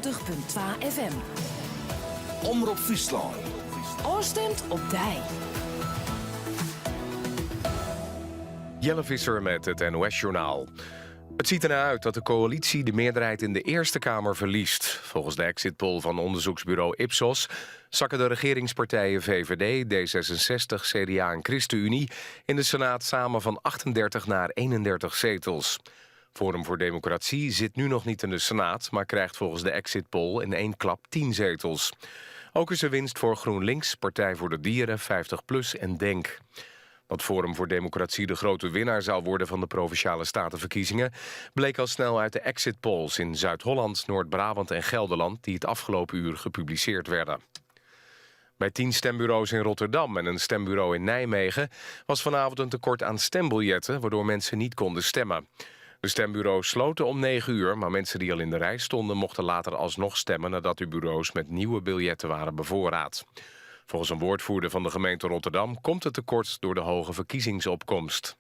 FM. Omroep Friesland. Oostemt op Dij. Jelle Visser met het NOS-journaal. Het ziet ernaar uit dat de coalitie de meerderheid in de Eerste Kamer verliest. Volgens de exitpoll van onderzoeksbureau Ipsos zakken de regeringspartijen VVD, D66, CDA en ChristenUnie in de Senaat samen van 38 naar 31 zetels. Forum voor Democratie zit nu nog niet in de Senaat, maar krijgt volgens de exitpoll in één klap 10 zetels. Ook is er winst voor GroenLinks, Partij voor de Dieren, 50PLUS en DENK. Dat Forum voor Democratie de grote winnaar zou worden van de Provinciale Statenverkiezingen bleek al snel uit de exit polls in Zuid-Holland, Noord-Brabant en Gelderland die het afgelopen uur gepubliceerd werden. Bij 10 stembureaus in Rotterdam en een stembureau in Nijmegen was vanavond een tekort aan stembiljetten, waardoor mensen niet konden stemmen. De stembureaus sloten om 9 uur, maar mensen die al in de rij stonden mochten later alsnog stemmen nadat de bureaus met nieuwe biljetten waren bevoorraad. Volgens een woordvoerder van de gemeente Rotterdam komt het tekort door de hoge verkiezingsopkomst.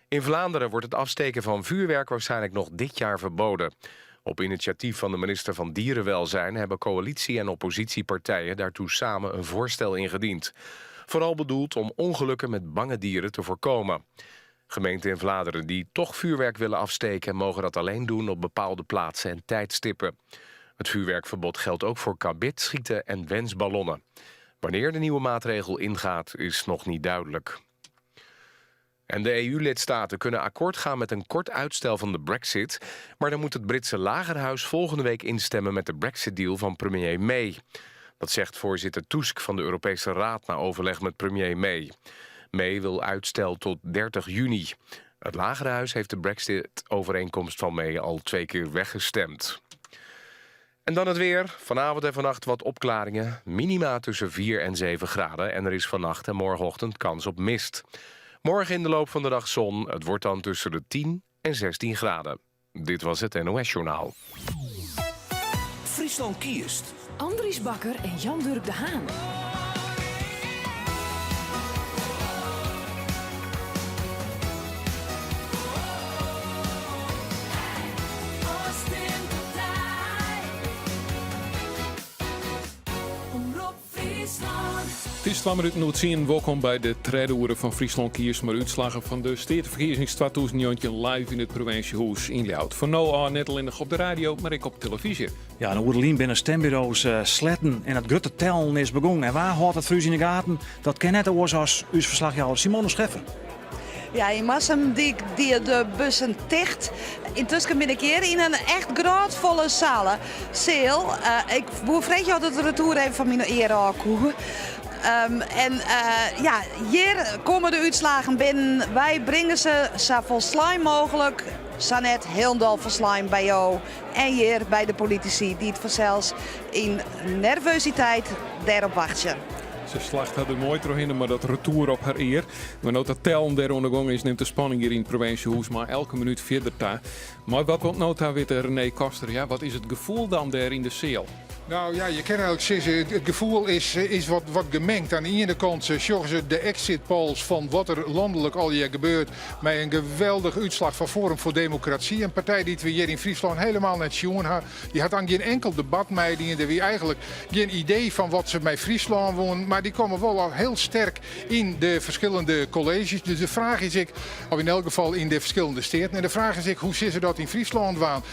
In Vlaanderen wordt het afsteken van vuurwerk waarschijnlijk nog dit jaar verboden. Op initiatief van de minister van Dierenwelzijn hebben coalitie- en oppositiepartijen daartoe samen een voorstel ingediend. Vooral bedoeld om ongelukken met bange dieren te voorkomen. Gemeenten in Vlaanderen die toch vuurwerk willen afsteken mogen dat alleen doen op bepaalde plaatsen en tijdstippen. Het vuurwerkverbod geldt ook voor kabitschieten en wensballonnen. Wanneer de nieuwe maatregel ingaat, is nog niet duidelijk. En de EU-lidstaten kunnen akkoord gaan met een kort uitstel van de Brexit, maar dan moet het Britse lagerhuis volgende week instemmen met de Brexit-deal van premier May. Dat zegt voorzitter Tusk van de Europese Raad na overleg met premier May. May wil uitstel tot 30 juni. Het lagerhuis heeft de Brexit-overeenkomst van May al 2 keer weggestemd. En dan het weer. Vanavond en vannacht wat opklaringen. Minima tussen 4 en 7 graden. En er is vannacht en morgenochtend kans op mist. Morgen in de loop van de dag zon. Het wordt dan tussen de 10 en 16 graden. Dit was het NOS-journaal. Friesland kiest. Andries Bakker en Jan-Dirk de Haan. Het is 12 minuten nu 10. Welkom bij de tweede uur van Friesland Kiers. Maar uitslagen van de Stedenverkiezings 2019 live in het provinciehuis in Ljout. Voor nu al net alleen nog op de radio, maar ik op televisie. Ja, de Oerlien binnen stembureaus sletten en het grutte tellen is begonnen. En waar houdt het Fruus in de gaten? Dat ken net als uw verslagjouwer Simone Scheffer. Ja, in Massum die de bussen dicht. Intussen ben ik hier in een echt grootvolle zaal. Seel, ik vreeg jou dat de retour even van mijn eer ook. Hier komen de uitslagen binnen. Wij brengen ze zo vol slime mogelijk. Zo net heel veel slime bij jou. En hier bij de politici die het vanzelfs in nervositeit daarop wachten. Ze slacht had er mooi doorheen, maar dat retour op haar eer. Maar nou dat tellen daar ondergang is, neemt de spanning hier in het provinciehuis maar elke minuut verder ta. Maar wat komt nou daar weer René Koster? Ja, wat is het gevoel dan daar in de zeel? Nou ja, je kan eigenlijk zeggen, het gevoel is wat gemengd. Aan de ene kant zorgen ze de exit polls van wat er landelijk al hier gebeurt. Met een geweldige uitslag van Forum voor Democratie. Een partij die we hier in Friesland helemaal net zien had. Die had dan geen enkel debat mee. Die hadden eigenlijk geen idee van wat ze met Friesland wonen. Maar die komen wel al heel sterk in de verschillende colleges. Dus de vraag is of in elk geval in de verschillende steden. En de vraag is hoe ze dat in Friesland waan.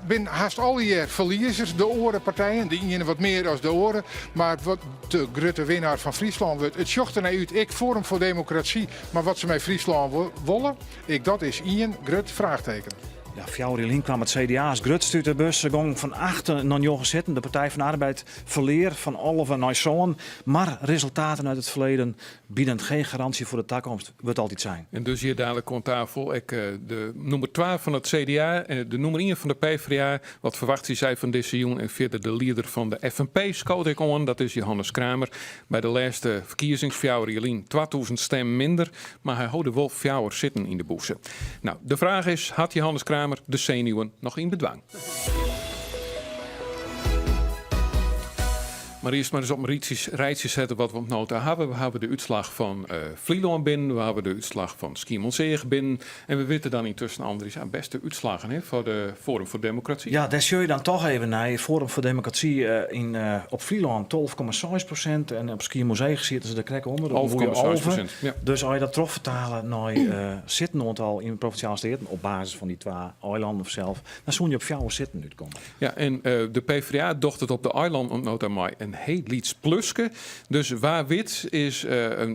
Ben haast al hier verliezers, de orenpartijen. De ene wat meer dan de oren. Maar wat de grote winnaar van Friesland wordt. Het zocht er naar uit. Ik Forum voor Democratie. Maar wat ze met Friesland willen, dat is een groot vraagteken. Ja, Fjouwerlien kwam het CDA's grutst uit de bus. Ze gingen van 8 naar 9 zitten. De Partij van de Arbeid verleer van Olve naar Zoon. Maar resultaten uit het verleden bieden geen garantie voor de toekomst. Wordt altijd zijn. En dus hier dadelijk aan tafel de nummer 12 van het CDA, de nummer 1 van de PvdA. Wat verwacht zij van deze jongen? En verder de leider van de FNP scout ik on. Dat is Johannes Kramer. Bij de laatste verkiezingsfjouwerlien 2000 stemmen minder. Maar hij houdt wel fjouwer zitten in de boezen. Nou, de vraag is, had Johannes Kramer de zenuwen nog in bedwang? Maar eerst maar eens op een rijtje zetten wat we op nota hebben. We hebben de uitslag van Vlieland binnen. We hebben de uitslag van Schiermonnikoog binnen. En we weten dan intussen Andries aan beste uitslagen hè, voor de Forum voor Democratie. Ja, daar zul je dan toch even naar. Forum voor Democratie op Vlieland 12,6% en op Schiermonnikoog zitten ze de krek onder. 11,6%. Ja. Dus als je dat terug vertalen naar zitten al in de provinciale steden op basis van die twee eilanden of zelf, dan zou je op 4 zitten uitkomen. Ja, en de PvdA docht het op de eiland om nota maar een heel iets pluske. Dus waar wit is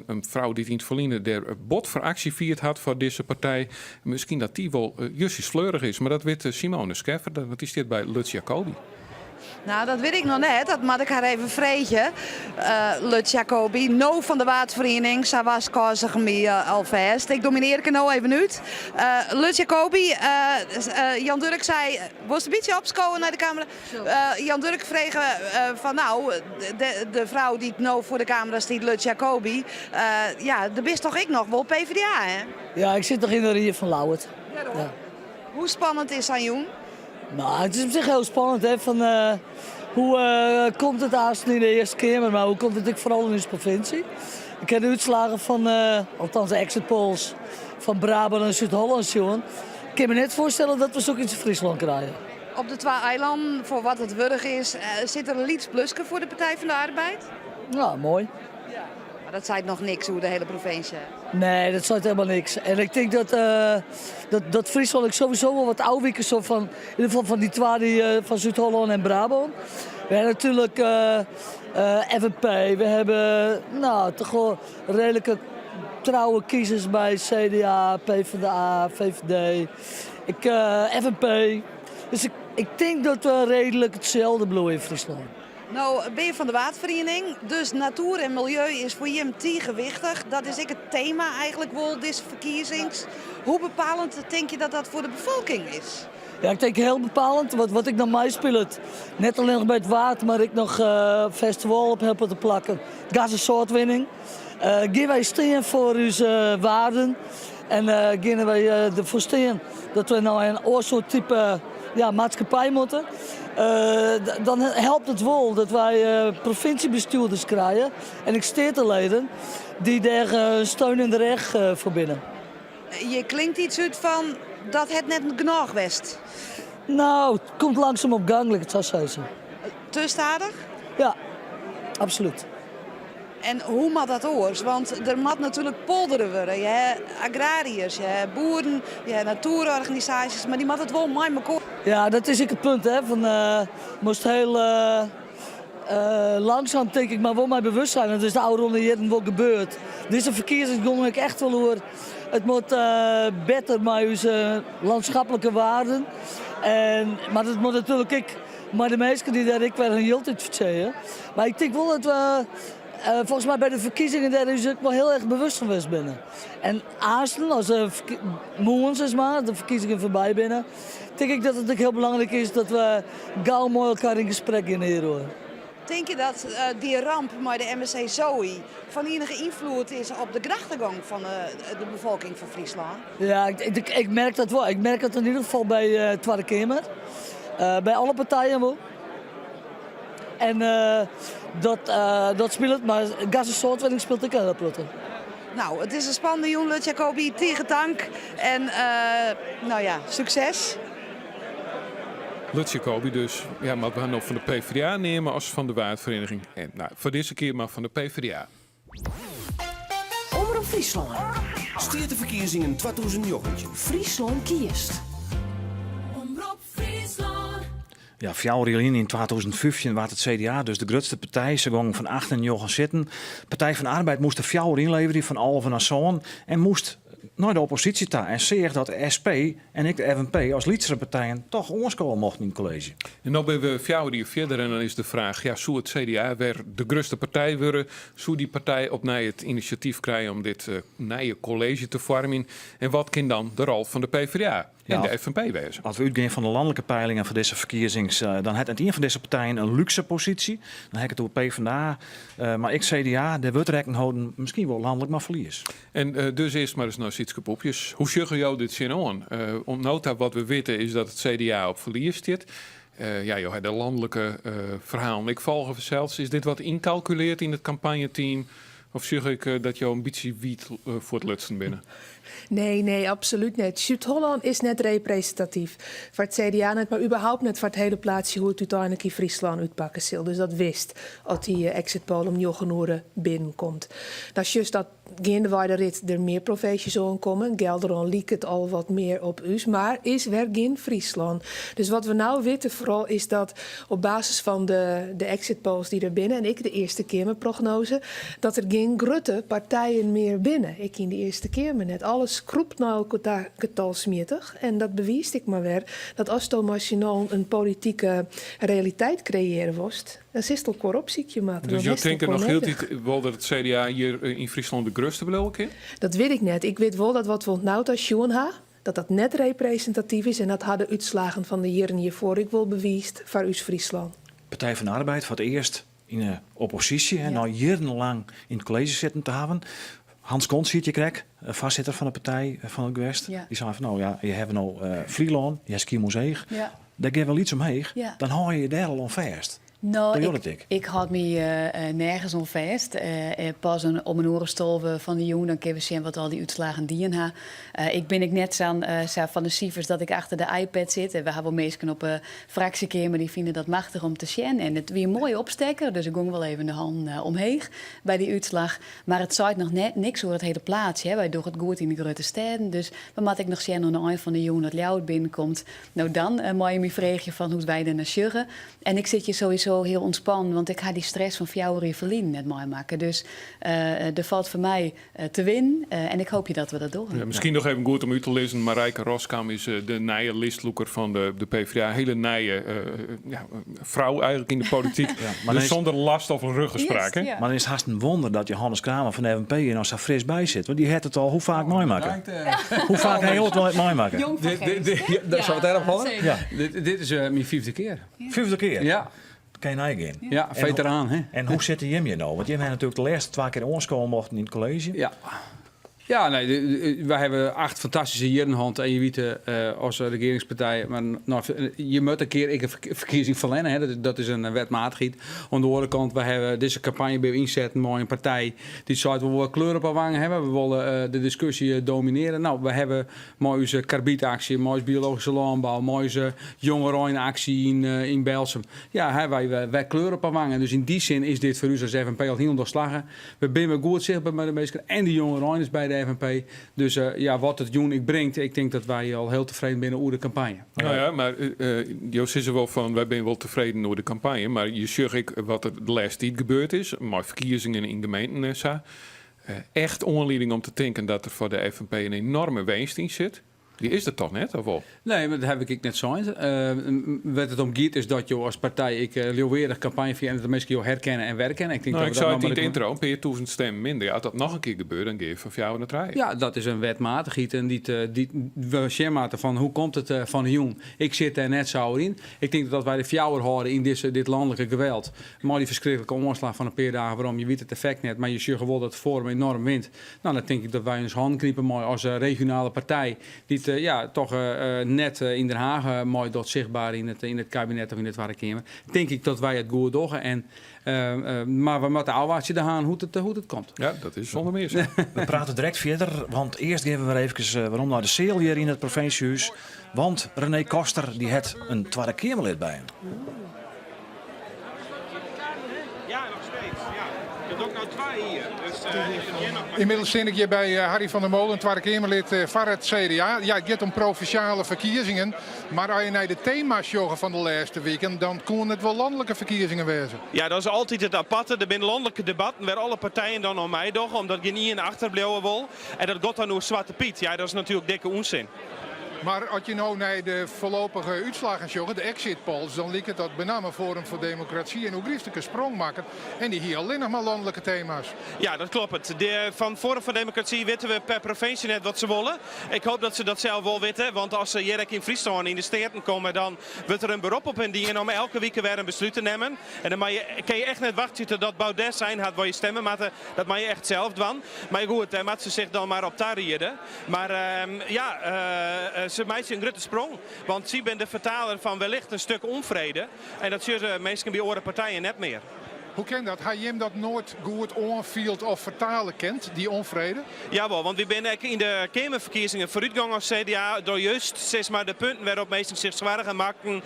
een vrouw die in het verliezen der bot voor actie viert had voor deze partij. Misschien dat die wel justisch fleurig is, maar dat weet Simone Scheffer, dat is dit bij Lutz Jacobi. Nou, dat weet ik nog net. Dat moet ik haar even vreetje. Lutz Jacobi, no van de Waardvereniging. Zij was kozig me alvast. Ik domineer ik er nou even uit. Lutz Jacobi, Jan Durk zei, was een beetje opscoren naar de camera. Jan Durk vreeg van nou, de vrouw die nou voor de camera staat, Lutz Jacobi. Ja, daar bist toch ik nog wel PvdA, hè? Ja, ik zit nog in de rie van Lauwert. Ja. Hoe spannend is Sanjoen? Nou, het is op zich heel spannend, hè. Van, hoe komt het haast niet in de Eerste Kamer, maar hoe komt het ook vooral in deze provincie? Ik heb de uitslagen van, althans de exit polls, van Brabant en Zuid-Holland zien. Ik kan me net voorstellen dat we zo iets in Friesland krijgen. Op de twee eilanden, voor wat het wurg is, zit er een iets plusje voor de Partij van de Arbeid? Nou, mooi. Maar dat zei nog niks hoe de hele provincie. Nee, dat zei helemaal niks. En ik denk dat Friesland ik sowieso wel wat ouwwiekers zo van, in ieder geval van die twee van Zuid-Holland en Brabant. We hebben natuurlijk FNP, we hebben nou, toch wel redelijke trouwe kiezers bij CDA, PvdA, VVD, FNP. Dus ik denk dat we redelijk hetzelfde bloeien in Friesland. Nou, ben je van de Waardvereniging, dus natuur en milieu is voor je tegenwichtig. Dat is het thema eigenlijk wel, deze verkiezings. Hoe bepalend denk je dat dat voor de bevolking is? Ja, ik denk heel bepalend. Wat ik nog meespeel, het net alleen nog bij het water, maar ik nog festival op heb te plakken. Gas- en soortwinning. Gaan wij staan voor onze waarden. En gaan wij ervoor staan dat we nou een oorsoort type maatschappij moeten. Dan helpt het wel dat wij provinciebestuurders krijgen en exteerteleden die daar steun in de reg verbinden. Je klinkt iets uit van dat het net genoeg west. Nou, het komt langzaam op gang, laat ik het zo zeggen. Te stadig? Ja, absoluut. En hoe moet dat oors? Want er moet natuurlijk polderen worden. Je hebt agrariërs, je hebt boeren, je hebt natuurorganisaties, maar die moet het wel mooi elkaar. Ja, dat is ook het punt, hè. Van, moest heel langzaam, denk ik, maar wel mij bewust zijn. Dat is de oude ronde hier wat gebeurt. Deze verkiezing kom ik echt wel hoor. Het moet beter met onze landschappelijke waarden. Maar het moet natuurlijk ook maar de mensen die daar ik wel een heel tijd vertellen. Maar ik denk wel dat we volgens mij bij de verkiezingen daar is ook wel heel erg bewust geweest binnen. En aasten, als de verkiezingen voorbij binnen, denk ik dat het ook heel belangrijk is dat we gauw met elkaar in gesprek gaan horen. Denk je dat die ramp met de MSC Zoe van enige invloed is op de gedachtegang van de bevolking van Friesland? Ja, ik merk dat wel. Ik merk dat in ieder geval bij de Tweede Kamer. Bij alle partijen wel. En dat speelt, maar gas- en soortwinning speelt ook heel grote. Nou, het is een spannende jongen, Lutz Jacobi, tegen tank. En nou ja, succes. Lutz Jacobi dus. Ja, maar we gaan nog van de PvdA nemen als van de Waardvereniging. En nou, voor deze keer maar van de PvdA. Omroep Friesland. Steert de verkiezingen 2009. Friesland kiest. Omroep Friesland. Ja, 4 jaar in 2015 was het CDA dus de grootste partij. Ze gingen van 8 en jochen zitten. Partij van de Arbeid moest er 4 jaar inleveren van Alphen naar Zoon. En moest naar de oppositie daar. En zeg dat de SP en ik de FNP als liedere partijen toch oorskomen mochten in het college. En dan ben we 4 jaar verder en dan is de vraag, ja, zou het CDA weer de grootste partij worden? Zou die partij opnieuw het initiatief krijgen om dit nieuwe college te vormen? En wat kan dan de rol van de PvdA en de FNP wezen? Als we uitgaan van de landelijke peilingen van deze verkiezings, dan heeft het een van deze partijen een luxe positie. Dan heb ik het over PvdA, maar ik CDA, de wordt rekening houden misschien wel landelijk maar verlies. En dus eerst maar eens naar Sietske Popjes. Hoe zeggen jou dit zin aan? Nota wat we weten is dat het CDA op verlies zit. joh, de landelijke verhaal. Ik volg zelfs, is dit wat incalculeerd in het campagneteam? Of zeg ik dat jouw ambitie wiet voor het lutsen binnen? Nee, absoluut niet. Zuid-Holland is net representatief. Voor het CDA net, maar überhaupt net voor het hele plaatsje hoe het uiteindelijk in Friesland uitpakken zal. Dus dat wist als die exit poll om Jochenoeren binnenkomt. Dat is juist dat gaande rit er meer provincies aan komen. Gelderland liekt het al wat meer op us, maar is weer geen Friesland. Dus wat we nou weten vooral is dat op basis van de exit polls die er binnen, en ik de eerste keer mijn prognose, dat er geen grote partijen meer binnen. Ik in de eerste keer maar net. Alles kroept nou getalsmietig. En dat bewijst ik maar weer dat als Thomas een politieke realiteit creëren was, dan is het al corruptie maken. Dus je denkt nog heel niet wel dat het CDA hier in Friesland de grootste beloken? Dat weet ik net. Ik weet wel dat wat we ontnauwd als Joen dat net representatief is en dat hadden uitslagen van de jaren hiervoor ik wil bewijst voor us Friesland. Partij van de Arbeid voor het eerst in de oppositie en nou jarenlang in het college zitten te hebben. Hans Kons ziet je krek, voorzitter van de partij van het Gewest. Ja. Die zei van nou ja, je hebt nou Friesland, je hebt Kiemozeeg. Ja. Daar geeft wel iets omheen. Ja. Dan hou je je daar al aan vast. Nou, ik had me nergens om vast. Pas om een orenstolven van de jongen, dan kunnen we zien wat al die uitslagen dienen. Ik ben net van de cijfers dat ik achter de iPad zit. We hebben mensen op een fractiekeer, maar die vinden dat machtig om te zien. En het weer een mooie opsteker, dus ik ging wel even de hand omheen bij die uitslag. Maar het zei nog net niks over het hele plaatsje. Wij doen het goed in de grote steden. Dus dan moet ik nog zien aan de een van de jongen dat Ljouwt binnenkomt. Nou dan, mooi me vraag je van hoe wij er naar sjuggen. En ik zit je sowieso heel ontspannen, want ik ga die stress van jouw rivalin net mooi maken. Dus er valt voor mij te winnen en ik hoop je dat we dat doen. Ja, misschien nog even goed om u te lezen. Marijke Roskam is de nieuwe listloeker van de PvdA. Hele nieuwe vrouw eigenlijk in de politiek. Ja, maar dus zonder last of een ruggespraak. Yes, ja. Maar dan is het haast een wonder dat Johannes Kramer van de FNP er nog zo fris bij zit. Want die heeft het al hoe vaak mooi maken. Hoe vaak hij het wel mooi maken? Zou het daarop horen? Ja. Dit is mijn 5e keer. 5e keer? Ja. Kan je gaan. Ja, veteraan. En hoe zit Jim je nou? Want Jim heeft natuurlijk de laatste 2 keer onskomen mochten in het college. Ja. Ja, nee, wij hebben 8 fantastische jaren in de hand en je weet als regeringspartij, maar nou, je moet een keer een verkiezing verlengen, hè. Dat is een wetmatigheid. Aan de andere kant, we hebben deze campagne bij inzetten met een partij die zei we willen kleur op haar wangen hebben, we willen de discussie domineren. Nou, we hebben mooi onze karbietactie, mooi biologische landbouw, mooi onze jonge actie in Belsum. Ja, wij kleur op haar wangen. Dus in die zin is dit voor u als FNP al heel doorslagen. We zijn goed zichtbaar bij de mensen en de jonge is bij de FNP. Dus wat het Joen brengt, ik denk dat wij al heel tevreden zijn over de campagne. Nou ja, maar Joost is er wel van, wij zijn wel tevreden over de campagne, maar je zegt ik wat er de laatste tijd gebeurd is, maar verkiezingen in gemeenten, echt onleiding om te denken dat er voor de FNP een enorme winst in zit. Die is er toch net, of wel? Nee, maar dat heb ik net zo. Wat het om gaat is dat je als partij leeuwerig campagne via en dat de mensen jou herkennen en werken. Ik denk ik zou het niet intro, een paar 1000 stemmen minder. Ja, als dat nog een keer gebeurt, dan geef je van jou naar het rijden. Ja, dat is een wetmatigheid en we schermaten van hoe komt het van Jong. Ik zit er net zo in. Ik denk dat wij de fjouwer houden in dit landelijke geweld. Maar die verschrikkelijke omslag van een paar dagen, waarom je weet het effect net, maar je ziet gewoon dat het Forum enorm wint. Nou, dan denk ik dat wij ons hand kniepen mooi als regionale partij die toch net in Den Haag mooi dat zichtbaar in het kabinet of in het Kamer. Denk ik dat wij het goed doen. Maar we moeten afwachten gaan hoe het komt. Ja, dat is zonder meer zo. We praten direct verder, want eerst geven we even waarom naar de sale hier in het provinciehuis. Want René Koster die heeft een tweede Kamerlid bij hem. Ja, nog steeds. Ja. Je hebt ook nou 2 hier. Dus, inmiddels zit ik hier bij Harry van der Molen, Tweede Kamerlid van het CDA. Ja, het gaat om provinciale verkiezingen. Maar als je naar de thema's joggen van de laatste weken, dan kunnen het wel landelijke verkiezingen wezen. Ja, dat is altijd het aparte. Er zijn landelijke debatten waar alle partijen dan om mij doen, omdat je niet in de achterblijven wil. En dat gaat dan over Zwarte Piet. Ja, dat is natuurlijk dikke onzin. Maar als je nou naar de voorlopige uitslagen joggen, de exit polls, dan lijkt het dat met name Forum voor Democratie en Oegriefsteke sprong maken. En die hier alleen nog maar landelijke thema's. Ja, dat klopt. Van Forum voor Democratie weten we per provincie net wat ze willen. Ik hoop dat ze dat zelf wel weten. Want als ze hier in Friesland in de steden komen, dan wordt er een beroep op indienen om elke week weer een besluit te nemen. En dan kan je echt net wachten tot dat Baudet zijn had waar je stemmen. Maar dat mag je echt zelf doen. Maar goed, moet ze zich dan maar op daar rieden. Maar ze meisje een grote sprong. Want ze ben de vertaler van wellicht een stuk onvrede. En dat zullen ze meestal bij andere partijen net meer. Hoe kan dat? Had je hem dat nooit goed aanfield of vertalen kent, die onvrede? Jawel, want we zijn in de Kamerverkiezingen vooruitgang als CDA door juist zeg maar, de punten waarop mensen zich zwaar gaan maken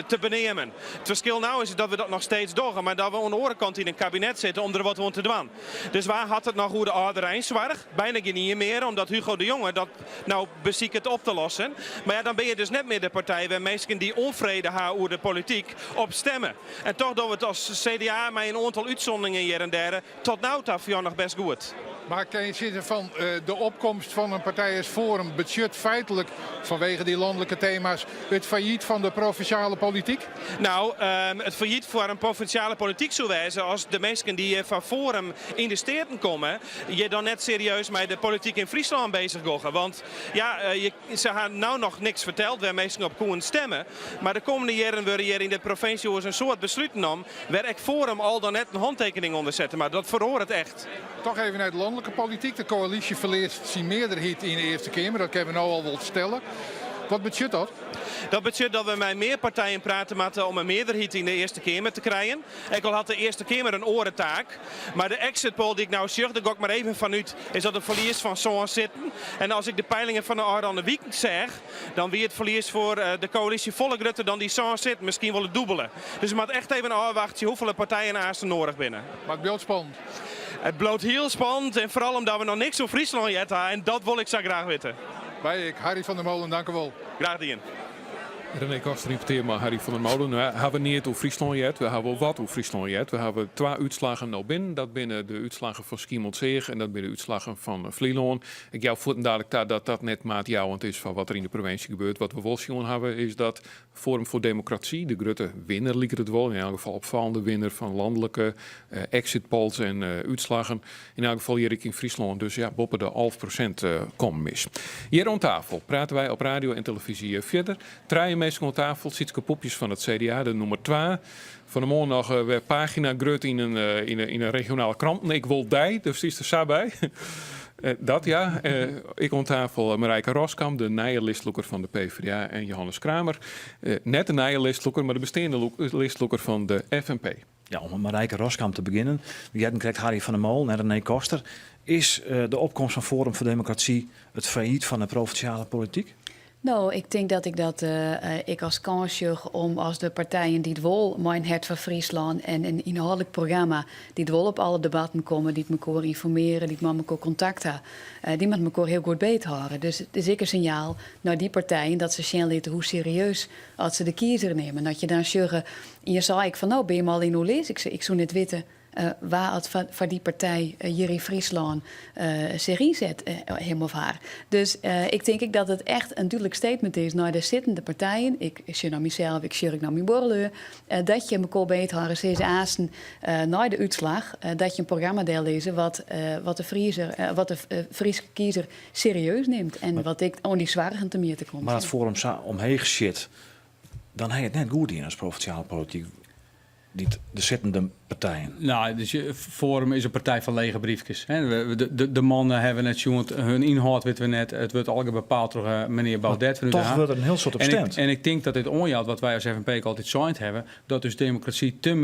te benemen. Het verschil nou is dat we dat nog steeds doen, maar dat we aan de andere kant in een kabinet zitten om er wat aan te doen. Dus waar had het nog hoe de oude zwaar? Bijna geen meer, omdat Hugo de Jonge dat nou beziek het op te lossen. Maar ja, dan ben je dus net meer de partij waar mensen die onvrede hebben over de politiek op stemmen. En toch doen we het als CDA met een aantal uitzonderingen hier en daar tot nou toe nog best goed. Maar kan je zitten van de opkomst van een partij als Forum budget feitelijk vanwege die landelijke thema's het failliet van de provinciale politiek? Nou, het failliet voor een provinciale politiek zou wijzen als de mensen die van Forum in de steden komen, je dan net serieus met de politiek in Friesland bezig gaan. Want ja, ze hebben nou nog niks verteld waar mensen op koen stemmen. Maar de komende jaren worden hier in de provincie een soort besluiten om waar ik Forum al dan net een handtekening onder zetten. Maar dat verhoort het echt. Toch even naar de landelijke politiek. De coalitie verliest zijn meerderheid in de Eerste Kamer. Dat kunnen we nou al wel stellen. Wat betekent dat? Dat betekent dat we met meer partijen praten moeten om een meerderheid in de Eerste Kamer te krijgen. Ik al had de Eerste Kamer een orentaak. Maar de exit poll die ik nou zeg, daar ga ik maar even vanuit, is dat het verlies van zo'n zitten. En als ik de peilingen van de Ardanne Weekend zeg, dan wie het verlies voor de coalitie volle grutter dan die zo'n zitten. Misschien wel het dubbele. Dus we moeten echt even afwachten hoeveel partijen naast de nodig binnen. Maar het beeld spannend. Het bloot heel spannend en vooral omdat we nog niks over Friesland hebben. En dat wil ik zo graag weten. Bij ik, Harry van der Molen, dank u wel. Graag gedaan. René Koster importeert maar Harry van der Molen. We hebben niet over Friesland yet. We hebben wel wat over Friesland yet. We hebben 2 uitslagen nou binnen. Dat binnen de uitslagen van Schiermonnikoog en dat binnen de uitslagen van Vlieland. Ik jou voet dadelijk dat net maatjouwend is van wat er in de provincie gebeurt. Wat we wel zien hebben is dat Forum voor Democratie, de grote winnaar liep het wel. In elk geval opvallende winnaar van landelijke exit polls en uitslagen. In elk geval hier in Friesland. Dus ja, boppen de 11% komen mis. Hier aan tafel praten wij op radio en televisie verder. Draaien mensen aan tafel, Sietske Popjes van het CDA, de nummer 2. Van de morgen nog weer pagina grut in een regionale krant. Nee, ik wil die, dus die is er zo bij. Dat ja. Ik aan tafel Marijke Roskam, de nieuwe listloeker van de PvdA, en Johannes Kramer. Net de nieuwe listloeker, maar de bestaande listloeker van de FNP. Ja, om met Marijke Roskam te beginnen. We hebben direct Harry van der Molen en René Koster. Is de opkomst van Forum voor Democratie het failliet van de provinciale politiek? Nou, ik denk dat ik als kans zie om als de partijen die het wel mijn hart van Friesland en een inhoudelijk programma die het wel op alle debatten komen, die het elkaar informeren, die het met elkaar contact hebben, die met elkaar heel goed beet houden. Dus het is ook een signaal naar die partijen dat ze zien laten hoe serieus als ze de kiezer nemen. Dat je dan zeggen, hier zei ik van nou ben je maar al in hoe lees ik zou net weten. Waar het van die partij hier in Friesland zich inzet, hem of haar. Dus ik denk dat het echt een duidelijk statement is naar de zittende partijen. Ik zie naar mezelf, ik zie naar mijn borrelen. Dat je elkaar beter houden deze aasten naar de uitslag. Dat je een programma deel lezen wat de Friese kiezer serieus neemt. En maar, wat ik aan die zware te meer te komen. Maar het Forum omheen zit, dan heb je het net goed in als provinciale politiek. De zittende partijen. Nou, dus Forum is een partij van lege briefjes. De mannen hebben net hun inhoud weten we net. Het wordt algemeen bepaald door meneer Baudet. Toch wordt er een heel soort op stemt. En ik denk dat dit onjaat wat wij als FNP altijd zoiets hebben, dat dus democratie te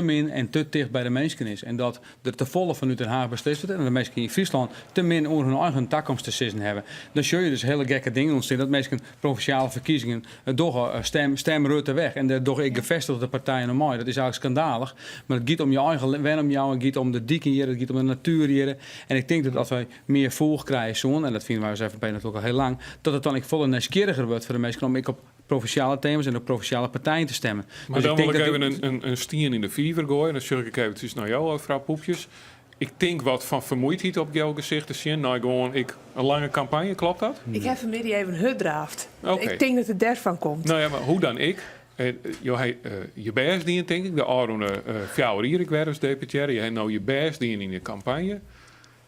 min en te dicht bij de mensen is. En dat er te volle vanuit Den Haag beslist wordt en de mensen in Friesland te min over hun eigen toekomst te zitten hebben. Dan zul je dus hele gekke dingen ontstaan. Dat mensen provinciale verkiezingen stem Rutte weg. En door ik gevestigde partijen normaal. Dat is eigenlijk schandalig. Maar het gaat om je eigen wen jou, het gaat om de dieken hier, het gaat om de natuur hier. En ik denk dat als wij meer volg krijgen, en dat vinden wij als FNP natuurlijk al heel lang, dat het dan ik volle nieuwsgieriger wordt voor de mensen om ik op provinciale thema's en op provinciale partijen te stemmen. Maar dus dan wil ik even een stien in de viever gooien. Dan zeg ik eventjes naar jou, mevrouw Poepjes. Ik denk wat van vermoeidheid op jouw gezicht te zien. Nou, gewoon een lange campagne, klopt dat? Ik heb vanmiddag even een hutdraft. Okay. Ik denk dat het daarvan komt. Nou ja, maar hoe dan ik? Je BS-dien, denk ik. De Arone Fjouwer ik werd als deputaire. Je hebt nou je BS-dien in de campagne.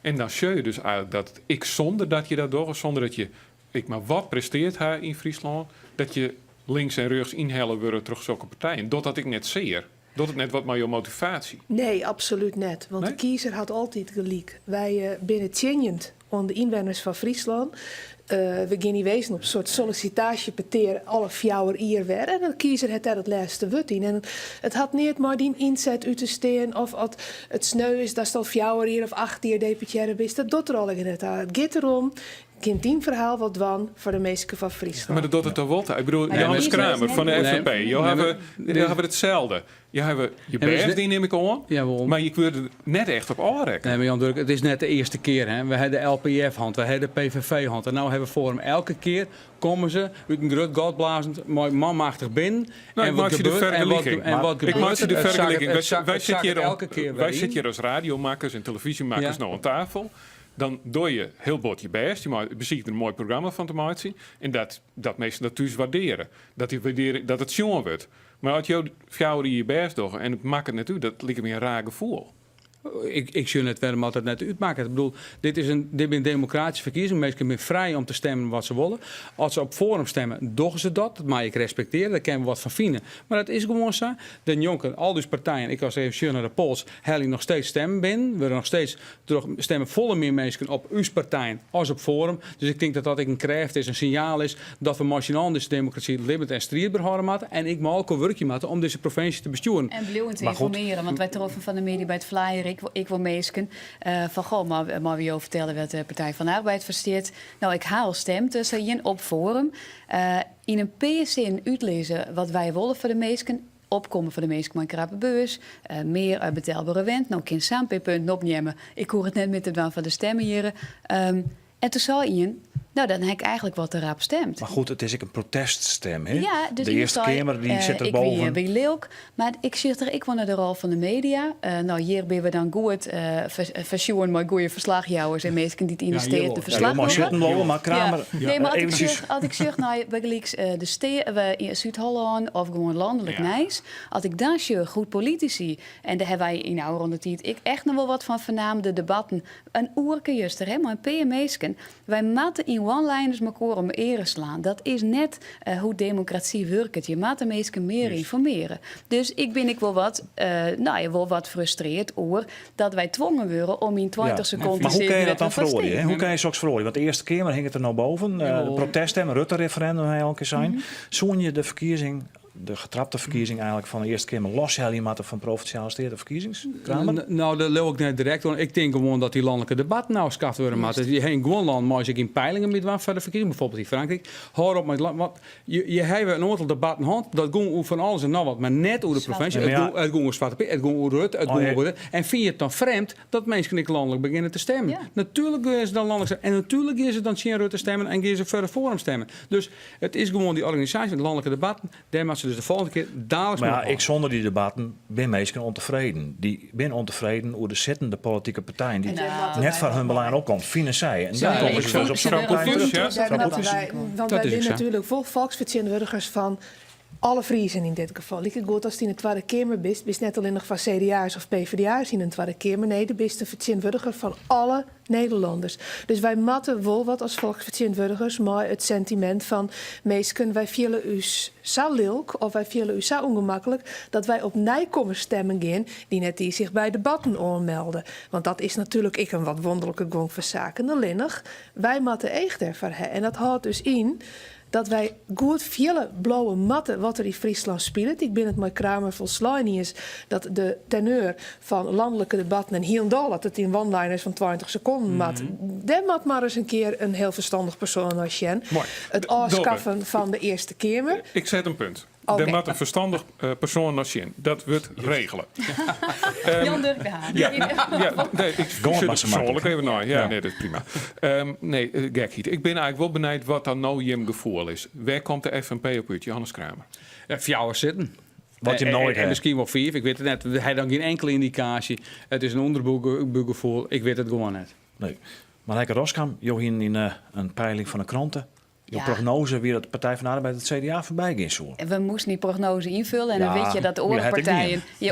En dan zie je dus eigenlijk dat ik zonder dat je dat doet, zonder dat je, ik maar wat presteert hij in Friesland, dat je links en rechts inhellen worden terug zulke partijen. Dat ik net zeer. Dat het net wat maar je motivatie. Nee, absoluut net. Want de kiezer had altijd gelijk. Wij binnen tjenjend aan de inwoners van Friesland. we gaan niet wezen op een soort sollicitatiepeteer alle 4 jaar weer. En dan kiezer het daar het laatste woord in. En het had niet maar die inzet uit te steen of het sneu is dat het al 4 jaar of 8 jaar deputaire is. Dat doet er al in het. Het gaat erom. Kind die verhaal wat wan voor de meesten van Friesland. Maar dat doet het toch wel. Ik bedoel, Maar Johannes ja, Kramer van de FNP. Je hebben hetzelfde. Je hebt je best, die neem ik aan. Jawel. Maar je kunt er net echt op aanrekken. Nee, maar Jan Dirk, het is net de eerste keer. Hè. We hebben de LPF-hand, we hebben de PVV-hand. En nu hebben we Forum. Elke keer komen ze uit een groot gat blazend, mooi manmachtig binnen. Nou, en ik maak je de vergelijking. Ik maak je de vergelijking. Wij zitten zitten hier als radiomakers en televisiemakers nou aan tafel. Dan doe je heel bot je best. Je beziet er een mooi programma van te maken. En dat mensen dat thuis waarderen. Dat die waarderen dat het jongen wordt. Maar als je 4 jaar je best doet en het maakt het net uit, dat lijkt me een raar gevoel. Ik zie het wel, maar het net uitmaken. Ik bedoel, dit is een democratische verkiezing. Mensen zijn vrij om te stemmen wat ze willen. Als ze op Forum stemmen, doen ze dat. Dat mag ik respecteren. Daar kunnen we wat van vinden. Maar dat is gewoon zo. De jongen, al die partijen, ik was even naar de polls, hebben nog steeds stemmen binnen. We nog steeds stemmen volle meer mensen op uw partijen als op Forum. Dus ik denk dat dat een kracht is, een signaal is dat we machinaal deze democratie liberty en strijdbaar houden moeten. En ik mag ook een werkje maken om deze provincie te besturen. En blijven te informeren, want wij troffen van de media bij het flyer. Ik wil meesken van goh, maar wie over vertellen wat de Partij van de Arbeid versteert. Nou, ik haal stem tussen je op Forum. In een PSN uitlezen wat wij willen voor de meesken. Opkomen voor de meesken maar krappe beurs. Meer betaalbare rent. Nou, ik kan samen opnemen. Ik hoor het net met de baan van de stemmen hier. En toen zei Ian, nou dan heb ik eigenlijk wat te raap stemt. Maar goed, het is ook een proteststem. Hè? Ja, dus de Eerste Kamer die zit erboven. Ik ben leuk, maar ik zeg er, ik word naar de rol van de media. Nou, hier ben we dan goed versjoen met goede verslagjouwers en mensen die het investeren de verslag. Maar zitten wel, maar Kramer. Ja. Nee, maar als ik zeg nou, bijgelijks de steden in Zuid-Holland of gewoon landelijk Nijs, als ik dan zie goed politici en daar hebben wij in oude ronde tijd ik echt nog wel wat van vernaamde debatten. Een oerke juster, hè, maar een PM'sken. Wij matten in one-liners elkaar om eren slaan. Dat is net hoe democratie werkt. Je maat de mensen meer informeren. Dus ik ben wel wat, wel wat frustreerd over dat wij dwongen worden om in 20 seconden te zeggen. Maar hoe kan je dat dan verrooien? verrooien? Hoe kan je zo'n verrooien? Want de Eerste Kamer hing het er nou boven. Proteststemmen, Rutte-referendum hij al een keer zijn. Zoen je de verkiezing, de getrapte verkiezing eigenlijk van de Eerste Kamer los helemaal van provinciale steden verkiezings? Nou, dat loop ik net direct. Want ik denk gewoon dat die landelijke debatten nou schaft worden. Maar je hebt gewoon land, maar als ik in peilingen met wat voor de verkiezing, bijvoorbeeld in Frankrijk, hoor op met land. Je hebt een aantal debatten hand, dat gaat van alles en nog wat, maar net over de provincie. Het gaat over Zwarte Piet, het gaat over Rutte, het gaat over. En vind je het dan vreemd dat mensen niet landelijk beginnen te stemmen? Ja. Natuurlijk gaan ze dan landelijk stemmen. En natuurlijk gaan ze dan Sien Rutte stemmen en gaan ze voor de Forum stemmen. Dus het is gewoon die organisatie, de landelijke debatten, daar moeten ze dus de volgende keer dadelijk maar ik zonder die debatten ben mensen ontevreden. Die ben ontevreden over de zittende politieke partijen die net van hun belang opkomt, vinden zij. En dan komen ze dus op zo'n plein terug. Want wij zijn natuurlijk vol volksvertegenwoordigers van alle Friesen in dit geval. Ik goed als die in de Tweede Kamer bist net alleen nog van CDA's of PvdA's in de Tweede Kamer. Nee, de bist een vertegenwoordiger van alle Nederlanders. Dus wij matten wel wat als volksvertegenwoordigers, maar het sentiment van meesken wij vielen u zo lilk of wij vielen u zo ongemakkelijk dat wij op komen stemmen gaan die net die zich bij debatten aanmelden. Want dat is natuurlijk een wat wonderlijke gong van zaken. Alleen nog, wij matten echt ervan. En dat houdt dus in dat wij goed vele blauwe matten wat er in Friesland speelt. Ik ben het met Kramer volslijn is dat de teneur van landelijke debatten en hielendal dat het in one-liners van 20 seconden mat. Daar mat maar eens een keer een heel verstandig persoon als Jen. Het afschaffen van de Eerste Kamer. Ik zet een punt. Okay. Er moet een verstandig persoon als Jen. Dat wordt regelen. Jan Dirk de Haan. Ik zit persoonlijk even naar. Ja, nee, dat is prima. Gekheid. Ik ben eigenlijk wel benieuwd wat dan nou je gevoel is. Waar komt de FNP op uit, Johannes Kramer? 4 jaar zitten. Wat je nooit hebt. En misschien wel 5, ik weet het net. Hij heeft dan geen enkele indicatie. Het is een onderbuikgevoel. Ik weet het gewoon net. Nee. Maar Heike Roskam, Johin in een peiling van de kranten. Je Ja. prognose weer dat de Partij van de Arbeid het CDA voorbij ging zo. We moesten die prognose invullen en dan Ja, weet je dat de maar je hebt het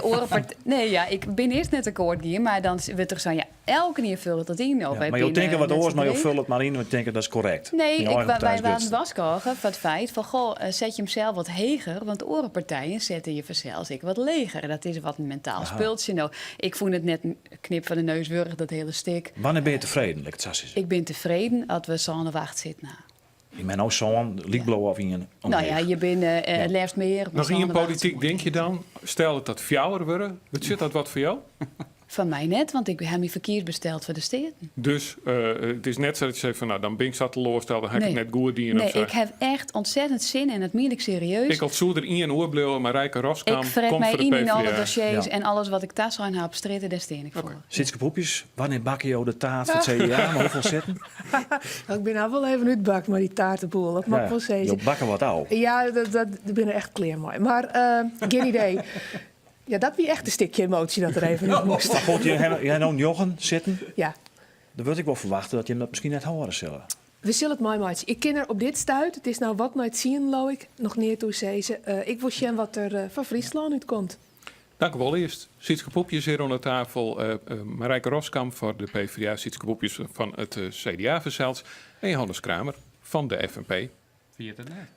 orenpartijen... Nee, ja, ik ben eerst net akkoord gaan, maar dan wordt er zo, ja, elke keer vullen dat in. Ja, maar je denkt wat oors, maar je vult het maar in, want je denkt dat is correct. Nee, Ja, wij waren waskogen van het feit van, goh, zet je hem zelf wat heger, want de orenpartijen zetten je vanzelfs ik wat leger. Dat is wat een mentaal speeltje. Nou, ik vond het net een knip van de neuswurg, dat hele stuk. Wanneer ben je tevreden, lijkt het zo? Ik ben tevreden dat we zo aan de wacht zitten. Ik ben ook zo'n lichtblauw of in een. Nou ja, je bent left meer. Nog in politiek denk je dan, stel dat fjouwer worden, wat zit dat wat voor jou? Van mij net, want ik heb mijn verkeerd besteld voor de steden. Dus het is net zo dat je zegt van nou, dan ben ik zat te loorstel, dan heb ik net goed die Nee, ik heb echt ontzettend zin en het meen ik serieus. Ik had zoeder in een oorbleuwen, maar Rijke Roskam Ik verrek komt mij voor de in alle PvdA. dossiers en alles wat ik thuis aan heb, streden, daar steen ik voor. Sitske Poepjes, wanneer bak je de taart van het CDA? Maar hoeveel zetten? Ik ben nou wel even uitbakt, maar die taartenboel, dat mag ik wel je zeggen. bakken wat oud. Ja, dat binnen echt kleermooi. Maar geen idee. Ja, dat wie echt een stukje emotie dat er even in moest. Maar goed, jij nou Jochen zitten. Ja. Dan wil ik wel verwachten dat je hem dat misschien net horen zullen. We zullen het mooi maken. Ik ken er op dit stuit. Het is nou wat nooit zien, lo ik. Nog neer toe zezen. Ik wil zien wat er van Friesland uitkomt. Dank u wel eerst. Sietske Poepjes hier aan de tafel. Marijke Roskam voor de PvdA. Sietske Poepjes van het CDA verzeld. En Johannes Kramer van de FNP.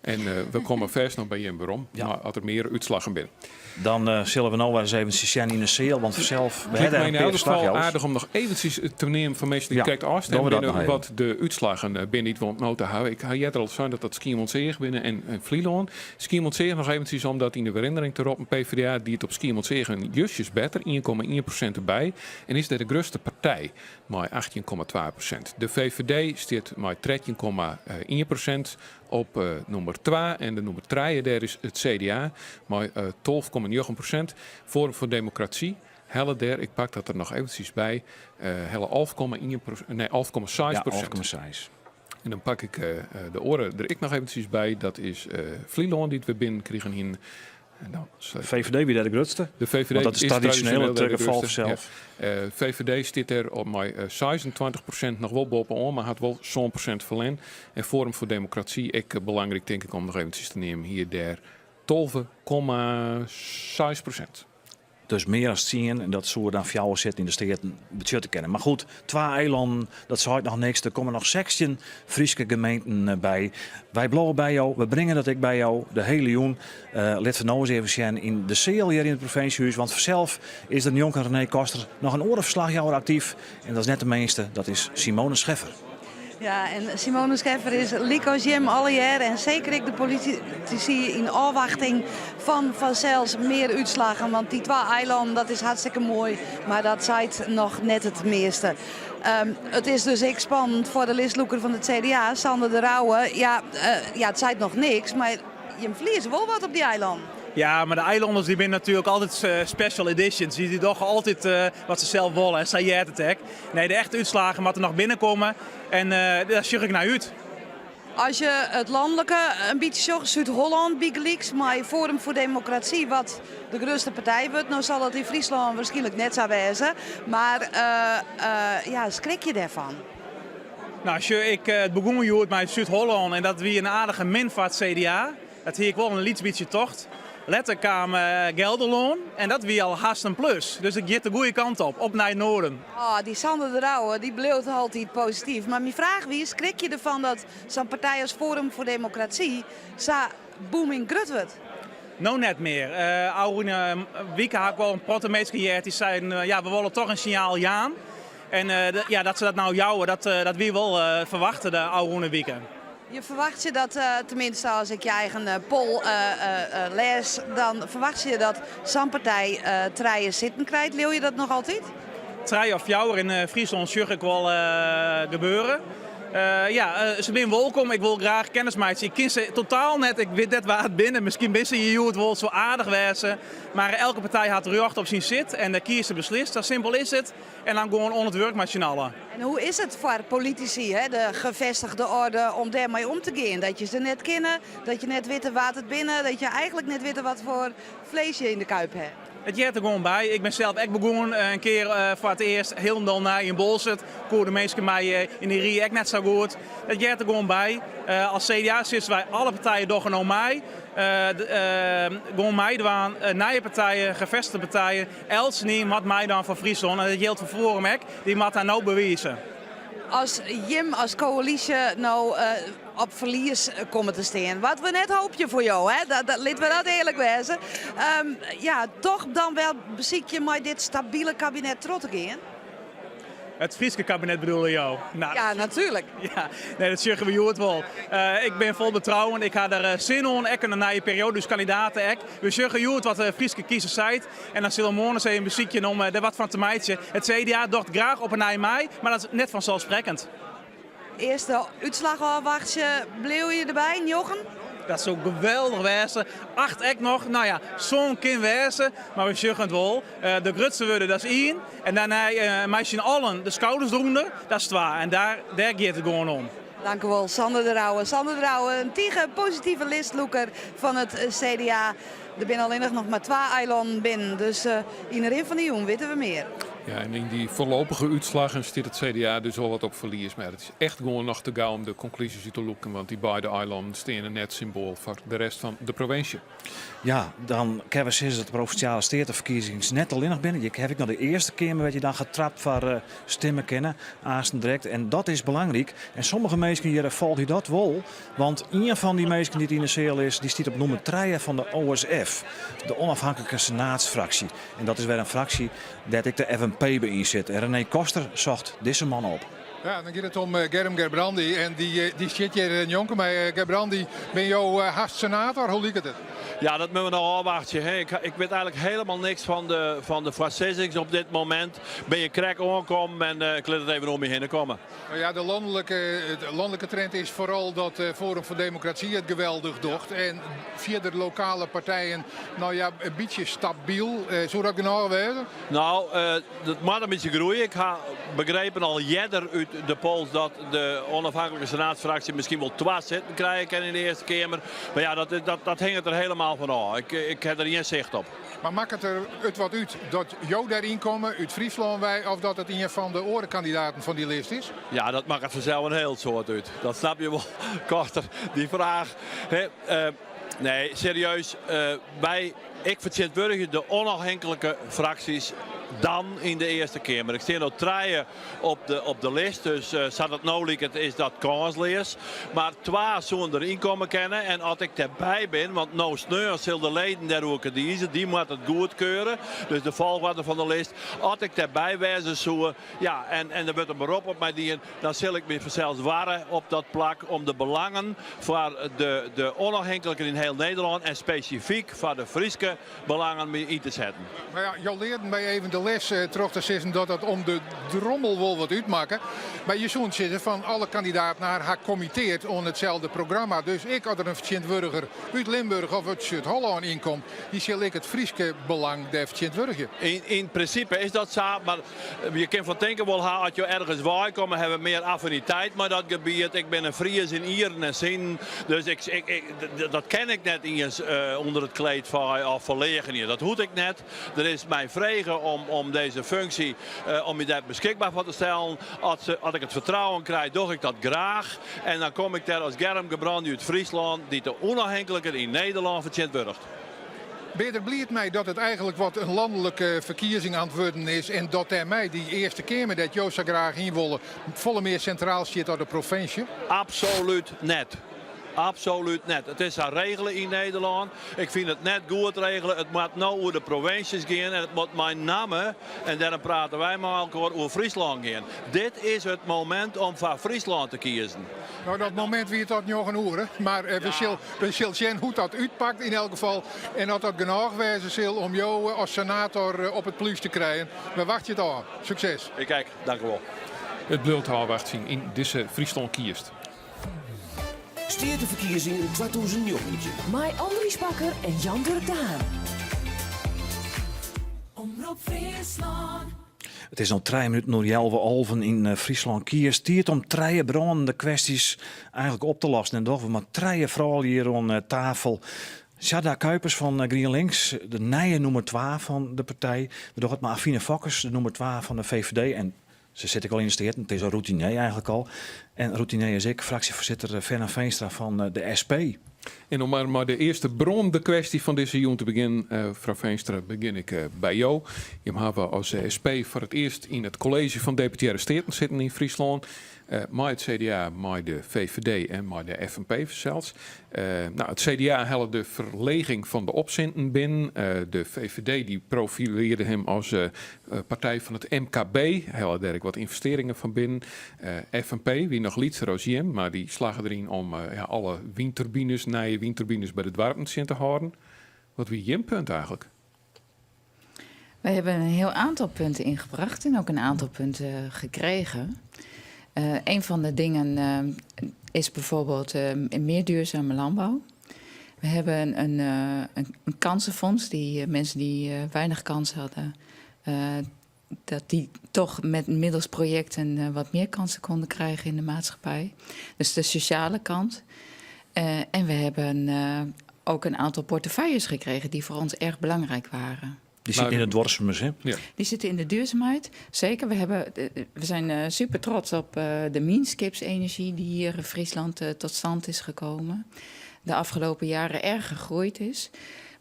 En we komen vers nog bij je in Berom. Ja. Maar als er meer uitslagen binnen. Dan zullen we nou wel eens even Sichan in de seel, want vanzelf... Het lijkt mij in elk geval aardig om nog eventjes te nemen van mensen die kijken afstemmen binnen wat de uitslagen binnen niet want nou te houden. Ik had je er al zijn dat Schiermonnikoog binnen en Vlieland. Schiermonnikoog nog eventjes omdat in de herinnering erop een PvdA die het op Schiermonnikoog een justjes beter, 1,1% erbij. En is dat de grootste partij met 18,2%. De VVD staat met 13,1% op nummer 2 en de nummer 3 daar is het CDA met 12,9%. Forum voor Democratie, helle der, ik pak dat er nog eventjes bij, helle 11,6%. Nee, 11,6%. Ja, 11,6. En dan pak ik de oren er ik nog eventjes bij, dat is Vlieland die we binnen kregen in. Nou, VVD wie de grootste? De VVD want dat is traditioneel het geval zelf. VVD staat er op mij 26% nog wel bovenaan, maar had wel zo'n procent verlen. En Forum voor Democratie, ik belangrijk denk ik om nog eventjes te nemen, hier der 12,6%. Dus meer dan 10 en dat zullen dan fjouwen zitten in de steden budget te kennen. Maar goed, 2 eilanden, dat zou nog niks. Er komen nog 16 Friese gemeenten bij. Wij blowen bij jou, we brengen dat ik bij jou, de hele joen. Let van nou eens even zien in de Seel hier in het provinciehuis. Want vanzelf is de jonker René Koster nog een orenverslagjouwer actief. En dat is net de meeste, dat is Simone Scheffer. Ja, en Simone Scheffer is Lico Jim alle jaar en zeker ik de politici in afwachting van zelfs meer uitslagen. Want die 2 eilanden, dat is hartstikke mooi, maar dat zijt nog net het meeste. Het is dus ik spannend voor de listloeker van het CDA, Sander de Rauwe. Ja, het zijt nog niks, maar je verliest wel wat op die eilanden. Ja, maar de eilanders die zijn natuurlijk altijd special editions. Die toch altijd wat ze zelf willen. En zei het attack. Nee, de echte uitslagen moeten er nog binnenkomen. En daar zie ik naar uit. Als je het landelijke een beetje zorgt, Zuid-Holland, Big Leaks, maar Forum voor Democratie, wat de grootste partij wordt, nou zal dat in Friesland waarschijnlijk net zo wezen. Maar schrik je daarvan? Nou, het begon met Zuid-Holland en dat wie een aardige min van het CDA. Dat hier ik wel een beetje tocht. Letter kwam Gelderloon en dat wie al haast een plus. Dus ik gaat de goede kant op naar het noorden. Die Sander de Rauwe, die bleef altijd positief. Maar mijn vraag wie, schrik je ervan dat zo'n partij als Forum voor Democratie zo booming grut wordt? Nou net meer. Oude Wieke had ik wel een protemeester geëerd die zeiden, we willen toch een signaal jaan. En dat ze dat nou jouwen, dat wie wel verwachten, de oude Wieke. Je verwacht je dat, tenminste als ik je eigen poll lees, dan verwacht je dat zo'n partij treien zitten krijgt. Leeuw je dat nog altijd? 3 of 4 in Friesland zie ik wel gebeuren. Ze zijn welkom. Ik wil graag kennis maken. Ik ken ze totaal net. Ik weet net waar het binnen. Misschien ben ze je het wel zo aardig wezen. Maar elke partij had recht op zijn zit. En de kiezer beslist. Zo simpel is het. En dan gewoon on het werk met z'n allen. En hoe is het voor politici, hè, de gevestigde orde, om daarmee om te gaan? Dat je ze net kennen, dat je net weet wat het binnen, dat je eigenlijk net weet wat voor vlees je in de kuip hebt. Het gaat er gewoon bij. Ik ben zelf ook begonnen een keer voor het eerst helemaal naar in Bolzert. Koer de mensen mij in de rie ook net zo goed. Het gaat er gewoon bij. Als CDA zitten wij alle partijen door nou mij. Gewoon mij, er waren nieuwe partijen, gevestigde partijen. Els niet had mij dan van Friesland. En dat geldt voor Forum ook. Die moet daar nou bewijzen. Als Jim als coalitie nou op verlies komen te staan. Wat we net hoopje voor jou, hè? Dat laten we dat eerlijk wezen. Ja, toch dan wel beziek je met dit stabiele kabinet trots te gaan? Het Friese kabinet bedoel je jou? Nou, Ja, natuurlijk. ja, nee, dat zeggen we het wel. Ik ben vol betrouwen. Ik ga er zin in. Ik een nieuwe periode, dus kandidaten ook. We zeggen het wat de Friese kiezers zei. En dan zullen we morgen een muziekje om er wat van te meidje. Het CDA dacht graag op een nieuwe mei, maar dat is net vanzelfsprekend. Eerste uitslag afwachtje, bleef je erbij, Jochen? Dat zou geweldig wezen. 8 ek nog. Nou ja, zo'n kind wezen. Maar we zeggen het wel. De grootste worden, dat is 1. En daarna meisje allen de schouders eronder. Dat is 2. En daar gaat het gewoon om. Dank u wel, Sander de Rauwe. Sander de Rauwe, een tige positieve listloeker van het CDA. Er zijn alleen nog maar 2 eilanden binnen. Dus in de rin van de jong weten we meer. Ja, en in die voorlopige uitslagen staat het CDA dus al wat op verlies. Maar het is echt gewoon nog te gauw om de conclusies te loeken. Want die beide eilanden staan een net symbool voor de rest van de provincie. Ja, dan kunnen we zeggen dat de provinciale statenverkiezingen net alleen nog binnen. Je heb ik nog de eerste keer werd je dan getrapt voor stemmen kennen, aanstaan direct. En dat is belangrijk. En sommige mensen hier valt u dat wel. Want een van die mensen die het in de cel is, die staat op nummer 3 van de OSF. De onafhankelijke senaatsfractie. En dat is weer een fractie dat ik de FNP bij zit. En René Koster zocht deze man op. Ja, dan gaat het om Germ Gerbrandi. En die zit hier in Jonker. Maar Gerbrandi, ben jou haast senator? Hoe liep het? Ja, dat moeten we nog afwachten. Hè. Ik weet eigenlijk helemaal niks van de verkiezingen op dit moment. Ben je krek aankomen en ik laat het even om je heen komen. Nou ja, de landelijke trend is vooral dat Forum voor Democratie het geweldig docht. En via de lokale partijen, nou ja, een beetje stabiel. Zou dat genoeg wezen? Nou, dat moet een beetje groeien. Ik heb begrepen al eerder uit de polls dat de onafhankelijke senaatsfractie misschien wel 2 zitten krijgen in de Eerste Kamer. Maar ja, dat hangt er helemaal van af. Ik heb er geen zicht op. Maar maakt het er wat uit dat jou daarin komen, uit Friesland wij, of dat het een van de orenkandidaten van die lijst is? Ja, dat maakt het vanzelf een heel soort uit. Dat snap je wel, Koster, die vraag. Nee, serieus. Ik vertegenwoordig de onafhankelijke fracties dan in de Eerste Kamer. Ik sta nog 3 op de lijst, dus zat het nodig is dat kansleers. Maar 2 zullen erin komen kennen. En als ik erbij ben, want nou snel zullen de leden daar ook die moet het goedkeuren. Dus de volgorde van de lijst. Als ik erbij wezen zou, ja, en er wordt een beroep op mij die, dan zal ik me zelfs waren op dat plak om de belangen voor de onafhankelijken in heel Nederland en specifiek voor de Friese belangen mee in te zetten. Maar ja, jou leerde mij even de les terug te zeggen dat het om de drommel wil wat uitmaken. Maar je zo'n zitten van alle kandidaten naar haar committeert on hetzelfde programma. Dus ik had er een vertegenwoordiger uit Limburg of uit Zuid-Holland inkomt, die zal ik het Friese belang der vertegenwoordigen. In principe is dat zo, maar je kunt van denken wel als je ergens waar komen, hebben we meer affiniteit met dat gebied. Ik ben een Fries in Ieren en Zin, dus dat ken ik net eens onder het kleed van of verlegen hier. Dat hoed ik net. Er is mijn vregen om deze functie, om je dat beschikbaar voor te stellen. Als ik het vertrouwen krijg, doe ik dat graag. En dan kom ik daar als Germ Gerbrandi uit Friesland, die de onafhankelijke in Nederland vertegenwoordigt. Ben je er blij mee dat het eigenlijk wat een landelijke verkiezing aan het worden is en dat mij die Eerste Kamer dat Joost zo graag in willen volle meer centraal zit door de provincie? Absoluut net. Absoluut net. Het is aan regelen in Nederland. Ik vind het net goed regelen. Het moet nou over de provincies gaan en het moet mijn namen, en daarom praten wij maar elkaar over Friesland gaan. Dit is het moment om voor Friesland te kiezen. Nou, dat moment wie het dat nog een horen. Maar we zullen zien hoe dat uitpakt in elk geval. En dat dat genoeg wezen zal om jou als senator op het plus te krijgen. We wachten het aan. Succes. Ik kijk, dank u wel. Het blijft afwachten in deze Friesland kiest. Statenverkiezingen 2019. Mai Andries Bakker en Jan-Dirk de Haan. Omroep Friesland. Het is nog 3 minuten door 11 in Friesland kiest. Het gaat om 3 brandende kwesties eigenlijk op te lossen. En toch we maar 3 vrouwen hier aan tafel. Sjada Kuipers van GroenLinks, de nieuwe nummer 2 van de partij. We doen het maar Afine Fokkers, de nummer 2 van de VVD. En ze zit ik al in de steert, het is al routinier eigenlijk al. En routinier is ik, fractievoorzitter Fernand Veenstra van de SP. En om maar de eerste bron, de kwestie van deze jongen te beginnen, mevrouw Veenstra, begin ik bij jou. Je hebben als SP voor het eerst in het college van deputaire steden zitten in Friesland. Maar het CDA, maar de VVD en maar de FNP zelfs. Het CDA helde de verleging van de opzinten binnen. De VVD die profileerde hem als partij van het MKB. Helde daar wat investeringen van binnen. FNP, wie nog liet Rosiem, maar die slagen erin om alle windturbines, nieuwe windturbines bij de Dwarpen te houden. Wat wie je punt eigenlijk? Wij hebben een heel aantal punten ingebracht en ook een aantal punten gekregen. Een van de dingen is bijvoorbeeld meer duurzame landbouw. We hebben een kansenfonds, die mensen die weinig kans hadden, dat die toch middels projecten wat meer kansen konden krijgen in de maatschappij. Dus de sociale kant. En we hebben ook een aantal portefeuilles gekregen die voor ons erg belangrijk waren. Die zitten in het Dwarsmers, hè? Ja. Die zitten in de duurzaamheid. Zeker, we zijn super trots op de Meanskips-energie die hier in Friesland tot stand is gekomen. De afgelopen jaren erg gegroeid is.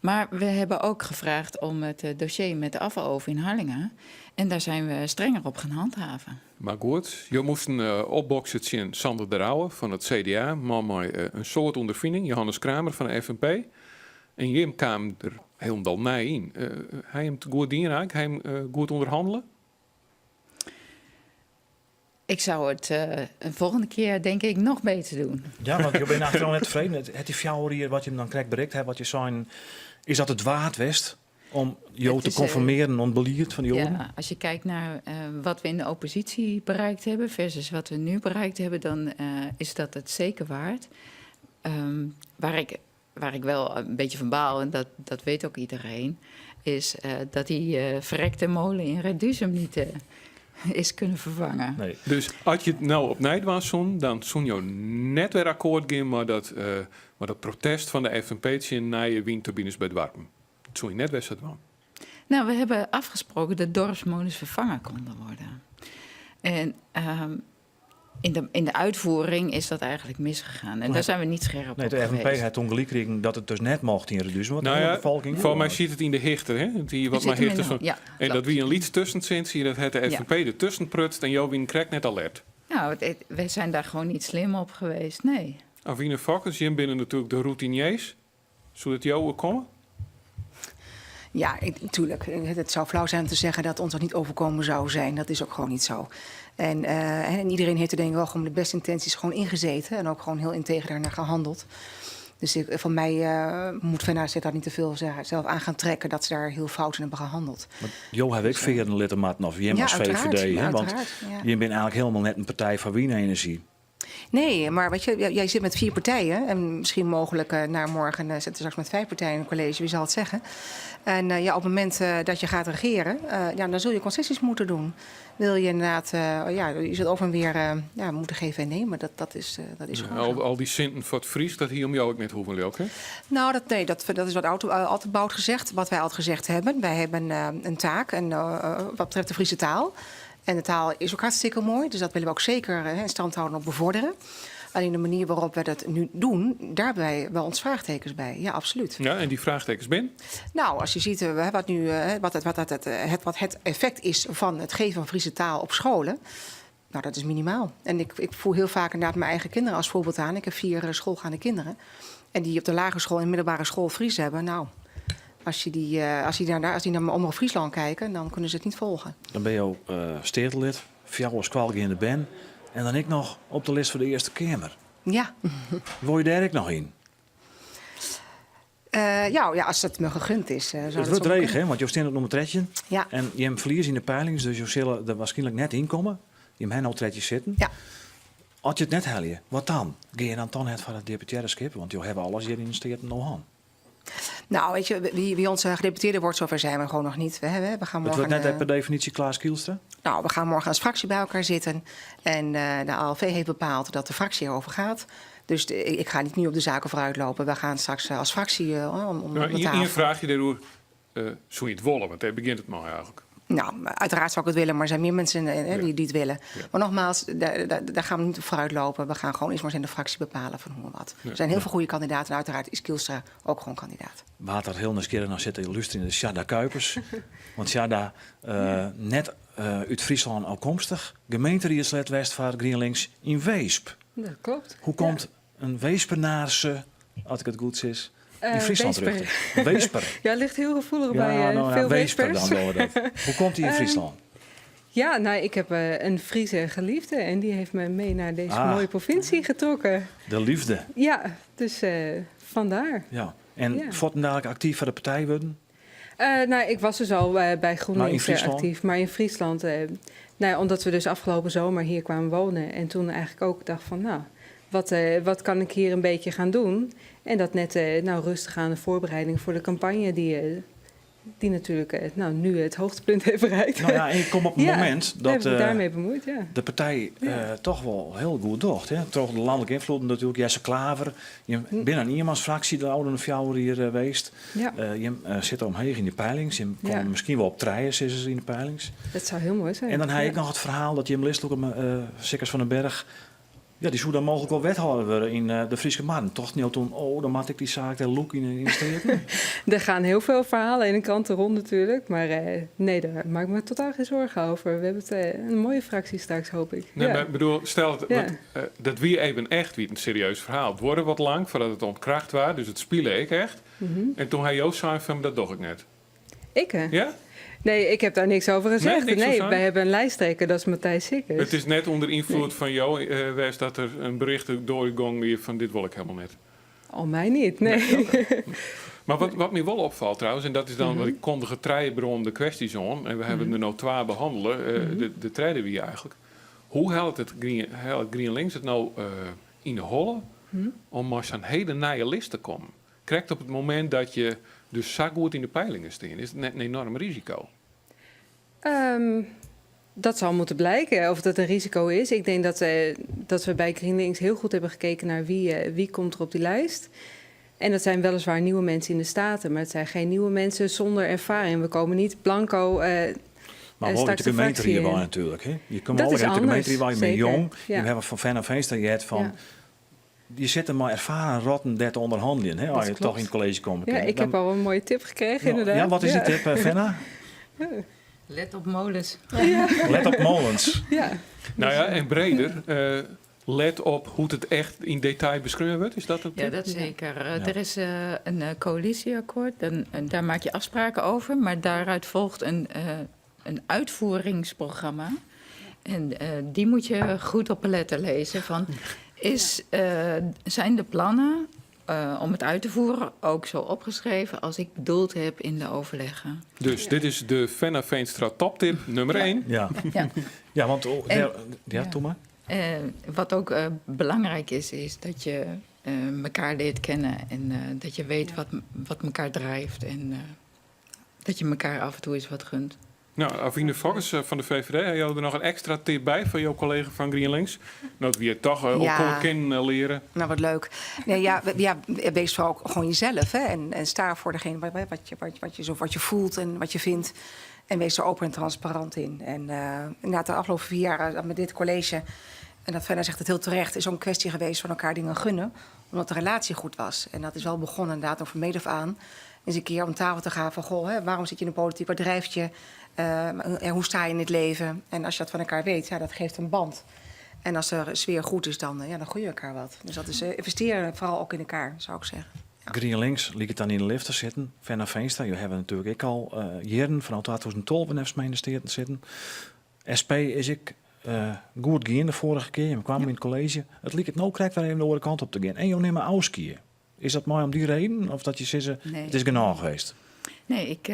Maar we hebben ook gevraagd om het dossier met de afvaloven in Harlingen. En daar zijn we strenger op gaan handhaven. Maar goed, je moest een opboksen zien Sander de Rauwe van het CDA. Maar een soort ondervinding, Johannes Kramer van de FNP. En Jim kwam er helemaal na in. Hij hem goed inraakt, hij hem goed onderhandelen? Ik zou het een volgende keer denk ik nog beter doen. Ja, want je bent achteraf net tevreden. Het die fjouwer hier, wat je hem dan krijgt bereikt hebt, wat je zijn, is dat het waard west om jou te conformeren aan het beleid van die jongeren? Ja, als je kijkt naar wat we in de oppositie bereikt hebben versus wat we nu bereikt hebben, dan is dat het zeker waard. Waar ik wel een beetje van baal, en dat weet ook iedereen, is dat die verrekte molen in Reduzum niet is kunnen vervangen. Nee. Dus als je het nou op nijd was, dan zoen je net weer akkoord gaan maar dat protest van de FNP naar je windturbines bij Dwarpen. Dat zoen je net weer zat. Nou, we hebben afgesproken dat dorpsmolens vervangen konden worden. En in de uitvoering is dat eigenlijk misgegaan. En daar zijn we niet scherp op geweest. De FNP had toen gelijk gekregen dat het dus net mocht in Reduzum. Voor mij ziet het in de hichter, hè? Die wat maar hichters van. Ja, en dat wie een lied tussen zit, zie je dat het de FNP er tussen prutst en Jobien krijgt net alert. Nou, we zijn daar gewoon niet slim op geweest, nee. Avine Fokkers, Jim binnen natuurlijk de routiniers. Zou het jou komen? Ja, natuurlijk. Het zou flauw zijn om te zeggen dat ons dat niet overkomen zou zijn. Dat is ook gewoon niet zo. En iedereen heeft er denk ik wel gewoon de beste intenties gewoon ingezeten. En ook gewoon heel integer daarnaar gehandeld. Dus van mij moet Van zich daar niet te veel zelf aan gaan trekken dat ze daar heel fout in hebben gehandeld. Maar Jo heb ik veer een lidmaat of Jim als VVD. Hè? Want Jim bent eigenlijk helemaal net een partij van Wien-energie. Nee, maar weet je, jij zit met 4 partijen. En misschien mogelijk naar morgen zitten we straks met 5 partijen in een college. Wie zal het zeggen? En op het moment dat je gaat regeren, dan zul je concessies moeten doen. Wil je inderdaad, je zult over en weer moeten geven en nemen. Dat is gewoon al die centen voor het Fries, dat hier om jou ook net hoeven ook, hè? Nou, dat is wat altijd boud gezegd. Wat wij altijd gezegd hebben. Wij hebben een taak en wat betreft de Friese taal. En de taal is ook hartstikke mooi, dus dat willen we ook zeker in stand houden en bevorderen. Alleen de manier waarop we dat nu doen, daar hebben wij wel ons vraagtekens bij. Ja, absoluut. Ja, en die vraagtekens ben? Nou, als je ziet wat het effect is van het geven van Friese taal op scholen, nou, dat is minimaal. En ik voer heel vaak inderdaad mijn eigen kinderen als voorbeeld aan. Ik heb 4 schoolgaande kinderen. En die op de lagere school en middelbare school Fries hebben, nou, als die naar Omroep Friesland kijken, dan kunnen ze het niet volgen. Dan ben je ook stedelid, fjouwers kwalk in de ben. En dan ik nog op de lijst voor de Eerste Kamer. Ja. Wil je daar ook nog in? Als het me gegund is. Het wordt regen, want je staat op nummer 3. Ja. En je hebt verlies in de peilingen, dus je zullen er waarschijnlijk net in komen. Je hebt al 3 zitten. Ja. Als je het net haal je, wat dan? Ga je dan net van het deputaire schip? Want je hebben alles hier in de steden nog aan. Nou, weet je, wie onze gedeputeerde wordt, zover zijn we gewoon nog niet. We gaan morgen, het wordt net per definitie Klaas Kielstra? Nou, we gaan morgen als fractie bij elkaar zitten. En de ALV heeft bepaald dat de fractie erover gaat. Dus ik ga niet nu op de zaken vooruitlopen. We gaan straks als fractie om de tafel. Hier vraag je daardoor, zou je het willen? Want daar begint het maar eigenlijk. Nou, uiteraard zou ik het willen, maar er zijn meer mensen die het willen. Ja. Maar nogmaals, daar gaan we niet op vooruitlopen. We gaan gewoon eerst maar eens in de fractie bepalen van hoe en wat. Ja. Er zijn heel veel goede kandidaten en uiteraard is Kielstra ook gewoon kandidaat. Waar er heel nieuwsgierig naar zitten luisteren is Sjada Kuipers. Want Sjada, net uit Friesland afkomstig, gemeenteraadslid West van GroenLinks in Weesp. Dat klopt. Hoe komt een Weespernaarse, als ik het goed is, in Friesland terug? Weesper. Ja, ligt heel gevoelig bij veel Weesper Weespers. dan dat. Hoe komt hij in Friesland? Ja, nou, ik heb een Friese geliefde en die heeft me mee naar deze mooie provincie getrokken. De liefde. Ja, dus vandaar. Ja. En vond hem dadelijk actief voor de partij worden? Nou, ik was dus al bij GroenLinks actief, maar in Friesland. Omdat we dus afgelopen zomer hier kwamen wonen en toen eigenlijk ook dacht van, nou, wat kan ik hier een beetje gaan doen? En dat net rustig aan de voorbereiding voor de campagne die natuurlijk nu het hoogtepunt heeft bereikt. Nou ja, en ik kom op een moment dat daarmee bemoeid, de partij toch wel heel goed docht. Hè? Toch de landelijke invloed natuurlijk. Jesse Klaver, je binnen een Iermansfractie, de oude fjouwer hier geweest. Ja. Je zit omheen in de peilings. Je komt misschien wel op treien in de peilings. Dat zou heel mooi zijn. En dan heb ik nog het verhaal dat Jim List, Sikkers van den Berg, ja, die zou dan mogelijk wel wethouder worden in de Friese Markt. Toch niet toen, dan maak ik die zaak de look in de steden. Er gaan heel veel verhalen in de kranten rond natuurlijk. Maar nee, daar maak ik me totaal geen zorgen over. We hebben een mooie fractie straks, hoop ik. Nee, maar ik bedoel, stel dat wie even echt wie een serieus verhaal. Het worden wat lang voordat het ontkracht was. Dus het spelen ik echt. Mm-hmm. En toen hij Joost zei van, dat doe ik net. Ik? Ja? Nee, ik heb daar niks over gezegd. Nee, wij hebben een lijsttrekker, dat is Matthijs Sikkers. Het is net onder invloed van jou geweest dat er een bericht doorging weer van dit wil ik helemaal net. Al mij niet, nee. Okay. Maar wat me wel opvalt trouwens, en dat is dan wat ik kon de getreienberonde kwesties aan, en we hebben er nou 2 behandelen, de treden wie eigenlijk. Hoe helpt het GroenLinks het nou in de holle om maar zo'n hele nieuwe list te komen? Krijgt op het moment dat je dus zo goed in de peilingen staat, is het net een enorm risico? Dat zal moeten blijken of dat een risico is. Ik denk dat we bij GroenLinks heel goed hebben gekeken naar wie komt er op die lijst. En dat zijn weliswaar nieuwe mensen in de Staten, maar het zijn geen nieuwe mensen zonder ervaring. We komen niet blanco maar wel de gemeente hier wel natuurlijk. Hè? Je komt wel uit de gemeente waar je bent jong. Ja. Je hebt van Venna Veenstra je van... Ja. Je zit er maar ervaren rotten dat onderhandelen, hè, als je toch in het college komt. Ja, ik heb al een mooie tip gekregen, inderdaad. Ja, wat is die tip, Venna? Let op molens. Ja. Let op molens. Ja. Nou ja, en breder, let op hoe het echt in detail beschreven wordt. Is dat een tip? Ja, dat zeker. Er is een coalitieakkoord en daar maak je afspraken over. Maar daaruit volgt een uitvoeringsprogramma. En die moet je goed op letten lezen. Van, zijn de plannen om het uit te voeren ook zo opgeschreven als ik bedoeld heb in de overleggen? Dus dit is de Venna Veenstra toptip nummer 1. Ja, want... Doe maar. Wat ook belangrijk is dat je elkaar leert kennen en dat je weet wat elkaar drijft en dat je elkaar af en toe eens wat gunt. Nou, Avine Fokkers van de VVD, heb je er nog een extra tip bij van jouw collega van GroenLinks? Dat we je toch ook kennen leren. Nou, wat leuk. Nee, wees vooral ook gewoon jezelf. Hè? En sta voor degene wat je voelt en wat je vindt. En wees er open en transparant in. En na de afgelopen 4 jaar met dit college... en dat Venna zegt het heel terecht... is ook een kwestie geweest van elkaar dingen gunnen... omdat de relatie goed was. En dat is wel begonnen inderdaad over meet af aan... eens een keer om tafel te gaan van... goh, waarom zit je in de politiek, wat drijft je... hoe sta je in het leven? En als je dat van elkaar weet, dat geeft een band. En als de sfeer goed is, dan groei je elkaar wat. Dus dat is investeren vooral ook in elkaar, zou ik zeggen. Ja. GroenLinks liet het dan in de lift te zitten. Venna Veenstra, je hebben natuurlijk al jaren vanaf 2012 in investeerd zitten. SP is ik goed gegaan de vorige keer. We kwamen in het college. Het liep het nou krijgt daar even de andere kant op te gaan. En je neemt maar Auskiën. Is dat mooi om die reden? Of dat je zegt, het is genoeg geweest? Nee, ik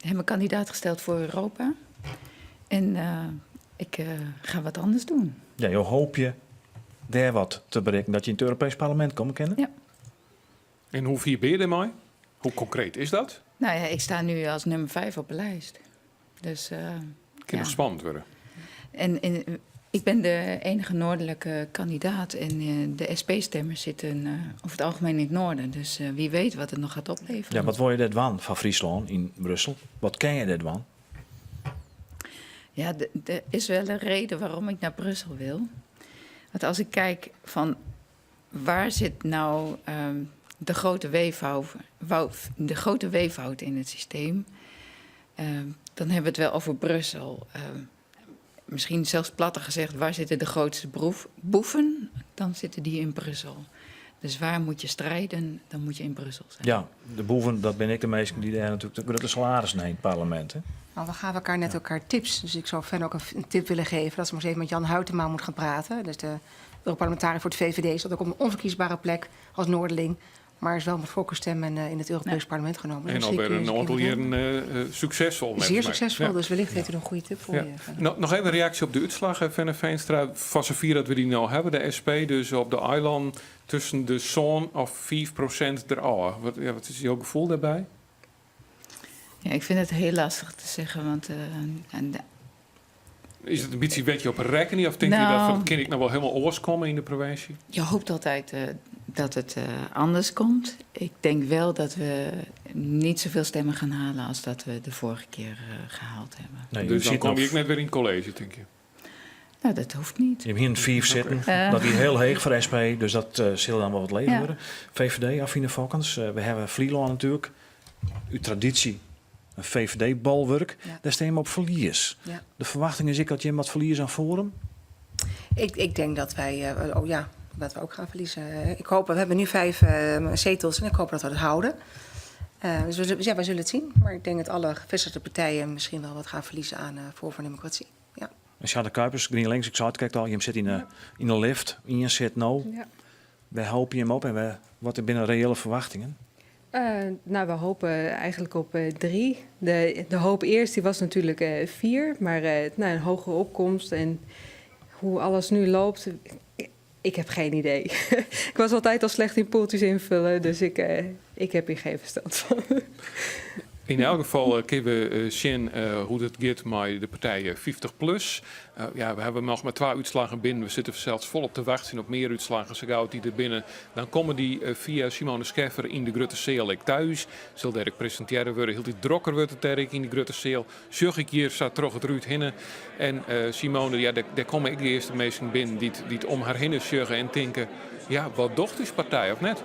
heb me kandidaat gesteld voor Europa. En ik ga wat anders doen. Ja, je hoop je daar wat te bereiken, dat je in het Europees Parlement komt kennen? Ja. En hoe vier ben je ermee? Hoe concreet is dat? Nou ja, ik sta nu als nummer 5 op de lijst. Dus kan nog spannend worden. En Ik ben de enige noordelijke kandidaat en de SP-stemmers zitten over het algemeen in het noorden. Dus wie weet wat het nog gaat opleveren. Ja, wat wil je dit van Friesland in Brussel? Wat ken je dit van? Ja, er is wel een reden waarom ik naar Brussel wil. Want als ik kijk van waar zit nou de grote weeffout in het systeem, dan hebben we het wel over Brussel. Misschien zelfs platter gezegd, waar zitten de grootste boeven? Dan zitten die in Brussel. Dus waar moet je strijden? Dan moet je in Brussel zijn. Ja, de boeven, dat ben ik de meesten die daar natuurlijk de salarissen heen in het parlement. Hè? Nou, we gaven elkaar net elkaar tips. Dus ik zou verder ook een tip willen geven dat ze maar eens even met Jan Huytema moet gaan praten. Dus de Europarlementariër voor het VVD zat ook op een onverkiesbare plek als Noorderling. Maar is wel met voorkeurstem in het Europees Parlement genomen. En alweer een aantal jaren succesvol. Zeer succesvol, dus wellicht heeft u een goede tip voor je. Nog even een reactie op de uitslag, Venne Veenstra. Van z'n vier dat we die nou hebben, de SP, dus op de eiland tussen de zo'n of 5% eruit. Wat is jouw gevoel daarbij? Ja, ik vind het heel lastig te zeggen, want... Is het een beetje op een rekening of denk je dat van kan ik nou wel helemaal oorskomen in de provincie? Je hoopt altijd dat het anders komt. Ik denk wel dat we niet zoveel stemmen gaan halen als dat we de vorige keer gehaald hebben. Nee, dus dan kom je net weer in het college, denk je? Nou, dat hoeft niet. Je hebt hier een 5 zitten, dat is heel heeg voor SP, dus dat zal dan wel wat leven worden. VVD, Affine Valkens, we hebben Vlieland natuurlijk, uw traditie. Een VVD-balwerk, daar staan je op verlies. Ja. De verwachting is dat je wat verlies aan Forum? Ik denk dat wij, dat we ook gaan verliezen. Ik hoop, we hebben nu 5 zetels en ik hoop dat we het houden. Dus wij zullen het zien. Maar ik denk dat alle gevestigde partijen misschien wel wat gaan verliezen aan Forum voor Democratie. Ja. Sjaak Kuipers, GroenLinks, ik zou het kijken al, je zit in de lift, in je zit nou. Ja. Wij hopen je hem op en wat er binnen reële verwachtingen? Nou, we hopen eigenlijk op 3. De hoop eerst die was natuurlijk 4, maar een hogere opkomst en hoe alles nu loopt, ik heb geen idee. Ik was altijd al slecht in poeltjes invullen, dus ik heb hier geen verstand van. In elk geval kunnen we zien hoe het gaat met de partijen 50+. We hebben nog maar 2 uitslagen binnen. We zitten zelfs volop te wachten op meer uitslagen. Zo gauw die er binnen. Dan komen die via Simone Scheffer in de Grutte Seel thuis. Zal Dirk presenteren worden. Heel die drokker wordt het Dirk in de Grutte Seel. Zorg ik hier staat terug het Ruud hinnen. En Simone, daar komen ik de eerste mensen binnen die het om haar hinnen zorgen en denken. Ja, wat docht is partij of net?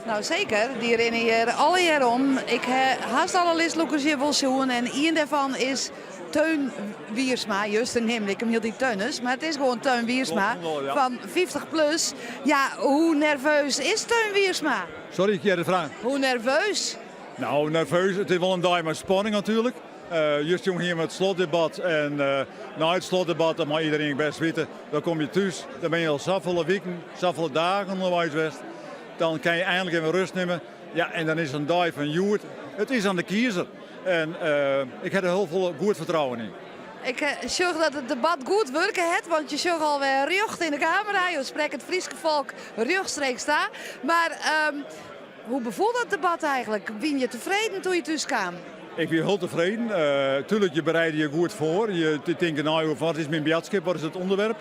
Nou zeker, die rennen hier alle jaar om. Ik haast alle listloekers hier wel zoen en één daarvan is Teun Wiersma. Juist een hem, ik hem heel die Teunis, maar het is gewoon Teun Wiersma van 50+. Ja, hoe nerveus is Teun Wiersma? Sorry, ik de vraag. Hoe nerveus? Nou, nerveus. Het is wel een dag met spanning natuurlijk. Just jong hier met het slotdebat en na het slotdebat, dat mag iedereen best weten, dan kom je thuis. Dan ben je al zoveel weken, zoveel dagen onderwijs geweest. Dan kan je eindelijk even rust nemen. Ja, en dan is een dag van Joert. Het is aan de kiezer. En ik heb er heel veel goed vertrouwen in. Ik zorg dat het debat goed werken heeft, want je zorgt alweer recht in de camera. Je spreekt het Friese volk rechtstreeks daar. Maar hoe bevoelt dat debat eigenlijk? Ben je tevreden toen je thuis kwam? Ik ben heel tevreden. Tuurlijk, je bereidt je goed voor. Je denkt, nou, wat is mijn biatskip, wat is het onderwerp?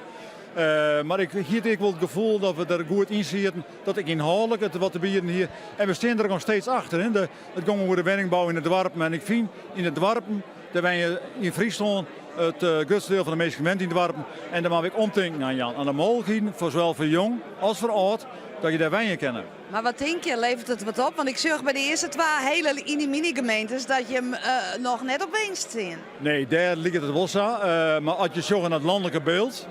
Maar ik heb wel het gevoel dat we er goed in zitten, dat ik inhoudelijk het wat te bieden hier. En we staan er nog steeds achter. Hè? Het gaat over de woningbouw in het dorp. En ik vind in het dorp, daar ben je in Friesland het grootste deel van de meeste gemeenten in het dorp. En daar mag ik omdenken aan Jan. Aan de mogelijkheden, voor zowel voor jong als voor oud, dat je daar weinig kennen. Maar wat denk je, levert het wat op? Want ik zorg bij de eerste 2 hele mini-gemeentes dat je hem nog net op winst ziet. Nee, daar ligt het wel zo. Maar als je zorgt naar het landelijke beeld,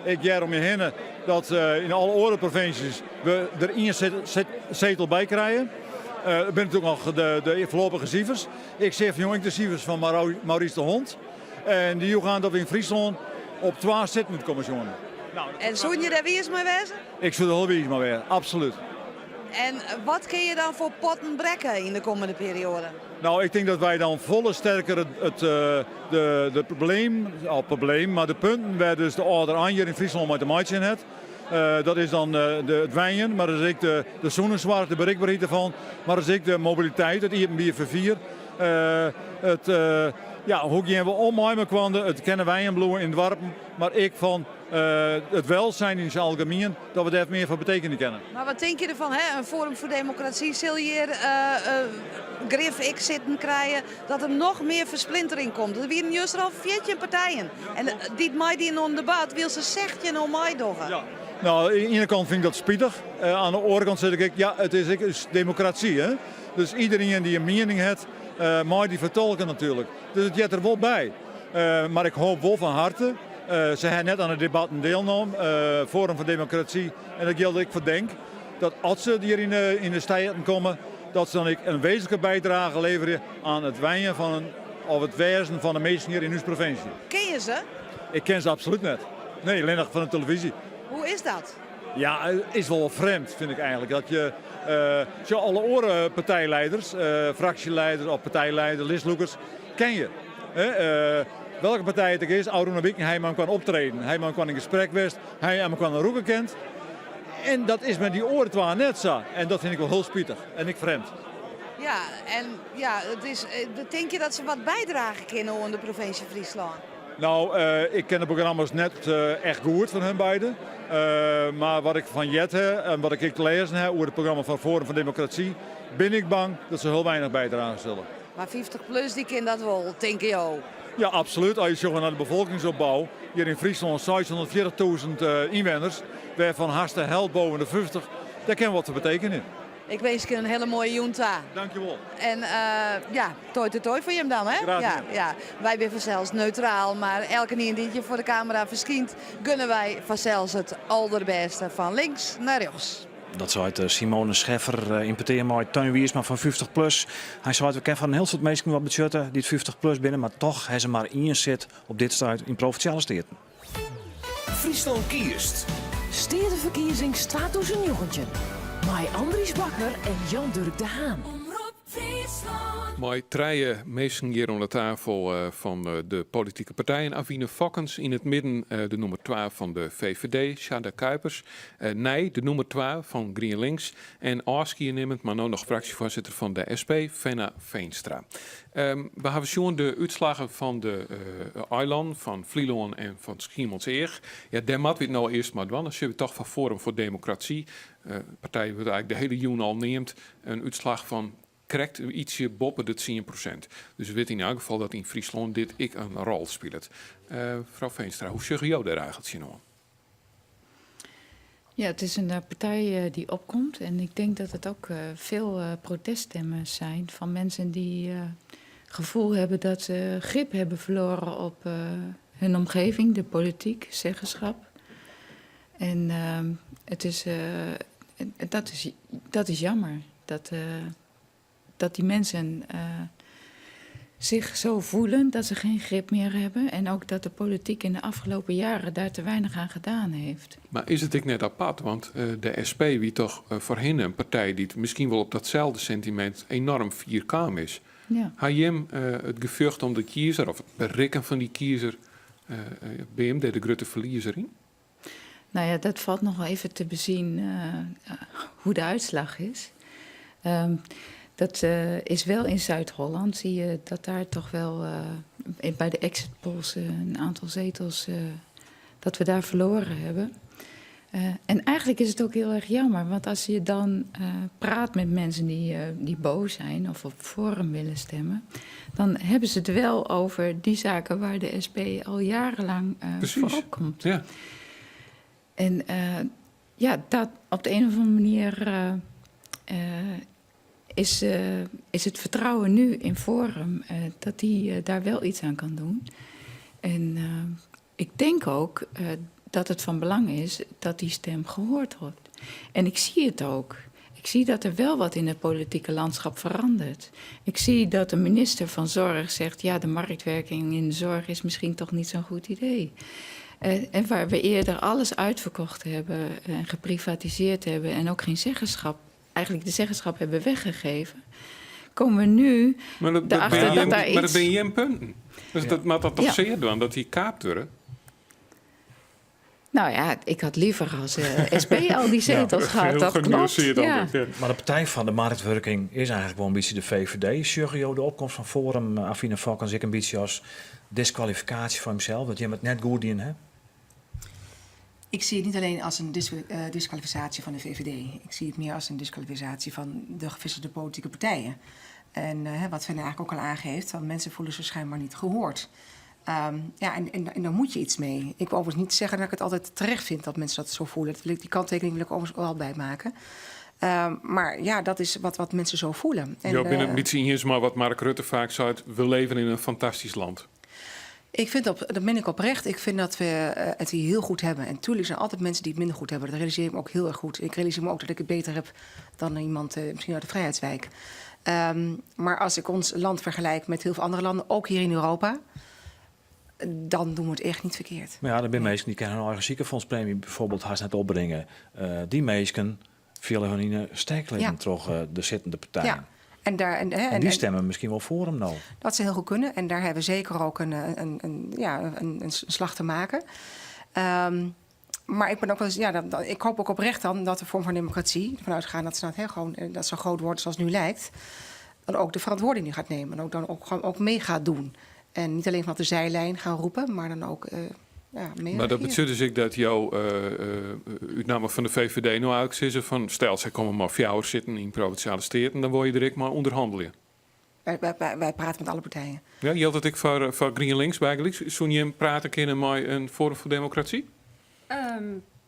ik jaar om je heen dat in alle andere provincies we er 1 zetel bij krijgen. Ik ben natuurlijk nog de voorlopige cijfers. Ik zeg van jong, de cijfers van Maurice de Hond. En die gaan dat we in Friesland op 2 zitten moeten komen, jongen. Nou, en zou je daar weer eens mee wezen? Ik zou er heel weer maar weer, absoluut. En wat kun je dan voor potten brekken in de komende periode? Nou, ik denk dat wij dan volle sterker het probleem, maar de punten waar dus de ouder aan hier in Friesland met de maatje in het. Dat is dan het wijnen, maar dat is ook de zonnezwart, de bereikbaarheid ervan. Maar dat is ook de mobiliteit, het IMB4. Ja, hoe gaan we om met kwanden? Het kennen wij in Bloemen in Dwarpen, maar ik van het welzijn in zijn algemeen, dat we daar meer van betekenen kennen. Maar wat denk je ervan, hè? Een Forum voor Democratie, zul je hier grif ik zitten krijgen dat er nog meer versplintering komt? Er waren juist al 14 partijen. En die mij die in een debat wil ze zegt je nou mij doen. Ja. Nou, aan de ene kant vind ik dat spietig. Aan de andere kant zeg ik, ja, het is democratie, hè. Dus iedereen die een mening heeft, mag die vertolken natuurlijk. Dus het zit er wel bij. Maar ik hoop wel van harte. Ze hebben net aan de debatten deelgenomen, Forum voor Democratie. En dat geldt ik voor denk. Dat als ze hier in de steden komen, dat ze dan een wezenlijke bijdrage leveren aan het wijnen of het wezen van de mensen hier in onze provincie. Ken je ze? Ik ken ze absoluut net. Nee, alleen nog van de televisie. Hoe is dat? Ja, het is wel vreemd, vind ik eigenlijk. Dat je alle oren partijleiders, fractieleiders of partijleiders, listloekers, ken je. Welke partij het ook is, Aruna Wik, hij man kan optreden. Hij man kan in gesprek wezen, hij man kan een roepen kent. En dat is met die oren twaalf net zo. En dat vind ik wel heel spietig. En ik vreemd. Ja, en ja, denk je dat ze wat bijdragen kunnen aan de provincie Friesland? Nou, ik ken de programma's net echt goed van hun beiden. Maar wat ik van Jet heb en wat ik gelezen heb over het programma van Forum voor Democratie, ben ik bang dat ze heel weinig bijdragen zullen. Maar 50 plus, die kan dat wel, denk je ook. Ja, absoluut. Als je zoekt naar de bevolkingsopbouw, hier in Friesland 640.000 inwoners, waarvan haast de helft boven de 50, daar kan wat te betekenen. Ik wens je een hele mooie junta. Dankjewel. En ja, tooi voor je hem dan, hè? Graag ja, ja. Wij zijn vanzelfs neutraal, maar elke keer die je voor de camera verschijnt, gunnen wij vanzelfs het allerbeste van links naar rechts. Dat zei Simone Scheffer in Peteer met Teun Wiersma van 50 plus. Hij zei we kennen van een heel soort mensen wat budgetten die het 50 plus binnen, maar toch hebben ze maar één zit op dit stuit in provinciale steden. Friesland kiest. Stedenverkiezing staat door zijn jochentje. Mai Andries Bakker en Jan-Dirk de Haan. Mooi treien mensen hier aan de tafel van de politieke partijen. Avine Fokkens in het midden, de nummer 12 van de VVD, Sjanda Kuipers. Nij, de nummer 12 van GroenLinks. En Aski innemend, maar nu nog fractievoorzitter van de SP, Venna Veenstra. We hebben zien de uitslagen van de eiland, van Vlieland en van Schiermonnikoog. Ja, daar moeten we het nou eerst maar doen. Als je toch van Forum voor Democratie, partij wordt eigenlijk de hele juni al neemt, een uitslag van correct ietsje boven de 10%. Dus we weten in elk geval dat in Friesland dit een rol speelt. Mevrouw Veenstra, hoe zeg je daar eigenlijk zien? Ja, het is een partij die opkomt. En ik denk dat het ook veel proteststemmen zijn van mensen die gevoel hebben dat ze grip hebben verloren op hun omgeving, de politiek, zeggenschap. En dat is jammer. Dat die mensen zich zo voelen dat ze geen grip meer hebben. En ook dat de politiek in de afgelopen jaren daar te weinig aan gedaan heeft. Maar is het ook net apart? Want de SP, wie toch voorheen een partij die misschien wel op datzelfde sentiment enorm vierkam is. Ja. Had je hem het gevecht om de kiezer, of het bereiken van die kiezer, bij hem de grote verliezer in? Nou ja, dat valt nog wel even te bezien hoe de uitslag is. Dat is wel in Zuid-Holland, zie je dat daar toch wel bij de exit polls een aantal zetels, dat we daar verloren hebben. En eigenlijk is het ook heel erg jammer, want als je dan praat met mensen die boos zijn of op Forum willen stemmen, dan hebben ze het wel over die zaken waar de SP al jarenlang voorop komt. Ja. En ja, dat op de een of andere manier is het vertrouwen nu in Forum dat die daar wel iets aan kan doen. En ik denk ook dat het van belang is dat die stem gehoord wordt. En ik zie het ook. Ik zie dat er wel wat in het politieke landschap verandert. Ik zie dat de minister van Zorg zegt, ja, de marktwerking in de zorg is misschien toch niet zo'n goed idee. En waar we eerder alles uitverkocht hebben en geprivatiseerd hebben en ook geen zeggenschap, eigenlijk de zeggenschap hebben weggegeven, komen we nu erachter dat daar iets... Maar dat ben je een punten. Dus dat maakt dat toch zeer doen, dat die kaapt worden? Nou ja, ik had liever als SP al die zetels gehad. Dat klopt. Ja. Maar de Partij van de Marktwerking is eigenlijk wel een beetje de VVD. Sjugge je de opkomst van Forum, Afine Valkens, ik een beetje als disqualificatie van hemzelf, dat je het net goed in hebt? Ik zie het niet alleen als een disqualificatie van de VVD. Ik zie het meer als een disqualificatie van de gevestigde politieke partijen. En wat Fenne eigenlijk ook al aangeeft, want mensen voelen zich schijnbaar niet gehoord. En daar moet je iets mee. Ik wil overigens niet zeggen dat ik het altijd terecht vind dat mensen dat zo voelen. Die kanttekening wil ik overigens wel bij maken. Maar ja, dat is wat mensen zo voelen. En, binnen het beetje hier is maar wat Mark Rutte vaak zei, we leven in een fantastisch land. Ik vind dat ben ik oprecht. Ik vind dat we het hier heel goed hebben. En natuurlijk zijn er altijd mensen die het minder goed hebben. Dat realiseer ik me ook heel erg goed. Ik realiseer me ook dat ik het beter heb dan iemand misschien uit de Vrijheidswijk. Maar als ik ons land vergelijk met heel veel andere landen, ook hier in Europa, dan doen we het echt niet verkeerd. Maar ja, er zijn mensen die kunnen een eigen ziekenfondspremie bijvoorbeeld haast net opbrengen. Die mensen vielen hun in sterkleven terug de zittende partijen. Ja. En die stemmen misschien wel voor hem nou. Dat ze heel goed kunnen. En daar hebben we zeker ook een slag te maken. Maar ik ben ook wel eens, ik hoop ook oprecht dan dat de vorm van democratie, ervan uitgaan dat ze gewoon dat zo groot wordt zoals het nu lijkt, dan ook de verantwoording nu gaat nemen. En dan ook mee gaat doen. En niet alleen vanaf de zijlijn gaan roepen, maar dan ook mee. Maar dat betekent dus ik dat jouw uitname van de VVD nou eigenlijk is van, stel, zij komen maar 4 jaar zitten in Provinciale Staten, dan word je direct maar onderhandelen. Wij praten met alle partijen. Ja, geldt dat ik voor GroenLinks eigenlijk? Zou je praten kunnen met een Forum voor Democratie?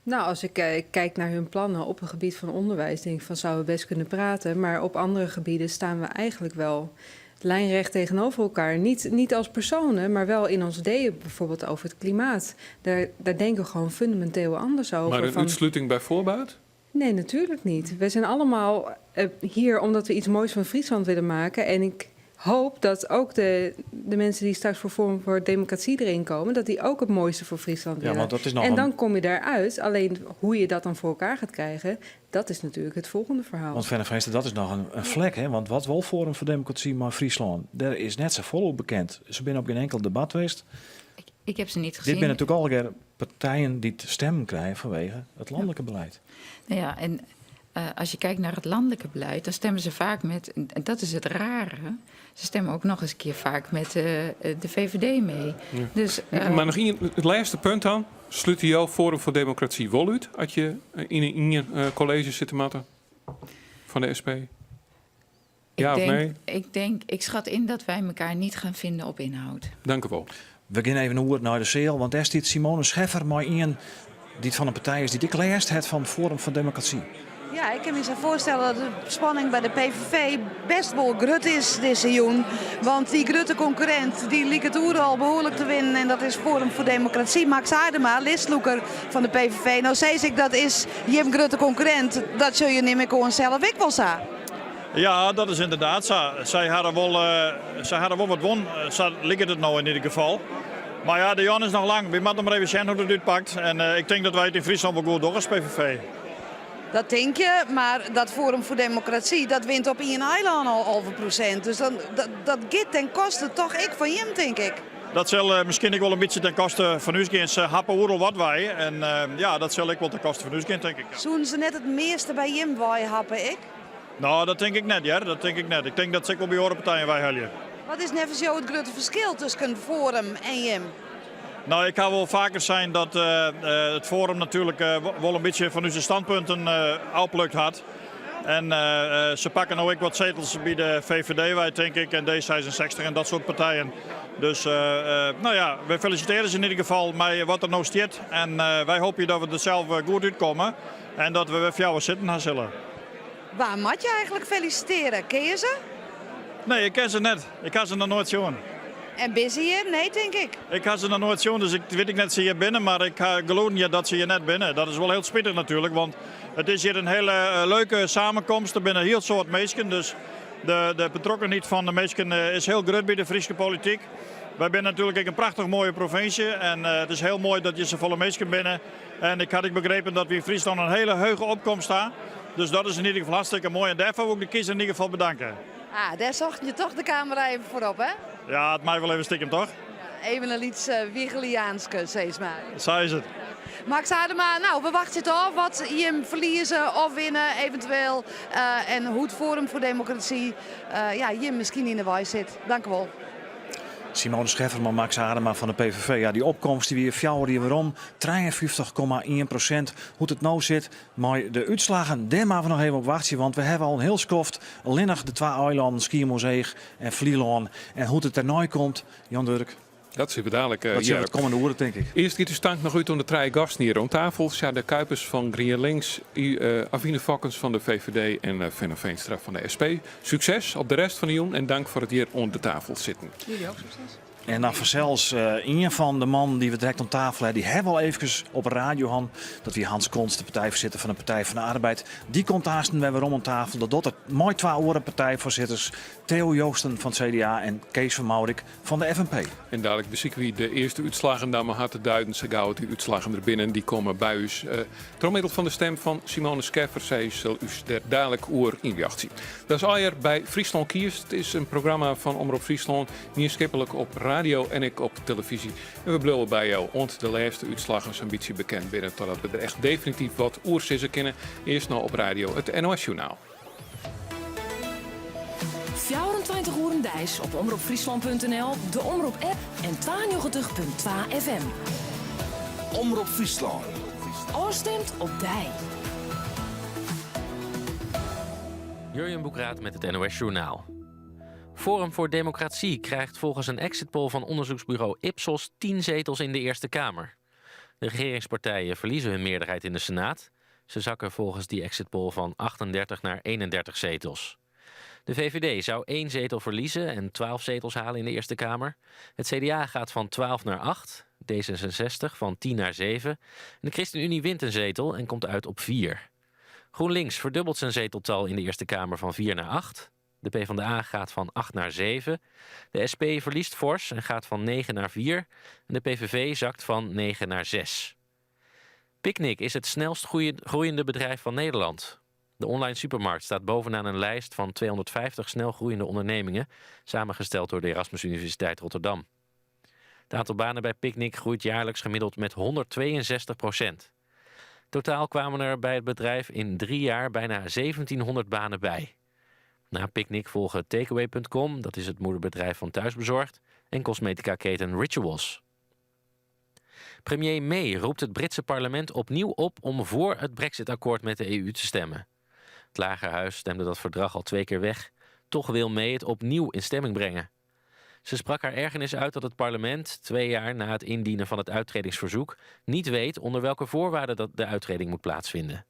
Nou, als ik kijk naar hun plannen op het gebied van onderwijs, denk ik van zouden we best kunnen praten. Maar op andere gebieden staan we eigenlijk wel lijnrecht tegenover elkaar. Niet als personen, maar wel in ons ideeën, bijvoorbeeld over het klimaat. Daar denken we gewoon fundamenteel anders over. Maar een uitsluiting bij voorbaat? Nee, natuurlijk niet. We zijn allemaal hier omdat we iets moois van Friesland willen maken. En ik hoop dat ook de mensen die straks voor Forum voor Democratie erin komen, dat die ook het mooiste voor Friesland willen. Want dat is nog en dan kom je daaruit. Alleen hoe je dat dan voor elkaar gaat krijgen, dat is natuurlijk het volgende verhaal. Want Fenne, dat is nog een vlek, hè? Want wat wil Forum voor Democratie maar Friesland? Daar is net zo volop bekend. Ze zijn op geen enkel debat geweest. Ik heb ze niet gezien. Dit zijn natuurlijk al partijen die te stemmen krijgen vanwege het landelijke beleid. Nou ja, en als je kijkt naar het landelijke beleid, dan stemmen ze vaak met, en dat is het rare, ze stemmen ook nog eens een keer vaak met de VVD mee. Ja. Dus, maar nog het laatste punt dan. Sluit jouw Forum voor Democratie wel uit als je in je college zit te matten van de SP? Ja of nee? Ik schat in dat wij elkaar niet gaan vinden op inhoud. Dank u wel. We gaan even hoe naar de zeel, want daar zit Simone Scheffer maar in die van een partij is die ik leest het van Forum voor Democratie. Ja, ik kan me zo voorstellen dat de spanning bij de PVV best wel grut is dit seizoen. Want die grutte concurrent, die liet het oer al behoorlijk te winnen. En dat is Forum voor Democratie. Max Aardema, listloeker van de PVV. Nou zei ik, dat is Jim grutte concurrent. Dat zul je niet meer gewoon zelf ik wel zeggen. Ja, dat is inderdaad zo. Zij hadden wel wat won. Zo ligt het nou in ieder geval. Maar ja, de Jan is nog lang. We moeten maar even zien hoe het uitpakt. En ik denk dat wij het in Friesland wel goed doen als PVV. Dat denk je, maar dat Forum voor Democratie, dat wint op een eiland al %. Dus dat gaat ten koste toch ik van Jim, denk ik. Dat zal misschien ook wel een beetje ten koste van u gaan. Happen oerel wat wij. En ja, dat zal ik wel ten koste van u gaan, denk ik. Ja. Zoen ze net het meeste bij Jim wij happen, ik? Nou, dat denk ik net, ja. Dat denk ik net. Ik denk dat ze ook wel bij horen partijen wij helpen. Wat is net zo het grote verschil tussen Forum en Jim? Nou, ik ga wel vaker zijn dat het Forum natuurlijk wel een beetje van onze standpunten uitplukt had. En ze pakken nou ook wat zetels bij de VVD, wij denk ik, en D66 en dat soort partijen. Dus nou ja, we feliciteren ze in ieder geval met wat er nou staat. En wij hopen dat we er zelf goed uitkomen en dat we voor jou zitten gaan zullen. Waar moet je eigenlijk feliciteren? Ken je ze? Nee, ik ken ze net. Ik ga ze nog nooit zien. En busy hier? Nee, denk ik. Ik ga ze nog nooit zien, dus ik weet net ze hier binnen, maar ik geloof niet dat ze hier net binnen. Dat is wel heel spittig natuurlijk, want het is hier een hele leuke samenkomst. Er binnen heel soort mensen, dus de betrokkenheid van de mensen is heel groot bij de Friese politiek. Wij zijn natuurlijk ook een prachtig mooie provincie en het is heel mooi dat je zo volle mensen binnen. En ik had begrepen dat we in Friesland een hele hoge opkomst staan. Dus dat is in ieder geval hartstikke mooi en daarvoor wil ik de kiezer in ieder geval bedanken. Ah, daar zocht je toch de camera even voorop, hè? Ja, het mij wel even stiekem, toch? Ja, even een iets Wiegeliaanske, steeds maar. Zo is het. Max Adema, nou, we wachten het af wat je hem verliezen of winnen eventueel. En hoe het Forum voor Democratie je misschien in de waai zit. Dank u wel. Simone Scheffer, maar Max Adema van de PVV. Ja, die opkomst die weer fjouwer die waarom. 53,1%. Hoe het nou zit, maar de uitslagen, daar maar we nog even op wachten. Want we hebben al een heel skoft. Alleen nog de 2 eilanden, Schiermonnikoog en Vlieland. En hoe het er nou komt, Jan Durk. Dat zien we dadelijk. Dat zijn de komende uren, denk ik. Eerst gaat de stank nog uit om de 3 gasten hier rond tafel. Ja, de Kuipers van GroenLinks, Avine Fokkens van de VVD en Venno Veenstra van de SP. Succes op de rest van de jongen en dank voor het hier onder de tafel zitten. Jullie ook succes. En dan vanzelfs een van de mannen die we direct om tafel hebben, die hebben we al even op radio han. Dat wie Hans Konst, de partijvoorzitter van de Partij van de Arbeid. Die komt haasten weer om tafel. Dat doet het mooi 2 oren partijvoorzitters. Theo Joosten van het CDA en Kees van Maurik van de FNP. En dadelijk bezieken we de eerste uitslagen. Daar maar hard te duiden. Ze gauw die uitslagen er binnen. Die komen bij u. Door middel van de stem van Simone Scheffer. Zij zal u er dadelijk oor inwacht zien. Dat is alweer bij Friesland Kiest. Het is een programma van Omroep Friesland. Niet skippelijk op radio en ik op televisie. En we blijven bij jou. Want de laatste uitslagen is een beetje bekend binnen. Totdat we er echt definitief wat oorzissen kennen. Eerst nou op radio het NOS Journaal. 24 uur dijs op omroepfriesland.nl, de Omroep-app en 92.2 FM. Omroep Friesland. Oorstemt op Dij. Jurjen Boekraat met het NOS Journaal. Forum voor Democratie krijgt volgens een exitpoll van onderzoeksbureau Ipsos 10 zetels in de Eerste Kamer. De regeringspartijen verliezen hun meerderheid in de Senaat. Ze zakken volgens die exitpoll van 38 naar 31 zetels. De VVD zou 1 zetel verliezen en 12 zetels halen in de Eerste Kamer. Het CDA gaat van 12 naar 8, D66 van 10 naar 7. En de ChristenUnie wint een zetel en komt uit op 4. GroenLinks verdubbelt zijn zeteltal in de Eerste Kamer van 4 naar 8. De PvdA gaat van 8 naar 7. De SP verliest fors en gaat van 9 naar 4. En de PVV zakt van 9 naar 6. Picnic is het snelst groeiende bedrijf van Nederland. De online supermarkt staat bovenaan een lijst van 250 snel groeiende ondernemingen, samengesteld door de Erasmus Universiteit Rotterdam. Het aantal banen bij Picnic groeit jaarlijks gemiddeld met 162%. Totaal kwamen er bij het bedrijf in 3 jaar bijna 1700 banen bij. Na Picnic volgen Takeaway.com, dat is het moederbedrijf van Thuisbezorgd, en cosmetica-keten Rituals. Premier May roept het Britse parlement opnieuw op om voor het Brexit-akkoord met de EU te stemmen. Het Lagerhuis stemde dat verdrag al 2 keer weg. Toch wil May het opnieuw in stemming brengen. Ze sprak haar ergernis uit dat het parlement, 2 jaar na het indienen van het uittredingsverzoek, niet weet onder welke voorwaarden dat de uittreding moet plaatsvinden.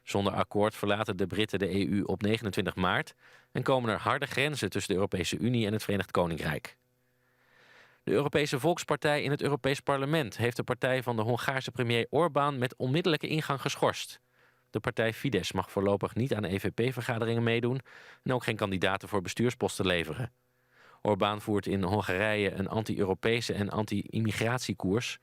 Zonder akkoord verlaten de Britten de EU op 29 maart en komen er harde grenzen tussen de Europese Unie en het Verenigd Koninkrijk. De Europese Volkspartij in het Europees Parlement heeft de partij van de Hongaarse premier Orbán met onmiddellijke ingang geschorst. De partij Fidesz mag voorlopig niet aan EVP-vergaderingen meedoen en ook geen kandidaten voor bestuursposten leveren. Orbán voert in Hongarije een anti-Europese en anti-immigratiekoers.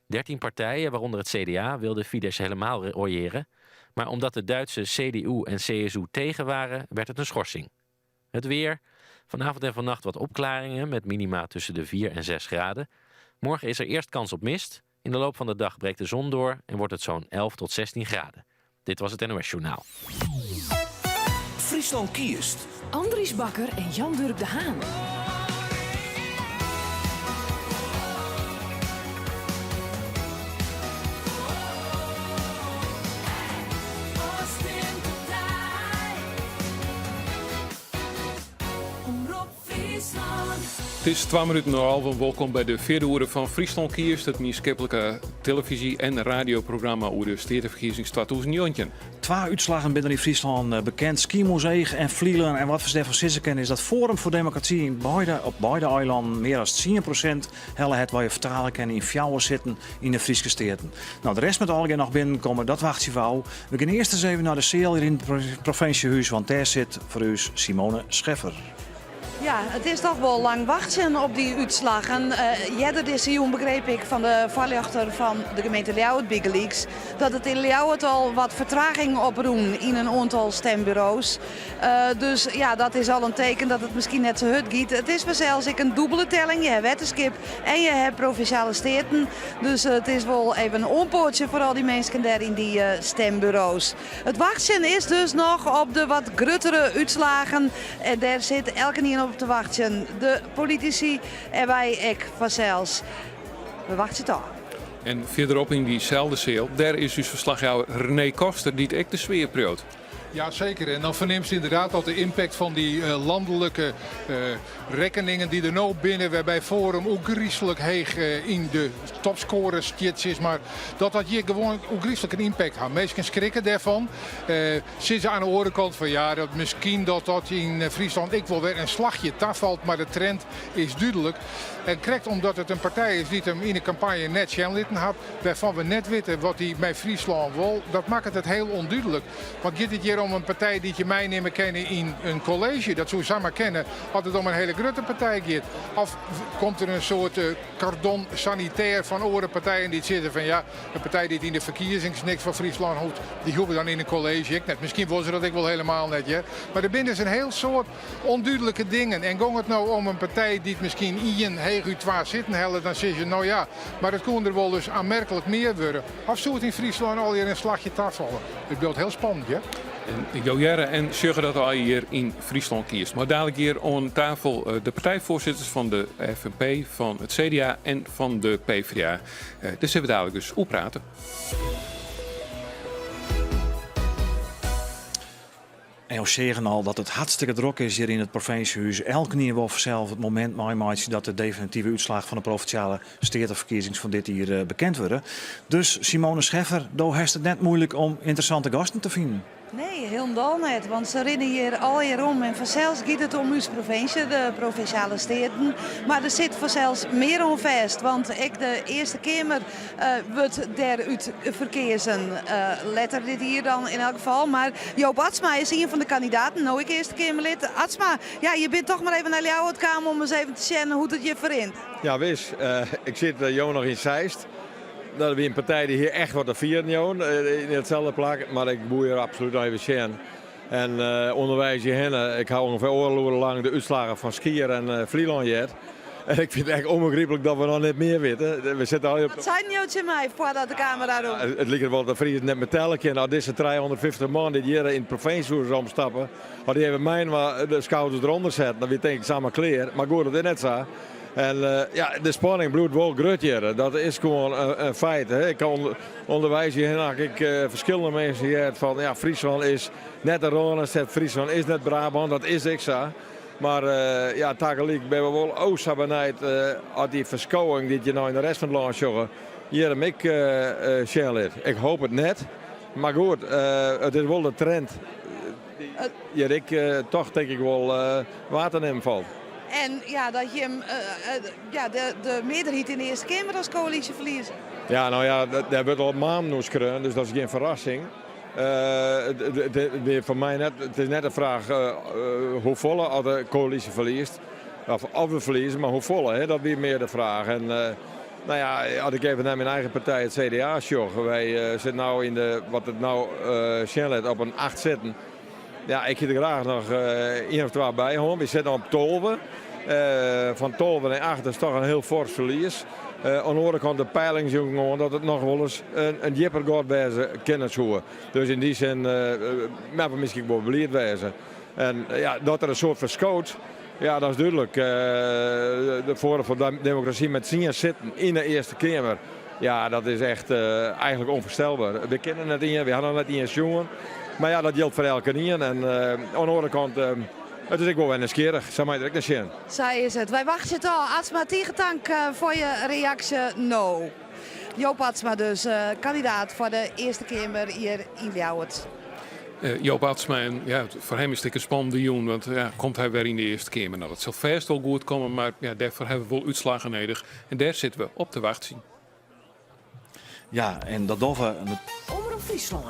13 partijen, waaronder het CDA, wilden Fidesz helemaal royeren. Maar omdat de Duitse CDU en CSU tegen waren, werd het een schorsing. Het weer. Vanavond en vannacht wat opklaringen met minima tussen de 4 en 6 graden. Morgen is er eerst kans op mist. In de loop van de dag breekt de zon door en wordt het zo'n 11 tot 16 graden. Dit was het NOS Journaal. Friesland Kiest. Andries Bakker en Jan-Dirk de Haan. Het is 2 minuten en een half. Welkom bij de 4e uur van Friesland Kiest, het maatschappelijke televisie- en radioprogramma over de Stedenverkiezing 2019. 2 uitslagen binnen in Friesland bekend. Schiermonnikoog en Vlieland. En wat we daarvan zitten kennen is dat Forum voor Democratie op beide eilanden meer dan 10% helle het waar je vertalen kennen in fjouwen zitten in de Friese steden. Nou, de rest met algen nog binnenkomen, dat wacht je wel. We gaan eerst eens even naar de Seel hier in het provinciehuis, want daar zit voor u Simone Scheffer. Ja, het is toch wel lang wachten op die uitslag. En eerder deze jaar begreep ik van de voorlichter van de gemeente Ljouwert, Big Leaks, dat het in Ljouwert al wat vertraging oproept in een aantal stembureaus. Dus ja, dat is al een teken dat het misschien net zo hut giet. Het is zelfs een dubbele telling. Je hebt wetenschap en je hebt provinciale steden. Dus het is wel even een onpootje voor al die mensen daar in die stembureaus. Het wachten is dus nog op de wat gruttere uitslagen. En daar zit elke niet op te wachten. De politici en wij ook vanzelfs. We wachten toch. En verderop in diezelfde cel, daar is dus verslaghouder René Koster die het ook de sfeer proot. Ja, zeker. En dan verneemt ze inderdaad dat de impact van die landelijke rekeningen die er nou binnen, waarbij Forum ook griezelig heeg in de topscorers is, maar dat hier gewoon ook griezelig een impact had. Mensen schrikken daarvan. Sinds aan de orenkant van ja, dat misschien dat in Friesland ik wel weer een slagje tafvalt, maar de trend is duidelijk. En correct omdat het een partij is die hem in de campagne net Sjenlitten had, waarvan we net weten wat hij bij Friesland wil, dat maakt het heel onduidelijk. Want gaat het hier om een partij die je mij nemen kennen in een college, dat zou je samen kennen, had het om een hele grote partij gaat. Of komt er een soort cordon sanitair van andere partijen die zitten van ja, een partij die in de verkiezings niks van Friesland houdt, die hoeven dan in een college. Ik net. Misschien was ze dat ik wel helemaal net. Ja. Maar er binnen is een heel soort onduidelijke dingen. En ging het nou om een partij die het misschien in heel goed waar zitten hellen, dan zeg je nou ja, maar het kon er wel dus aanmerkelijk meer worden. Of zou het in Friesland al hier een slagje tafvallen? Het beeld heel spannend, ja. En Jojere en zeggen dat al hier in Friesland kiest. Maar dadelijk hier aan tafel de partijvoorzitters van de FNP, van het CDA en van de PvdA. Dus zullen we dadelijk dus oppraten. En we zeggen al dat het hartstikke druk is hier in het provinciehuis. Elke keer wel vanzelf het moment meemaakt dat de definitieve uitslag van de provinciale statenverkiezingen van dit hier bekend worden. Dus Simone Scheffer, daar heeft het net moeilijk om interessante gasten te vinden. Nee, helemaal net. Want ze rennen hier al hier om. En vanzelfs gaat het om onze provincie, de provinciale steden. Maar er zit vanzelfs meer om vast. Want ik de Eerste Kamer wordt daaruit verkiezen. Letter dit hier dan in elk geval. Maar Joop Atsma is een van de kandidaten. Nou, ik Eerste Kamerlid. Atsma, ja, je bent toch maar even naar Ljouwert kamer om eens even te zien hoe het je verint. Ja, wis. Ik zit Jo nog in Zeist. Dat is een partij die hier echt wat te vieren in hetzelfde plak, maar ik boei er absoluut nog even zien. En onderwijs je hen, ik hou ongeveer oorlogen lang de uitslagen van Skier en Vlieland. En ik vind het echt onbegrijpelijk dat we nog niet meer weten. We zitten al op... Wat zei je mij voordat de camera doet? Ja, het ligt er wel dat Fries net met tellen. Nou, deze 350 man die hier in het provinciehuis omstappen, maar die hebben mij maar de schouders eronder zetten. Dan weer denk ik samen kleer, maar goed, dat is net zo. En ja, de spanning bloedt wel groot hier. Dat is gewoon een feit. Hè. Ik kan onderwijzen hier, ik verschillende mensen hier van ja, Friesland is net een Ronenstad, Friesland is net Brabant, dat is ik zo. Maar ja, takelijk ben we wel benijd uit die verschouwing die je nou in de rest van het land zag. Hier heb ik Sjenlid. Ik hoop het net. Maar goed, het is wel de trend. Hier ik toch denk ik wel water in valt. En ja, dat je hem, de meerderheid in de Eerste Kamer als coalitie verliezen. Ja, nou ja, daar wordt al maanden noeskreun, dus dat is geen verrassing. Voor mij net, het is net een vraag hoe volle als de coalitie verliest. Of we verliezen, maar hoe volle, hè? Dat is meer de vraag. En nou ja, had ik even naar mijn eigen partij, het CDA, sjoch. Wij zitten nou in de, wat het nou Sjenlid op een 8 zitten. Ja, ik ga er graag nog 1 of 2 bij hoor. We zitten op 12. Van 12 naar 8 is toch een heel fors verlies. Aan de andere kant de peiling zien dat het nog wel eens een jipper gaat wezen kennis houden. Dus in die zin we misschien wel beleerd wezen. En ja, dat er een soort verschoot, ja, dat is duidelijk. De Forum voor Democratie met 10 zitten in de Eerste Kamer. Ja, dat is echt eigenlijk onvoorstelbaar. We kennen het niet, we hadden het niet eens jongen. Maar ja, dat geldt voor elke niet. En aan de andere kant, het is ook wel nieuwsgierig. Zou mij direct naar zien. Zij is het. Wij wachten het al. Atsma, tegendank voor je reactie. No. Joop Atsma dus, kandidaat voor de Eerste Kamer hier in Ljouwert. Joop Atsma, en ja, voor hem is het een spannende jongen, want ja, komt hij weer in de Eerste Kamer. Nou, dat zal vast wel goed komen, maar ja, daarvoor hebben we wel uitslagen nodig. En daar zitten we op te wachten. Ja, en dat doen we... Omroep Friesland.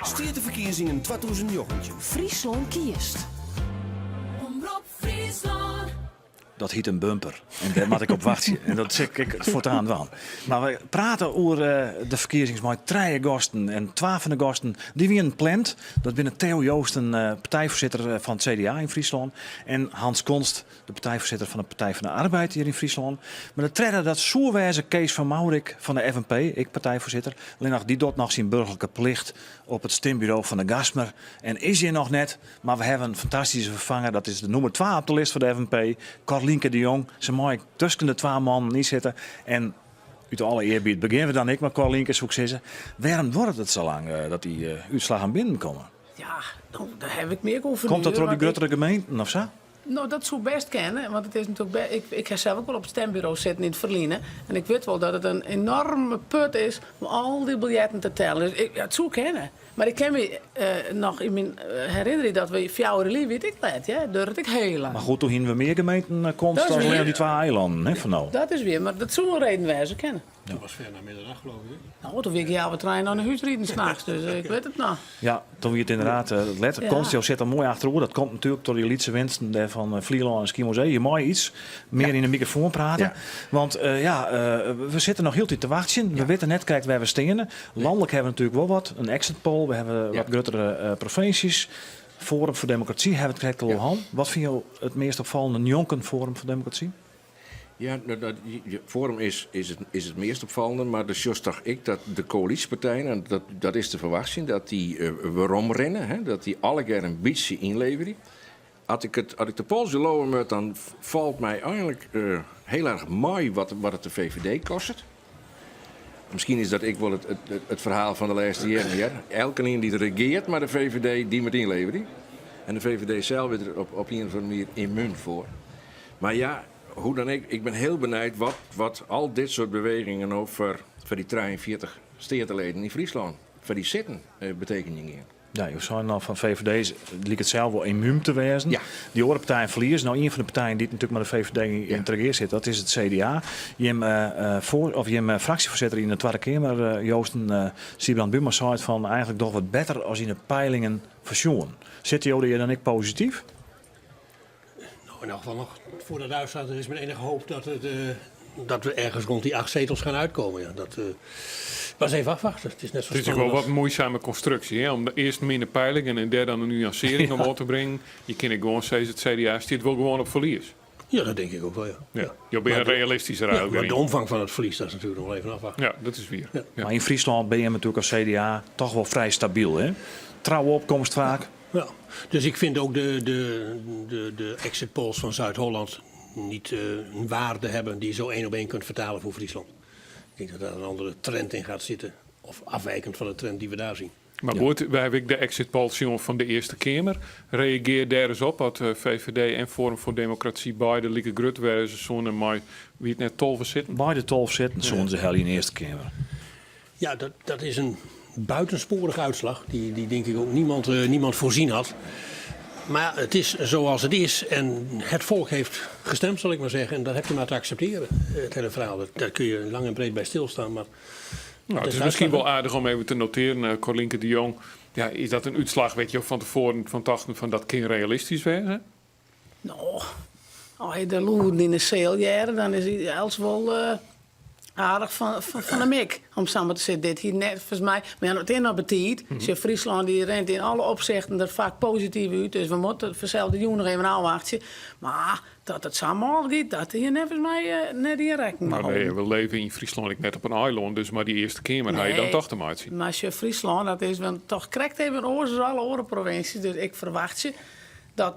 Stedenverkiezingen 2009. Friesland kiest. Omroep Friesland. dat hiet een bumper. En daar moet ik op wachten. En dat zeg ik voortaan wel. Maar we praten over de verkiezingen met 3 gasten. En 12 van de gasten die wie een plant. Dat binnen Theo Joosten, partijvoorzitter van het CDA in Friesland. En Hans Konst, de partijvoorzitter van de Partij van de Arbeid hier in Friesland. Maar de treden dat zoerwijze Kees van Maurik van de FNP, ik partijvoorzitter. Alleen nog die doet nog zijn burgerlijke plicht op het stembureau van de Gasmer. En is hier nog net, maar we hebben een fantastische vervanger. Dat is de nummer 2 op de list van de FNP. Corlienke de Jong. Ze mooi tussen de 2 mannen niet zitten. En uit alle eerbied beginnen we dan ik met Corlienke successen. Waarom wordt het zo lang dat die uitslagen binnenkomen? Ja, nou, daar heb ik meer over. Komt dat door die grotere gemeenten of zo? Nou, dat zou best kennen, want het is natuurlijk ik heb zelf ook wel op het stembureau zitten in het Verliezen. En ik weet wel dat het een enorme put is om al die biljetten te tellen. Dus het zou kennen. Maar ik ken me nog in mijn herinnering dat we 4 lief weet ik let, ja, dat ik heel lang. Maar goed, toen hingen we meer gemeenten komst dan alleen die 2 eilanden, hè, van nou. Dat is weer, maar dat zou een reden wijzen kennen. Dat was ver na middernacht, geloof ik. Nou, toen weet ik ja, we treinen naar de huis rieden s'nachts, dus ik weet het nou. Ja, toen we het inderdaad letter Konst zit er mooi achterover. Dat komt natuurlijk door die liedse winsten van Vlieland en Ski Museum. Je mooi iets meer in de microfoon praten. Ja. Want we zitten nog heel tijd te wachten. We weten net, kijk waar we stenen. Landelijk hebben we natuurlijk wel wat. Een exit poll. We hebben wat grotere provincies. Forum voor Democratie hebben we het al aan. Wat vind je het meest opvallende Jonken Forum voor Democratie? Ja, Forum is het meest opvallende, maar de just dacht ik dat de coalitiepartijen, en dat is de verwachting, dat die waarom rennen, hè, dat die alle keer een beetje inleveren. Als ik de pols geloven moet, dan valt mij eigenlijk heel erg mooi wat het de VVD kost. Misschien is dat ik wel het verhaal van de laatste jaren. Ja. Elke een die regeert, maar de VVD die moet inleveren. En de VVD zelf is er op een of andere manier immuun voor. Maar ja, hoe dan ik ben heel benieuwd wat al dit soort bewegingen over voor die 43 stedenleden in Friesland, voor die zitten, betekenen. Ja, je zou nou van VVD liep het zelf wel immuun te wezen. Ja. Die andere partijen verliezen. Nou, een van de partijen die natuurlijk met de VVD in het regeer zit, dat is het CDA. Je hebt fractievoorzitter in de Tweede Kamer, Joosten Siebrand Buma, zei van eigenlijk toch wat beter als in de peilingen versjoen. Zit je dan ik positief? Nou, in elk geval nog voordat het uitstaat, er is mijn enige hoop dat we ergens rond die 8 zetels gaan uitkomen. Ja, dat was even afwachten. Het is net zo het is wel wat moeizame constructie. Hè? Om de eerst minder peiling en derde dan een nuancering om te brengen. Je kan gewoon steeds het CDA stiert wel gewoon op verlies. Ja, dat denk ik ook wel, ja. Je bent realistischer uit. Maar de omvang van het verlies, dat is natuurlijk nog wel even afwachten. Ja, dat is weer. Ja. Ja. Maar in Friesland ben je natuurlijk als CDA toch wel vrij stabiel, hè? Trouwe opkomst vaak. Ja, dus ik vind ook de exit polls van Zuid-Holland niet een waarde hebben die je zo 1 op 1 kunt vertalen voor Friesland. Ik denk dat daar een andere trend in gaat zitten. Of afwijkend van de trend die we daar zien. Maar goed, wij hebben de exit polls van de Eerste Kamer. Reageer daar eens op dat VVD en Forum voor Democratie beide lieke grut waren ze zo'n en mij wie het net 12 zitten. Beide 12 zitten, zo'n ze hel in de Eerste Kamer. Ja, dat is een buitensporige uitslag die denk ik ook niemand voorzien had. Maar het is zoals het is en het volk heeft gestemd, zal ik maar zeggen. En dat heb je maar te accepteren, het hele verhaal. Daar kun je lang en breed bij stilstaan. Maar nou, het is misschien wel aardig om even te noteren, Corlienke de Jong. Ja, is dat een uitslag, weet je, van tevoren van dachten van dat kan realistisch zijn? Nou, als je de loeren in de zeeljaren, dan is hij als wel aardig van de mik. Om samen te zeggen, dit hier net volgens mij. Maar ja, het is nog betiet. Friesland die rent in alle opzichten er vaak positief uit. Dus we moeten hetzelfde jaar nog even afwachten. Maar dat het samen gaat, dat hier net volgens mij net in rekening. Nou nee, we leven in Friesland net op een eiland. Dus maar die Eerste Kamer ga je dan toch te maken zien. Maar als je Friesland, dat is wel toch correct even oors alle andere provincies. Dus ik verwacht je dat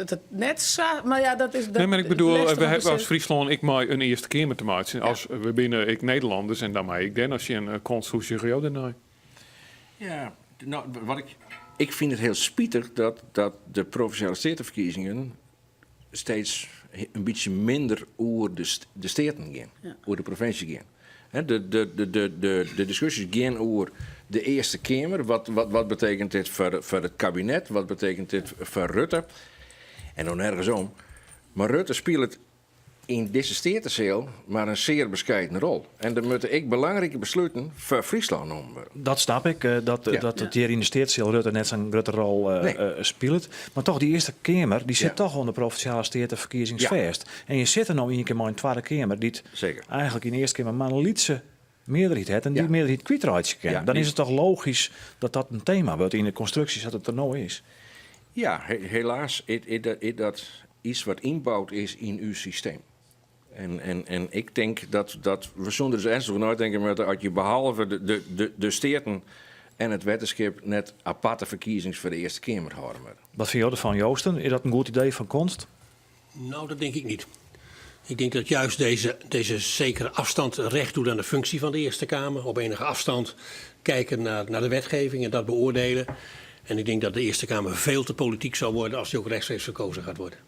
het net maar ja, dat is. Nee, maar ik bedoel, we hebben als Friesland ik maar een Eerste Kamer te maken. Als we binnen Nederlanders en dan maar ik dan als je een constitutie gaat daarna. Ja, nou, ik vind het heel spietig dat de provinciale statenverkiezingen steeds een beetje minder over de steden gaan, over de provincie gaan. De discussies gaan over de Eerste Kamer. Wat betekent dit voor het kabinet? Wat betekent dit voor Rutte? En dan nergens om. Maar Rutte speelt het in deze steertenzeel maar een zeer bescheiden rol. En er moeten ik belangrijke besluiten voor Friesland nemen worden. Dat snap ik, dat het hier in de steertenzeel Rutte net zo'n grote rol speelt. Maar toch, die Eerste Kamer, die zit toch onder provinciale steerteverkiezingsvest. En je zit er nou een keer maar in de Tweede Kamer, die eigenlijk in de Eerste Kamer maar een lietse meerderheid heeft en die meerderheid kwijtraadje kennen. Dan is het toch logisch dat dat een thema wordt in de constructies dat het er nou is. Ja, helaas is dat iets wat inbouwd is in uw systeem. En ik denk dat we zonder dus ernstig nooit denken, maar dat je behalve de steerten en het wetenschap net aparte verkiezings voor de Eerste Kamer houden. Wat vind je ervan, Joosten? Is dat een goed idee van Konst? Nou, dat denk ik niet. Ik denk dat juist deze zekere afstand recht doet aan de functie van de Eerste Kamer. Op enige afstand kijken naar de wetgeving en dat beoordelen. En ik denk dat de Eerste Kamer veel te politiek zou worden als die ook rechtstreeks verkozen gaat worden.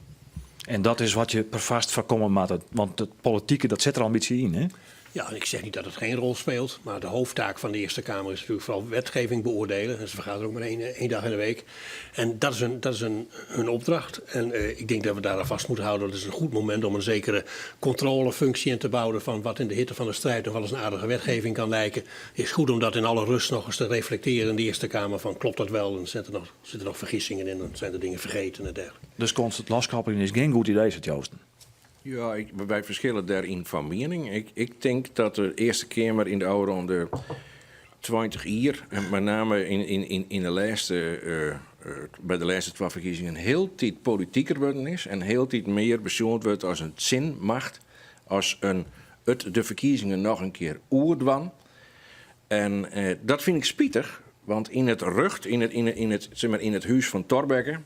En dat is wat je per vast voorkomen moet. Want het politieke, dat zit er al een beetje in, hè? Ja, en ik zeg niet dat het geen rol speelt. Maar de hoofdtaak van de Eerste Kamer is natuurlijk vooral wetgeving beoordelen. En ze vergaderen ook maar één dag in de week. En dat is een opdracht. En ik denk dat we daar aan vast moeten houden. Dat is een goed moment om een zekere controlefunctie in te bouwen van wat in de hitte van de strijd nog wel eens een aardige wetgeving kan lijken. Het is goed om dat in alle rust nog eens te reflecteren in de Eerste Kamer. Van klopt dat wel? En zitten er nog vergissingen in? Dan zijn er dingen vergeten en dergelijke. Dus constant loskappeling is geen goed idee, zegt Joosten. Ja, wij verschillen daarin van mening. Ik denk dat de Eerste Kamer in de oude ronde 20 jaar, en met name in de laatste, bij de laatste 12 verkiezingen, heel tijd politieker worden is en heel tijd meer beschouwd wordt als een zinmacht, als de verkiezingen nog een keer oerdwan. En dat vind ik spietig, want in het huis van Thorbecke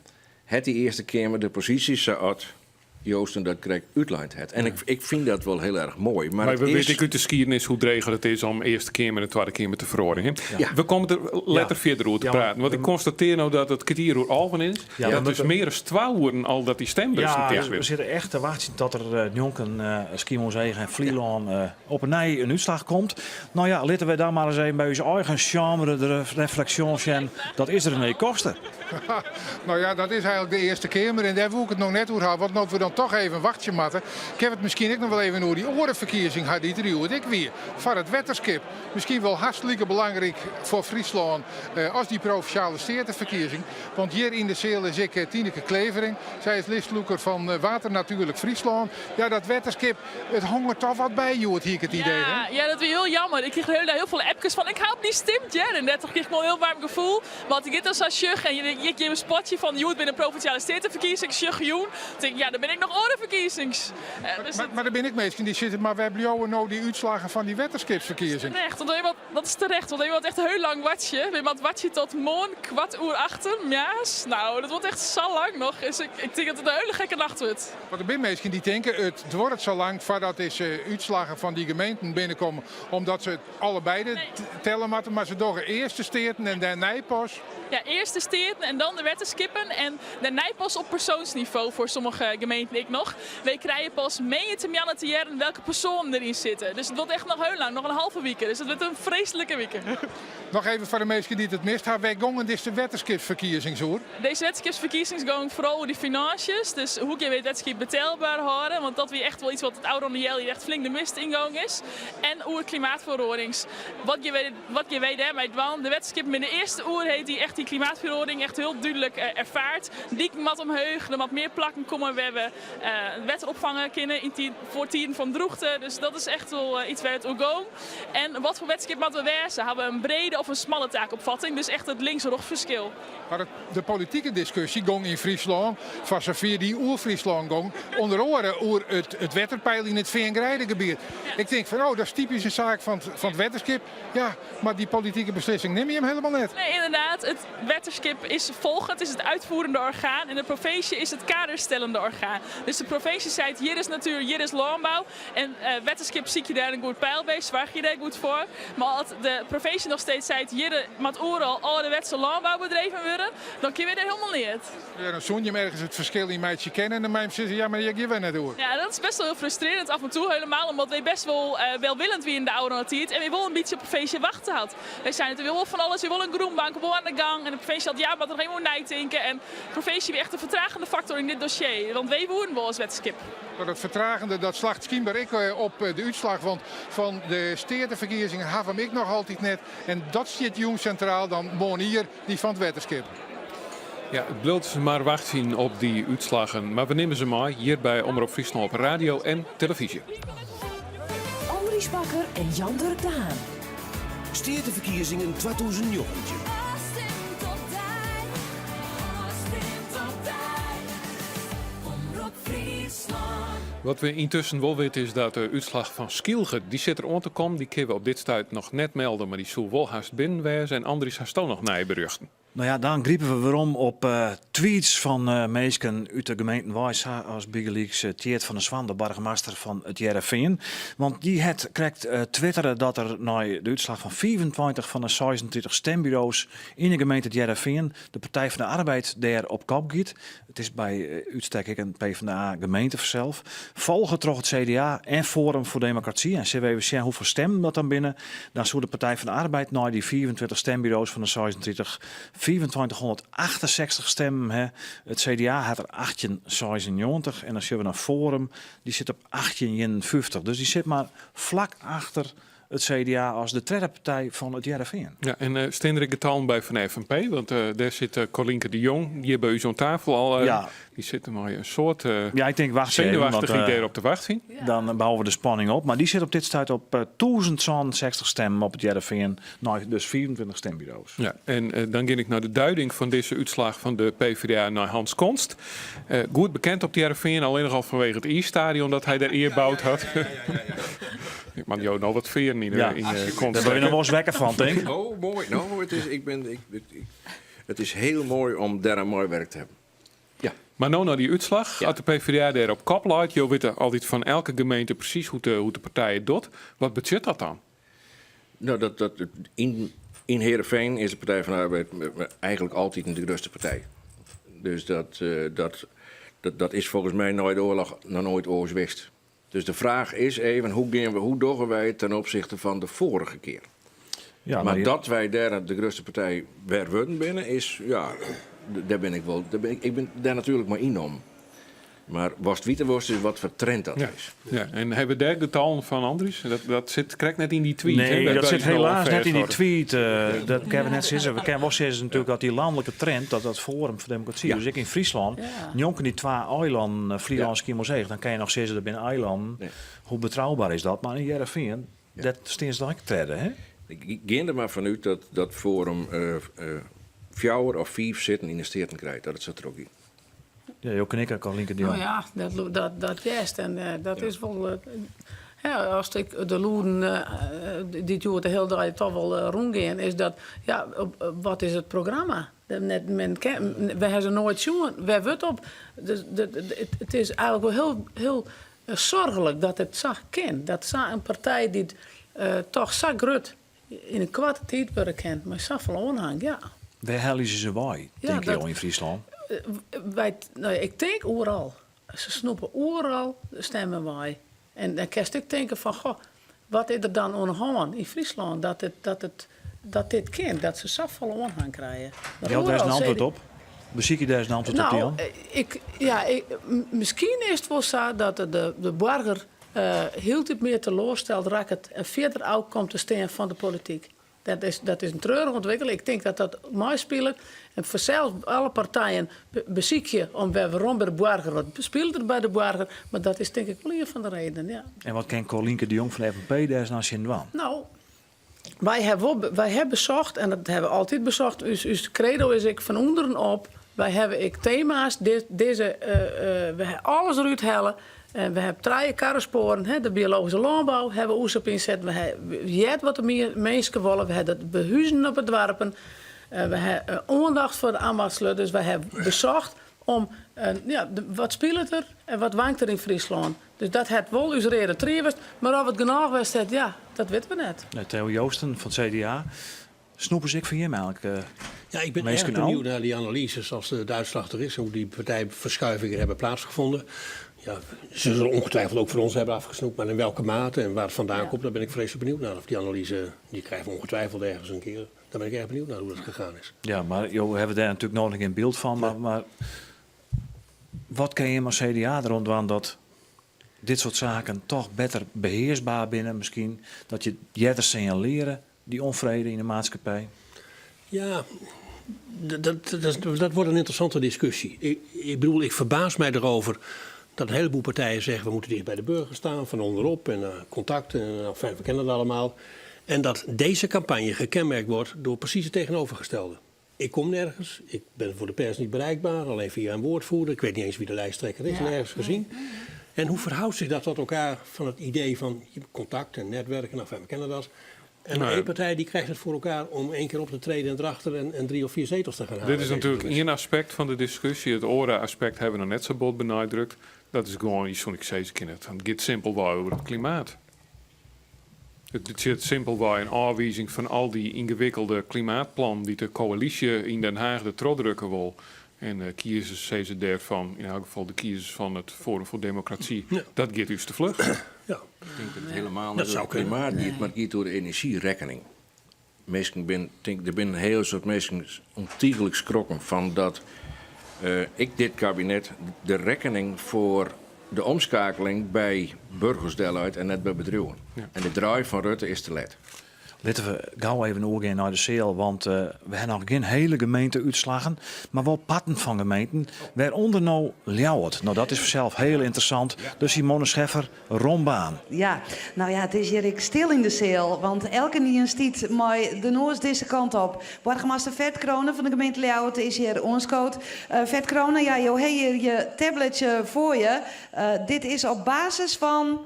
had die Eerste Kamer de posities zoals Joosten dat correct uitlijnt het. En ik vind dat wel heel erg mooi. Maar we weten uit de geschiedenis hoe dregel het is om Eerste Kamer en Tweede Kamer te verordeningen. Ja. We komen er letter verder over te praten. Want ik constateer nou dat het kwartier uur Alphen is. Ja, dat is meer dan 12 uur al dat die stembus we zitten echt te wachten tot er Jonken, Schiermonnikoog en Vlieland op een uitslag komt. Nou ja, laten we daar maar eens even bij onze eigen chambre de reflectie zijn. Dat is er een kosten. Nou ja, dat is eigenlijk de Eerste Kamer. En daar wil ik het nog net over houden. Want we dan toch even een wachtje matten. Ik heb het misschien ook nog wel even over die orenverkiezing had die driehoed ik weer. Van het wetenschap. Misschien wel hartstikke belangrijk voor Friesland als die provinciale steerteverkiezing. Want hier in de zeel is ik Tineke Klevering. Zij is listloeker van Water Natuurlijk Friesland. Ja, dat wetenschap, het hangt toch wat bij, Joert, hier het idee. Ja, dat is heel jammer. Ik kreeg heel veel appjes van ik hoop die stemt, ja. En net kreeg ik wel een heel warm gevoel. Want ik dit als sjug en je een spotje van Joert binnen provinciale steerteverkiezing, sjug joen. Ja, dan ben ik nog orenverkiezings. Maar daar ben ik mee. Die zitten, maar we hebben jou nou die uitslagen van die wetenschapsverkiezing. Terecht, dat is terecht. Want iemand echt heel lang watje. Iemand watje tot morgen, 7:15. Ja, nou, dat wordt echt zo lang nog. Dus ik denk dat het een hele gekke nacht wordt. Maar er zijn mensen die denken, het wordt zo lang voordat deze uitslagen van die gemeenten binnenkomen. Omdat ze allebei tellen moeten, maar ze doen eerst de steerten en dan Nijpas. Ja, eerst de steerten en dan de wetenschappen. En de Nijpas op persoonsniveau voor sommige gemeenten ik nog. Wij krijgen pas mee te jannen te jaren welke personen erin zitten. Dus het wordt echt nog heel lang, nog een halve week. Dus het wordt een vreselijke week. Nog even voor de mensen die het mist. Wij gongen is de wetenschapsverkiezing zo. Deze wetenschapsverkiezing gaan vooral over de financiën. Dus hoe kun je wetenschap betaalbaar houden. Want dat weer echt wel iets wat het oude hier echt flink de mist ingang is. En over klimaatverorings. Wat je weet daarmee doen. De wetenschap in de eerste uur heeft die echt die klimaatverordening echt heel duidelijk ervaart. Die mat omheug, er wat meer plakken komen. We hebben wetten opvangen kunnen voor tien van droogte. Dus dat is echt wel iets waar het ook gaat. En wat voor wetenschap moeten we wezen? Hebben we een brede of een smalle taakopvatting? Dus echt het links-rechts-verschil. Maar de politieke discussie ging in Friesland, van zover die oer-Friesland ging, onder andere over het wetterpeil in het Veengrijdengebied. Ja. Ik denk van, dat is typisch een zaak van het wetenschap. Ja, maar die politieke beslissing neem je hem helemaal net. Nee, inderdaad. Het wetenschap is volgend, is het uitvoerende orgaan. En de provincie is het kaderstellende orgaan. Dus de provincie zei, hier is natuur, hier is landbouw. En wetenschap zie je daar een goed pijl bij, zwaar je daar goed voor. Maar als de provincie nog steeds zei, hier moet overal alle wetse landbouw bedreven worden, dan kun je daar helemaal niet. Ja, dan zoen je ergens het verschil in meidje kennen en dan mij zeggen, ja, maar je geeft net door. Ja, dat is best wel heel frustrerend af en toe, helemaal omdat wij best wel welwillend wie in de oude tijd en we willen een beetje op de provincie wachten had. Wij zijn het, we willen van alles, we willen een groenbank, we willen aan de gang en de provincie had, ja, maar er geen moet nijtinken en de provincie weer echt een vertragende factor in dit dossier. Want wij voeren wel als wedskip. Door het vertragende, dat slacht schijnbaar ik op de uitslag. Want van de stedenverkiezingen hebben ik nog altijd net. En dat zit jong centraal dan Monier, die van het wetenschap. Ja, het blijft maar wachten op die uitslagen. Maar we nemen ze maar hier bij Omroep Friesland op radio en televisie. Andries Bakker en Jan-Dirk de Haan. Stedenverkiezingen 2019. Wat we intussen wel weten is dat de uitslag van Skielge, die zit er aan te komen. Die kunnen we op dit stuit nog net melden, maar die zal wel haast binnenwezen. En Andries haast ook nog nijberuchten. Nou ja, dan griepen we weerom op tweets van meesken uit de gemeente Wijsa als Bigelieks Tjeerd van der Zwan, de burgemeester van het Jereveen. Want die krijgt twitteren dat er na de uitslag van 24 van de 26 stembureaus in de gemeente het Jereveen de Partij van de Arbeid daar op kop giet. Het is bij uitstek een PvdA gemeente zelf. Volgen toch het CDA en Forum voor Democratie. En zullen we even zien hoeveel stemmen dat dan binnen. Dan zou de Partij van de Arbeid naar die 24 stembureaus van de 26 2468 stemmen. Hè. Het CDA had er 1896 en dan zien we naar Forum, die zit op 1851. Dus die zit maar vlak achter het CDA als de tweede partij van het Jereveen. Ja, en Steenrik getallen bij Van FNP, want daar zit Colinke de Jong, hier bij u zo'n tafel al. Ja. Die zit er maar een soort ja, ik denk, wacht zenuwachtig idee op te wachten. Ja. Dan bouwen we de spanning op. Maar die zit op dit stuit op 1060 stemmen op het Jereveen. Nou, dus 24 stembureaus. Ja, en dan ga ik naar de duiding van deze uitslag van de PvdA naar Hans Konst. Goed bekend op het Jereveen, alleen nog al vanwege het I-stadion dat hij daar eerbouwd had. Ik mag jou nog wat veren in Konst. Daar ben je nog wel eens wekker van, denk ik. Oh, mooi. Nou, het is heel mooi om daar een mooi werk te hebben. Ja. Maar nou naar die uitslag, als de PvdA daar op kop laat, je weet altijd van elke gemeente precies hoe de partij het doet. Wat betekent dat dan? Nou, in Heerenveen is de Partij van de Arbeid eigenlijk altijd de grootste partij. Dus dat is volgens mij nooit oorlog, nog nooit oorlogswist. Dus de vraag is even, hoe doggen wij ten opzichte van de vorige keer? Ja, maar dat wij daar de grootste partij weer worden binnen is, ja, daar ben ik wel. Ik ben daar natuurlijk maar in om. Maar worst is wat voor trend dat is. Ja, en hebben we daar getallen van Andries? Dat krijgt net in die tweet. Nee, dat zit helaas net in die tweet. Dat kunnen we net zeggen. We kennen wel zeggen natuurlijk dat die landelijke trend, dat Forum voor Democratie. Ja. Dus ik in Friesland, jonken die twee eilanden, Friesland, Schiermonnikoog, dan kan je nog zeggen dat binnen eilanden. Nee. Hoe betrouwbaar is dat? Maar in Jereveen, dat steeds dat treden, hè? Ik ga er maar vanuit dat Forum 4 of 5 zitten in de steden krijgt. Dat het zo trok is. Ja, Joke en ik kan linken die. Nou ja, dat juist. En dat is wel. Als ik de loeren die duurt de hele dag toch wel rondgaan, is dat, ja, wat is het programma? We hebben ze nooit zien. Waar wordt op? Het is eigenlijk wel heel zorgelijk dat het zo kan. Dat een partij die toch zo groot in een kwarte tijd worden kent, maar zoveel aanhang, ja. Waar halen ze bij, denk je al in Friesland? Ik denk overal. Ze snoepen overal, stemmen wij. En dan kan ik denken van, goh, wat is er dan aan de hand in Friesland dat dit kind, dat ze zoveel aanhang krijgen. Ja, daar is een antwoord op. Beziek je daar eens een antwoord op, Jan? Misschien is het wel zo dat de burger heel dit meer teleurstelt raakt het en verder ook komt te staan van de politiek. Dat is een treurige ontwikkeling. Ik denk dat meespeelt. En voor zelfs alle partijen beziek je om waarom bij de burger. Wat speelt er bij de burger? Maar dat is denk ik wel een van de redenen. Ja. En wat kan Colinke de Jong van de FNP daar naar zien doen? Nou, wij hebben bezocht, en dat hebben we altijd bezocht. Dus credo is ik van onderen op. Wij hebben thema's. We hebben alles eruit halen. En we hebben 3 karrensporen, de biologische landbouw, hebben we ons op inzet. We hebben wat de mensen willen. We hebben het behuizen op het dorpen. We hebben aandacht voor de ambachtsluid. Dus we hebben bezocht om, wat speelt er en wat wankt er in Friesland. Dus dat het wel eens reden trievest. Maar of het genoeg was, dat weten we net. Nee, Theo Joosten van het CDA. Snoepen ze ik van je eigenlijk? Ja, ik ben erg benieuwd naar die analyses als de uitslag er is. Hoe die partijverschuivingen hebben plaatsgevonden. Ja, ze zullen ongetwijfeld ook voor ons hebben afgesnoept, maar in welke mate en waar het vandaan komt, daar ben ik vreselijk benieuwd naar. Of die analyse, die krijgen we ongetwijfeld ergens een keer. Daar ben ik erg benieuwd naar hoe dat gegaan is. Ja, maar we hebben daar natuurlijk nodig in beeld van. Maar Wat kan je als CDA er rondwaan dat dit soort zaken toch beter beheersbaar binnen misschien? Dat je eerder signaleren, die onvrede in de maatschappij? Ja, dat wordt een interessante discussie. Ik bedoel, ik verbaas mij erover dat een heleboel partijen zeggen we moeten dicht bij de burger staan, van onderop en contacten en fijn, we kennen het allemaal. En dat deze campagne gekenmerkt wordt door precies het tegenovergestelde. Ik kom nergens, ik ben voor de pers niet bereikbaar, alleen via een woordvoerder. Ik weet niet eens wie de lijsttrekker is, nergens gezien. En hoe verhoudt zich dat tot elkaar van het idee van contact en netwerken, nou fijn, we kennen dat. En één partij die krijgt het voor elkaar om 1 keer op te treden en erachter en 3 of 4 zetels te gaan halen. Dit is natuurlijk één aspect van de discussie. Het andere aspect hebben we nog net zo bot benadrukt. Dat is gewoon iets wat ik steeds ken. Het gaat simpel wel over het klimaat. Het zit simpel bij een aanwijzing van al die ingewikkelde klimaatplannen die de coalitie in Den Haag de trot drukken wil. En kiezers zeggen daarvan, in elk geval de kiezers van het Forum voor Democratie, dat gaat dus te vlug. Ja. Ik denk dat het helemaal niet over het klimaat gaat, maar het gaat door de energierekening. Er zijn heel soort mensen ontiegelijk schrokken van dat dit kabinet de rekening voor de omschakeling bij burgers deel uit en net bij bedrijven. Ja. En de draai van Rutte is te let. Laten we gauw even overgaan naar de Seel, want we hebben nog geen hele gemeente uitslagen, maar wel patten van gemeenten, waaronder nou Ljouwert. Nou, dat is vanzelf heel interessant. Dus Simone Scheffer, Rombaan. Ja, nou ja, het is hier stil in de Seel, want elke nieuw stiet maar de noos deze kant op. Burgemeester Vert Kronen van de gemeente Ljouwert is hier ons coach. Vert Kronen, ja, je hebt hier je tabletje voor je. Dit is op basis van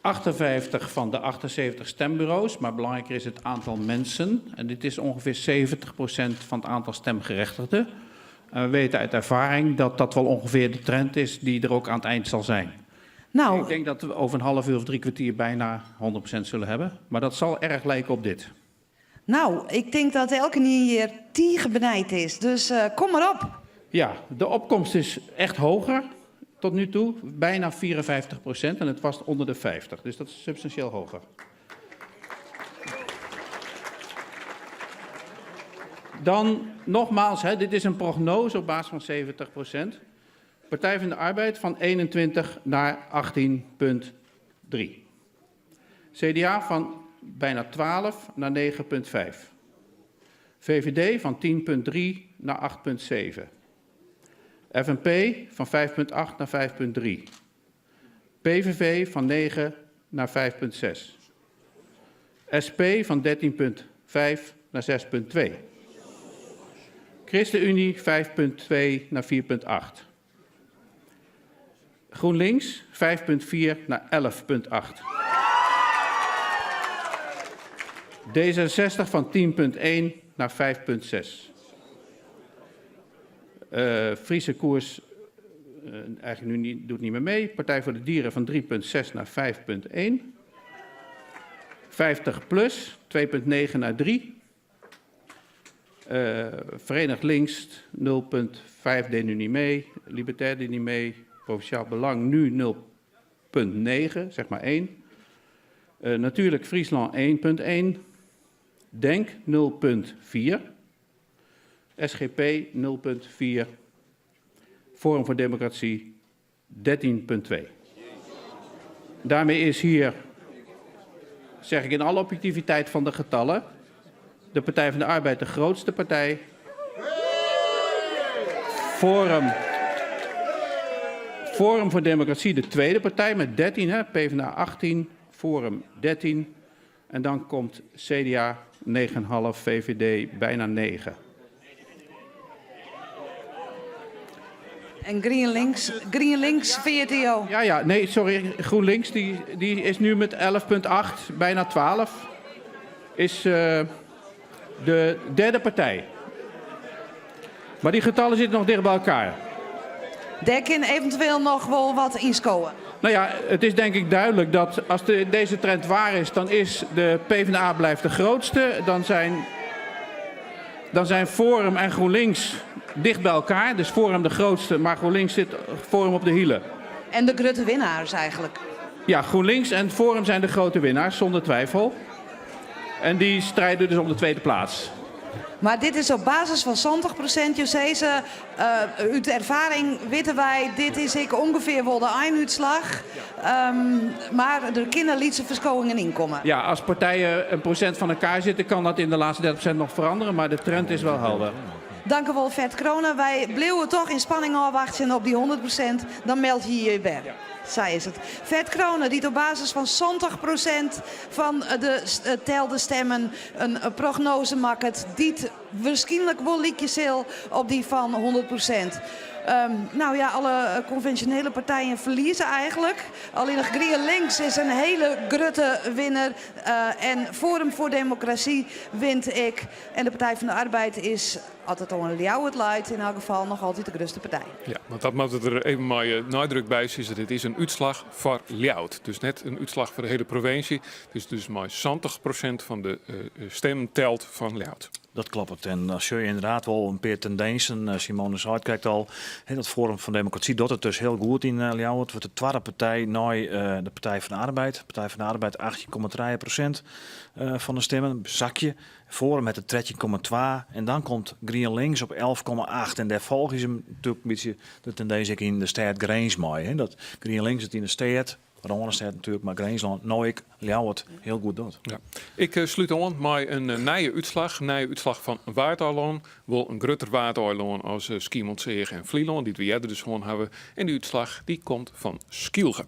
58 van de 78 stembureaus, maar belangrijker is het aantal mensen. En dit is ongeveer 70% van het aantal stemgerechtigden. We weten uit ervaring dat dat wel ongeveer de trend is die er ook aan het eind zal zijn. Nou, ik denk dat we over een half uur of 3 kwartier bijna 100% zullen hebben. Maar dat zal erg lijken op dit. Nou, ik denk dat elke nieuw hier tegen benijd is. Dus kom maar op. Ja, de opkomst is echt hoger. Tot nu toe bijna 54% en het was onder de 50%. Dus dat is substantieel hoger. Dan nogmaals, dit is een prognose op basis van 70%. Partij van de Arbeid van 21 naar 18,3. CDA van bijna 12 naar 9,5. VVD van 10,3 naar 8,7. FNP van 5,8 naar 5,3. PVV van 9 naar 5,6. SP van 13,5 naar 6,2. ChristenUnie 5,2 naar 4,8. GroenLinks 5,4 naar 11,8. D66 van 10,1 naar 5,6. Friese Koers eigenlijk nu doet niet meer mee. Partij voor de Dieren van 3,6 naar 5,1. 50 plus 2,9 naar 3. Verenigd Links 0,5 deed nu niet mee. Libertair deed niet mee. Provinciaal Belang nu 0,9, zeg maar 1. Natuurlijk Friesland 1,1. Denk 0,4. SGP 0,4. Forum voor Democratie 13,2. Daarmee is hier, zeg ik in alle objectiviteit van de getallen, de Partij van de Arbeid de grootste partij. Forum voor Democratie de tweede partij met 13, PvdA 18, Forum 13. En dan komt CDA 9,5, VVD bijna 9. En GreenLinks VTO. Ja, nee, sorry. GroenLinks die is nu met 11,8, bijna 12. Is de derde partij. Maar die getallen zitten nog dicht bij elkaar. Dekken eventueel nog wel wat inscoren. Nou ja, het is denk ik duidelijk dat als deze trend waar is, dan is de PvdA blijft de grootste. Dan zijn Forum en GroenLinks dicht bij elkaar. Dus Forum de grootste, maar GroenLinks zit Forum op de hielen. En de grote winnaars eigenlijk. Ja, GroenLinks en Forum zijn de grote winnaars, zonder twijfel. En die strijden dus om de tweede plaats. Maar dit is op basis van 20%. Joseese, uit ervaring weten wij, dit is ik ongeveer wel de einduitslag. Maar er kunnen lietse verschoningen inkomen. Ja, als partijen een procent van elkaar zitten, kan dat in de laatste 30% nog veranderen. Maar de trend is wel helder. Dank u wel, Vert Kronen. Wij bleven toch in spanning afwachten op die 100%. Dan meld je je bij. Zij is het. Vert Kronen, die op basis van 20% van de telde stemmen een prognose maakt, die waarschijnlijk wel liedje op die van 100%. Nou ja, alle conventionele partijen verliezen eigenlijk. Alleen nog GroenLinks is een hele grote winnaar. En Forum voor Democratie wint ik. En de Partij van de Arbeid is, altijd al een Ljouwert leidt, in elk geval nog altijd de grootste partij. Ja, want dat moet er even maar nadruk bij is dat dit is een uitslag voor Ljouwert. Dus net een uitslag voor de hele provincie. Dus maar 70% van de stemmen telt van Ljouwert. Dat klopt. En als je inderdaad wel een paar tendensen, Simone Zuid kijkt al, dat Forum van Democratie doet het dus heel goed in Ljouwert. Wordt de tweede partij na de Partij van de Arbeid. De Partij van de Arbeid 18,3% van de stemmen, zakje. Forum met de 13,2 en dan komt GroenLinks op 11,8 en daar volgen ze natuurlijk een beetje de tendens in de stad Grijns mee. Dat GroenLinks het in de stad, waaronder staat natuurlijk, maar Grijnsland, nou ik Ljouwert heel goed doet. Ja. Ik sluit aan met een nieuwe uitslag van Waardeiland. Wel een groter Waardeiland als Schiermonnikoog en Vlieland, die we eerder dus gewoon hebben. En die uitslag die komt van Skilge.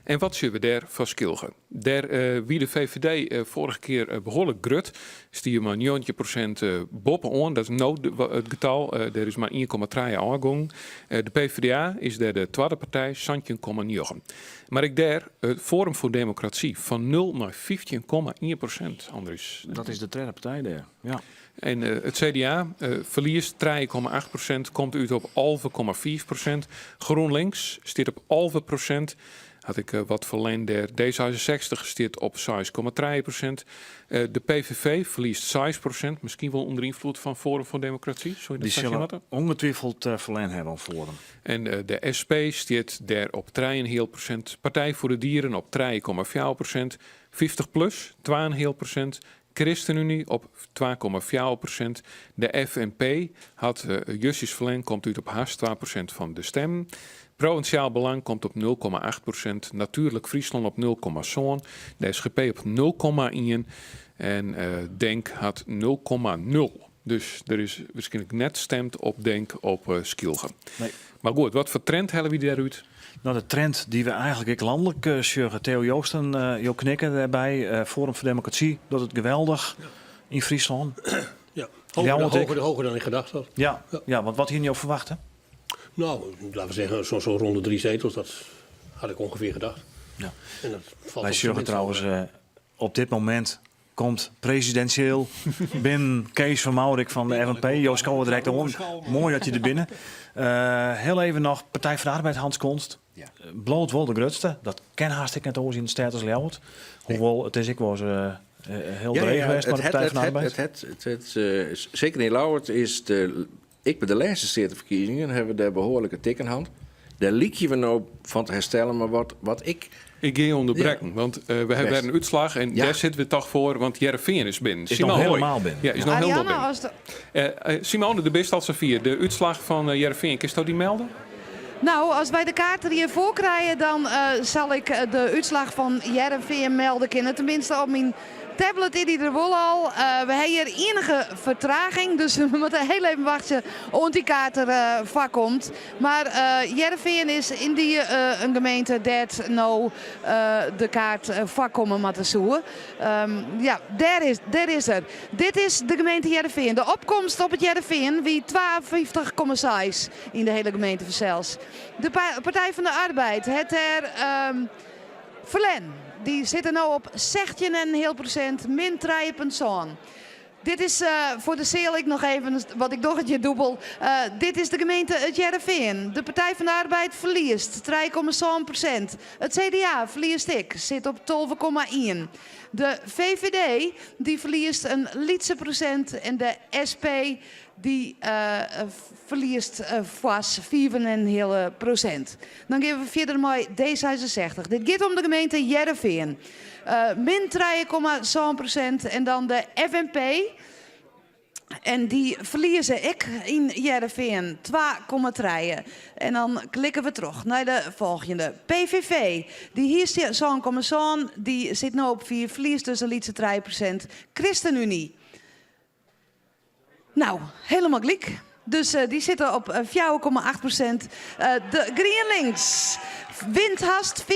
En wat zullen we daar van Skilge? Daar wie de VVD vorige keer behoorlijk grut, stier maar 90% boppen aan. Dat is nou het getal. Er is maar 1,3 aangang. De PvdA is daar de tweede partij, 17,9. Maar ik daar het Forum voor Democratie van 0 naar 15,1%, Andries. Dat is de derde partij daar, ja. En het CDA verliest 3,8%, komt uit op 11,4%. GroenLinks staat op 11%. Had ik wat verleend der. D66 staat op 6,3%. De PVV verliest 6%. Misschien wel onder invloed van Forum voor Democratie. Die zullen ongetwijfeld verleen hebben voor Forum. En de SP staat daar op 3,5%. Partij voor de Dieren op 3,4%. 50PLUS 2,5%. ChristenUnie op 2,4%. De FNP had Justus Verleen komt uit op haast 2% van de stem. Provinciaal Belang komt op 0,8%. Natuurlijk Friesland op 0,7%. De SGP op 0,1%. En Denk had 0,0%. Dus er is waarschijnlijk net stemt op Denk op Skilge. Nee. Maar goed, wat voor trend hebben we daaruit? Nou, de trend die we eigenlijk landelijk sjuggen. Theo Joosten, Jo Knikker daarbij. Forum voor Democratie doet het geweldig in Friesland. Ja, hoger dan ik gedacht had. Ja, want wat hier niet verwachten? Nou, laten we zeggen, zo'n ronde 3 zetels, dat had ik ongeveer gedacht. Ja. En dat valt wij sjuggen trouwens, op dit moment komt presidentieel binnen Kees van Maurik van de FNP. Joost Kouwer direct om. Mooi dat je er binnen. Heel even nog Partij van de Arbeid, Hans Konst. Ja. Bloot wel de grootste. Dat ken haast ik net over in de stad als Ljouwert. Hoewel, het is ik was heel breed geweest, maar de Partij van de Arbeid. Zeker in Ljouwert is ik bij de laatste statenverkiezingen hebben we daar behoorlijke tik in hand. Daar liek je we nou van te herstellen, maar wat ik... Ik ga je onderbreken, want we hebben een uitslag en daar zitten we toch voor, want Jereveen is binnen. Is nog helemaal binnen. Ja, is nog helemaal binnen. Simone, de best als vier. De uitslag van Jereveen, kun je die melden? Nou, als wij de kaarten hiervoor krijgen, dan zal ik de uitslag van Jereveen melden kunnen. Tenminste op mijn tablet is die er wel al. We hebben hier enige vertraging, dus we moeten heel even wachten tot die kaart er komt. Maar Jereveen is in die een gemeente dat nou de kaart vakkomen met de zoeken. Ja, daar is er. Dit is de gemeente Jereveen. De opkomst op het Jereveen wie 52,6 in de hele gemeente Verzels. De Partij van de Arbeid, het Verlen. Die zitten nu op 16,5%, min 3,7. Dit is voor de sale ik nog even, wat ik nog het dubbel. Dit is de gemeente het Jereveen. De Partij van de Arbeid verliest 3,7%. Het CDA verliest zit op 12,1%. De VVD die verliest een lietse procent en de SP die verliest vast 4,5%. Dan gaan we verder met D66. Dit gaat om de gemeente Jereveen. Min 3,7% en dan de FNP. En die verliezen ik in Heerenveen 2,3. En dan klikken we terug naar de volgende. PVV, die hier zo'n commissie, die zit nu op 4, verliest dus een lietse 3%. ChristenUnie. Nou, helemaal gelijk. Dus die zitten op 4,8%. De GroenLinks wint haast 4%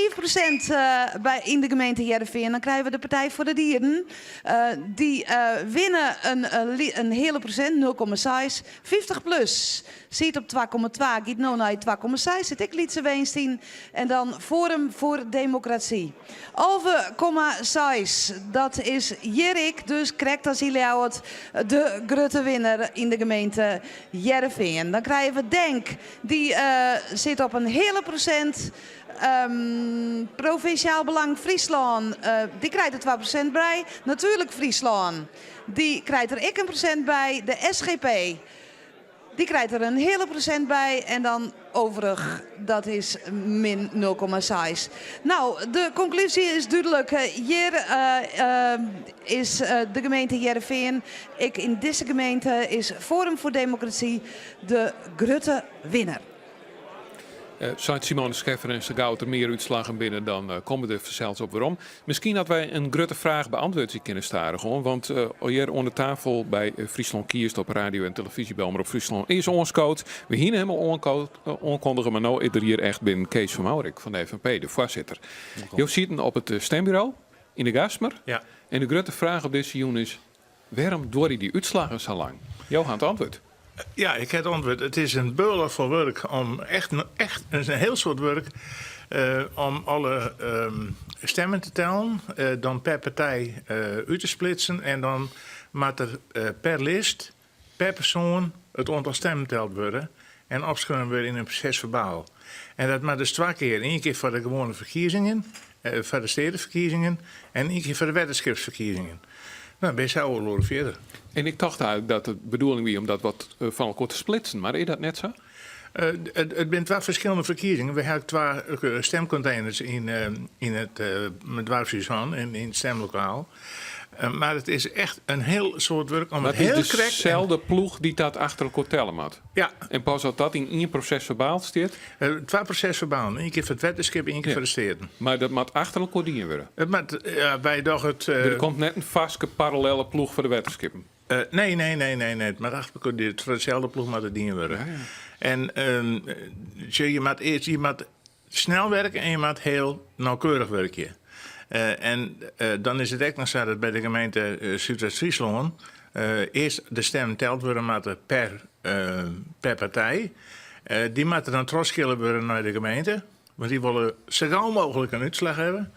in de gemeente Heerenveen. Dan krijgen we de Partij voor de Dieren. Die winnen een hele procent, 0,6. 50 plus zit op 2,2. Gaat nu naar 2,6. Zit ik lietse Weenstein. En dan Forum voor Democratie. 11,6. Dat is Jerik. Dus krijgt als Iliauwert de grote winnaar in de gemeente Heerenveen. Dan krijgen we Denk. Die zit op een hele procent. Provinciaal Belang Friesland, die krijgt er 2% bij. Natuurlijk Friesland, die krijgt er ik een procent bij. De SGP, die krijgt er een hele procent bij. En dan overig, dat is min 0,6. Nou, de conclusie is duidelijk. Hier is de gemeente Heerenveen. In deze gemeente is Forum voor Democratie de grote winnaar. Zijn Simone Scheffer en Segauw er meer uitslagen binnen, dan komen er zelfs op waarom. Misschien dat wij een grote vraag beantwoord kunnen staren gewoon. Want hier onder tafel bij Friesland Kiest op radio en televisie bij Omroep Friesland is ons coach. We hier helemaal onkondigen, maar nou is er hier echt binnen Kees van Maurik van de FNP, de voorzitter. Je zit op het stembureau in de Gasmer. Ja. En de grote vraag op deze seizoen is, waarom door die uitslagen zo lang? Johan, het antwoord. Ja, ik heb het antwoord. Het is een beurler voor werk om echt een heel soort werk om alle stemmen te tellen, dan per partij uit te splitsen en dan moet er per list, per persoon het aantal stemmen teld worden en opschrijven worden in een procesverbaal. En dat moet dus 2 keer. 1 keer voor de gewone verkiezingen, voor de stedenverkiezingen en 1 keer voor de wetenschapsverkiezingen. Nou, ben je zo verder. En ik dacht eigenlijk dat de bedoeling was om dat wat van elkaar te splitsen, maar is dat net zo? Het zijn 2 verschillende verkiezingen. We hebben 2 stemcontainers in het dwarshuis in het stemlokaal. Maar het is echt een heel soort werk om maar het heel correct. Het is dezelfde ploeg die dat achter elkaar tellen moet. Ja. En pas dat in 1 proces verbaal staat? 2 procesverbaal. 1 keer voor het wetenschap, 1 keer voor de steden. Maar dat moet achter elkaar dienen worden? Wij dachten het... Er komt net een vaste parallele ploeg voor de wetenschappen? Nee. Het moet achter elkaar voor dezelfde ploeg moet het dienen worden. Ja. En je moet snel werken en je moet heel nauwkeurig werken. Dan is het echt nog zo dat bij de gemeente Zuidwest-Friesland eerst de stem teld worden per partij. Die moeten dan terugschillen worden naar de gemeente. Want die willen zo gauw mogelijk een uitslag hebben.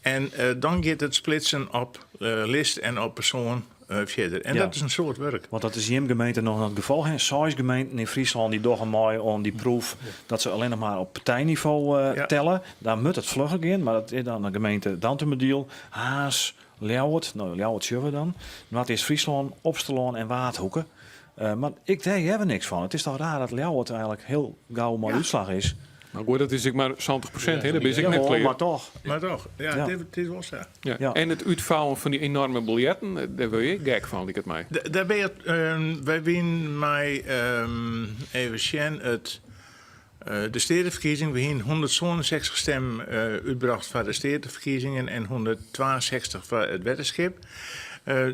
En dan gaat het splitsen op list en op persoon verder. En dat is een soort werk. Want dat is in gemeente nog het geval. 6 gemeenten in Friesland die doen mooi om die proef dat ze alleen nog maar op partijniveau tellen. Daar moet het vlugger in, maar dat is dan de gemeente Dantemediel, Haas, Ljouwert. Nou, Ljouwert zullen we dan. Maar het is Friesland, Opstelon en Waardhoeken. Maar daar hebben we niks van. Het is toch raar dat Ljouwert eigenlijk heel gauw mooi uitslag is. Nou goed, dat is ik maar 70%, hè? Dat ben ik net klaar. Maar toch. Ja. Het is wel zo. Ja. En het uitvouwen van die enorme biljetten, daar wil je gek van, ik het mij. Daar ben je, wij winnen mij even zien de stedenverkiezing. We hebben 167 stemmen uitgebracht voor de stedenverkiezingen en 162 voor het wetenschap.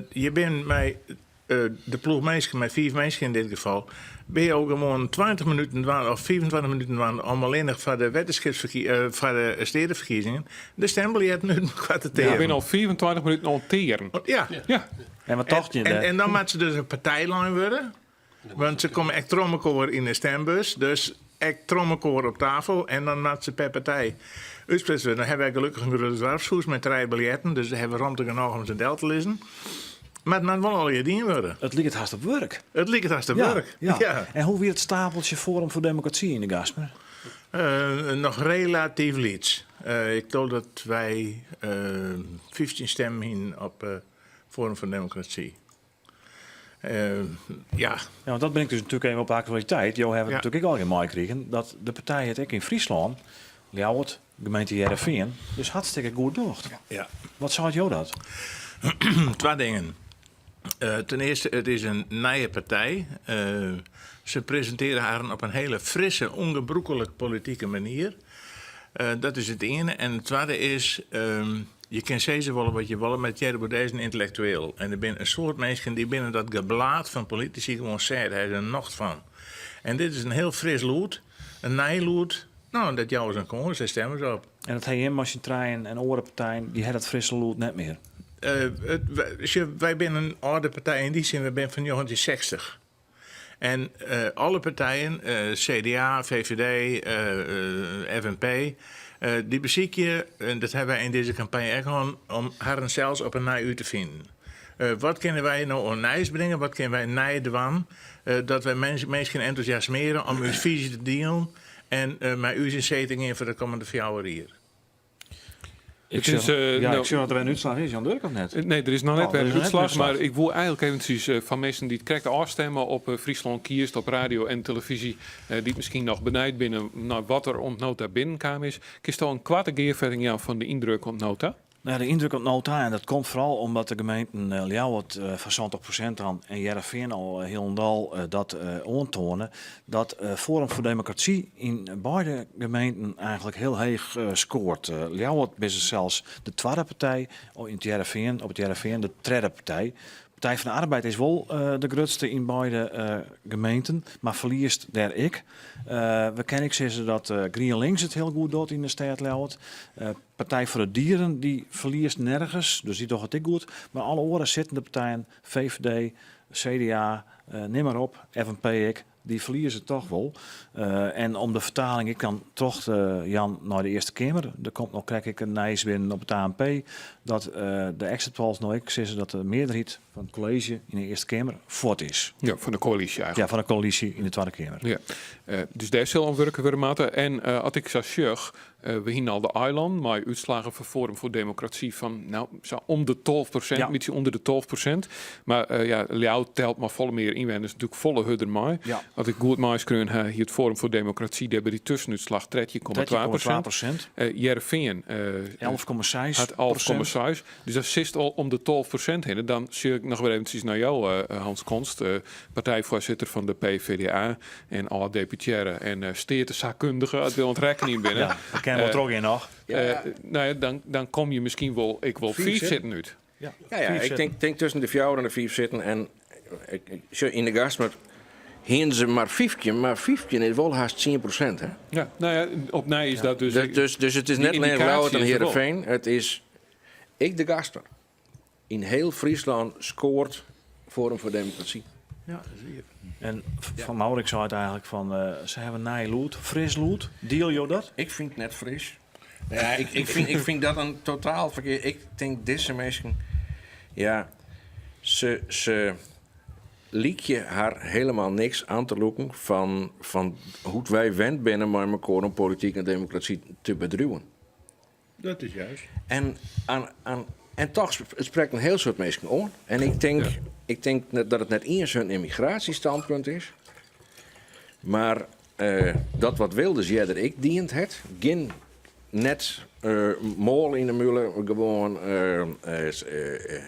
Je bent mij de ploeg mensen, met 4 mensen in dit geval, ben je ook gewoon 20 minuten of 25 minuten om alleen nog voor de voor de stedenverkiezingen de stembiljet nu te teren. Ja, ik ben al 24 minuten aan het teren. Ja. En wat dacht je? En dan moeten ze dus een partijlijn worden. Want ze komen echt trommelkoor in de stembus. Dus echt trommelkoor op tafel. En dan moeten ze per partij uitsplitsen worden. Dan hebben wij gelukkig een groot dwarshuis met 3 biljetten. Dus daar hebben we ruimte genoeg om ze deel te lezen. Maar het moet wel al je dien worden. Het ligt het haast op werk. Het ligt het haast op werk. Ja. En hoe weer het stapeltje Forum voor Democratie in de Gasmer? Nog relatief liets. Ik dacht dat wij 15 stemmen in op Forum voor Democratie. Ja, want dat ben ik dus natuurlijk even op actualiteit. Jo hebben het natuurlijk ook al in mij gekregen dat de partij het ook in Friesland, Ljouwert, gemeente Heerenveen, dus hartstikke goed docht. Ja. Wat zou Jo dat? 2 dingen. Ten eerste, het is een nieuwe partij. Ze presenteren haar op een hele frisse, ongebroekelijk politieke manier. Dat is het ene. En het tweede is, je kan zeggen wat je wil, maar Thierry Baudet is een intellectueel. En er zijn een soort mensen die binnen dat geblaad van politici gewoon zeggen, hij is er nog van. En dit is een heel fris lood, een nijlood. Nou, dat jou is een kongens, daar stemmen ze op. En het HM-machine en andere partijen, die hebben dat frisse lood net meer. Wij zijn een oude partij in die zin, we zijn van 1960. En alle partijen, CDA, VVD, FNP, die beziek je, en dat hebben wij in deze campagne ook gewoon, om haar zelfs op een nij te vinden. Wat kunnen wij nou onijs brengen, wat kunnen wij nijden, dat wij mensen enthousiasmeren om uw visie te delen en met u zijn zetting in voor de komende 4 jaar hier. Ik zie dat er een uitslag is, Jan Durk of net? Nee, er is nog net weer een uitslag, maar ik wil eigenlijk eventjes van mensen die het correct afstemmen op Friesland kiest, op radio en televisie, die het misschien nog benijd binnen wat er ontnota binnenkwam is. Kies toch een kwarte keervetting van de indruk ontnota? Nou, de indruk op nota, en dat komt vooral omdat de gemeenten Ljouwert van 70% aan en Jereveen al heel dat aantonen, dat Forum voor Democratie in beide gemeenten eigenlijk heel heeg scoort. Ljouwert is zelfs de tweede partij, op het Jereveen de derde partij. Partij van de Arbeid is wel de grootste in beide gemeenten, maar verliest daar ik. We kennen zeggen dat GroenLinks het heel goed doet in de stad Ljouwert. Partij voor de Dieren die verliest nergens, dus die doet het ik goed. Maar alle oren zittende partijen, VVD, CDA, neem maar op, FNP ik, die verliezen toch wel. En om de vertaling, ik kan toch Jan naar de Eerste Kamer. Er komt nog, krijg ik een nijs binnen op het ANP. Dat de exit polls nou ik zeggen dat de meerderheid van het college in de Eerste Kamer voort is. Ja, van de coalitie eigenlijk. Ja, van de coalitie in de Tweede Kamer. Ja. Dus daar zal een werken weer maken. En als ik zou zeggen, we hier al de eiland, maar uitslagen van Forum voor Democratie van zo om de 12%, beetje onder de 12%. Maar Ljouw telt maar volle meer inwoners, natuurlijk volle hudder maar. Ja. Als ik goed maais kreun, hier het Forum voor Democratie, daar hebben die tussenuitslag 13,2%. Jereveen 11,6%. Had 11,6%. Dus dat zit al om de 12% heen. Dan zie ik nog weer eventjes naar jou, Hans Konst, partijvoorzitter van de PvdA en alle deputaire en steerteszaakkundige uit Willem Rekening binnen. Ja, dat kennen we er ook in nog. Dan kom je misschien wel, ik wil 5 zitten uit. Ik denk tussen de 4 en de 5 zitten en in de gast met heen ze maar 5, maar 5 is wel haast 10%. Hè? Ja, nou ja, op mij is dat dus. Dus het is net alleen Ljouwert en Heerenveen. Het is ik de gaster. In heel Friesland scoort Forum voor Democratie. Ja, zie je. En van Maurik zei het eigenlijk van, ze hebben nijloed, fris loed. Deal je dat? Ik vind het net fris. Ja, ik vind dat een totaal verkeerd. Ik denk deze mensen, ze liek je haar helemaal niks aan te lopen van hoe wij wend binnen maar elkaar om politiek en democratie te bedruwen. Dat is juist. En toch spreekt een heel soort mensen aan. En ik denk dat het net eens hun immigratiestandpunt is. Maar dat wat Wilders jij ik dient het. Geen net mol in de muller. Gewoon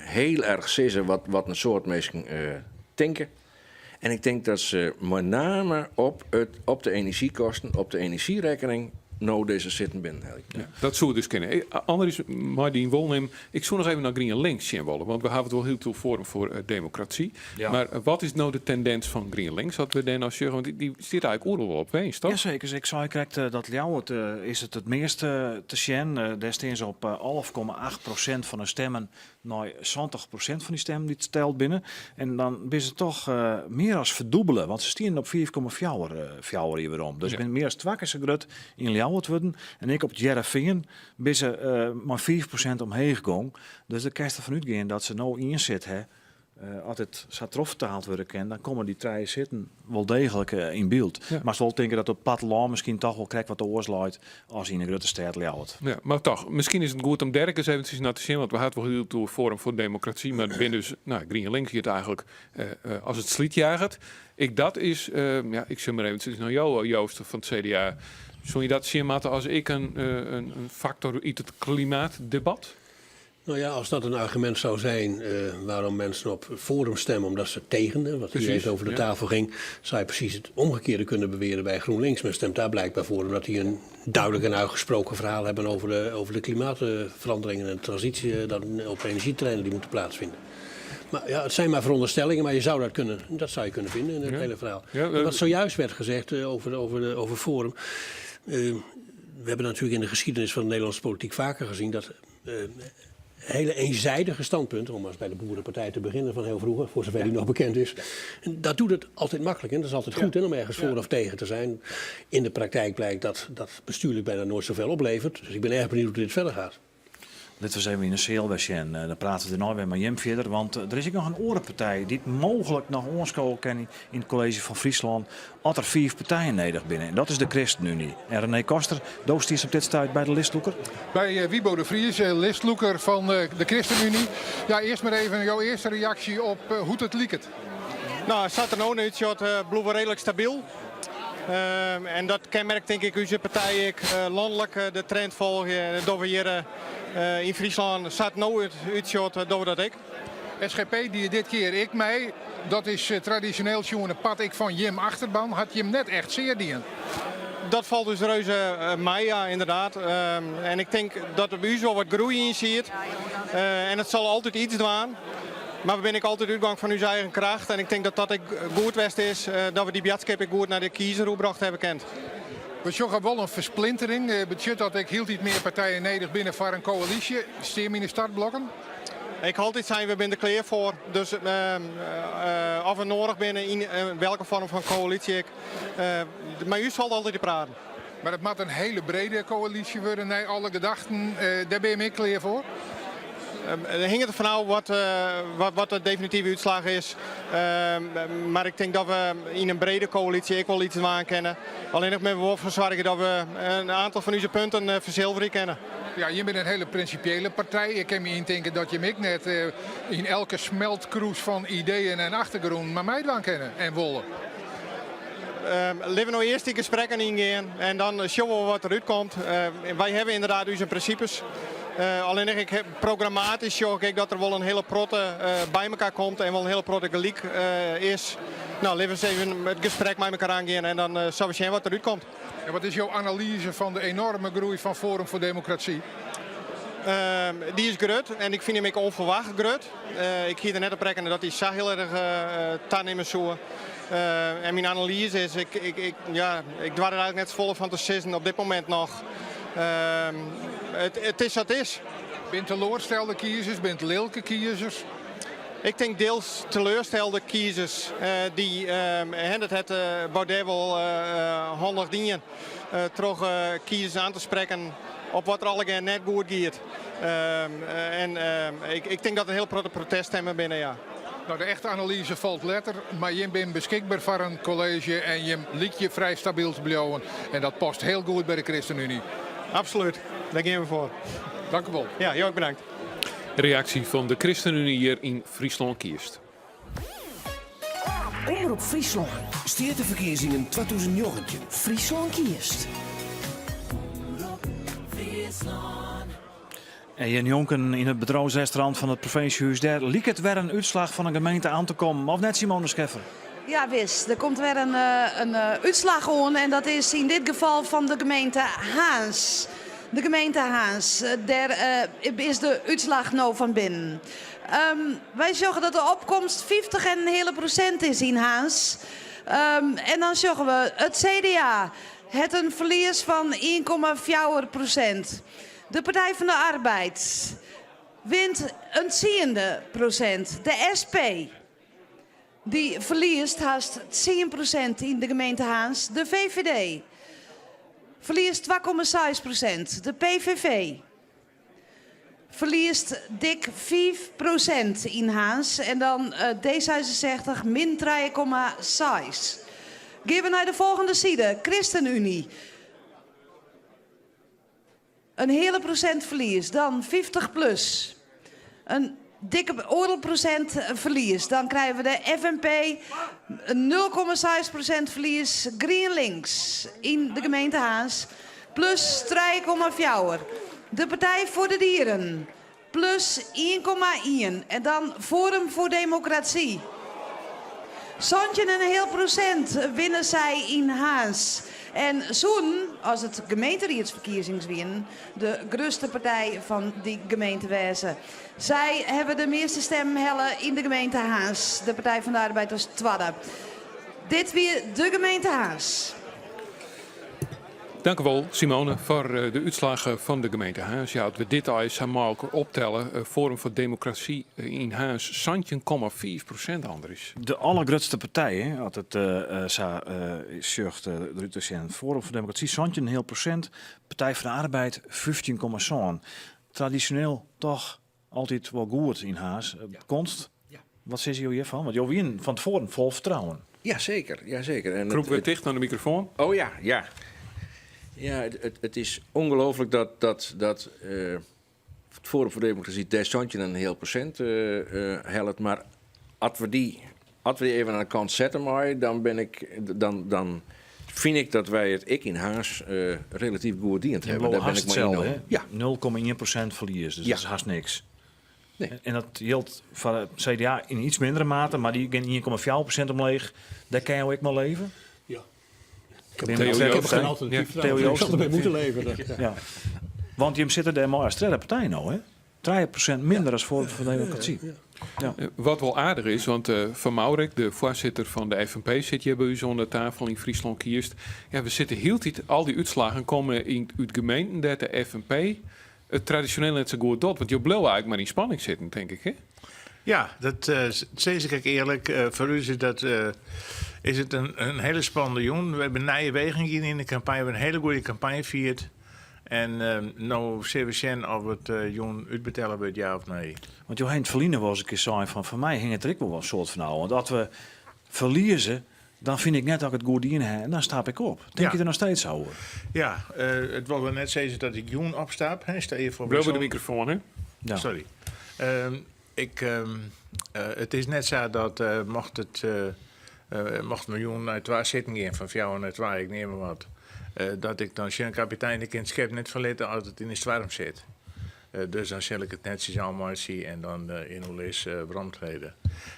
heel erg sissen wat een soort mensen denken. En ik denk dat ze met name op de energiekosten, op de energierekening nou deze zitten binnen. Ja, dat zou dus kennen. Anders, maar die Wolnem, ik zou nog even naar GroenLinks zien willen, want we hebben het wel heel veel Forum voor Democratie. Ja. Maar wat is nou de tendens van GroenLinks? Wat we dan als je want die zit eigenlijk oorlog wel opeens, toch? Jazeker. Dus ik zei correct dat Ljouwert is het meeste te zien. Daar staan ze op 11,8% van de stemmen naar 20% van die stemmen die het stelt binnen. En dan is het toch meer als verdubbelen, want ze staan op 4,4 hier weer om. Dus ik ben meer als 2 keer zo groot in Ljouwert worden. En ik op het Jereveen ben ze maar 4% omheen gegaan. Dus de kerst ervan uitgaan dat ze nou in zit, hè. Als het zo trof vertaald worden kan, dan komen die treien zitten wel degelijk in beeld. Ja. Maar ze wel denken dat op platteland misschien toch wel krijgt wat de oorslaat als in een grote stad Ljouwert. Ja, maar toch, misschien is het goed om Dirk eens eventjes naar te zien, want we hadden wel heel veel Forum voor Democratie, maar binnen dus, GroenLinks hier het eigenlijk als het slietjagert. Dat is, ik zeg maar eventjes naar jou, Joost van het CDA. Zou je dat zien als ik een factor uit het klimaatdebat? Nou ja, als dat een argument zou zijn waarom mensen op Forum stemmen omdat ze tegen, wat hier even over de tafel ging, zou je precies het omgekeerde kunnen beweren bij GroenLinks. Men stemt daar blijkbaar voor omdat die een duidelijk en uitgesproken verhaal hebben over de klimaatveranderingen en de transitie dan op energietreinen die moeten plaatsvinden. Maar ja, het zijn maar veronderstellingen, maar dat zou je kunnen vinden in het hele verhaal. Ja, wat zojuist werd gezegd over Forum. We hebben natuurlijk in de geschiedenis van de Nederlandse politiek vaker gezien dat hele eenzijdige standpunten, om maar eens bij de Boerenpartij te beginnen van heel vroeger, voor zover die nog bekend is. Dat doet het altijd makkelijk en dat is altijd goed om ergens voor of tegen te zijn. In de praktijk blijkt dat bestuurlijk bijna nooit zoveel oplevert. Dus ik ben erg benieuwd hoe dit verder gaat. Dit was even in een zeelwestje en dan praten we er nou weer met Jim verder. Want er is ook nog een orenpartij die het mogelijk nog onskool kennen in het college van Friesland. Als er 4 partijen nodig binnen. En dat is de ChristenUnie. En René Koster, doost is op dit stuit bij de listloeker. Bij Wiebo de Vries, listloeker van de ChristenUnie. Ja, eerst maar even jouw eerste reactie op hoe het liekt. Nou, het zat er nou uit, blijven redelijk stabiel. En dat kenmerkt denk ik onze partij landelijk de trend volgen. Dat we hier in Friesland zat nou uitshot door dat ik. SGP die dit keer ik mij, dat is traditioneel jongen pad ik van Jim achterban. Had je hem net echt zeer dien? Dat valt dus reuze mij, ja, inderdaad. En ik denk dat er bij u zo wat groei in ziet. En het zal altijd iets doen. Maar we ben ik altijd uitgang van uw eigen kracht. En ik denk dat dat goed west is dat we die biatskip goed naar de kiezer gebracht hebben kent. We zagen wel een versplintering. Budget dat ik hield niet meer partijen nodig binnen voor een coalitie. Steem in de startblokken? Ik altijd zijn we binnen klaar voor. Dus of we nodig binnen in welke vorm van coalitie. Maar u zal altijd praten. Maar het moet een hele brede coalitie worden. Nee, alle gedachten. Daar ben je mee klaar voor? Er hing het vanaf wat de definitieve uitslag is. Maar ik denk dat we in een brede coalitie ook wel iets aan kennen. Alleen ook met wel voor zorgen dat we een aantal van onze punten verzilveren kennen. Ja, je bent een hele principiële partij. Ik kan me indenken dat je me net in elke smeltkroes van ideeën en achtergrond maar mij dan kennen en willen. Laten we nou eerst die gesprekken ingaan en dan zien we wat eruit komt. Wij hebben inderdaad onze principes. Alleen ik programmatisch zorg ik dat er wel een hele protte bij elkaar komt en wel een hele protte gelijk is. Nou, laten we eens even het gesprek met elkaar aangaan en dan zullen we zien wat eruit komt. En wat is jouw analyse van de enorme groei van Forum voor Democratie? Die is groot en ik vind hem ook onverwacht groot. Ik hier er net op rekenen dat hij zo heel erg taannemen zou. En mijn analyse is, ik doe er eigenlijk net vol van te zitten op dit moment nog. Het is wat het is. Bent teleurstelde kiezers, bent lelijke kiezers? Ik denk deels teleurstelde kiezers die het Baudet wel handig dienen. Toch kiezers aan te spreken op wat er allemaal net goed gaat. Ik denk dat er een heel grote protest hebben binnen, ja. Nou, de echte analyse valt letter, maar je bent beschikbaar voor een college en je liet je vrij stabiel te blijven. En dat past heel goed bij de ChristenUnie. Absoluut, daar gaan we voor. Dank u wel. Ja, heel erg bedankt. Reactie van de ChristenUnie hier in Friesland kiest. Omroep Friesland. Steert de verkiezingen 2019. Friesland kiest. En Jan Jonken in het bedrijfsrestaurant van het provinciehuis, daar liep het weer een uitslag van een gemeente aan te komen. Of net, Simone Scheffer? Ja, wist. Er komt weer een uitslag aan en dat is in dit geval van de gemeente Haans. De gemeente Haans, daar is de uitslag nou van binnen. Wij zeggen dat de opkomst 50,1% is in Haans. En dan zeggen we het CDA het een verlies van 1,4%. De Partij van de Arbeid wint een 10%. De SP die verliest haast 10% in de gemeente Haans. De VVD verliest 2,6%. De PVV verliest dik 5% in Haans. En dan D66 min 3,6%. Gaan we naar de volgende side. ChristenUnie. Een hele procent verlies. Dan 50 plus. Een dikke oordelprocent verlies. Dan krijgen we de FNP 0,6% verlies. GroenLinks in de gemeente Haans plus 3,4. De Partij voor de Dieren plus 1,1. En dan Forum voor Democratie. 17,5% winnen zij in Haas. En zo'n, als het gemeenteraadsverkiezings winnen, de grootste partij van die gemeentewezen. Zij hebben de meeste stemmen hellen in de gemeente Haas. De Partij van de Arbeid was tweede. Dit weer de gemeente Haas. Dank u wel, Simone, voor de uitslagen van de gemeente Haas. Ja, als we dit al samen optellen, Forum voor Democratie in Haas, 17,4% Andries. De allergrootste partij, als het zucht de Forum voor Democratie, 17,5%, Partij van de Arbeid 15,7%. Traditioneel toch altijd wel goed in Haas. Konst, wat zeg je hiervan? Want je van het Forum vol vertrouwen. Jazeker. En Kroep weer dicht aan de microfoon. Oh ja. Ja, het is ongelooflijk dat het Forum voor Democratie desantje een heel procent helpt. Maar als we die even aan de kant zetten, maar dan vind ik dat wij het in Haas relatief goed diend hebben. Daar ben ik maar hetzelfde, ja. 0,1% verlies, dus dat is haast niks. Nee. En dat geldt voor het CDA in iets mindere mate, maar die gaan 1,4% omleeg. Daar kan je ook maar leven. Ik heb geen alternatief. Ik zal ermee moeten leven. Ja. Want je zit er maar als derde partij nou, hè? 3% minder als Forum voor Democratie. Ja. Wat wel aardig is, want Van Maurik, de voorzitter van de FNP, zit hier bij u aan de tafel in Friesland Kiest. Ja, we zitten heel tijd, al die uitslagen komen uit gemeenten dat de FNP het traditioneel net zo goed doet. Want je blijft eigenlijk maar in spanning zitten, denk ik, hè? Ja, dat zeg ik eerlijk. Voor u is het een hele spannende jongen. We hebben nieuwe wegingen in de campagne. We hebben een hele goede campagne viert. En nou zien we zien of het jongen uitbetalen wordt, ja of nee. Want Johan Verliezen was een keer zei van mij hing het er ook wel een soort van nou. Want als we verliezen, dan vind ik net dat ik het goed in heb en dan stap ik op. Denk je er nog steeds over? Ja, het wil wel net zeggen dat ik jongen opstap. Stel je voor. Blijf bij de microfoon, hè? Ja. Sorry. Het is net zo dat mocht een jongen uit waar zitten gaan van jou en uit waar ik neem maar wat. Dat ik dan een kapitein ik in het schip net verleten als het in de zwarm zit. Dus dan zal ik het netjes allemaal zien en dan in hoe is brandtreden.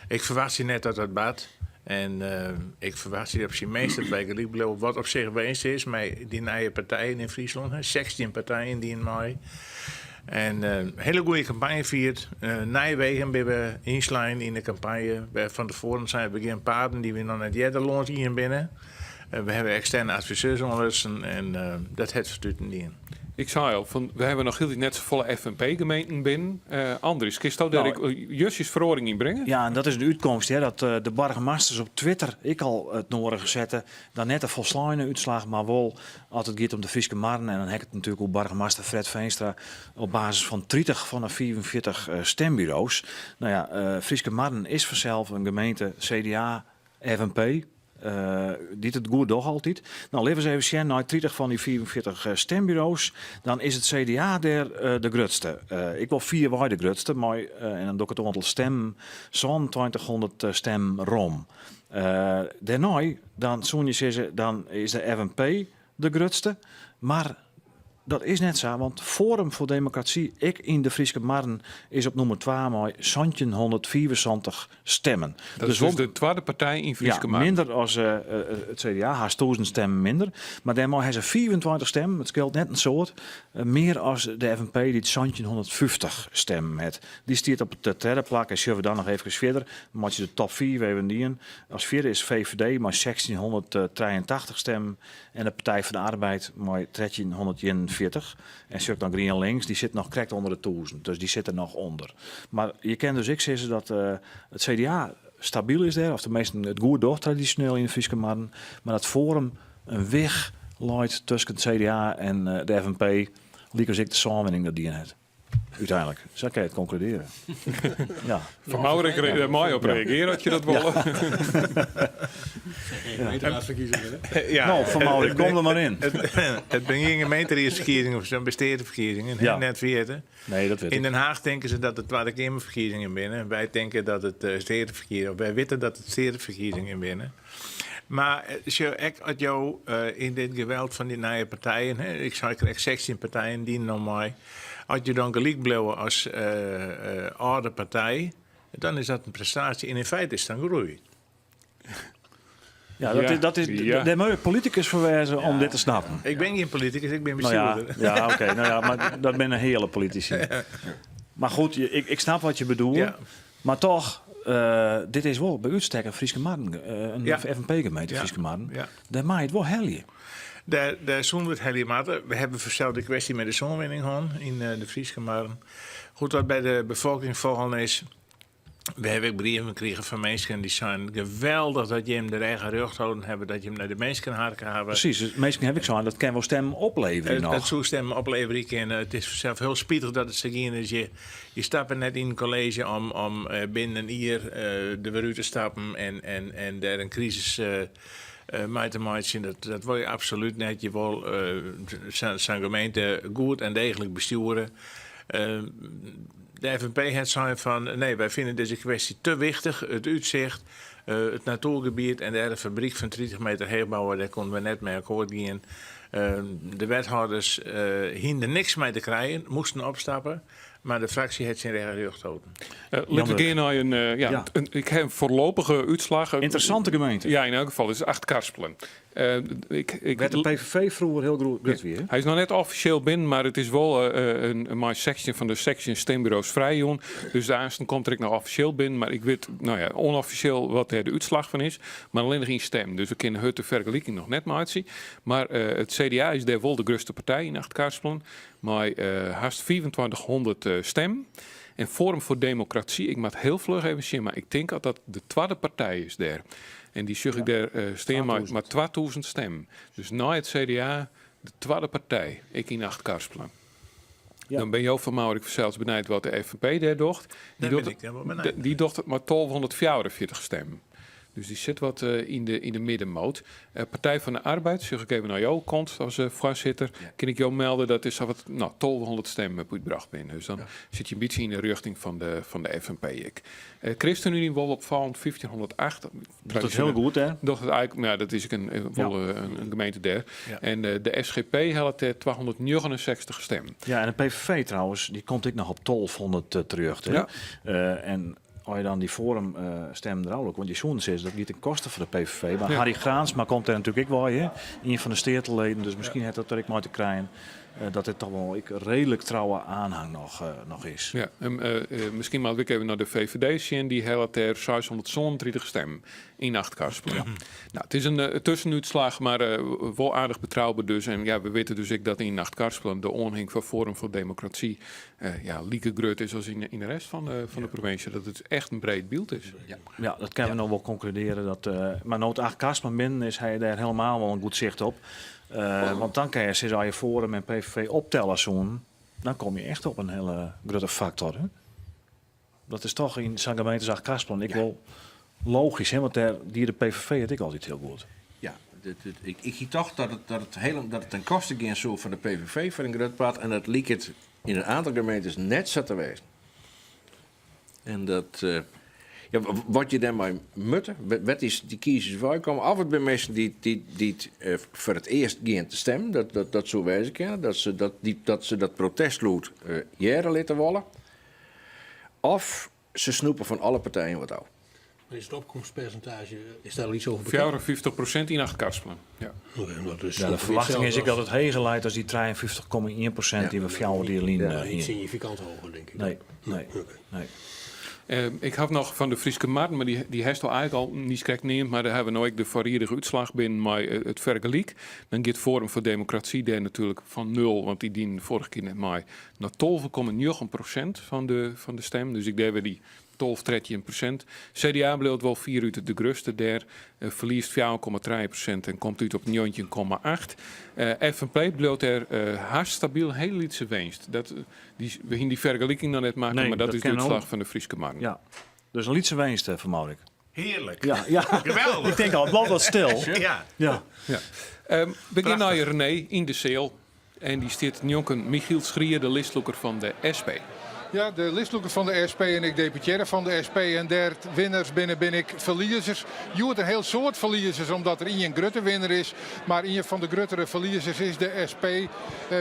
Ik verwacht je net dat dat bad. En ik verwacht je op zijn meeste bij gelijk wat op zich wees is. Maar die nieuwe partijen in Friesland, 16 partijen die in mei. En hele goede campagne viert. Nijwegen hebben we inslaan in de campagne. Van tevoren zijn we geen paarden die we nog net Jedderland hier binnen. We hebben externe adviseurs ondertussen en dat heeft verstuurd niet in. Ik zei al, we hebben nog heel net zo volle FNP-gemeenten binnen. Andries, kun je daar justjes verhoring in brengen? Ja, en dat is de uitkomst. Hè, dat de burgemeesters op Twitter ik al het nodige zetten. Dan net een volslagen uitslag, maar wel als het gaat om de Frieske Marne. En dan heb ik het natuurlijk op burgemeester Fred Veenstra op basis van 30 van de 44 stembureaus. Nou ja, Frieske Marne is vanzelf een gemeente CDA, FNP. Die het goed toch altijd. Nou, leven we eens even naar 30 van die 44 stembureaus. Dan is het CDA de grootste. Ik wil 4 waar de grootste, maar en dan doe ik het aantal stem, zo'n 2000 stem rom. Daarna, dan is de FNP de grootste, maar dat is net zo, want Forum voor Democratie, ik in de Frieske Marne, is op nummer 2 met 174 stemmen. Dat is dus de tweede partij in Frieske Marne. Minder als het CDA, haast 1000 stemmen minder. Maar daarmee hebben ze 24 stemmen, het scheelt net een soort. Meer als de FNP die 150 stemmen heeft. Die stiert op de derde plek en zullen we dan nog even verder. Maar als je de top 4 even die als vierde is VVD met 1683 stemmen. En de Partij van de Arbeid met 1341. En Sjuk dan Green Links, die zit nog correct onder de 1000. Dus die zit er nog onder. Maar je kan dus zeggen dat het CDA stabiel is daar. Of de meesten het goed door traditioneel in de Frieske Marne. Maar dat Forum een weg leidt tussen het CDA en de FNP. Liek als ik de samenwerking dat die in het. Uiteindelijk. Zo kan je het concluderen. Ja. Van Maurik mooi op reageren, had je dat willen. Ja. Nou, Van Maurik, kom er maar in. Het ben geen gemeenteraadsverkiezingen of zo'n bestedenverkiezingen. Net weten. Nee, dat weet ik. In Den Haag denken ze dat het Tweede Kamerverkiezingen binnen. Wij denken dat het stedenverkiezingen. Wij weten dat het stedenverkiezingen binnen. Maar als jou in dit geweld van die nieuwe partijen, ik zou krijg 16 partijen die nog maar. Als je dan gelijk blijft als oude partij, dan is dat een prestatie. En in feite is het een groei. Ja, dat is de mooie politicus verwijzen om dit te snappen. Ik ben geen politicus, ik ben bestuurder. Maar dat ben een hele politici. Maar goed, ik snap wat je bedoelt. Ja. Maar toch, dit is wel bij uitstek een Frieske Marden, een FNP-gemeente Frieske Marden. Ja. Daar maakt het wel helje. Daar zoen we het helje maten. We hebben dezelfde kwestie met de zonwinning gehad in de Frieske Marden. Goed, wat bij de bevolking vooral is. We hebben brieven gekregen van mensen die zijn geweldig dat je hem de eigen rug houden hebben, dat je hem naar de mensen harken hebben. Precies, dus mensen heb ik zo aan, dat kan wel stemmen opleveren nog. Dat zou stemmen opleveren kunnen. Het is zelf heel spietig dat het zo is. Je stapt net in een college om binnen een uur de weer uit te stappen en daar een crisis mee te maken. Dat wil je absoluut net. Je wil zijn gemeente goed en degelijk besturen. De FNP heeft gezegd van nee, wij vinden deze kwestie te wichtig. Het uitzicht, het natuurgebied en de fabriek van 30 meter heegbouwen, daar konden we net mee akkoord gaan. De wethouders hielden niks mee te krijgen, moesten opstappen. Maar de fractie heeft zijn recht gehouden. Laten we gaan naar ik heb een voorlopige uitslag. Interessante gemeente. Ja, in elk geval. Het is 8 Karspelen. Werd de PVV vroeger heel goed weer? Hij is nog net officieel binnen, maar het is wel een section van de section stembureaus vrij, Jon. Dus daar komt ik nog officieel binnen. Maar ik weet onofficieel wat er de uitslag van is. Maar alleen nog geen stem. Dus we kunnen het de vergelijking nog net maar zien. Maar het CDA is daar wel de grootste partij in 8 Karspelen. Maar haast 2500 stem. En Forum voor Democratie, ik mag heel vlug even zien, maar ik denk dat de tweede partij is daar. En die zag ik daar steen maar 2000 stemmen. Dus na het CDA, de tweede partij, ik in 8 Karspelen. Ja. Dan ben je ook van Maurik zelfs benijd wat de FNP daar docht. Die docht het maar 1244 stemmen. Dus die zit wat in de middenmoot. Partij van de Arbeid, zeg ik even naar jou kant als voorzitter. Ja. Kan ik jou melden dat is wat 1200 stemmen uitgebracht binnen. Dus dan zit je een beetje in de richting van de FNP. ChristenUnie wel opvallend 1508. Dat is heel goed, hè? Dat is een gemeente daar. Ja. En de SGP had 269 stemmen. Ja, en de PVV trouwens, die komt ik nog op 1200 terug. Hè? Ja. En als je dan die Forum stem er ook, want je zoon is dat niet ten koste van de PVV. Maar Harry Graansma komt er natuurlijk ook wel, hè? Een van de steerteleden, dus misschien heeft dat er ook maar te krijgen. Dat het toch wel redelijk trouwe aanhang nog is. Ja, misschien moet ik even naar de VVD zien. Die heeft er 630 stemmen in 8 Karspelen. Ja. Nou, het is een tussenuitslag, maar wel aardig betrouwbaar dus. En ja, we weten dus ook dat in 8 Karspelen de aanhang van Forum voor Democratie lieke groot is als in de rest van de provincie. Dat het echt een breed beeld is. Ja, dat kunnen we nog wel concluderen. Maar nood 8 Karspelen binnen is hij daar helemaal wel een goed zicht op. Want dan kan je sinds al je Forum en PVV optellen zo'n, dan kom je echt op een hele grote factor. Hè? Dat is toch in zijn gemeente 8 Karspelen. Ik wil logisch, hè, want die de PVV had ik altijd heel goed. Ja, ik zie toch dat het ten koste ging zo van de PVV voor een groot part en dat liep het in een aantal gemeentes net zo te wezen. En dat. Wat je daarmee mutten, wat is die kiezers voorkomen? Af en toe bij mensen die voor het eerst gaan te stemmen, dat zo wijzen kennen, dat ze dat protestlood jaren laten willen. Of ze snoepen van alle partijen wat af. Maar is het opkomstpercentage, is daar al iets over bekend? 54% in 8 Karspelen. Ja. De verwachting is dat het heger leidt als die 53,1% die we fjouwen die lijn. Niet significant hoger, denk ik. Nee. Ik had nog van de Frieske Marden, maar die heeft al eigenlijk al niet correct neemt, maar daar hebben we nou ook de varierige uitslag binnen maar het vergelijk. Dan gaat Forum voor Democratie daar natuurlijk van 0, want die dienen vorige keer net maar naar 12,9% van de stem. Dus ik deed weer die 12,13%. CDA bleef wel 4 uit de grootste daar, verliest 4,3% en komt uit op 9,8%. FNP bleef er haast stabiel heel iets winst. We gaan die vergelijking dan net maken, maar dat is de uitslag van de Frieske Marden. Ja, dus een lietse winst, vermoed ik. Heerlijk. Ja. Geweldig. Ik denk al, het blijft wat stil. Ja. We gaan naar René in de Seel. En die staat jongen Michiel Schrier, de listloeker van de SP. Ja, de listloeker van de SP en ik deputeerde van de SP. En daar winnaars ben ik verliezers. Je hoort een heel soort verliezers, omdat er een grote winnaar is. Maar een van de grotere verliezers is de SP.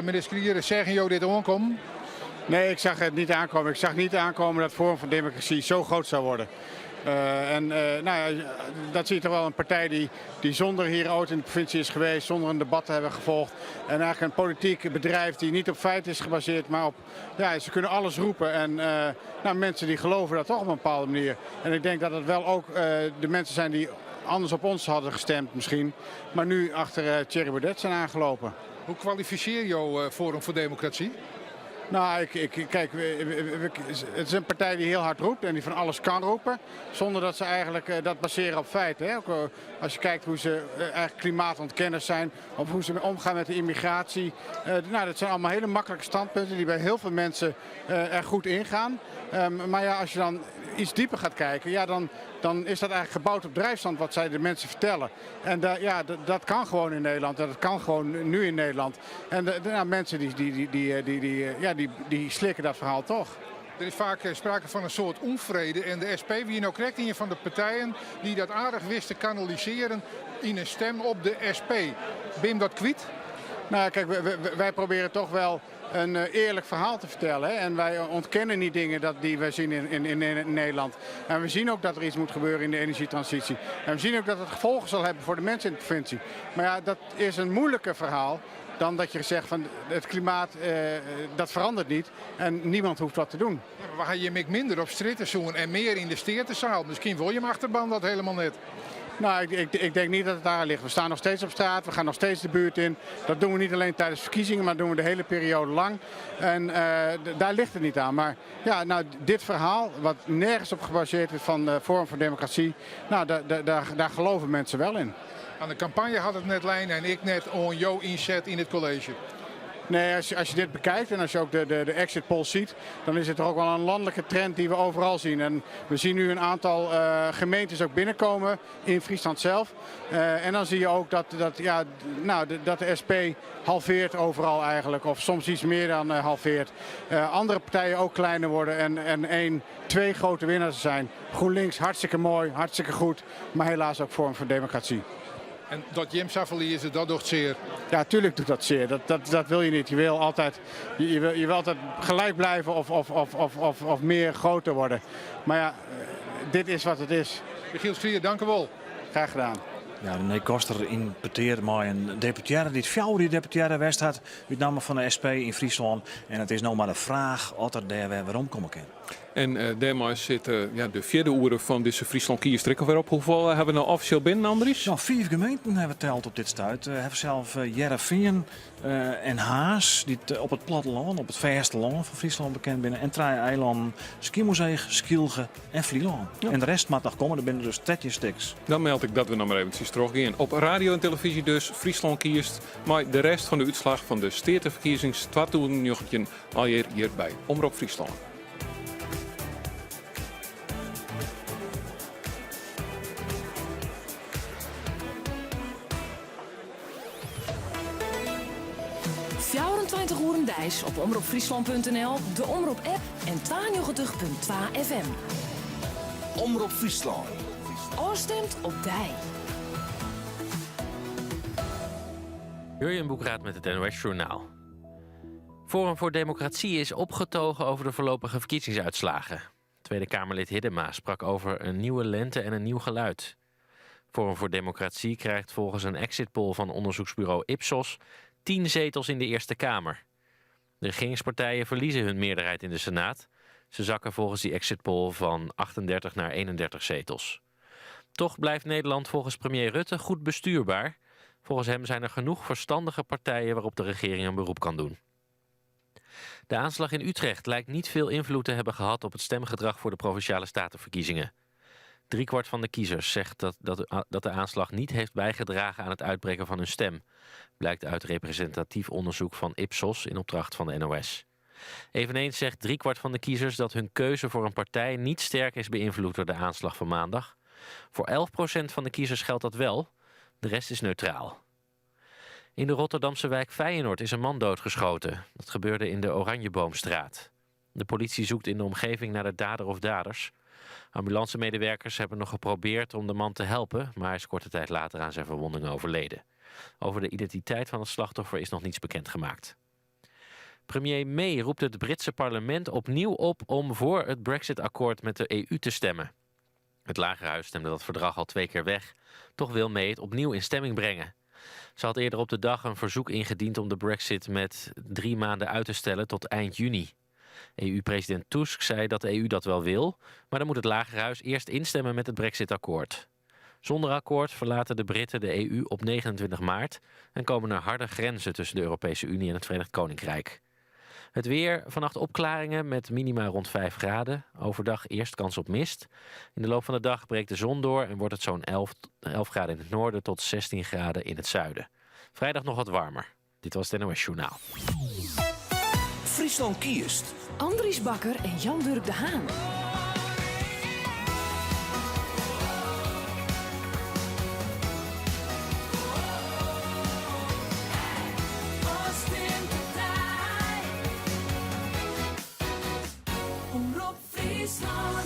Meneer Schrier, zeggen jou dit aankomen? Nee, ik zag het niet aankomen. Ik zag niet aankomen dat Forum voor Democratie zo groot zou worden. Dat zie je toch wel een partij die zonder hier ooit in de provincie is geweest, zonder een debat te hebben gevolgd. En eigenlijk een politiek bedrijf die niet op feiten is gebaseerd, maar op, ze kunnen alles roepen. En mensen die geloven dat toch op een bepaalde manier. En ik denk dat het wel ook de mensen zijn die anders op ons hadden gestemd misschien, maar nu achter Thierry Baudet zijn aangelopen. Hoe kwalificeer je Forum voor Democratie? Nou, kijk, het is een partij die heel hard roept en die van alles kan roepen. Zonder dat ze eigenlijk dat baseren op feiten. Hè. Ook als je kijkt hoe ze eigenlijk klimaatontkenners zijn. Of hoe ze omgaan met de immigratie. Dat zijn allemaal hele makkelijke standpunten die bij heel veel mensen er goed ingaan. Maar ja, als je dan iets dieper gaat kijken, dan is dat eigenlijk gebouwd op drijfstand wat zij de mensen vertellen. En dat kan gewoon in Nederland. Dat kan gewoon nu in Nederland. En mensen die slikken dat verhaal toch. Er is vaak sprake van een soort onvrede. En de SP, wie je nou krijgt in je van de partijen die dat aardig wisten te kanaliseren in een stem op de SP. Ben je dat kwijt? Nou, kijk, wij proberen toch wel een eerlijk verhaal te vertellen. Hè? En wij ontkennen niet dingen die we zien in Nederland. En we zien ook dat er iets moet gebeuren in de energietransitie. En we zien ook dat het gevolgen zal hebben voor de mensen in de provincie. Maar ja, dat is een moeilijker verhaal dan dat je zegt van het klimaat, dat verandert niet en niemand hoeft wat te doen. Ja, maar waar ga je minder op stritten zoeken en meer in de steertezaal? Misschien wil je hem achterban dat helemaal net. Nou, ik denk niet dat het daar ligt. We staan nog steeds op straat, we gaan nog steeds de buurt in. Dat doen we niet alleen tijdens verkiezingen, maar dat doen we de hele periode lang. En daar ligt het niet aan. Maar ja, nou, dit verhaal, wat nergens op gebaseerd is van Forum voor Democratie, nou, daar geloven mensen wel in. Aan de campagne had het net Lijn en ik net on jouw inzet in het college. Nee, als je dit bekijkt en als je ook de exit polls ziet, dan is het toch ook wel een landelijke trend die we overal zien. En we zien nu een aantal gemeentes ook binnenkomen in Friesland zelf. En dan zie je ook dat de SP halveert overal eigenlijk, of soms iets meer dan halveert. Andere partijen ook kleiner worden en 2 grote winnaars zijn. GroenLinks, hartstikke mooi, hartstikke goed, maar helaas ook Forum voor Democratie. En dat Jimsa verliezen, dat doet zeer. Ja, tuurlijk doet dat zeer. Dat wil je niet. Je wil altijd gelijk blijven of meer groter worden. Maar ja, dit is wat het is. Michiel Schrier, dank u wel. Graag gedaan. Ja, René Koster interpreteert maar een deputaire die het fjouwer deputaire west had. Met name van de SP in Friesland. En het is nou maar de vraag of er daar weer waarom komen kan. En daarmee zitten de 4e uren van deze Friesland Kierstrikken weer op. Hoeveel hebben we nou officieel binnen, Andries? Nou, 4 gemeenten hebben teld op dit stuit. We hebben zelf Jereveen en Haas, die op het platteland, op het verste land van Friesland bekend binnen. En 3 eilanden, Schiermonnikoog, Schielge en Vlieland. Ja. En de rest mag nog komen, er binnen dus 30 stuks. Dan meld ik dat we nog maar eventjes teruggaan. Op radio en televisie dus, Friesland kiest. Maar de rest van de uitslag van de stedenverkiezings 2019 al hier bij Omroep Friesland. Oerendijs op omroepfriesland.nl, de Omroep-app en 92.2 FM. Omroep Friesland. Oorstemt op Dij. Jurjen Boekraat met het NOS Journaal. Forum voor Democratie is opgetogen over de voorlopige verkiezingsuitslagen. Tweede Kamerlid Hiddema sprak over een nieuwe lente en een nieuw geluid. Forum voor Democratie krijgt volgens een exitpoll van onderzoeksbureau Ipsos 10 zetels in de Eerste Kamer. De regeringspartijen verliezen hun meerderheid in de Senaat. Ze zakken volgens die exitpoll van 38 naar 31 zetels. Toch blijft Nederland volgens premier Rutte goed bestuurbaar. Volgens hem zijn er genoeg verstandige partijen waarop de regering een beroep kan doen. De aanslag in Utrecht lijkt niet veel invloed te hebben gehad op het stemgedrag voor de Provinciale Statenverkiezingen. 3/4 van de kiezers zegt dat de aanslag niet heeft bijgedragen aan het uitbreken van hun stem. Blijkt uit representatief onderzoek van Ipsos in opdracht van de NOS. Eveneens zegt 3/4 van de kiezers dat hun keuze voor een partij niet sterk is beïnvloed door de aanslag van maandag. Voor 11% van de kiezers geldt dat wel, de rest is neutraal. In de Rotterdamse wijk Feyenoord is een man doodgeschoten. Dat gebeurde in de Oranjeboomstraat. De politie zoekt in de omgeving naar de dader of daders. Ambulancemedewerkers hebben nog geprobeerd om de man te helpen, maar hij is korte tijd later aan zijn verwondingen overleden. Over de identiteit van het slachtoffer is nog niets bekendgemaakt. Premier May roept het Britse parlement opnieuw op om voor het Brexit-akkoord met de EU te stemmen. Het Lagerhuis stemde dat verdrag al 2 keer weg. Toch wil May het opnieuw in stemming brengen. Ze had eerder op de dag een verzoek ingediend om de Brexit met 3 maanden uit te stellen tot eind juni. EU-president Tusk zei dat de EU dat wel wil, maar dan moet het Lagerhuis eerst instemmen met het Brexit-akkoord. Zonder akkoord verlaten de Britten de EU op 29 maart en komen er harde grenzen tussen de Europese Unie en het Verenigd Koninkrijk. Het weer, vannacht opklaringen met minima rond 5 graden. Overdag eerst kans op mist. In de loop van de dag breekt de zon door en wordt het zo'n 11 graden in het noorden tot 16 graden in het zuiden. Vrijdag nog wat warmer. Dit was het NOS Journaal. Friesland kiest. Andries Bakker en Jan-Dirk de Haan. Omroep Friesland.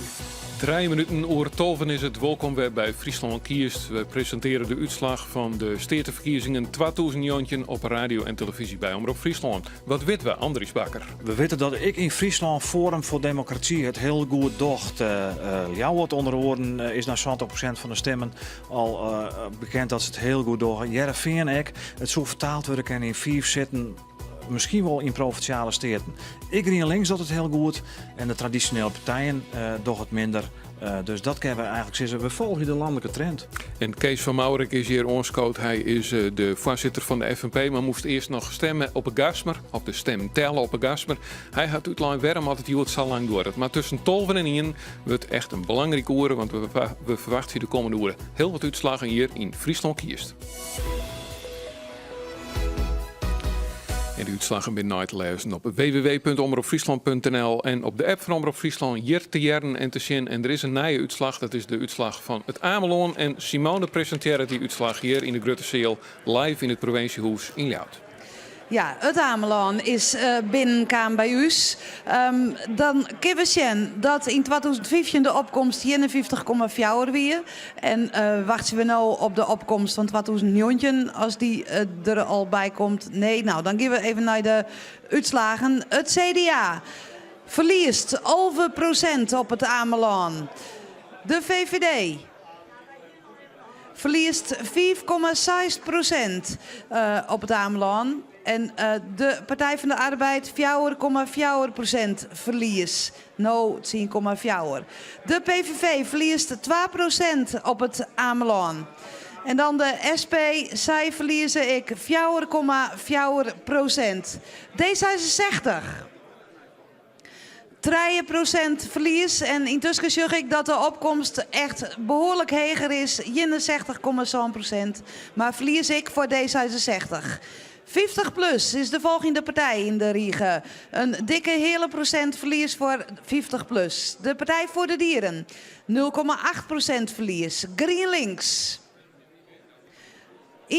3 minuten oor 12 is het. Welkom weer bij Friesland Kiest. We presenteren de uitslag van de Statenverkiezingen 2019 op radio en televisie bij Omroep Friesland. Wat weten we, Andries Bakker? We weten dat ik in Friesland Forum voor Democratie het heel goed docht. Jou wordt onder woorden is naar 20% van de stemmen al bekend dat ze het heel goed doen. Jereveen ik. Het zo vertaald worden in 5 zitten. Misschien wel in provinciale steden. Ik GroenLinks doet het heel goed en de traditionele partijen doen het minder. Dus dat kunnen we eigenlijk zeggen. We volgen de landelijke trend. En Kees van Maurik is hier onscoot. Hij is de voorzitter van de FNP, maar moest eerst nog stemmen op een gasmer. Op de stem tellen op een gasmer. Hij had uitlijn waarom had het jood zo lang door. Maar tussen 12 en 1 wordt echt een belangrijk uur, want we verwachten de komende uren heel wat uitslagen hier in Friesland Kiest. En de uitslagen bij Night lezen op www.omroepfriesland.nl en op de app van Omroep Friesland hier te jaren en te zien. En er is een nieuwe uitslag, dat is de uitslag van het Ameloon. En Simone presenteert die uitslag hier in de Grutte Seel live in het provinciehuis in Ljouwert. Ja, het Ameland is binnenkwam bij u. Dan kunnen we zien dat in 2015 de opkomst 51,4 weer. En wachten we nou op de opkomst van 2019 als die er al bij komt? Nee, nou dan gaan we even naar de uitslagen. Het CDA verliest 11% op het Ameland. De VVD verliest 4,6% op het Ameland. En de Partij van de Arbeid 4,4% verlies. Nou, 10,4. De PVV verliest 2% op het Ameland. En dan de SP, zij verliezen ik 4,4%. D66. 3% verlies en intussen zeg ik dat de opkomst echt behoorlijk hoger is, 61,7%. Maar verlies ik voor D66. 50PLUS is de volgende partij in de Riege. Een dikke hele procent verlies voor 50PLUS. De Partij voor de Dieren, 0,8% verlies. GroenLinks, 1%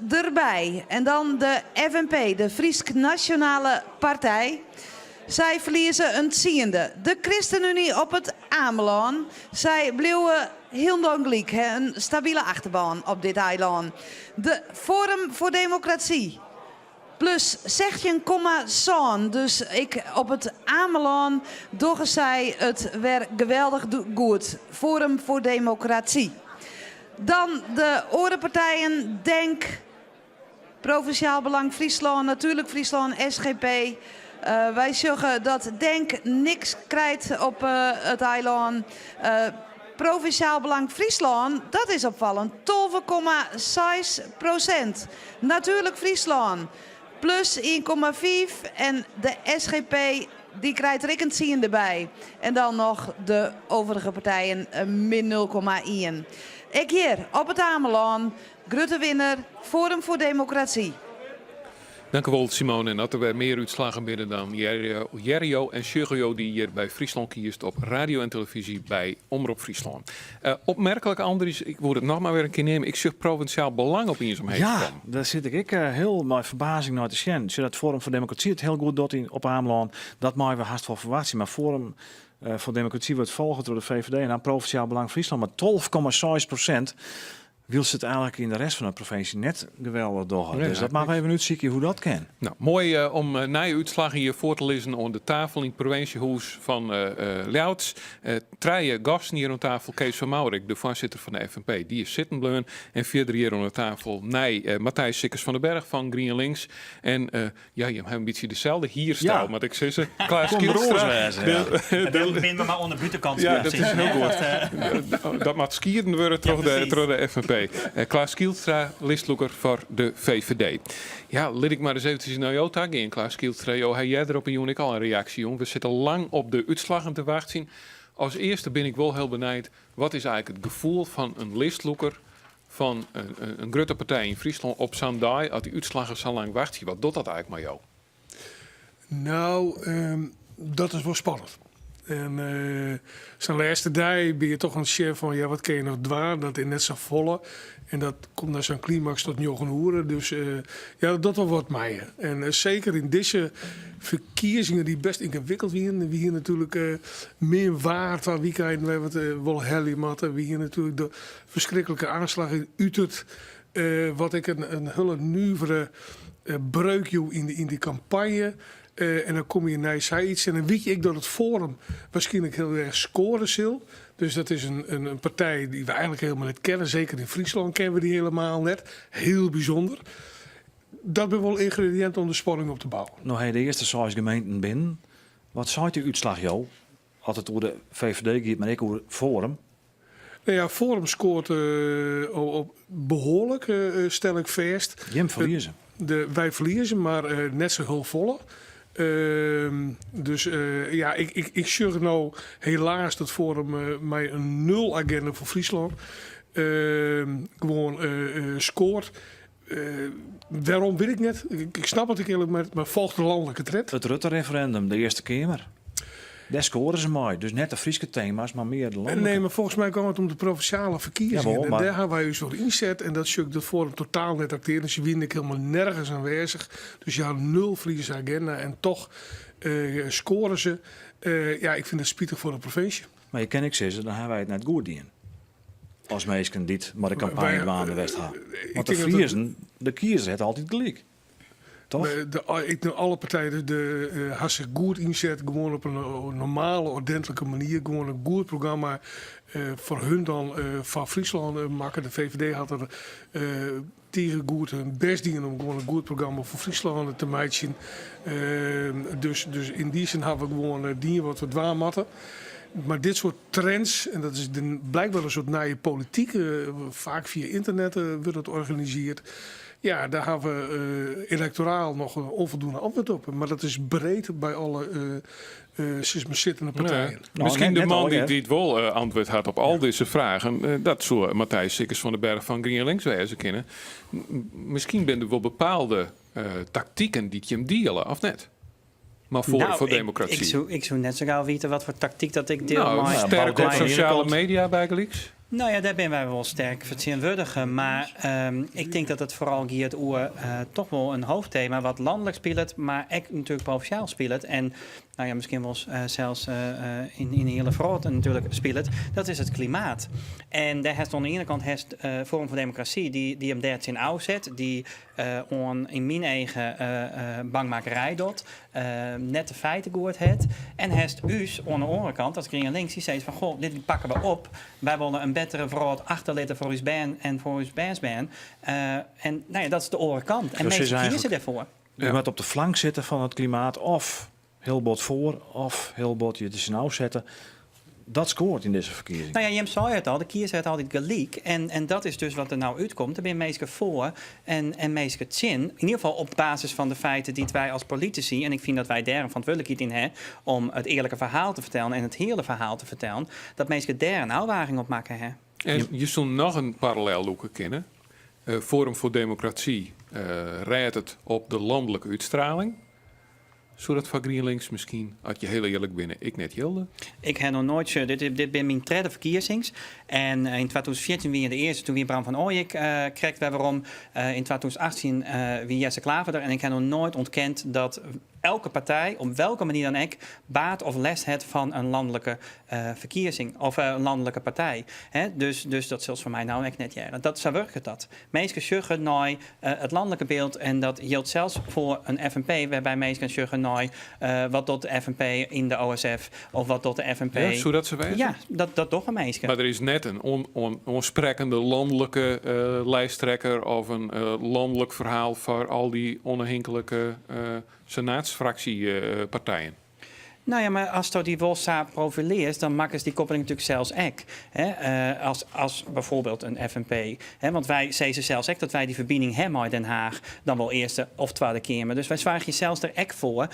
erbij. En dan de FNP, de Friesk Nationale Partij. Zij verliezen een 10e. De ChristenUnie op het Ameland. Zij bleven heel dongelijk, een stabiele achterban op dit eiland. De Forum voor Democratie. Plus 16,7. Dus ik op het Ameland doen zij het weer geweldig goed. Forum voor Democratie. Dan de orenpartijen Denk, Provinciaal Belang Friesland, Natuurlijk Friesland, SGP. Wij zeggen dat Denk niks krijgt op het eiland. Provinciaal Belang Friesland, dat is opvallend, 12,6%. Natuurlijk Friesland, plus 1,5%. En de SGP, die krijgt er een 10 erbij. En dan nog de overige partijen, min 0,1. Ik hier op het Ameland, Grutte winner, Forum voor Democratie. Dank u wel, Simone. En dat er weer meer uitslagen binnen dan Jerrio en Sergio die hier bij Friesland kiest op radio en televisie bij Omroep Friesland. Opmerkelijk, Andries, ik wil het nog maar weer een keer nemen. Ik zeg Provinciaal Belang op eens omheen. Ja, daar zit ik heel met verbazing naar te zien. Zie dat Forum voor Democratie het heel goed doet op Ameland. Dat mag we haast wel verwachten. Maar Forum voor Democratie wordt volgen door de VVD en dan Provinciaal Belang Friesland met 12,6%. wil ze het eigenlijk in de rest van de provincie net geweldig doen. Ja, Dus dat mag we even uitzoeken hoe dat kan. Nou, mooi om na je uitslagen hier voor te lezen aan de tafel in het provinciehuis van Ljouts. 3 gasten hier aan tafel. Kees van Maurik, de voorzitter van de FNP, die is zitten bleun. En 4 hier aan de tafel. Matthijs Sikkers van den Berg van GreenLinks. En je hebt een beetje dezelfde hierstijl, maar ik zeg ze. Klaas Kielstra. Dat minder maar aan de buitenkant. Ja, dat is heel goed. Dat mag skieren worden door de FNP. Klaas Kielstra, listloeker voor de VVD. Ja, laat ik maar eens eventjes naar jou tagen, Klaas Kielstra. Hij jij erop en ik al een reactie, jong. We zitten lang op de uitslagen te wachten. Als eerste ben ik wel heel benieuwd. Wat is eigenlijk het gevoel van een listloeker van een grote partij in Friesland op zo'n dag, als die uitslagen zo lang wachten? Wat doet dat eigenlijk met jou? Nou, dat is wel spannend. En zo'n laatste dag ben je toch een chef van, ja, wat kan je nog dwaan? Dat is net zo volle. En dat komt naar zo'n climax tot 9 uur. Dus ja, dat wel wat mij. En zeker in deze verkiezingen die best ingewikkeld zijn. We hier natuurlijk meer waard van wie kan we het wel helemaal. We hier natuurlijk de verschrikkelijke aanslag in Utrecht. Wat ik een hele nuivere breukje in die campagne. En dan kom je naar iets en dan weet ik dat het Forum waarschijnlijk heel erg scoren zal. Dus dat is een partij die we eigenlijk helemaal niet kennen. Zeker in Friesland kennen we die helemaal net. Heel bijzonder. Dat ben wel ingrediënt om de spanning op te bouwen. Nou, hij de eerste 6 gemeenten binnen. Wat zou je uitslag, jou? Had het over de VVD gaat, maar ik over Forum. Nou ja, Forum scoort op behoorlijk, stel ik vast. Jim verliezen. Wij verliezen, maar net zo heel volle. Dus ja, ik zeg nou helaas dat Forum mij een 0 agenda voor Friesland gewoon scoort. Waarom weet ik net. Ik snap het eerlijk, maar volgt de landelijke trend. Het Rutte-referendum, de Eerste Kamer. Daar scoren ze mooi. Dus net de Friese thema's, maar meer de landelijke. Nee, maar volgens mij kwam het om de provinciale verkiezingen. Jawel, maar... En daar hebben wij dus voor inzet. En dat is dat Forum totaal net acteren. Dus je wint ik helemaal nergens aanwezig. Dus je had 0 Friese agenda. En toch scoren ze. Ja, ik vind het spietig voor de provincie. Maar je kan ik zeggen, dan hebben wij het net goed in. Als mensen die maar de campagne aan de West gaan. Want de Friesen, de kiezer het altijd gelijk. Toch? Alle partijen hebben zich goed inzet. Gewoon op een normale, ordentelijke manier. Gewoon een goed programma voor hun dan van Friesland maken. De VVD had er tegen goed hun best dingen om gewoon een goed programma voor Friesland te maken. Dus in die zin hebben we gewoon dingen wat we dwaamatten. Maar dit soort trends, en dat is blijkbaar een soort naaie politiek, vaak via internet wordt het georganiseerd. Ja, daar hebben we electoraal nog een onvoldoende antwoord op. Maar dat is breed bij alle zittende partijen. Ja. Nou, misschien de man die het wel antwoord had op al deze vragen, dat zou Matthijs Sikkers van den Berg van GreenLinks wijzen kennen. Misschien zijn er wel bepaalde tactieken die je hem delen, of net? Maar voor democratie. Ik zou net zo gauw weten wat voor tactiek dat ik deel. Nou, sterk op sociale media bij GreenLinks. Nou ja, daar ben wij wel sterk vertegenwoordiger. Maar ik denk dat het vooral gaat over toch wel een hoofdthema wat landelijk speelt, maar ook natuurlijk provinciaal speelt. En nou ja, misschien wel zelfs in een hele grote natuurlijk speelt. Dat is het klimaat. En daar heeft aan de ene kant Forum voor Democratie die hem 13 oud zet, die in mijn eigen bangmakerij doet, net de feiten goed heeft. En heeft us aan de andere kant, als GreenLinks, die zegt van goh, dit pakken we op. Wij willen een betere vooruit achterlitten voor uw baan en voor uw baasbaan. En nou ja, dat is de andere kant. En mensen kiezen daarvoor. Je moet op de flank zitten van het klimaat, of heel bot voor, of heel bot je te nauw zetten. Dat scoort in deze verkiezing. Nou ja, Jim zei het al, de kiezer heeft altijd gelijk. En dat is dus wat er nou uitkomt. Er zijn mensen voor en mensen zin. In ieder geval op basis van de feiten die wij als politici, en ik vind dat wij daar een verantwoordelijkheid in hebben om het eerlijke verhaal te vertellen en het hele verhaal te vertellen, dat mensen daar een uitdaging op maken. Hè. En je stond nog een parallel loeken kennen. Forum voor Democratie rijdt het op de landelijke uitstraling. Zodat van GreenLinks misschien, had je heel eerlijk binnen, ik net Hilde. Ik heb nog nooit, dit ben mijn tweede verkiezings. En in 2014 wie de eerste, toen wie Bram van Ooyek kreeg we waarom. In 2018 wie Jesse Klaver er. En ik heb nog nooit ontkend dat elke partij, op welke manier dan ook, baat of les heeft van een landelijke verkiezing of een landelijke partij. Dus dat zelfs voor mij nou echt net jaren. Dat zou werken dat. Mensen sjuggen naar het landelijke beeld en dat geldt zelfs voor een FNP, waarbij mensen sjuggen naar wat doet de FNP in de OSF of wat doet de FNP. Ja, zo dat ze weten? Ja, dat toch een mensen. Maar er is net een onsprekende landelijke lijsttrekker of een landelijk verhaal voor al die onafhankelijke senaatsfractiepartijen. Nou ja, maar als die Wolsa profileert, dan maken ze die koppeling natuurlijk zelfs ek. Als bijvoorbeeld een FNP. Want wij zeggen zelfs ook dat wij die verbinding hebben uit Den Haag dan wel eerste of tweede keer. Dus wij zwagen je zelfs er ek voor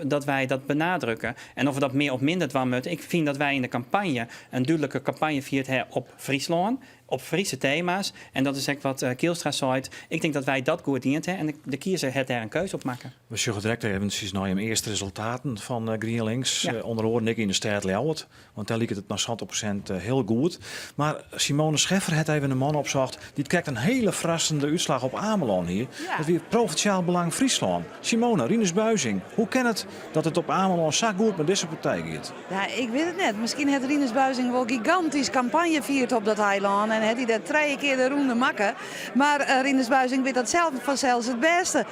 dat wij dat benadrukken. En of we dat meer of minder doen moeten. Ik vind dat wij in de campagne een duidelijke campagne viert op Friesland. Op Friese thema's. En dat is echt wat Kielstra zei. Ik denk dat wij dat goed dient hebben. En de kiezer het daar een keuze op maken. We zullen direct even naar de eerste resultaten van GroenLinks. Ja. Onder andere ik in de stad Leeuwarden. Want daar liep het naar 100% heel goed. Maar Simone Scheffer had even een man opzocht. Die krijgt een hele verrassende uitslag op Ameland hier. Ja. Dat weer provinciaal belang Friesland. Simone, Rinus Buizing. Hoe kan het dat het op Ameland zo goed met deze partij gaat? Ja, ik weet het net. Misschien heeft Rinus Buizing wel gigantisch campagne viert op dat eiland. En heeft hij dat 3 keer de ronde makken. Maar Rinus Buizing weet dat zelf vanzelfs het beste.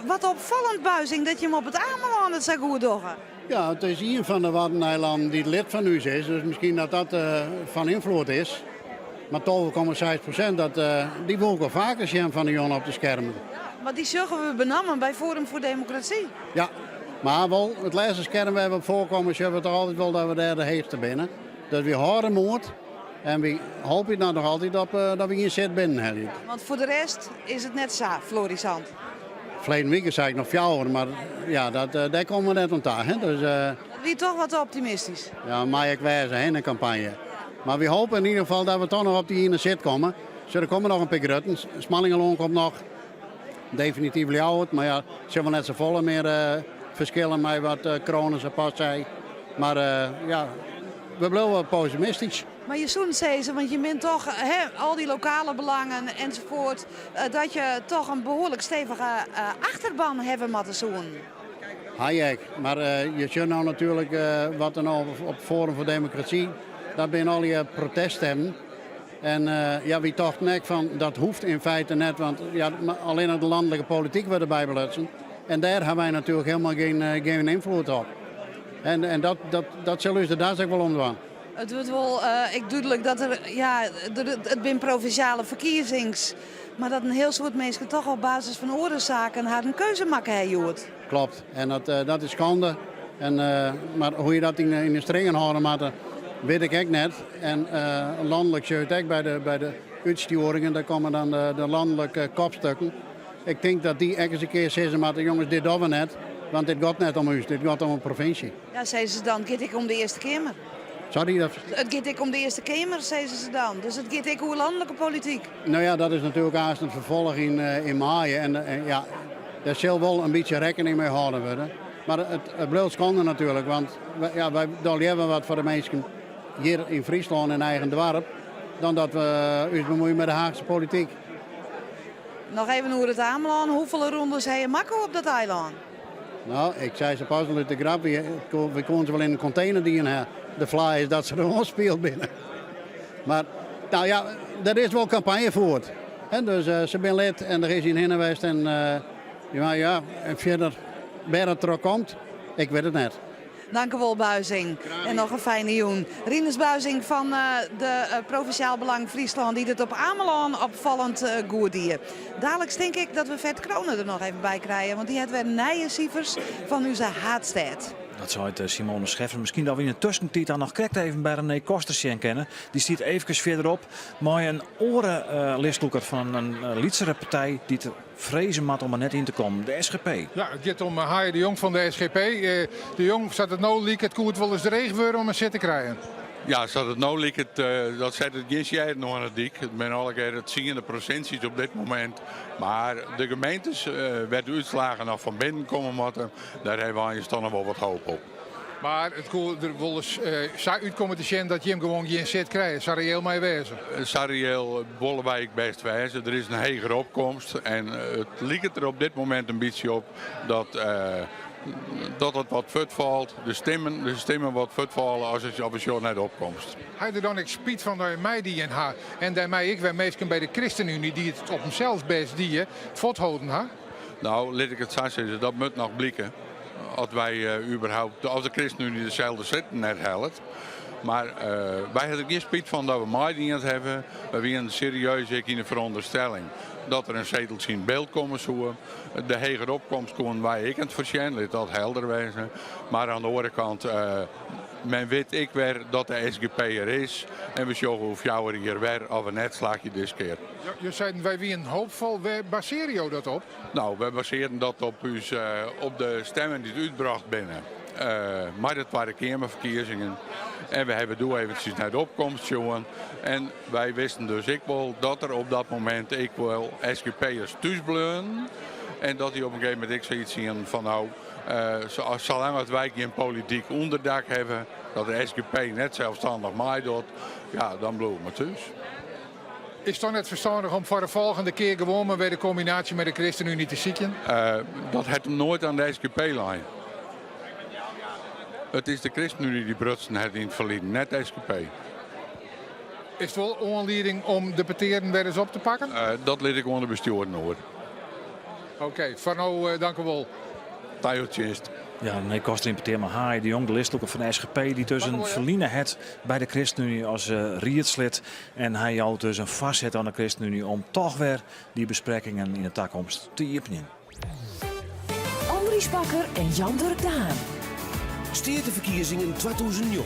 Wat opvallend, Buizing, dat je hem op het Ameland het zo goed doet. Ja, het is een van de Waddeneilanden die lid van u is. Dus misschien dat dat van invloed is. Maar 12,6%, die wil ik wel vaker zien van de jongen op de schermen. Maar die zorgen we benammen bij Forum voor Democratie. Ja, maar wel, het laatste scherm we hebben voorkomen, hebben we toch altijd wel dat we daar de heetste binnen. Dat we horen moet. En we hopen nou nog altijd dat we hier zit binnen hebben. Want voor de rest is het net zo florissant. Verleden weekend zei ik nog 4, maar ja, daar komen we net aan taal. Dus, Wie toch wat optimistisch. ja, maar ik wijze in de campagne. Maar we hopen in ieder geval dat we toch nog op die ene zit komen. Dus er komen nog een paar grutten. Smallingeloon komt nog. Definitief Leeuwarden. Maar ja, ze hebben net zo volle meer verschillen met wat Kronen zo pas zei. Maar ja, we blijven pessimistisch. Maar je zoent ze, want je bent toch al die lokale belangen enzovoort. Dat je toch een behoorlijk stevige achterban hebben moeten zoen. Hayek, maar je ziet nou natuurlijk wat er nou op Forum voor Democratie, dat ben al je proteststemmen. En ja, wie dacht net van, dat hoeft in feite net, want ja, alleen de landelijke politiek wordt erbij belutsen. En daar hebben wij natuurlijk helemaal geen invloed op. En dat zullen ze daar ook wel omdoen. Het wordt wel duidelijk dat het ben provinciale verkiezings. Maar dat een heel soort mensen toch op basis van oorzaken haar een keuze maken hebben. Klopt, en dat is schande. En, maar hoe je dat in de strengen houden moet, weet ik ook net. En landelijk zit ook bij de uitsturingen, daar komen dan de landelijke kopstukken. Ik denk dat die eens een keer zeggen, maar jongens, dit doen we net. Want dit gaat net om ons, dit gaat om een provincie. Ja, zeggen ze dan, gaat ik om de Eerste Kamer. Sorry, dat... Het gaat ik om de Eerste Kamer, zeggen ze dan. Dus het gaat ik om landelijke politiek. Nou ja, dat is natuurlijk haast een vervolg in maaien. En ja, daar zal wel een beetje rekening mee houden worden. Maar het blijft schande natuurlijk, want wij hebben wat voor de mensen hier in Friesland in eigen dorp, dan dat we ons bemoeien met de Haagse politiek. Nog even over het Ameland. Hoeveel rondes heb je makken op dat eiland? Nou, ik zei ze pas al uit de grap, we konden ze wel in een container die de fly is dat ze er ons speelt binnen. Maar nou ja, daar is wel campagne voor. Dus ze zijn lid en er is een heen geweest en en verder waar het erop komt, ik weet het net. Dank u wel, Buizing. En nog een fijne joen. Rinus Buizing van de Provinciaal Belang Friesland, die het op Ameland opvallend goed dier. Dadelijk denk ik dat we Vet Kronen er nog even bij krijgen, want die heeft weer nieuwe cijfers van onze Haatstad. Dat zou het Simone Scheffer. Misschien dat we in de tussentijd dan nog correct even bij René Kosters kennen. Die stiet even verderop. Maar een orenlistloeker van een Lietsere partij die te vrezen mat om er net in te komen. De SGP. Ja, het gaat om Haaien de Jong van de SGP. De Jong zat het nou liek, het koert wel eens de regen om een zit te krijgen. Ja, zat het nou liek, dat zet het geen jij nog aan het dik. Het zijn alle keer het zingende provincies op dit moment. Maar de gemeentes werden uitslagen nog van binnen komen moeten. Daar hebben we toch nog wel wat hoop op. Maar het koert er wel eens uitkomen te zien dat je hem gewoon geen zit krijgt. Sariël mij wezen. Sariël willen wij best wijzen. Er is een hegere opkomst. En het lijkt er op dit moment een beetje op dat dat het wat valt. De stemmen wat vallen als het op een net opkomst. Hij er dan ik spiet van de mij die en haar. En daarmee ik weer meestal bij de ChristenUnie die het op hemzelf best die je voorthouden ha. Nou, laat ik het zo zeggen, dat moet nog blikken. Als wij überhaupt, als de ChristenUnie dezelfde zitten net helpt. Maar wij hebben er geen spijt van dat we meediend hebben. We zijn serieus in de veronderstelling dat er een zeteltje in beeld komen zou. De hegere opkomst komen wij ik het verschijnen, laat dat helder wezen. Maar aan de andere kant, men weet ik weer dat de SGP er is. En we zien hoe jou er hier weer of een net slaagje dit keer. Je zei wij wie een hoopvol, waar baseer je dat op? Nou, we baseren dat op de stemmen die uitgebracht binnen. Maar de Tweede Kamerverkiezingen. En we hebben doe eventjes naar de opkomst jongen. En wij wisten dus ik wel dat er op dat moment ik wel SGP'ers thuis bleven. En dat die op een gegeven moment ik zoiets zien van nou, zolang wij geen politiek onderdak hebben, dat de SGP net zelfstandig meedoet, ja, dan blijven we thuis. Is het dan net verstandig om voor de volgende keer gewoon maar weer de combinatie met de ChristenUnie te zieken? Dat heeft hem nooit aan de SGP-lijn. Het is de ChristenUnie die brutsen het in het verleden, net de SGP. Is het wel onleiding om de peteren weer eens op te pakken? Dat liet ik onder bestuur hoor. Oké, van nou dank u wel. Tajotjist. Ja, nee, kost impeteer maar Haai de Jong, de listelijke van de SGP, die tussen verliezen het bij de ChristenUnie als rietslid. En hij houdt dus een vastzet aan de ChristenUnie om toch weer die besprekingen in de toekomst te openen. Andries Bakker en Jan Dirk de Haan. Stedenverkiezingen 2009.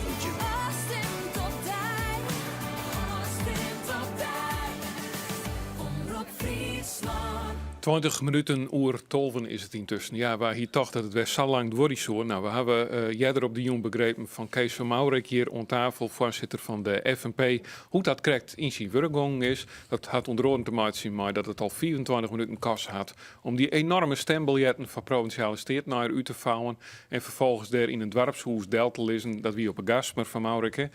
20 minuten oer 12 is het intussen. Ja, waar hier toch dat het weer zo lang door is hoor. Nou, we hebben jij op de jong begrepen van Kees van Maurik hier aan tafel, voorzitter van de FNP. Hoe dat correct in zijn werkgang is, dat had onder andere te maken met dat het al 24 minuten kost had om die enorme stembiljetten van provinciale steden naar u te vouwen en vervolgens daar in een dorpshuis deel te lezen. Dat wie op een gas, maar van Maurik.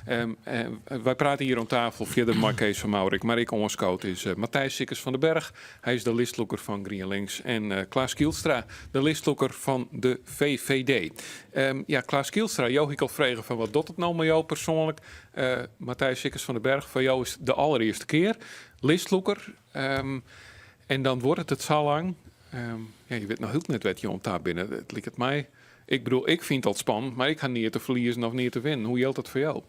Ja. Wij praten hier aan tafel verder met Kees van Maurik, maar ik onderscout is Matthijs Sikkers van den Berg. Hij is de listelijker van GroenLinks en Klaas Kielstra, de listelijker van de VVD. Ja, Klaas Kielstra, jou ik al vragen van wat doet het nou met jou persoonlijk? Matthijs Sikkers van den Berg, van jou is de allereerste keer listelijker. En dan wordt het zo lang. Ja, je weet nog heel net wat je ont daar binnen. Het lijkt het mij. Ik bedoel, ik vind dat spannend, maar ik ga niet te verliezen of niet te winnen. Hoe geldt dat voor jou?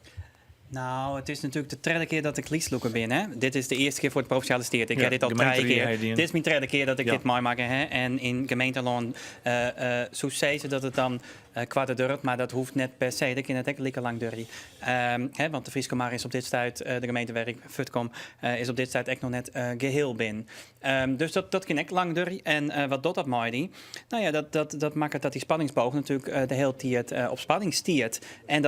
Nou, het is natuurlijk de derde keer dat ik liesloeker ben. Hè? Dit is de eerste keer voor het provinciale steert. Ik heb dit al 3 keer. Dit is mijn derde keer dat ik dit meemaak. En in gemeenteland zo zei ze dat het dan kwart durft, maar dat hoeft net per se. Dat kan het echt lekker lang durven. Want de Frieskomar is op dit stuit, de gemeente waar ik Futkom, is op dit stuit echt nog net geheel binnen. Dus dat kan echt lang durven. En wat doet dat mooi? Nou ja, dat maakt het dat die spanningsboog natuurlijk de hele tijd op spanning stiert. En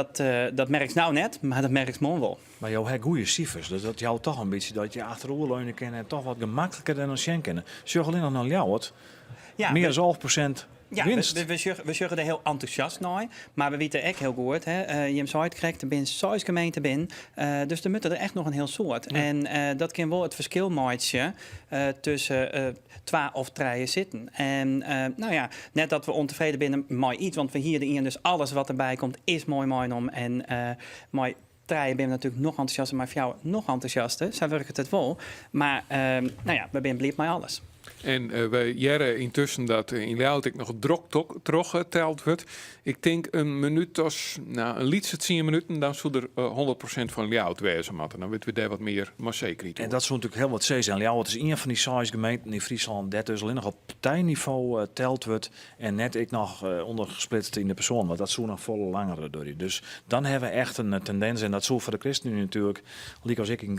dat merkt nou net, maar dat merkt morgen wel. Maar jou hebt goede cijfers, dus dat jou toch een beetje dat je achteroverleunen kan en toch wat gemakkelijker dan een Sjen kennen. Zeg alleen nog naar jou, ja, meer dan 11% winst. We zeggen er heel enthousiast naar, maar we weten echt heel goed. Hè? Je hebt zo uitgekregen, er zijn 6 gemeenten binnen, dus er moeten er echt nog een heel soort. Ja. En dat kan wel het verschil maken tussen 2 of 3 zitten. En nou ja, net dat we ontevreden binnen mooi iets, want we hier de dus alles wat erbij komt is mooi om en mooi. Ben je natuurlijk nog enthousiaster, maar voor jou nog enthousiaster. Zo werkt het wel. Maar nou ja, we zijn blij met alles. En we jaren intussen dat in Leeuwarden nog trog geteld wordt. Ik denk een minuut als, nou, een liedje 10 minuten, dan zou er 100% van Leeuwarden wezen moeten. Dan weten we daar wat meer, maar zeker niet. En dat zou natuurlijk heel wat zeggen. En Leeuwarden is een van die 6 gemeenten in Friesland dat dus alleen nog op partijniveau teld wordt. En net ik nog ondergesplitst in de persoon, want dat zou nog volle langere door. Dus dan hebben we echt een tendens, en dat zou voor de ChristenUnie natuurlijk, liek als ik in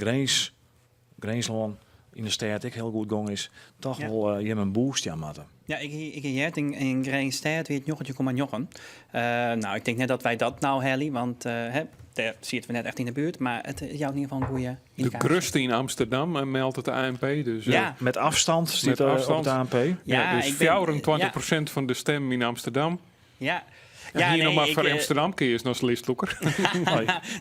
Greensland in de stad ik heel goed gong is, toch wel je een boost matten. Ja, ik heb in Greenstad weet jochetje. Nou, ik denk net dat wij dat nou hellen, want daar zitten we net echt in de buurt, maar het is jou in ieder geval een goede indicatie. De Krust in Amsterdam meldt het ANP. Dus, ja, met afstand zit op het ANP. Ja, dus 24% van de stem in Amsterdam. Ja. Ja, hier nog maar voor Amsterdam kun je eens nog listloeker.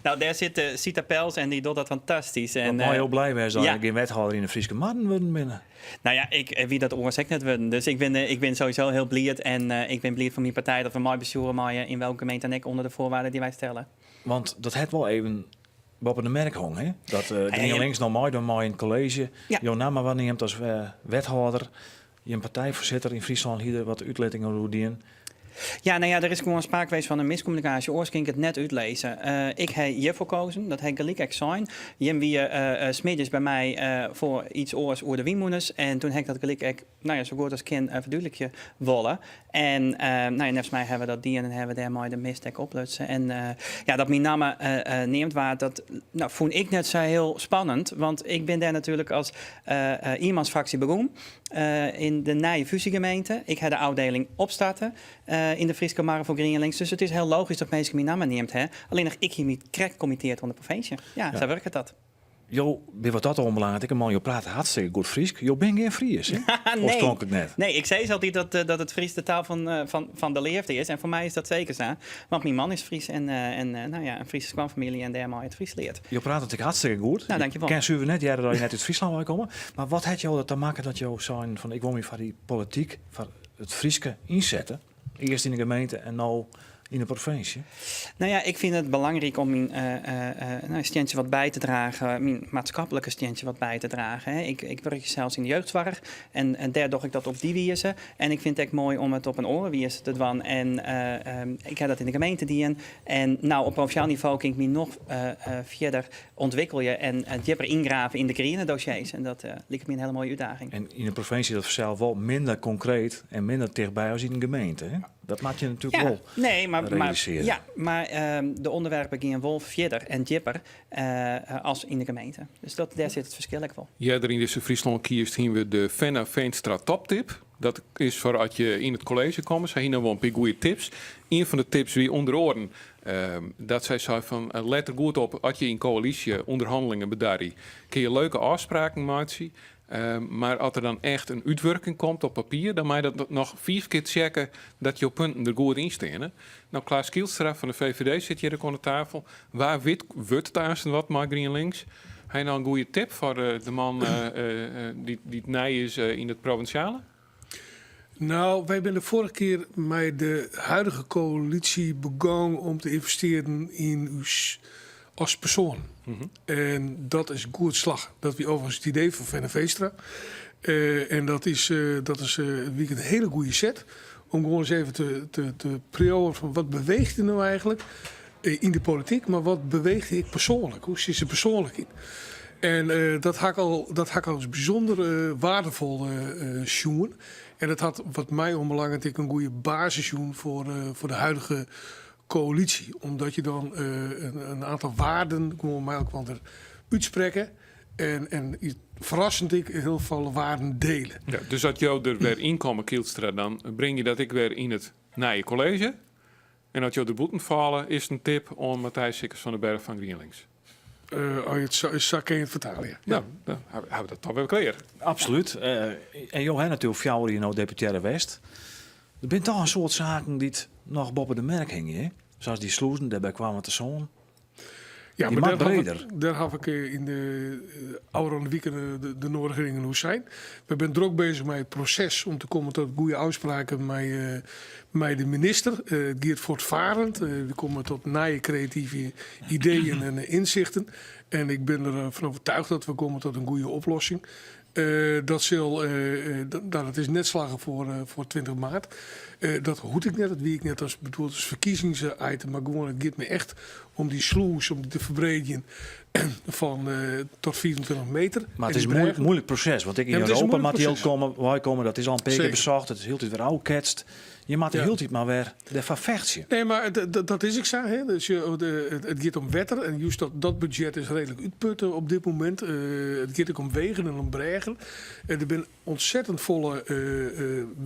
Nou, daar zit Sita Pels en die doet dat fantastisch. En ben je heel blij mee dat geen wethouder in de Frieske Marten worden binnen. Nou ja, wie dat oorzaak net worden. Dus ik ben sowieso heel blij. En ik ben blij van mijn partij dat we mooi besturen maaien in welke gemeente en ik onder de voorwaarden die wij stellen. Want dat het wel even boven de merk hong, hè? Dat GroenLinks nog mooi dan mooi in het college. Ja. Jona, maar wanneer je hebt als wethouder, je een partijvoorzitter in Friesland hier wat uitlettingen doen. Ja, nou ja, er is gewoon sprake geweest van een miscommunicatie. Oors ging ik het net uitlezen. Ik heb hiervoor gekozen, dat heb gelijk zijn. Je wie smiddags bij mij voor iets oors over de wiemoeners. En toen heb ik dat gelijk, nou ja, zo goed als kind verduidelijkje willen. En nou ja, net mij hebben we dat die en hebben we daar mooi de mistek oplutsen. En ja, dat mijn naam neemt waar, dat nou, vond ik net zo heel spannend. Want ik ben daar natuurlijk als iemandsfractie begonnen. In de nieuwe fusiegemeente. Ik heb de afdeling opstarten in de Frieske Marre voor GroenLinks. Dus het is heel logisch dat mensen mijn naam neemt. Hè? Alleen nog ik hier niet correct committeerd van de provincie. Ja, zo werkt het dat. Jo, bij wat dat onbelangrijk. Ik man, je praat hartstikke goed Fries. Jo, ben geen Fries, hè? Nee. Of stond ik net? Nee, ik zei altijd dat het Fries de taal van de leefde is. En voor mij is dat zeker zo. Want mijn man is Fries en nou ja, een Friese kwamfamilie en daar het Fries leert. Je praat natuurlijk hartstikke goed. Nou, dankjewel. Ik ken net jaren dat je net uit Friesland wil komen. Maar wat had jou te maken dat jou zijn van ik wil me van die politiek, van het Frieske inzetten? Eerst in de gemeente en nou in de provincie? Nou ja, ik vind het belangrijk om mijn steentje wat bij te dragen, mijn maatschappelijke steentje wat bij te dragen. Hè. Ik werk zelfs in de jeugdzorg en daar doe ik dat op die wijze. En ik vind het echt mooi om het op een orenwijze te doen. En ik heb dat in de gemeente dienen. En nou, op provinciaal niveau kan ik me nog verder ontwikkelen en dieper ingraven in de carrière dossiers. En dat lijkt me een hele mooie uitdaging. En in de provincie dat zelf wel minder concreet en minder dichtbij als in de gemeente, hè? Dat maakt je natuurlijk wel realiseren. Maar de onderwerpen gaan wel verder en dieper als in de gemeente. Dus daar zit het verschil ook wel. Ja, er in deze Friesland kiest zien we de Venna Veenstra toptip. Dat is voor als je in het college komt. Zij hebben wel een paar goede tips. Een van de tips wie onder oren dat zij zei van let er goed op als je in coalitie onderhandelingen bedarrie. Kun je leuke afspraken maken. Maar als er dan echt een uitwerking komt op papier, dan moet je dat nog 4 keer checken dat je punten er goed in staan. Nou, Klaas Kielstra van de VVD zit hier aan de tafel. Waar wordt het aanstaan wat maar GroenLinks? Heb je nou een goede tip voor de man die het nij is in het provinciale? Nou, wij zijn de vorige keer met de huidige coalitie begonnen om te investeren in ons als persoon. En dat is goed slag. Dat was overigens het idee van Venna Veenstra. En dat is een hele goede set. Om gewoon eens even te prioren van wat beweegt er nou eigenlijk in de politiek. Maar wat beweegt ik persoonlijk? Hoe zit ze persoonlijk in? En dat had ik al als bijzonder waardevol schoen. En dat had wat mij onbelangrijk een goede basis voor de huidige coalitie. Omdat je dan een aantal waarden gewoon er uitspreken. En verrassend ik heel veel waarden delen. Ja, dus dat jou er weer inkomen, Kielstra, dan breng je dat ik weer in het naar je college. En dat jou de boeten vallen, is een tip om Matthijs Sikkers van den Berg van GroenLinks. Zo kan je het vertalen, ja. Nou, dan hebben we dat toch wel klaar. Absoluut. En Johan natuurlijk, jou die nou deputaire West. Er zijn toch een soort zaken die het nog boven de merk hingen, hè? Zoals die sloezen, daarbij kwamen te zo'n. Ja, maar daar heb ik in de oude weken de nodige dingen hoe zijn. We zijn druk bezig met het proces om te komen tot goede afspraken met de minister. Het gaat voortvarend. We komen tot nieuwe creatieve ideeën en inzichten. En ik ben ervan overtuigd dat we komen tot een goede oplossing. Dat is net slagen voor 20 maart. Dat hoed ik net, dat wie ik net als bedoeld als verkiezingsitem. Maar gewoon, het gaat me echt om die sluis, om die te verbreden van tot 24 meter. Maar het is een moeilijk proces. Want ik in Europa moet heel komen, dat is al een paar keer bezocht. Het is heel tijd weer oudketst. Je maakt er heel tijd maar weer de vervechtje. Nee, maar dat is ik zo. Hè. Dus het gaat om wetter. En juist dat budget is redelijk uitputten op dit moment. Het gaat ook om wegen en om bregen. Er zijn ontzettend volle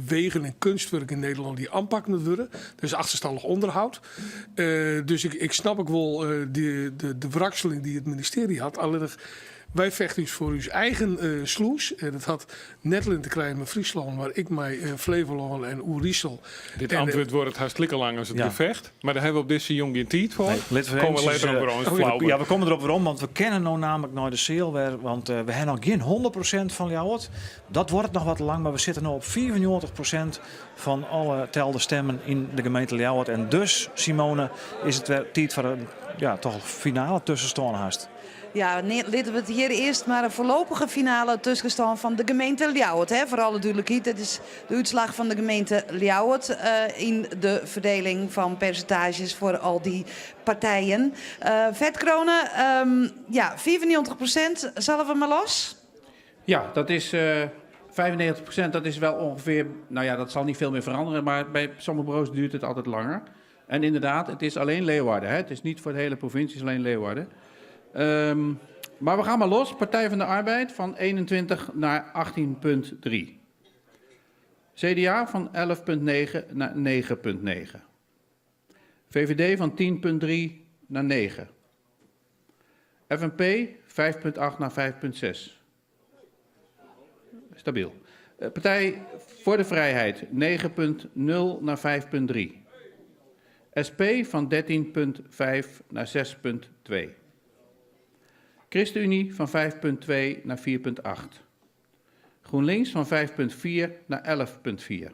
wegen en kunstwerk in Nederland die aanpakken moet worden. Er is achterstallig onderhoud. Dus ik snap ook wel de wrakseling die het ministerie had. Alleen Wij vechten dus voor uw eigen sloes. En dat had net in te krijgen met Friesland, waar ik mij Flevoland en Oerisel. Dit antwoord wordt het hartstikke lang als het gevecht. Maar daar hebben we op deze jongen geen tijd voor. Nee, komen we later op weer flauw. Ja, we komen erop weer om, want we kennen nou namelijk naar de seel weer. Want we hebben nog geen 100% van Ljouwert. Dat wordt nog wat lang, maar we zitten nu op 94% van alle telde stemmen in de gemeente Ljouwert. En dus, Simone, is het weer tijd voor een toch finale tussenstand haast. Ja, laten we het hier eerst maar een voorlopige finale tussengestaan van de gemeente Ljouwert. Hè. Voor alle duidelijkheid, dit is de uitslag van de gemeente Ljouwert in de verdeling van percentages voor al die partijen. Vetkronen, 94%, zullen we maar los? Ja, dat is 95%, dat is wel ongeveer, nou ja, dat zal niet veel meer veranderen, maar bij sommige bureaus duurt het altijd langer. En inderdaad, het is alleen Leeuwarden, hè. Het is niet voor de hele provincie, het is alleen Leeuwarden. Maar we gaan maar los. Partij van de Arbeid van 21 naar 18,3. CDA van 11,9 naar 9,9. VVD van 10,3 naar 9. FNP 5,8 naar 5,6. Stabiel. Partij voor de Vrijheid 9,0 naar 5,3. SP van 13,5 naar 6,2. ChristenUnie van 5,2 naar 4,8. GroenLinks van 5,4 naar 11,4.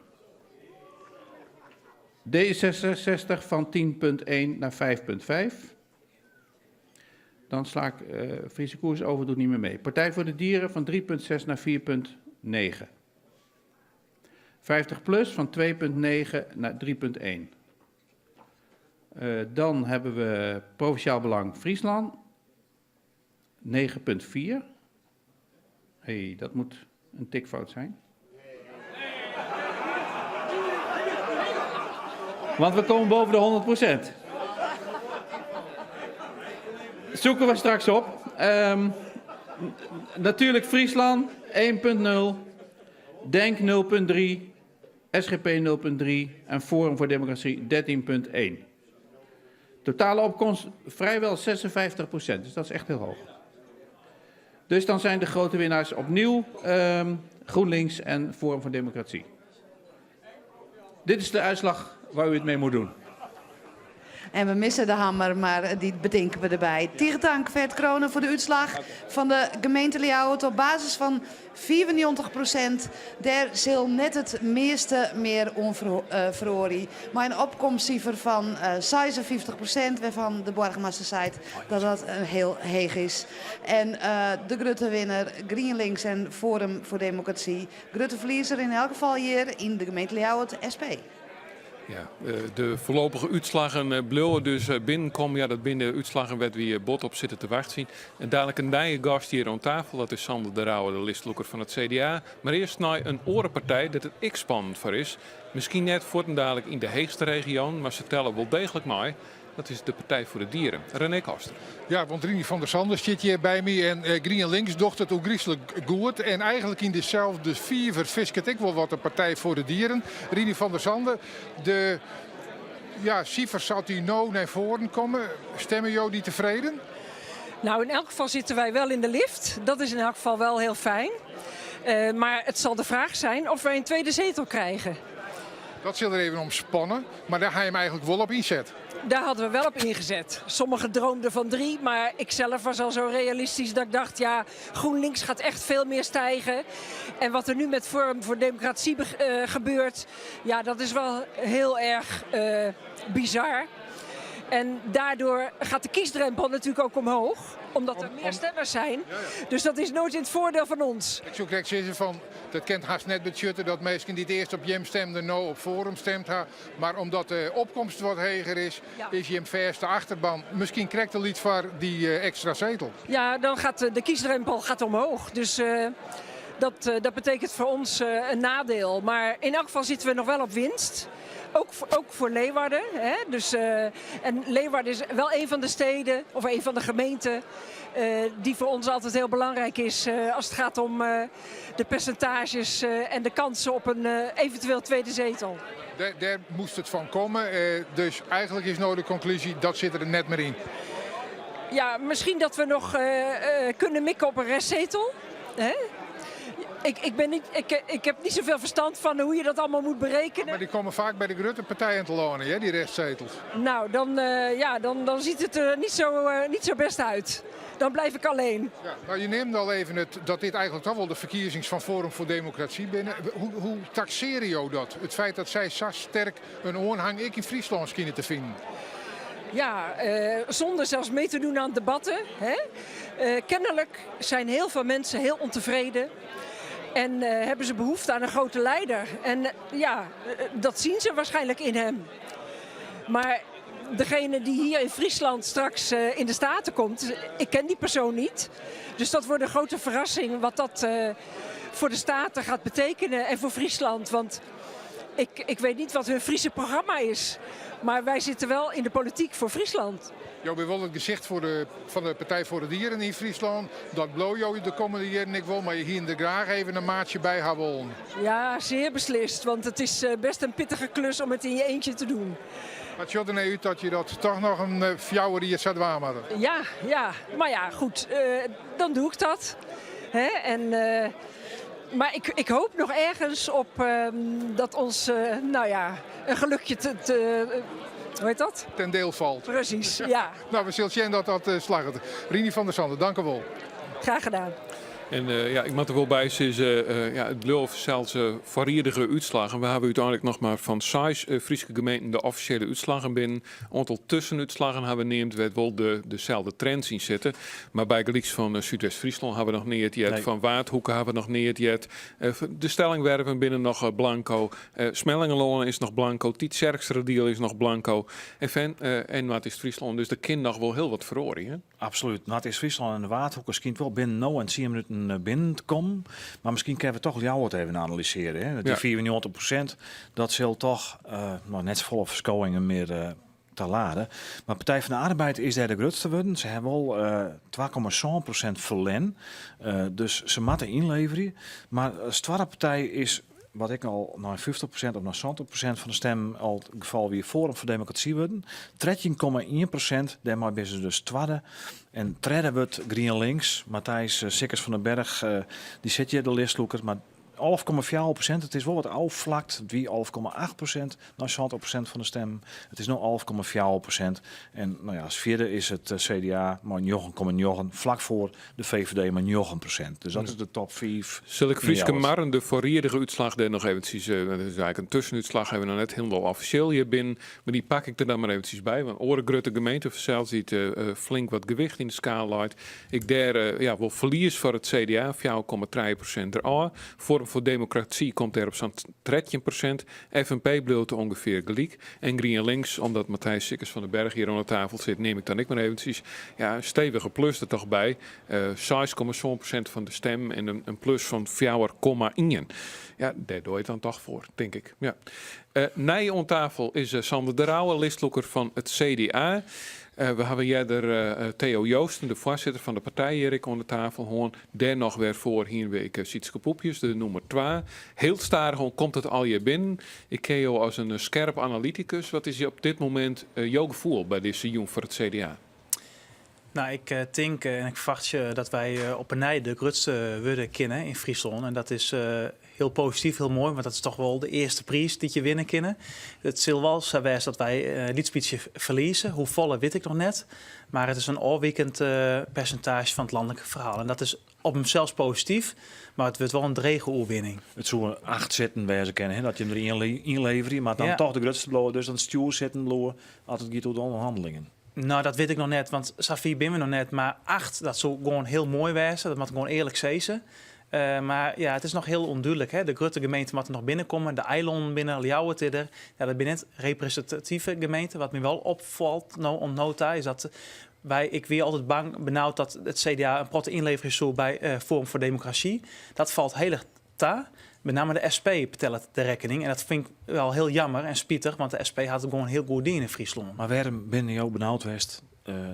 D66 van 10,1 naar 5,5. Dan sla ik Friese Koers over, doet niet meer mee. Partij voor de Dieren van 3,6 naar 4,9. 50PLUS van 2,9 naar 3,1. Dan hebben we Provinciaal Belang Friesland. 9,4. Hey, dat moet een tikfout zijn. Want we komen boven de 100%. Zoeken we straks op. Natuurlijk Friesland 1,0. Denk 0,3. SGP 0,3. En Forum voor Democratie 13,1. Totale opkomst vrijwel 56%. Dus dat is echt heel hoog. Dus dan zijn de grote winnaars opnieuw GroenLinks en Forum voor Democratie. Dit is de uitslag waar u het mee moet doen. En we missen de hamer, maar die bedenken we erbij. Dank Vetkronen voor de uitslag van de gemeente Ljouwert op basis van 94%. Daar zal net het meeste meer onverhorie. Maar een opkomstcijfer van 56%, waarvan de burgemeester zei dat dat heel heeg is. En de grote winnaar, GroenLinks en Forum voor Democratie. Grote verliezer in elk geval hier in de gemeente Ljouwert, SP. Ja, de voorlopige uitslagen blijven dus binnenkomen. Ja, dat binnen de uitslagen werd weer bot op zitten te wachten. En dadelijk een nieuwe gast hier aan tafel. Dat is Sander de Rauwe, de listloeker van het CDA. Maar eerst naar een orenpartij dat het ik spannend voor is. Misschien net voor en dadelijk in de heegste regio, maar ze tellen wel degelijk mee. Dat is de Partij voor de Dieren. René Koster. Ja, want Rini van der Sande zit hier bij me. En GroenLinks docht het ook griezelig goed. En eigenlijk in dezelfde vijver visket ik wel wat de Partij voor de Dieren. Rini van der Sande, de cijfers zou die nou naar voren komen. Stemmen jullie die tevreden? Nou, in elk geval zitten wij wel in de lift. Dat is in elk geval wel heel fijn. Maar het zal de vraag zijn of wij een tweede zetel krijgen. Dat zal er even om spannen. Maar daar ga je hem eigenlijk wel op inzet. Daar hadden we wel op ingezet. Sommigen droomden van 3, maar ik zelf was al zo realistisch dat ik dacht, ja, GroenLinks gaat echt veel meer stijgen. En wat er nu met Forum voor Democratie gebeurt, ja, dat is wel heel erg bizar. En daardoor gaat de kiesdrempel natuurlijk ook omhoog, omdat er meer stemmers zijn. Dus dat is nooit in het voordeel van ons. Ik zou direct zeggen van, dat kent haast net budgetten dat mensen die het eerst op Jem stemden, nou op Forum stemt. Maar omdat de opkomst wat hoger is, is Jem verste achterban. Misschien krijgt er iets voor die extra zetel. Ja, dan gaat de kiesdrempel omhoog. Dus dat betekent voor ons een nadeel. Maar in elk geval zitten we nog wel op winst. Ook voor Leeuwarden. Hè? Dus, en Leeuwarden is wel een van de steden of een van de gemeenten die voor ons altijd heel belangrijk is als het gaat om de percentages en de kansen op een eventueel tweede zetel. Daar moest het van komen. Dus eigenlijk is nou de conclusie, dat zit er net meer in. Ja, misschien dat we nog kunnen mikken op een restzetel. Hè? Ik heb niet zoveel verstand van hoe je dat allemaal moet berekenen. Maar die komen vaak bij de Grutte-partijen te lonen, hè, die restzetels. Nou, dan ziet het er niet zo best uit. Dan blijf ik alleen. Ja, nou, je neemt al even dat dit eigenlijk toch wel de verkiezings van Forum voor Democratie binnen. Hoe taxeer je dat? Het feit dat zij zo sterk een oorhang ik in Friesland schijnen te vinden. Ja, zonder zelfs mee te doen aan debatten. Hè? Kennelijk zijn heel veel mensen heel ontevreden. En hebben ze behoefte aan een grote leider. En dat zien ze waarschijnlijk in hem. Maar degene die hier in Friesland straks in de Staten komt, ik ken die persoon niet. Dus dat wordt een grote verrassing wat dat voor de Staten gaat betekenen en voor Friesland. Want ik weet niet wat hun Friese programma is. Maar wij zitten wel in de politiek voor Friesland. Je bent wel het gezicht van de Partij voor de Dieren in Friesland. Dat blow je de komende jaren ik wil, maar je hier er graag even een maatje bij gaan willen. Ja, zeer beslist. Want het is best een pittige klus om het in je eentje te doen. Wat je er uit dat je dat toch nog een fjouwer die je zou waarmaken? Ja. Maar ja, goed. Dan doe ik dat. Hè? Maar ik hoop nog ergens op dat ons, een gelukje hoe heet dat? Ten deel valt. Precies, ja. Nou, we zullen zien dat slagen. Rini van der Sande, dank u wel. Graag gedaan. En ik moet er wel bij zeggen, het blijft zelfs varierige uitslagen. We hebben uiteindelijk nog maar van 6 Friese gemeenten de officiële uitslagen binnen. Een aantal tussenuitslagen hebben we neemt, werd wel dezelfde trend zien zitten. Maar bij gelijks van Zuidwest-Friesland hebben we nog niet yet. Nee. Van Waardhoeken hebben we nog niet yet. De Stellingwerven binnen nog blanco. Smellingenlonen is nog blanco. Tietzerksterdiel is nog blanco. En wat is Friesland? Dus de kind nog wel heel wat verloren. Hè? Absoluut. Nou, het is Friesland en de Waardhoeken schijnt wel binnen nou en 10 minuten binnen te komen. Maar misschien kunnen we toch jou wat even analyseren. Hè? Die 94%, dat zal toch net volle verschouwingen meer te laden. Maar Partij van de Arbeid is daar de grootste worden. Ze hebben al 2,7% verlen. Dus ze moeten inleveren. Maar de Zwarte Partij is, wat ik al naar 50% of naar 70% van de stem al het geval weer Forum voor Democratie worden. 13,1%, daarmee ben ze dus tweede. En derde wordt GroenLinks, Matthijs Sikkers van den Berg, die zit je de listloeker, maar 11,4%, het is wel wat afvlakt, wie 11,8%, naar 70% van de stem. Het is nu 11,4%. En als vierde is het CDA, maar 9,9%, vlak voor de VVD, maar 9%. Dus dat is de top 5. Zal ik Frieske Marren de varierige uitslag daar nog eventjes, dat is eigenlijk een tussenuitslag, hebben we nog net helemaal officieel hier binnen, maar die pak ik er dan maar eventjes bij, want Oren-Grutte gemeente zelf ziet flink wat gewicht in de schaal uit. Ik daar wel verlies voor het CDA, 4,3% eraan. Voor Democratie komt er op zo'n 13%. FNP bleef ongeveer gelijk. En GroenLinks, omdat Matthijs Sikkers van den Berg hier aan de tafel zit, neem ik dan ik maar eventjes. Ja, een stevige plus er toch bij. 6,7% van de stem en een plus van 4,1. Ja, daar doe je het dan toch voor, denk ik. Ja. Nij aan tafel is Sander de Rauwe, listloeker van het CDA. We hebben hier Theo Joosten, de voorzitter van de partij, hier aan de tafel. Gewoon daar nog weer voor hier een week Sietske Poepjes, de nummer 2. Heel starig komt het al je binnen. Ik ken jou als een scherp analyticus. Wat is je op dit moment jouw gevoel bij deze jong voor het CDA? Nou, ik denk en ik verwacht je dat wij op een nij de grootste worden kennen in Friesland. En dat is heel positief, heel mooi, want dat is toch wel de eerste prijs die je winnen kunnen. Het zal wel zo zijn dat wij niet beetje verliezen. Hoe volle weet ik nog net. Maar het is een afwijkend percentage van het landelijke verhaal. En dat is op zichzelf positief, maar het wordt wel een drege oorwinning. Het zou 8 zetten wij ze kennen, dat je hem erin inlevert, maar dan toch de grootste blowen, dus dan stuur zetten blowen als het gaat door de onderhandelingen. Nou, dat weet ik nog net, want Safie ben we nog net. Maar 8, dat zou gewoon heel mooi wezen. Dat moet gewoon eerlijk zeggen. Maar ja, het is nog heel onduidelijk. Hè? De grote gemeente moet er nog binnenkomen. De eilanden binnen, Ljouwertidder. Ja, dat zijn net representatieve gemeenten. Wat me wel opvalt, om nota, is dat ik weer altijd benauwd dat het CDA een protte inlevering zou bij Forum voor Democratie. Dat valt heel erg ta. Met name de SP betelt de rekening. En dat vind ik wel heel jammer en spietig, want de SP had het gewoon heel goed ding in Friesland. Maar waarom ben je ook benauwd geweest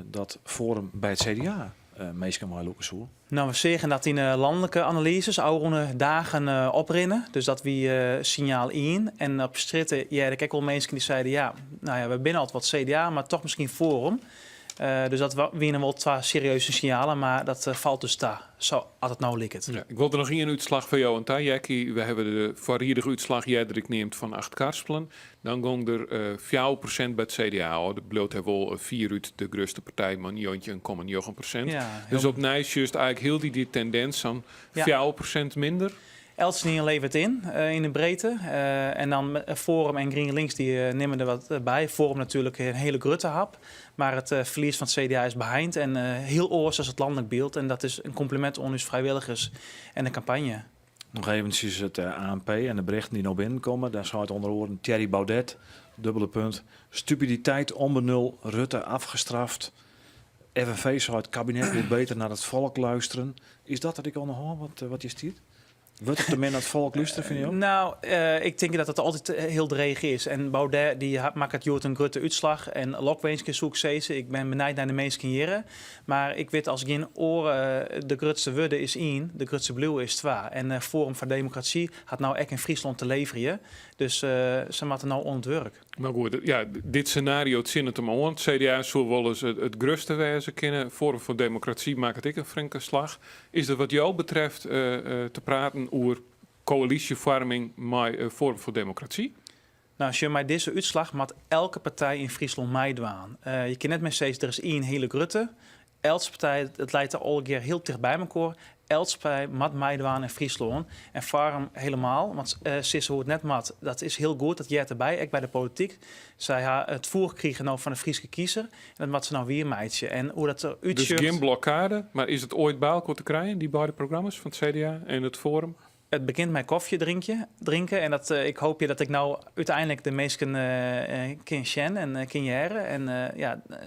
dat Forum bij het CDA meestal maar lopen zo? Nou, we zeggen dat in landelijke analyses oude dagen oprinnen. Dus dat we signaal in. En op stritten, ik wel mensen die zeiden, we binnen altijd wat CDA, maar toch misschien Forum. Dus dat winnen wel 2 serieuze signalen, maar dat valt dus daar. Zo, als het nou lijkt. Ja, ik wilde nog één uitslag van jou en daar, Jackie. We hebben de variedige uitslag Jedrik neemt van 8 karspelen. Dan ging er 4% bij het CDA. Dat bloot hebben wel 4 uit de grootste partij, maar niet 1,9%. Ja, dus op Nijs juist eigenlijk heel die tendens van 4% minder. Elsnien levert in de breedte. En dan Forum en GroenLinks die nemen er wat bij. Forum natuurlijk een hele grote hap. Maar het verlies van het CDA is behind. En heel oors als het landelijk beeld. En dat is een compliment aan onze vrijwilligers en de campagne. Nog eventjes het ANP en de berichten die nog binnenkomen. Daar zou het onder woorden Thierry Baudet, dubbele punt. Stupiditeit onbenul, Rutte afgestraft. FNV zou het kabinet moet beter naar het volk luisteren. Is dat wat ik al nog hoor, wat je stiert? Wordt het tenminste het volk luisteren, vind je ook? Nou, ik denk dat het altijd heel dreig is. En Baudet die maakt het Joort een grote uitslag. En Lokweenske zoek ze. Ik ben benijd naar de meeste jaren. Maar ik weet als ik in oren de grootste woorden is 1, de grootste blauw is 2. En Forum voor Democratie had nou echt in Friesland te leveren. Dus ze moeten nou ontwerk. Maar goed, ja, dit scenario het zin het hem aan. Het CDA zou wel eens het grootste wijze kennen. Forum voor Democratie maakt het ik een flinke slag. Is er wat jou betreft te praten over coalitievorming met Forum voor Democratie? Nou, als je met deze uitslag moet elke partij in Friesland meedoen. Je kan net met zeggen, er is 1 hele grote. Elke partij, het leidt er al keer heel dicht bij elkaar. Elke partij moet meedoen in Friesland. En Forum helemaal, want sinds hoe het net mat, dat is heel goed. Dat jij erbij, ook bij de politiek. Zij hebben het voorgekregen nou van de Friese kiezer. En dat moet ze nou weer meidje. En hoe dat er Dus geen blokkade, maar is het ooit bij elkaar te krijgen, die beide programma's van het CDA en het Forum? Het begint met koffie drinken. En ik hoop je dat ik nou uiteindelijk de meesten kan zien en kan jaren. En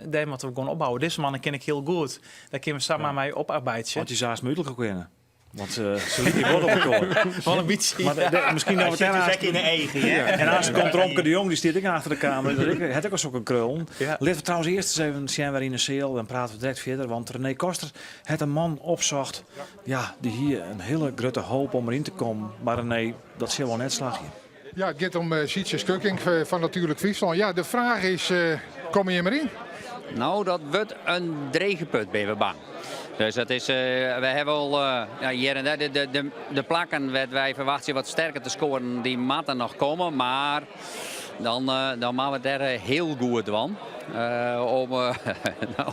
daar moeten we gewoon opbouwen. Deze mannen ken ik heel goed. Daar kunnen we samen mee oparbeiden. Want die zaast moeilijk ook kennen. Want ze liep je worden op elkaar. Wel een beetje. Maar misschien dat we het in de eigen. En als komt Romke de Jong, die staat ik achter de kamer. Ik heb ook al zo'n krul. Laten we trouwens eerst eens even zien waar in de sale. Dan praten we direct verder. Want René Koster heeft een man opzocht. Ja, die hier een hele grote hoop om erin te komen. Maar René, dat zal wel net slagje. Ja, het gaat om Sietse Skukking van Natuurlijk Friesland. Ja, de vraag is, kom je erin? Nou, dat wordt een dreigeput, ben we bang. Dus dat is, we hebben al hier en daar de plakken waar wij verwachten wat sterker te scoren, die moeten nog komen. Maar dan maken we daar heel goed van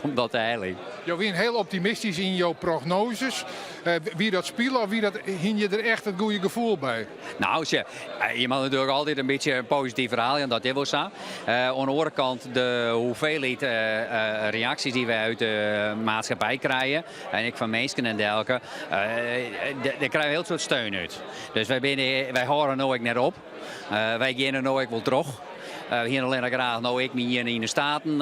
om dat te halen. Je bent heel optimistisch in jouw prognoses. Wie dat speelt of wie dat hing je er echt het goede gevoel bij? Nou, je moet natuurlijk altijd een beetje een positief verhaal en dat is wel zo. Aan de andere kant de hoeveelheid reacties die wij uit de maatschappij krijgen en ik van mensen en dergelijke, daar krijgen we heel soort steun uit. Dus wij horen nooit net op. Wij gaan er nooit wel terug. Hier alleen graag nou ik me hier in de Staten.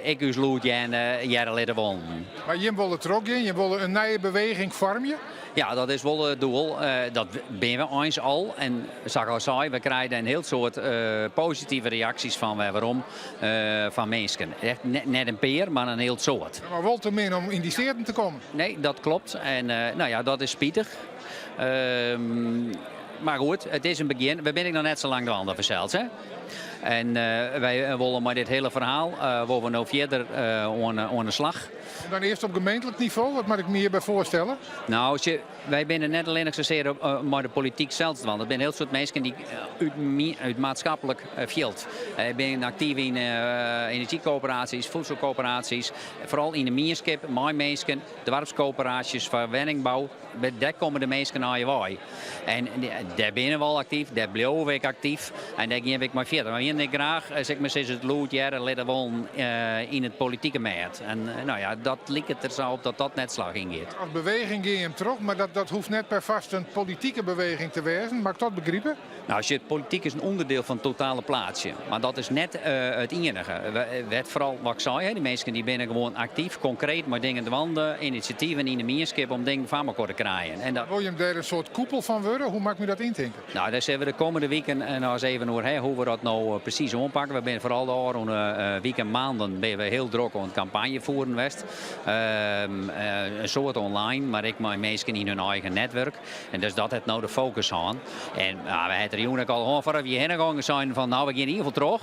Ik us lood en jij laten wonen. Maar je wil het er ook in? Je wil een nieuwe beweging vormen? Ja, dat is wel het doel. Dat ben we eens al. En zoals ik al zei, we krijgen een heel soort positieve reacties van waarom van mensen. Echt net een peer, maar een heel soort. Maar wel te min om in die steden te komen? Nee, dat klopt. En nou ja, dat is spietig. Maar goed, het is een begin. We zijn nog net zo lang de handen verzeld, hè? En wij willen met dit hele verhaal waar we nou verder aan de slag. En dan eerst op gemeentelijk niveau, wat moet ik me hierbij voorstellen? Nou, wij zijn net alleen zozeer maar de politiek zelf. Want er zijn heel soort mensen die uit maatschappelijk veld. Ik ben actief in energiecoöperaties, voedselcoöperaties. Vooral in de mierskip, mijn mensen, dorpscoöperaties voor woningbouw. Daar komen de mensen naar je waai. En daar ben we wel actief, daar blijven ik actief. En daar geef ik maar verder. Maar hier graag, zeg maar, sinds het lood jaren laten wonen in het politieke markt. En nou ja, dat lijkt het er zo op dat net slag ingaat. Als beweging ging je hem terug, maar dat hoeft net per vast een politieke beweging te wezen. Mag ik dat begrijpen? Nou, politiek is een onderdeel van het totale plaatsje. Maar dat is net het enige. Werd vooral wat ik zei, hè, die mensen die binnen gewoon actief, concreet, maar dingen te wanden, initiatieven in de mierskip om dingen van elkaar te krijgen. En dat... Wil je hem daar een soort koepel van worden? Hoe maakt u dat intinken? Nou, daar zullen we de komende weken nog eens even over hoe we dat nou precies aanpakken. We zijn vooral de afgelopen weken en maanden ben we heel druk aan het campagne voeren geweest. Een soort online, maar ik met mensen in hun eigen netwerk. En dus dat het nou de focus aan. En we hebben er eigenlijk al gewoon vooraf je heen gegaan zijn van nou we gaan in ieder geval terug.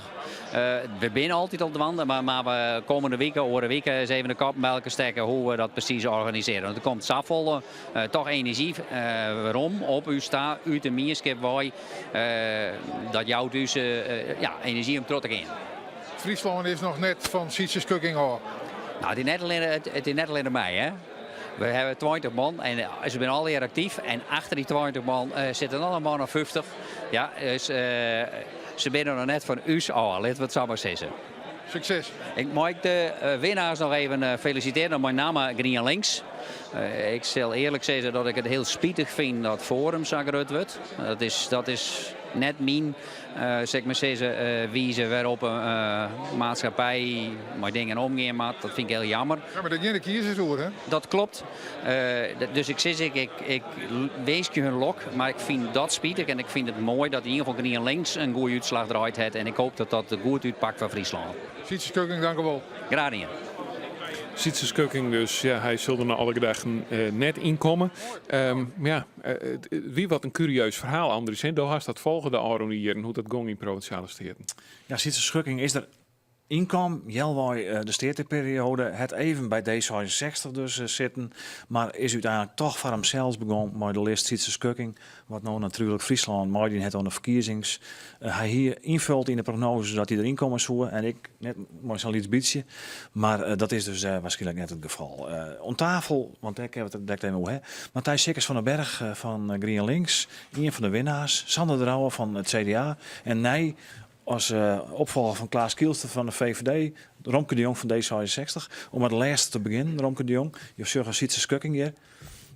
We zijn altijd op de wand, maar we komende weken eens even de kop bij elkaar steken hoe we dat precies organiseren. Want er komt zoveel toch energie waarom op u staat, uit de mierskip wij, dat jouw dus energie om terug te gaan. Friesland is nog net van Sietses Cooking hoor. Nou, het is net alleen mij, hè. We hebben 20 man en ze zijn al heel actief. En achter die 20 man zitten nog een man of 50. Ja, dus ze zijn nog net van us al, laten we het zo maar zeggen. Succes. Ik mag de winnaars nog even feliciteren. Mijn naam is Green Links. Ik zal eerlijk zeggen dat ik het heel spietig vind dat Forum zo groot wordt. Dat is net mijn, zeg maar zeggen, wijze waarop een maatschappij met dingen omgaan moet. Dat vind ik heel jammer. Ja, maar dat je de kiezers hoor, hè? Dat klopt. Dus ik zeg, ik wees je hun lok, maar ik vind dat spietig en ik vind het mooi dat in ieder geval Green Links een goede uitslag eruit heeft. En ik hoop dat dat goed uitpakt voor Friesland. Sietses Cooking, dank u wel. Graag gedaan. Sietses Cooking, dus ja, hij zal er alle dagen net inkomen. Wie wat een curieus verhaal, Andries. Daar had dat volgende Aron hier en hoe dat ging in Provinciale Steden. Ja, Sietses Cooking is er inkom, Jelwai de steerteperiode, het even bij D66 dus zitten, maar is uiteindelijk toch voor hemzelf begonnen met de lijst Sietses Cooking, wat nou natuurlijk Friesland, maar die het aan de verkiezings. Hij hier invult in de prognose dat hij erin komen zou en ik net maar zo'n iets beetje, maar dat is dus waarschijnlijk net het geval. Om tafel, want ik heb het direct even hoe, Matthijs Sikkers van den Berg van Green Links, een van de winnaars, Sander de Rauwe van het CDA en Nij als opvolger van Klaas Kielster van de VVD, Romke de Jong van D66. Om met de laatste te beginnen, Romke de Jong. Je zegt als Sietses Cooking hier.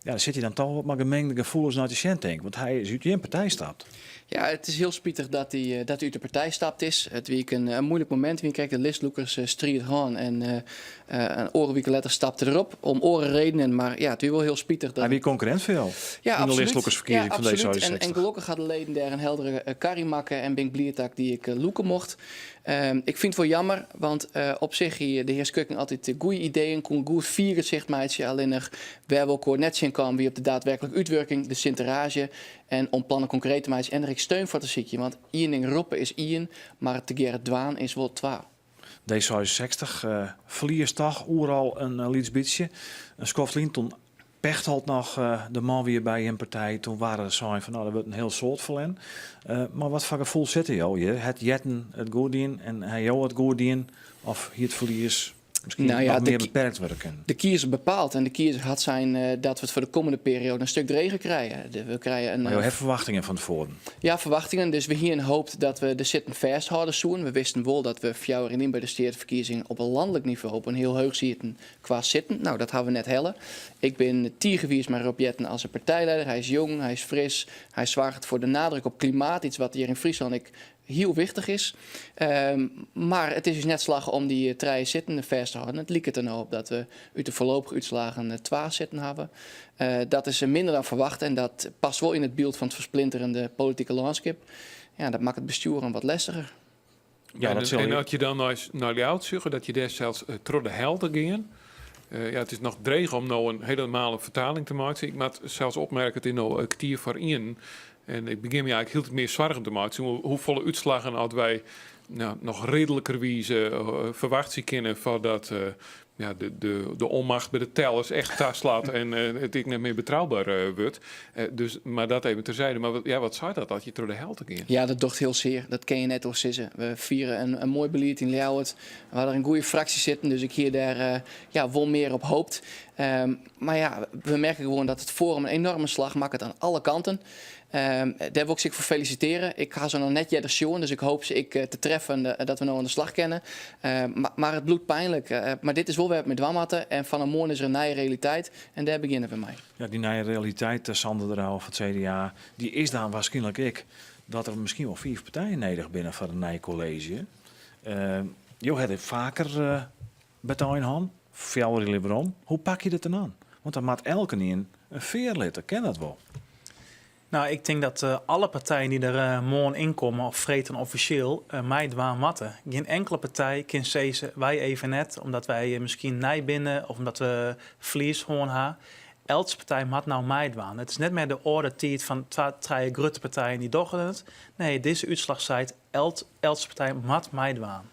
Ja, dan zit hij dan toch wat maar gemengde gevoelens naar de Schenting. Want hij is uit je partij stapt. Ja, het is heel spietig dat hij uit de partij stapt is. Het week een moeilijk moment. Wie kijkt de listloekers street gaan en een orenweken later stapte erop. Om orenredenen, maar ja, het is wel heel spietig. Dat... Hij wie concurrent veel ja, in de listloekersverkiezing van D66. En gelukkig hadden leden daar een heldere carry maken en ben ik blij dat die ik loeken mocht. Ik vind het wel jammer, want op zich de heer Cooking altijd goede ideeën, kon goed vieren, zegt meidje. Alleen nog waar we ook net zien komen wie op de daadwerkelijke uitwerking, de Sinterage. En om plannen concreet te maken en er ik steun voor te zieken. Want één ding roepen is één, maar te gerrit dwaan is wel 12. D66 verliest toch overal een lietsbitje. Een Skoflien toen Pechtold nog de man weer bij een partij. Toen waren er zijn van nou dat wordt een heel soort verlen. Maar wat voor gevoel zit je? Het jetten het goedien en hij jou het goedien of hier het verlies misschien wat meer beperkt werken. De kiezer bepaalt en de kiezer had zijn dat we het voor de komende periode een stuk dregen krijgen. We krijgen een, maar je hebt verwachtingen van tevoren. Ja, verwachtingen. Dus we hierin hoopt dat we de zitten vasthouden zoen. We wisten wel dat we in bij de stedenverkiezingen op een landelijk niveau op een heel hoog zitten qua zitten. Nou, dat hebben we net hellen. Ik ben tiergewies maar Rob Jetten als een partijleider. Hij is jong, hij is fris, hij zwaagt voor de nadruk op klimaat. Iets wat hier in Friesland heel wichtig is. Maar het is dus net slag om die treien zitten vast te houden. Het lijkt er nou op dat we uit de voorlopige uitslagen 12 zitten hebben. Dat is minder dan verwacht en dat past wel in het beeld van het versplinterende politieke landschap. Ja, dat maakt het bestuur wat lastiger. Ja, en had je dan naar de uitzoeken dat je daar zelfs door de helden ging. Het is nog dreig om nou een helemaal vertaling te maken. Ik moet zelfs opmerken dat in nou kwartier voor in. En ik begin me eigenlijk heel meer zorgen te maken. Hoeveel uitslagen hadden wij nog redelijkerwijze verwacht kunnen voordat de onmacht bij de tellers echt daar slaat en het ik niet meer betrouwbaar wordt. Maar dat even terzijde. Maar wat zou dat je door de hel te gaan? Ja, dat docht heel zeer. Dat ken je net al zeggen. We vieren een mooi beleid in Ljouwert. We hadden een goede fractie zitten, dus ik hier daar wel meer op hoopt. Maar ja, we merken gewoon dat het Forum een enorme slag maakt aan alle kanten. Daar wil ik zich voor feliciteren. Ik ga zo nog net de show, dus ik hoop ze te treffen dat we nou aan de slag kennen. Maar het bloedt pijnlijk. Maar dit is wel weer met dwammatten en van een morgen is er een nieuwe realiteit en daar beginnen we mee. Ja, die nieuwe realiteit, Sander de Rauw van het CDA, die is dan waarschijnlijk dat er misschien wel 4 partijen nodig binnen van een nieuw college. Je hebt het vaker bij hand, veel waarom. Hoe pak je dit dan aan? Want dan maakt elke in een veerlid, ken dat wel. Nou, ik denk dat alle partijen die er morgen inkomen, of vreten officieel, mij dwaan matten. Geen enkele partij kan zeggen, wij even net, omdat wij misschien nij binnen of omdat we verlies gewoon hebben. Elke partij mat nou mij dwaan. Het is net meer de orde tijd van twee grote partijen die doen het. Nee, deze uitslag zei elke partij mat mij dwaan.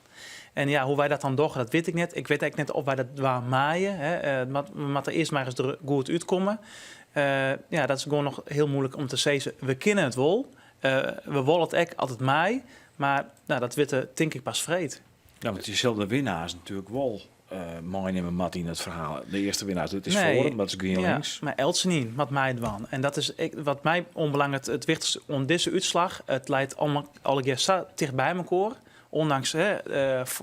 En ja, hoe wij dat dan doen, dat weet ik net. Ik weet eigenlijk net of wij dat dwaan maaien. We moeten eerst maar eens er goed uitkomen. Ja, dat is gewoon nog heel moeilijk om te zeggen. We kennen het wel. We willen het echt altijd mij. Maar nou, dat weten denk ik pas vreed. Ja, want diezelfde winnaars natuurlijk wel mooi in Matt in het verhaal. De eerste winnaar, het is Forum, dat is GroenLinks. Maar Elsen niet, wat mij dwan. En dat is wat mij onbelangrijk het wichtigste om deze uitslag. Het leidt allemaal alle keer zo dicht bij elkaar. Ondanks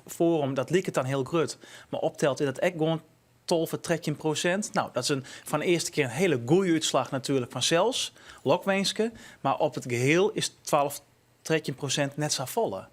Forum, dat liep het dan heel groot. Maar optelt is dat echt gewoon 12-13%. Nou, dat is van de eerste keer een hele goede uitslag natuurlijk van zelfs Lokweenske. Maar op het geheel is 12-13% net zo volle.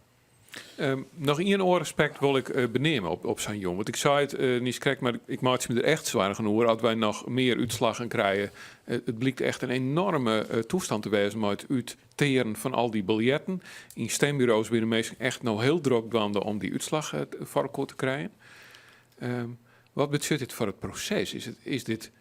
Nog één oorrespect wil ik benemen op zijn jong. Want ik zei het niet correct, maar ik maak me er echt zwaar genoeg. Als wij nog meer uitslagen krijgen. Het blijkt echt een enorme toestand te wezen met het uitteren van al die biljetten. In stembureaus binnen mensen echt nog heel druk gaande om die uitslag voor elkaar te krijgen. Wat betekent dit voor het proces? Is dit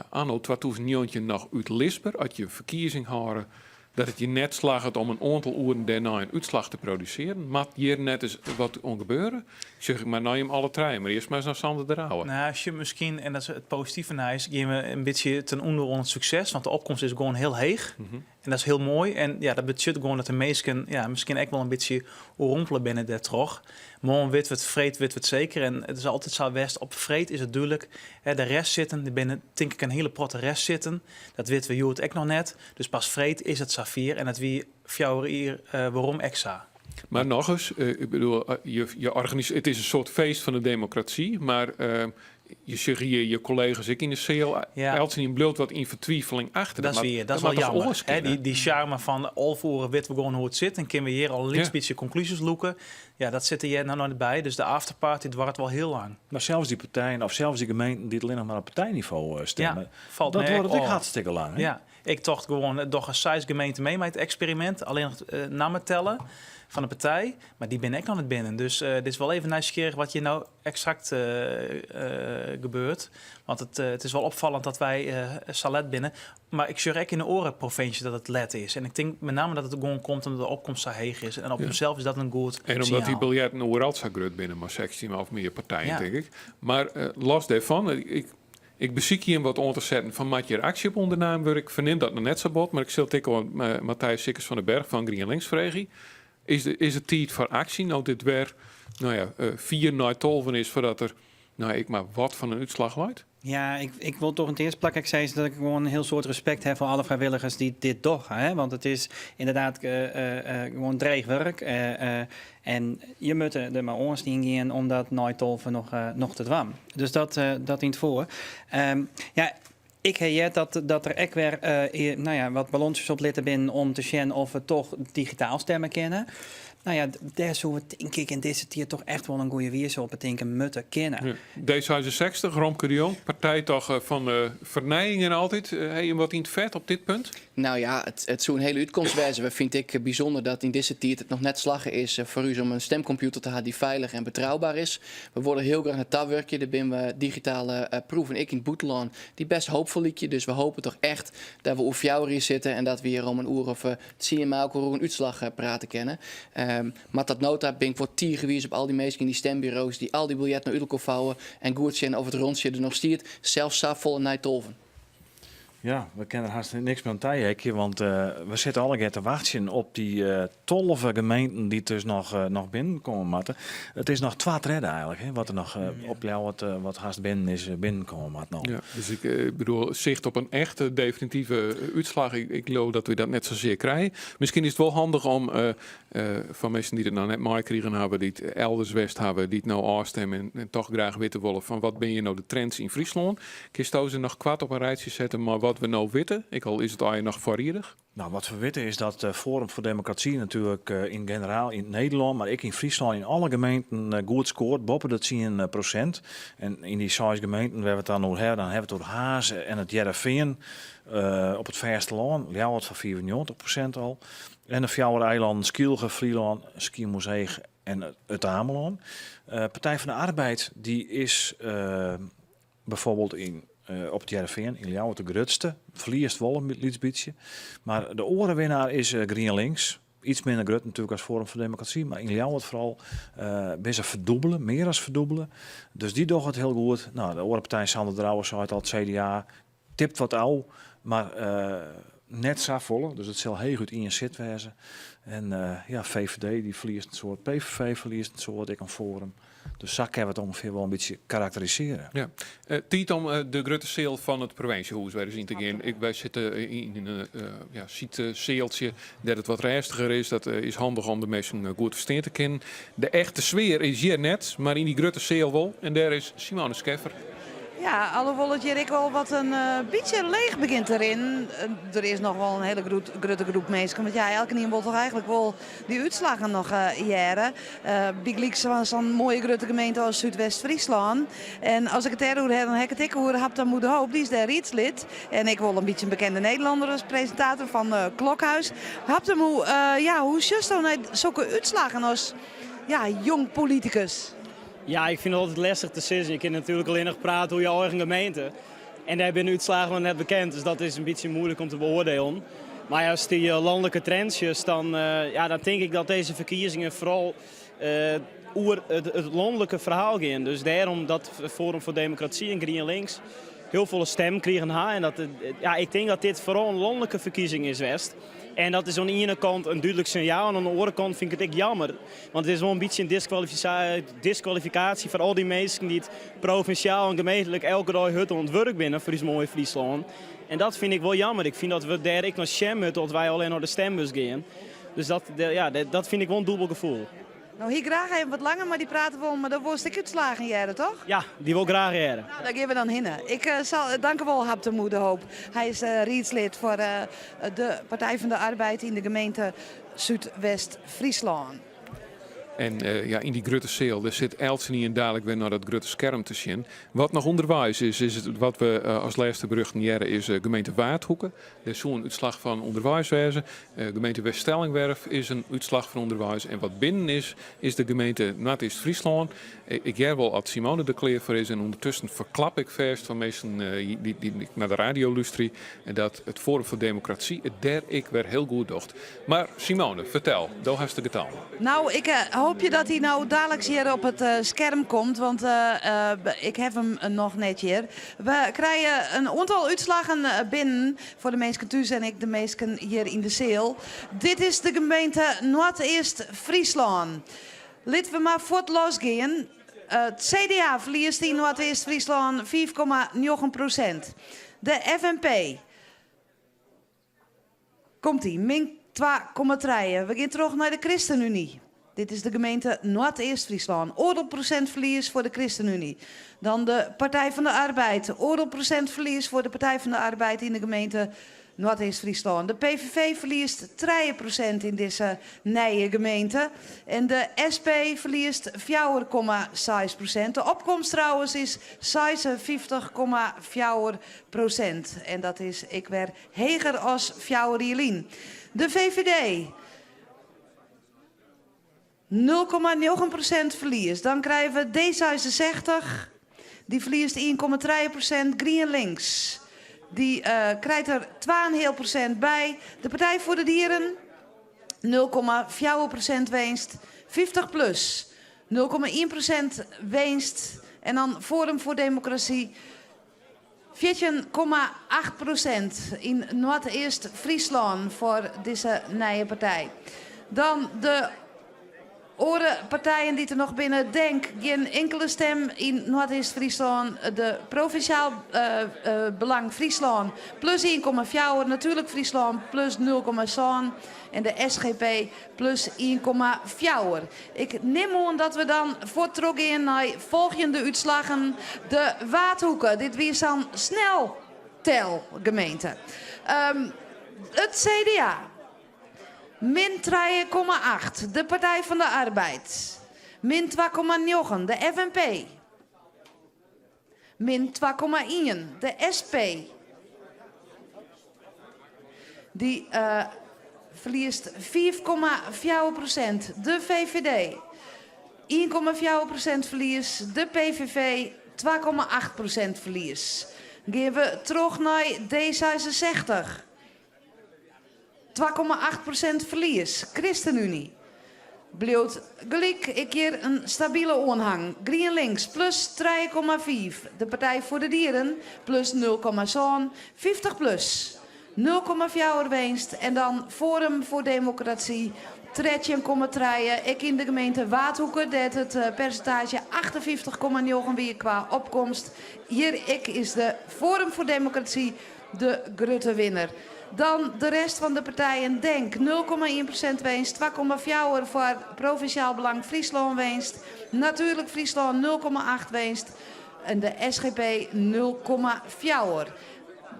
anno 2009 nog uit Lisber, als je een verkiezing houden, dat het je net slaagt om een aantal uren daarna een uitslag te produceren? Mag hier net eens wat ongebeuren? Zeg ik maar, nou je hem alle trein, maar eerst maar eens naar Sander de Rauwe. Nou, als je misschien, en dat is het positieve naar is, geven we een beetje ten onder het succes, want de opkomst is gewoon heel heeg. En dat is heel mooi. En ja, dat betekent gewoon dat de meesten misschien echt wel een beetje rompelen binnen de trog. Morgen weten we het, vreed weten we het zeker. En het is altijd zo best. Op vreed is het duidelijk. De rest zitten, er binnen denk ik een hele protte rest zitten. Dat weten we het ook nog net. Dus pas vreed is het Safir. En het wie fjouwer hier waarom extra. Maar nog eens, ik bedoel, je organiseert, het is een soort feest van de democratie, maar je zegt hier je collega's, ik in de CL, Elsen in bloot wat in vertwijfeling achter. Dat is wel jammer. Die charme van alvoeren weten we gewoon hoe het zit en kunnen we hier al een beetje conclusies loeken. Ja, dat zit er hier nou nooit bij. Dus de afterparty dwaart wel heel lang. Maar zelfs die partijen of zelfs die gemeenten die alleen nog maar op partijniveau stemmen, valt dat wordt ook hartstikke lang. Hè? Ja, ik dacht gewoon toch een 6 gemeenten mee met het experiment. Alleen nog namen tellen van de partij, maar die ben ik nog niet binnen. Dus dit is wel even nieuwsgierig wat hier nou exact gebeurt. Want het is wel opvallend dat wij Salet binnen. Maar ik zie ook in de orenprovincie dat het let is. En ik denk met name dat het gewoon komt omdat de opkomst zo heeg is. En op zichzelf is dat een goed En omdat die biljetten overal zo groot binnen, maar 16 of meer partijen, denk ik. Maar los daarvan, ik beziek hier wat on te zetten van maak je actie op ondernaam. Ik verneem dat nog net zo bot, maar ik zit ook al Matthijs Sikkers van den Berg van GroenLinks vregie. Is het tijd voor actie? Nou, dit weer 4 naar 12 is voordat er, ik maar wat van een uitslag wordt? Ja, ik wil toch in het eerste plek ik zei dat ik gewoon een heel soort respect heb voor alle vrijwilligers die dit doen. Want het is inderdaad gewoon dreig werk. En je moet er maar ons in gaan om dat nooit tolven nog te dwam. Dus dat in het voor. Ik heb dat er echt weer wat ballonsjes op litten binnen om te zien of we toch digitaal stemmen kennen. Nou ja, daar zullen we denk ik in deze tier toch echt wel een goede wiers op het denken moeten kennen. Ja. D66, Romke de Jong, partij toch van vernijingen altijd. Heb je wat in het vet op dit punt? Nou ja, het zou een hele uitkomst wijzen. We vind ik bijzonder dat in deze tijd het nog net slagen is voor u om een stemcomputer te hebben die veilig en betrouwbaar is. We worden heel graag naar tabwerkje. Daar ben we digitale proeven. Ik in het Boeteland die best hoopvol liedje. Dus we hopen toch echt dat we over jou hier zitten en dat we hier om een uur of 10 maal een uitslag praten kennen. Maar dat nota ben ik voor tier geweest op al die mensen in die stembureaus die al die biljetten naar Udelko vouwen en goed zijn of het rondje er nog stiert. Zelfs volle nijtolven. Ja, we kennen er hartstikke niks meer aan tijhekje, want we zitten alle keer te wachten op die 12 gemeenten die dus nog binnenkomen matten. Het is nog 2 redden eigenlijk, hè, wat er nog op jou wat haast binnen is binnenkomen mat nog. Ja, dus ik bedoel, zicht op een echte definitieve uitslag, ik geloof dat we dat net zozeer krijgen. Misschien is het wel handig om van mensen die het nou net maar kregen hebben, die het elders west hebben, die het nou afstemmen en toch graag weten willen van wat ben je nou de trends in Friesland. Kun je ze nog kwart op een rijtje zetten, maar wat wat we nou weten? Ik al is het al nog voorierig. Nou, wat we weten is dat Forum voor Democratie natuurlijk in generaal in Nederland, maar ook in Friesland in alle gemeenten goed scoort, boven de 10%. En in die 6 gemeenten waar we het dan over hebben, dan hebben we het over Hazen en het Jereveen op het verste land. Ljouwert van 94% al. En de 4 eilanden Skielge, Vlieland, Schiermonnikoog en het Ameland. Partij van de Arbeid die is bijvoorbeeld op het Jereveen, in Ljouwert de grootste. Verliest wel een beetje. Maar de orenwinnaar is GroenLinks. Iets minder groot natuurlijk als Forum voor Democratie. Maar in Ljouwert vooral best verdubbelen, meer dan verdubbelen. Dus die doen het heel goed. Nou, de orenpartij Sander Drouwers zei het al, het CDA tipt wat ouw. Maar net zo volle, dus het zal heel goed in je zit wezen. En VVD die verliest een soort, PVV verliest een soort, ik een Forum. Dus zo kunnen we het ongeveer wel een beetje karakteriseren. Ja. Tiet om de grote sale van het provinciehuis weer eens in te gaan. Wij zitten in een seeltje dat het wat rustiger is. Dat is handig om de mensen goed verstaan te kennen. De echte sfeer is hier net, maar in die grote sale wel. En daar is Simone Scheffer. Ja, alhoewel het hier wel wat een beetje leeg begint erin. Er is nog wel een hele grote groep mensen. Want ja, elke nieuw wil toch eigenlijk wel die uitslagen nog jaren. Big Leaks was zo'n mooie grote gemeente als Zuidwest-Friesland. En als ik het erover heb, dan heb ik het over Hapta Moede Hoop. Die is daar rietslid. En ik wil een beetje een bekende Nederlander als presentator van Klokhuis. Hapta Moede, hoe is je dan zulke uitslagen als jong politicus? Ja, ik vind het altijd lastig te zeggen. Je kunt natuurlijk alleen nog praten over je eigen gemeente. En daar zijn uitslagen nog net bekend, dus dat is een beetje moeilijk om te beoordelen. Maar als die landelijke trends is, dan denk ik dat deze verkiezingen vooral over het landelijke verhaal gaan. Dus daarom dat Forum voor Democratie en GroenLinks heel veel stem kregen. En ik denk dat dit vooral een landelijke verkiezing is geweest. En dat is aan de ene kant een duidelijk signaal. En aan de andere kant vind ik het jammer. Want het is wel een beetje een disqualificatie voor al die mensen die het provinciaal en gemeentelijk elke dag het ontwerp binnen voor die mooie Friesland. En dat vind ik wel jammer. Ik vind dat we daar ik nog stemmen tot wij alleen naar de stembus gaan. Dus dat vind ik wel een dubbel gevoel. Nou, hier graag even wat langer, maar die praten wel, maar dat wordt ik uitslagen jaren, toch? Ja, die wil graag jaren. Nou, daar gaan we dan heen. Ik zal dank wel Hapta Moede Hoop. Hij is rietslid voor de Partij van de Arbeid in de gemeente Zuidwest-Friesland. En in die grote sale, er zit Elsie en dadelijk weer naar dat grote scherm te zien. Wat nog onderwijs is het wat we als laatste beruchten jaren is gemeente Waardhoeken. Er is zo'n uitslag van onderwijswezen. Gemeente West-Stellingwerf is een uitslag van onderwijs. En wat binnen is de gemeente Noord-East-Friesland. Ik jij wel als Simone de Kleer voor is. En ondertussen verklap ik vast van mensen die naar de radio luisteren. En dat het Forum voor Democratie het der ik weer heel goed docht. Maar Simone, vertel, daar heeft de getal. Nou, ik hoop je dat hij nou dadelijk hier op het scherm komt, want ik heb hem nog net hier. We krijgen een aantal uitslagen binnen voor de mensen thuis en ik de mensen hier in de zeel. Dit is de gemeente Noord-East-Friesland. Laten we maar voort losgaan. Het CDA verliest in Noord-East-Friesland 4,9%. De FNP komt-ie, min 2,3. We gaan terug naar de ChristenUnie. Dit is de gemeente Noord-East-Friesland. Oordelprocentverlies voor de ChristenUnie. Dan de Partij van de Arbeid. Oordelprocentverlies voor de Partij van de Arbeid in de gemeente Noord-East-Friesland. De PVV verliest 3% in deze nieuwe gemeente. En de SP verliest 4,6%. De opkomst trouwens is 56,4%. En dat is ik weer heger als 4 De VVD. 0,9% verlies. Dan krijgen we D66. Die verliest 1,3%. GroenLinks. Die krijgt er 2,5% bij. De Partij voor de Dieren. 0,4% winst. 50 plus. 0,1% winst. En dan Forum voor Democratie. 14,8% in Noord-East-Friesland voor deze nieuwe partij. Dan de partijen die er nog binnen denk, geen enkele stem in Noord-East-Friesland. De Provinciaal Belang Friesland plus 1,4. Natuurlijk Friesland plus 0,7. En de SGP plus 1,4. Ik neem aan dat we dan voorttrokken naar volgende uitslagen. De Waardhoeken. Dit weer dan snel tel gemeente. Het CDA. Min 3,8. De Partij van de Arbeid. Min 2,9. De FNP. Min 2,1. De SP. Die verliest 4,4%. De VVD. 1,4% verlies. De PVV 2,8% verlies. Gaan we terug naar D66. 2,8% verlies. ChristenUnie. Blijft gelijk een keer een stabiele onhang. GroenLinks plus 3,4. De Partij voor de Dieren plus 0,7. 50 plus 0,4 winst. En dan Forum voor Democratie 13,3. Ik in de gemeente Waardhoeken dat het percentage 58,9 weer qua opkomst. Hier is de Forum voor Democratie de grote winnaar. Dan de rest van de partijen. Denk 0,1% winst, 2,4 voor Provinciaal Belang Friesland winst. Natuurlijk Friesland 0,8 winst. En de SGP 0,4.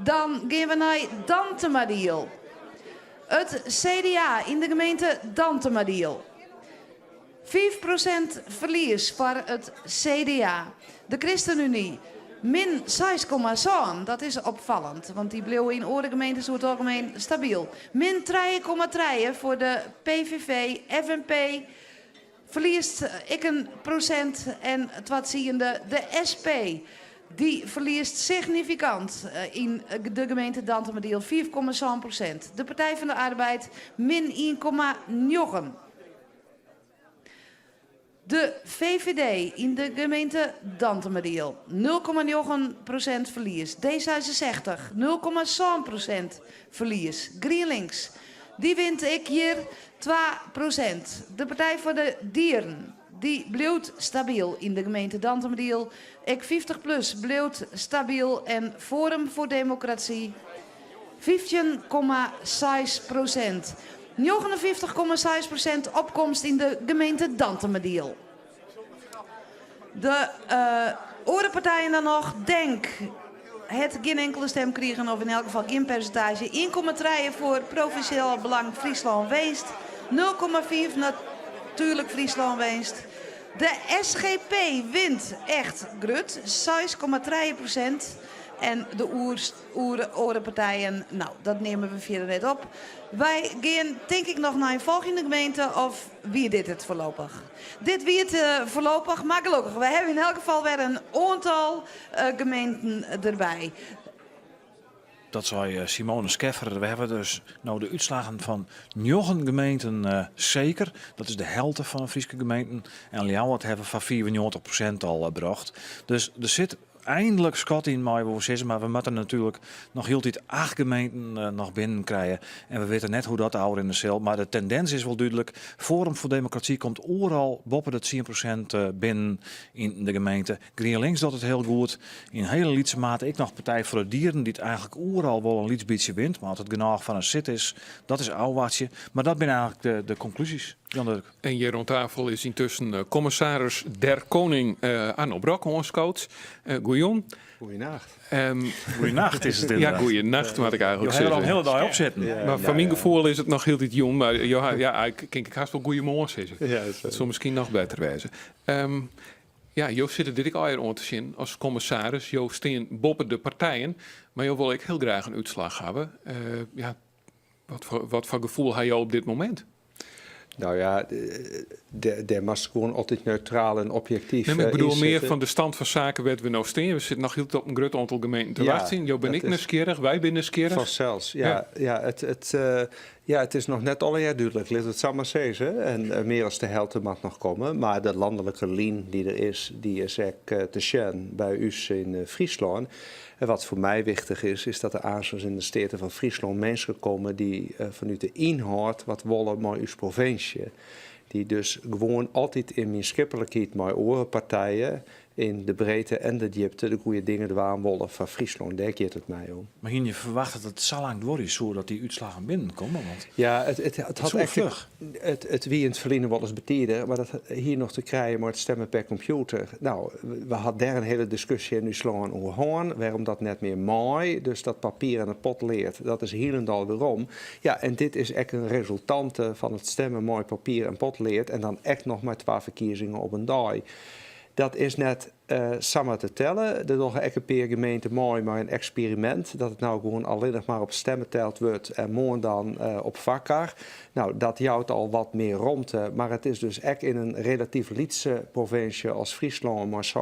Dan gaan we naar Dantemadiel. Het CDA in de gemeente Dantemadiel. 5% verlies voor het CDA. De ChristenUnie. Min 6,7, dat is opvallend, want die bleef in andere gemeenten zo het algemeen stabiel. Min 3,3 voor de PVV, FNP verliest ik een procent en wat zie je de SP. Die verliest significant in de gemeente Dantemadiel 4,7%. De Partij van de Arbeid min 1,9. De VVD in de gemeente Dantemadiel 0,9% verlies. D66 0,7% verlies. GroenLinks, die wint ik hier 2%. De Partij voor de Dieren, die blijft stabiel in de gemeente Dantemadiel. Ik 50 plus blijft stabiel en Forum voor Democratie 15,6%. 59,6% opkomst in de gemeente Dantemadiel. De andere partijen dan nog, Denk, het geen enkele stem kregen of in elk geval geen percentage. 1,3 voor Provinciaal Belang Friesland Weest. 0,4 natuurlijk Friesland Weest. De SGP wint echt grut, 6,3%. En de oren partijen, nou, dat nemen we verder net op. Wij gaan, denk ik, nog naar een volgende gemeente of wie dit het voorlopig? Dit wie het voorlopig, maar gelukkig. We hebben in elk geval weer een aantal gemeenten erbij. Dat zei Simone Skeffer. We hebben dus nou de uitslagen van 9 gemeenten zeker. Dat is de helft van de Friese gemeenten. En Ljouwert hebben van 94% al gebracht. Dus er zit eindelijk schat in mij, maar we moeten natuurlijk nog heel tijd 8 gemeenten nog binnen krijgen. En we weten net hoe dat ouder in de cel. Maar de tendens is wel duidelijk. Forum voor Democratie komt overal boven de 10% binnen in de gemeente. GroenLinks doet het heel goed. In hele lietse mate. Ik nog Partij voor de Dieren, die het eigenlijk overal wel een lietsbietje wint. Maar als het genoeg van een zit is, dat is ouwaartje. Maar dat zijn eigenlijk de conclusies. En hier rond tafel is intussen commissaris der Koning Arno Brok, ons coach. Goeien. Goeienacht. Goeienacht is het inderdaad. Ja, goeienacht, moet ik eigenlijk zeggen. Je hebt er al een hele dag op zitten. Ja, maar van mijn gevoel is het nog heel dit jong. Maar ja, ik haast wel goeiemorgen zeggen. Ja, dat zou misschien nog beter wezen. Ja, Joost zit er dit al aan te zien als commissaris. Joost steen boven de partijen. Maar Joost wil ik heel graag een uitslag hebben. Wat voor gevoel heb je op dit moment? Nou ja, daar mag gewoon altijd neutraal en objectief. Nee, maar ik bedoel meer van de stand van zaken waar we nou staan. We zitten nog heel op een groot aantal gemeenten te wachten. Jo ben ik nieuwsgierig, wij zijn nieuwsgierig. Vanzelfs, het is nog net al een jaar duidelijk. Laat het samen zeggen. En meer als de helft mag nog komen. Maar de landelijke lijn die er is, die is echt te zien bij u in Friesland. En wat voor mij wichtig is dat er aansluit in de steden van Friesland mensen komen die vanuit de inhoud wat willen met uw provincie. Die dus gewoon altijd in mijn schippelijkheid met andere partijen in de breedte en de diepte de goede dingen de willen van Friesland. Daar keert het mij om. Maar hier je verwacht dat het zo lang door is, zodat die uitslagen binnenkomen? Want ja, het had echt vlug. Het wie in het verliezen wel eens betieden, maar dat hier nog te krijgen met stemmen per computer. Nou, we hadden daar een hele discussie in Uitslaan over hoorn, waarom dat net meer mooi, dus dat papier en het pot leert, dat is hier en al weer om. Ja, en dit is echt een resultante van het stemmen mooi papier en pot leert en dan echt nog maar 12 verkiezingen op een dag. Dat is net samen te tellen. Er nog een per gemeente mooi, maar een experiment. Dat het nou gewoon alleen nog maar op stemmen telt wordt en morgen dan op vakkar. Nou, dat jouwt al wat meer romte. Maar het is dus echt in een relatief lietse provincie als Friesland, maar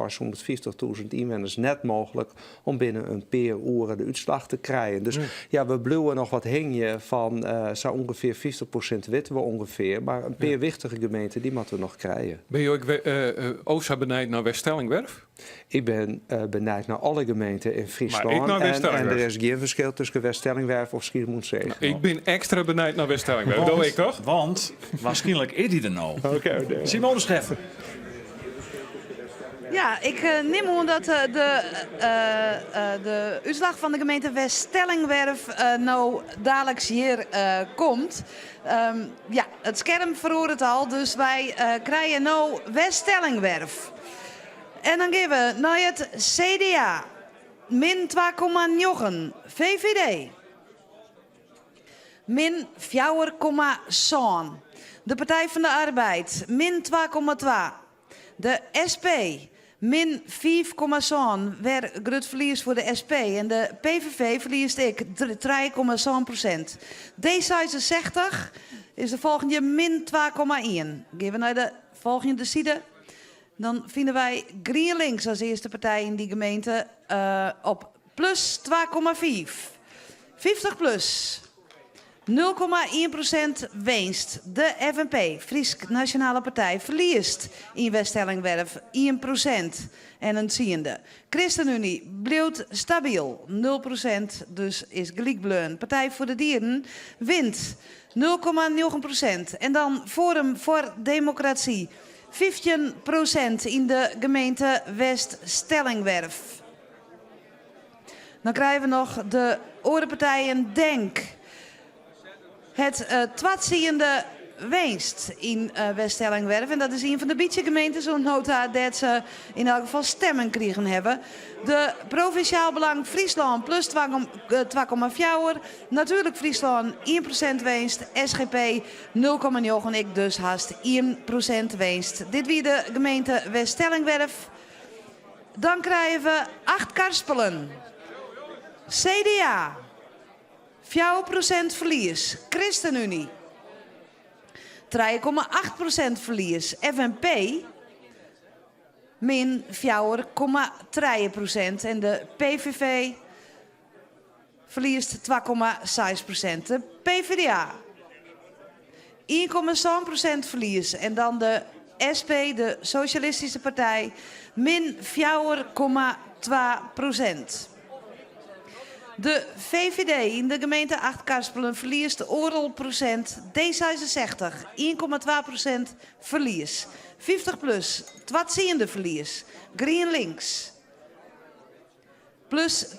650.000 inwoners net mogelijk om binnen een paar uren de uitslag te krijgen. Dus ja, we bluwen nog wat hingje van zo ongeveer 50% weten we ongeveer. Maar een paar wichtige gemeenten, die moeten we nog krijgen. Ben je ook Oost benijd naar West-Stellingwerf? Ik ben benijd naar alle gemeenten in Friesland. Maar ik naar West-Stellingwerf. En er is geen verschil tussen West-Stellingwerf of Schiermonnikoog. Nou, ik ben extra benijd naar West-Stellingwerf. Dat weet ik toch? Want waarschijnlijk is die er nou. Oké. Simone Scheffer. Ja, ik neem aan dat de uitslag van de gemeente West-Stellingwerf nou dadelijk hier komt. Ja, het scherm verhoort het al, dus wij krijgen nou West-Stellingwerf. En dan gaan we naar het CDA. Min 2,9. VVD. Min 4,7. De Partij van de Arbeid. Min 2,2. De SP. Min 4,7. Weer groot verlies voor de SP. En de PVV verliest ik 3,7%. D66 is de volgende min 2,1. Gaan we naar de volgende side. Dan vinden wij GroenLinks als eerste partij in die gemeente op plus 2,4. 50 plus. 0,1% winst. De FNP, Fries Nationale Partij, verliest in West-Stellingwerf 1% en een tiende. ChristenUnie blijft stabiel, 0%, dus is gelijkbleun. Partij voor de Dieren wint 0,9%. En dan Forum voor Democratie, 15% in de gemeente West-Stellingwerf. Dan krijgen we nog de orenpartijen Denk. Het twaalfziende winst in West-Stellingwerf. En dat is een van de beetje gemeenten, zo'n nota, dat ze in elk geval stemmen kregen hebben. De Provinciaal Belang Friesland plus 2,4. Natuurlijk Friesland 1% winst. SGP 0,9. Ik dus haast 1% winst. Dit wie de gemeente West-Stellingwerf. Dan krijgen we 8 Karspelen. CDA. 4% verlies. ChristenUnie. 3,8% verlies. FNP. Min 4,3%. En de PVV verliest 2,6%. De PvdA. 1,7% verlies. En dan de SP, de Socialistische Partij. Min 4,2%. De VVD in de gemeente 8 Karspelen verliest oorlog procent. D66 1,2% verlies. 50 plus, twatziende verlies. GroenLinks plus 2,3.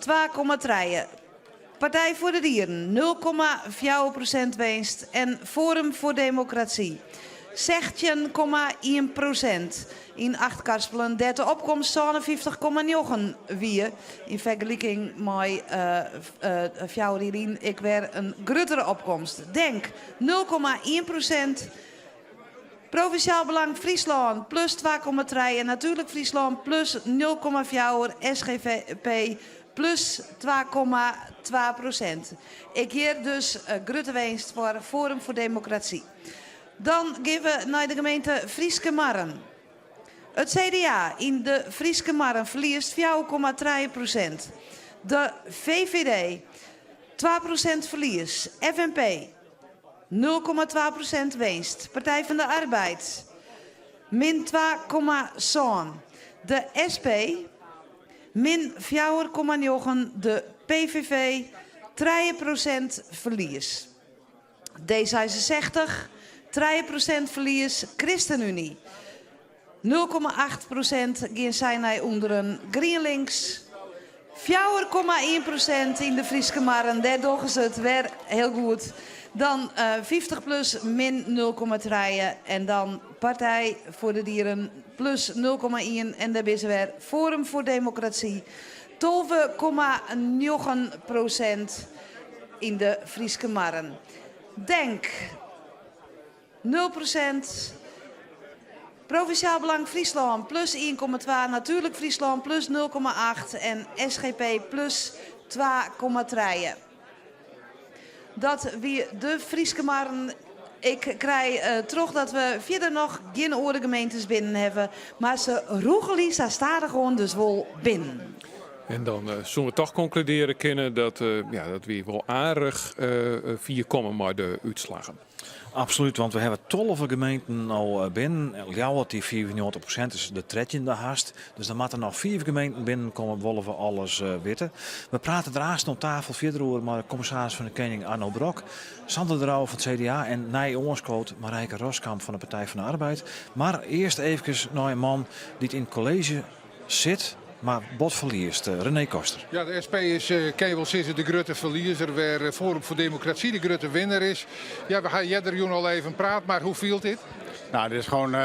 Partij voor de Dieren 0,4% winst. En Forum voor Democratie 16,1% in 8 Karspelen. Derde opkomst 57,9 wie. In vergelijking met Fjouwerien ik weer een grotere opkomst. Denk 0,1%. Provinciaal Belang Friesland plus 2,3. En natuurlijk Friesland plus 0,4. SGP plus 2,2%. Ik hier dus grote winst voor Forum voor Democratie. Dan gaan we naar de gemeente Frieske Marren. Het CDA in de Frieske Marren verliest 4,3%. De VVD 2% verlies. FNP 0,2% winst. Partij van de Arbeid min 2,7. De SP min 4,9. De PVV 3% verlies. D66 3% verlies. ChristenUnie 0,8% gaan zij naar onderen. GroenLinks 4,1% in de Frieske Marren. Daar doen ze het weer heel goed. Dan 50 plus min 0,3 en dan Partij voor de Dieren plus 0,1 en daar is weer Forum voor Democratie 12,9% in de Frieske Marren. Denk 0%. Provinciaal Belang Friesland plus 1,2, Natuurlijk Friesland plus 0,8 en SGP plus 2,3. Dat wie de Frieske Marren. Ik krijg terug dat we verder nog geen andere gemeentes binnen hebben. Maar ze roegelen, ze staan er gewoon dus wel binnen. En dan zullen we toch concluderen kunnen dat dat we wel aardig 4 komen maar de uitslagen. Absoluut, want we hebben 12 gemeenten al binnen. Ljouwert die 94% is de tredje in de haast. Dus dan moeten er nog 4 gemeenten binnenkomen, willen we alles weten. We praten eraast op tafel verder over maar de commissaris van de Koning Arno Brok, Sander de Rauw van het CDA en Nij Oorskoot Marijke Roskamp van de Partij van de Arbeid. Maar eerst even naar een man die in het college zit, maar bot verliest. René Koster. Ja, de SP is Keivel Sisse de grote verliezer, waar Forum voor Democratie de grote winnaar is. Ja, we gaan Jedder al even praten, maar hoe viel dit? Nou, dit is gewoon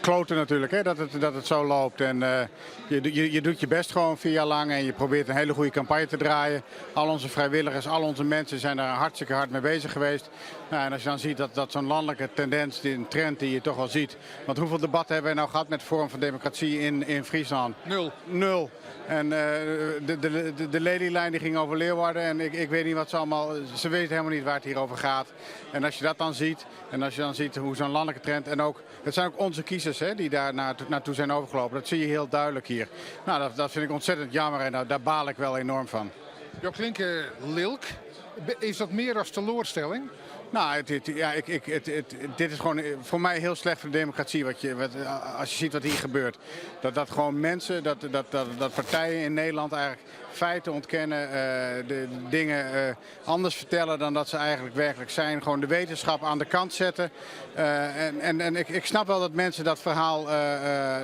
kloten natuurlijk, hè, dat het zo loopt. En je doet je best gewoon 4 jaar lang en je probeert een hele goede campagne te draaien. Al onze vrijwilligers, al onze mensen zijn daar hartstikke hard mee bezig geweest. Nou, en als je dan ziet dat zo'n landelijke tendens, een trend die je toch wel ziet. Want hoeveel debatten hebben we nou gehad met het Forum voor Democratie in Friesland? 0. En de lelielijn die ging over Leeuwarden en ik weet niet wat ze allemaal, ze weten helemaal niet waar het hier over gaat. En als je dat dan ziet en als je dan ziet hoe zo'n landelijke trend en ook, het zijn ook onze kiezers die daar naartoe zijn overgelopen. Dat zie je heel duidelijk hier. Nou, dat vind ik ontzettend jammer en daar baal ik wel enorm van. Job Klinken, Lilk, is dat meer als teleurstelling? Nou, dit is gewoon voor mij heel slecht voor de democratie. Als je ziet wat hier gebeurt. Dat gewoon mensen, dat partijen in Nederland eigenlijk feiten ontkennen. De dingen anders vertellen dan dat ze eigenlijk werkelijk zijn. Gewoon de wetenschap aan de kant zetten. En ik snap wel dat mensen dat verhaal,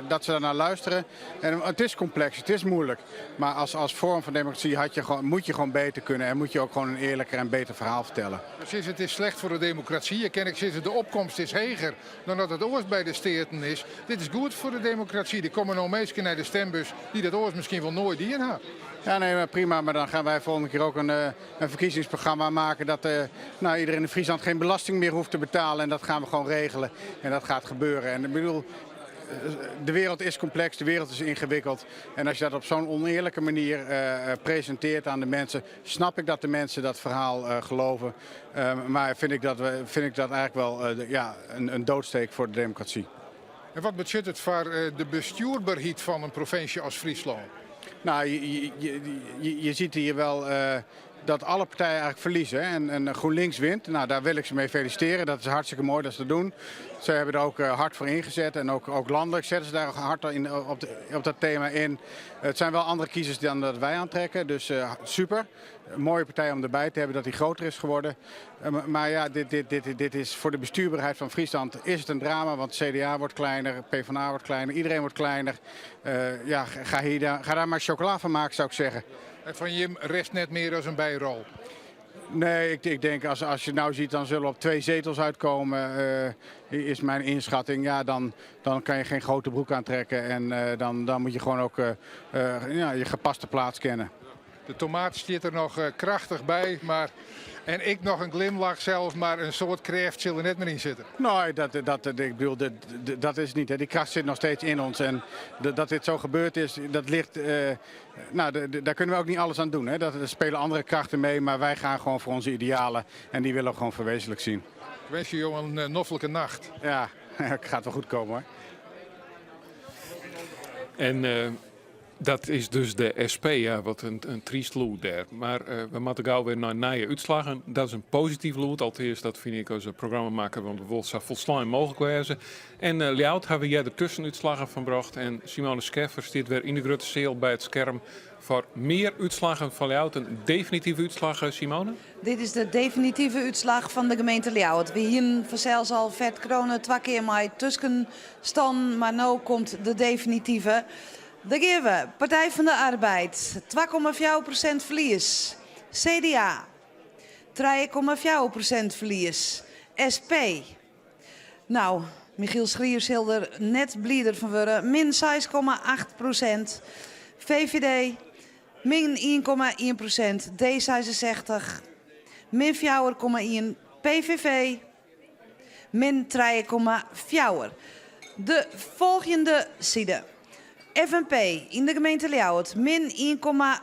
dat ze daarnaar luisteren. En het is complex, het is moeilijk. Maar als vorm van democratie moet je gewoon beter kunnen. En moet je ook gewoon een eerlijker en beter verhaal vertellen. Precies, het is slecht voor de democratie. De opkomst is hoger dan dat het ooit bij de steden is. Dit is goed voor de democratie. Er komen nog mensen naar de stembus die dat ooit misschien wel nooit in hebben. Ja, nee, maar prima. Maar dan gaan wij volgende keer ook een verkiezingsprogramma maken dat iedereen in Friesland geen belasting meer hoeft te betalen. En dat gaan we gewoon regelen. En dat gaat gebeuren. En ik bedoel, de wereld is complex, de wereld is ingewikkeld. En als je dat op zo'n oneerlijke manier presenteert aan de mensen, snap ik dat de mensen dat verhaal geloven. Maar vind ik dat eigenlijk wel een doodsteek voor de democratie. En wat betekent het voor de bestuurbaarheid van een provincie als Friesland? Nou, je ziet hier wel dat alle partijen eigenlijk verliezen. En GroenLinks wint. Nou, daar wil ik ze mee feliciteren. Dat is hartstikke mooi dat ze dat doen. Ze hebben er ook hard voor ingezet. En ook landelijk zetten ze daar hard op dat thema in. Het zijn wel andere kiezers dan dat wij aantrekken. Dus super. Een mooie partij om erbij te hebben dat die groter is geworden. Maar ja, dit is voor de bestuurbaarheid van Friesland is het een drama. Want CDA wordt kleiner, PvdA wordt kleiner, iedereen wordt kleiner. Ga daar maar chocola van maken, zou ik zeggen. En van Jim rest net meer als een bijrol. Nee, ik denk als je nou ziet, dan zullen we op 2 zetels uitkomen, is mijn inschatting. Ja, dan kan je geen grote broek aantrekken en dan moet je gewoon ook je gepaste plaats kennen. De tomaat zit er nog krachtig bij, en ik nog een glimlach zelf, maar een soort kracht zit er net meer in zitten. Nee, ik bedoel, dat is niet. Hè. Die kracht zit nog steeds in ons. En dat dit zo gebeurd is, dat ligt... daar kunnen we ook niet alles aan doen. Hè. Er spelen andere krachten mee, maar wij gaan gewoon voor onze idealen. En die willen we gewoon verwezenlijk zien. Ik wens je jongen een noffelijke nacht. Ja, het gaat wel goed komen hoor. En Dat is dus de SP, ja, wat een triest lood daar. Maar we moeten gauw weer naar nieuwe uitslagen. Dat is een positief lood. Althans, dat vind ik als een programma maken, want we willen zo volslaan mogelijk wezen. En Ljout hebben we jij de tussenuitslagen van gebracht. En Simone Scheffer zit weer in de grote zeel bij het scherm voor meer uitslagen van Ljout. Een definitieve uitslag, Simone? Dit is de definitieve uitslag van de gemeente Ljout. We hier vanzelfs al vet kronen 2 keer maar tussen staan, maar nu komt de definitieve. Dan geven we Partij van de Arbeid 2,4% verlies. CDA 3,4% verlies. SP. Nou, Michiel Schriers zal er net blieder van worden. Min 6,8%. VVD min 1,1%. D66 min 4,1%. PVV min 3,4%. De volgende zijde. FNP in de gemeente Ljout min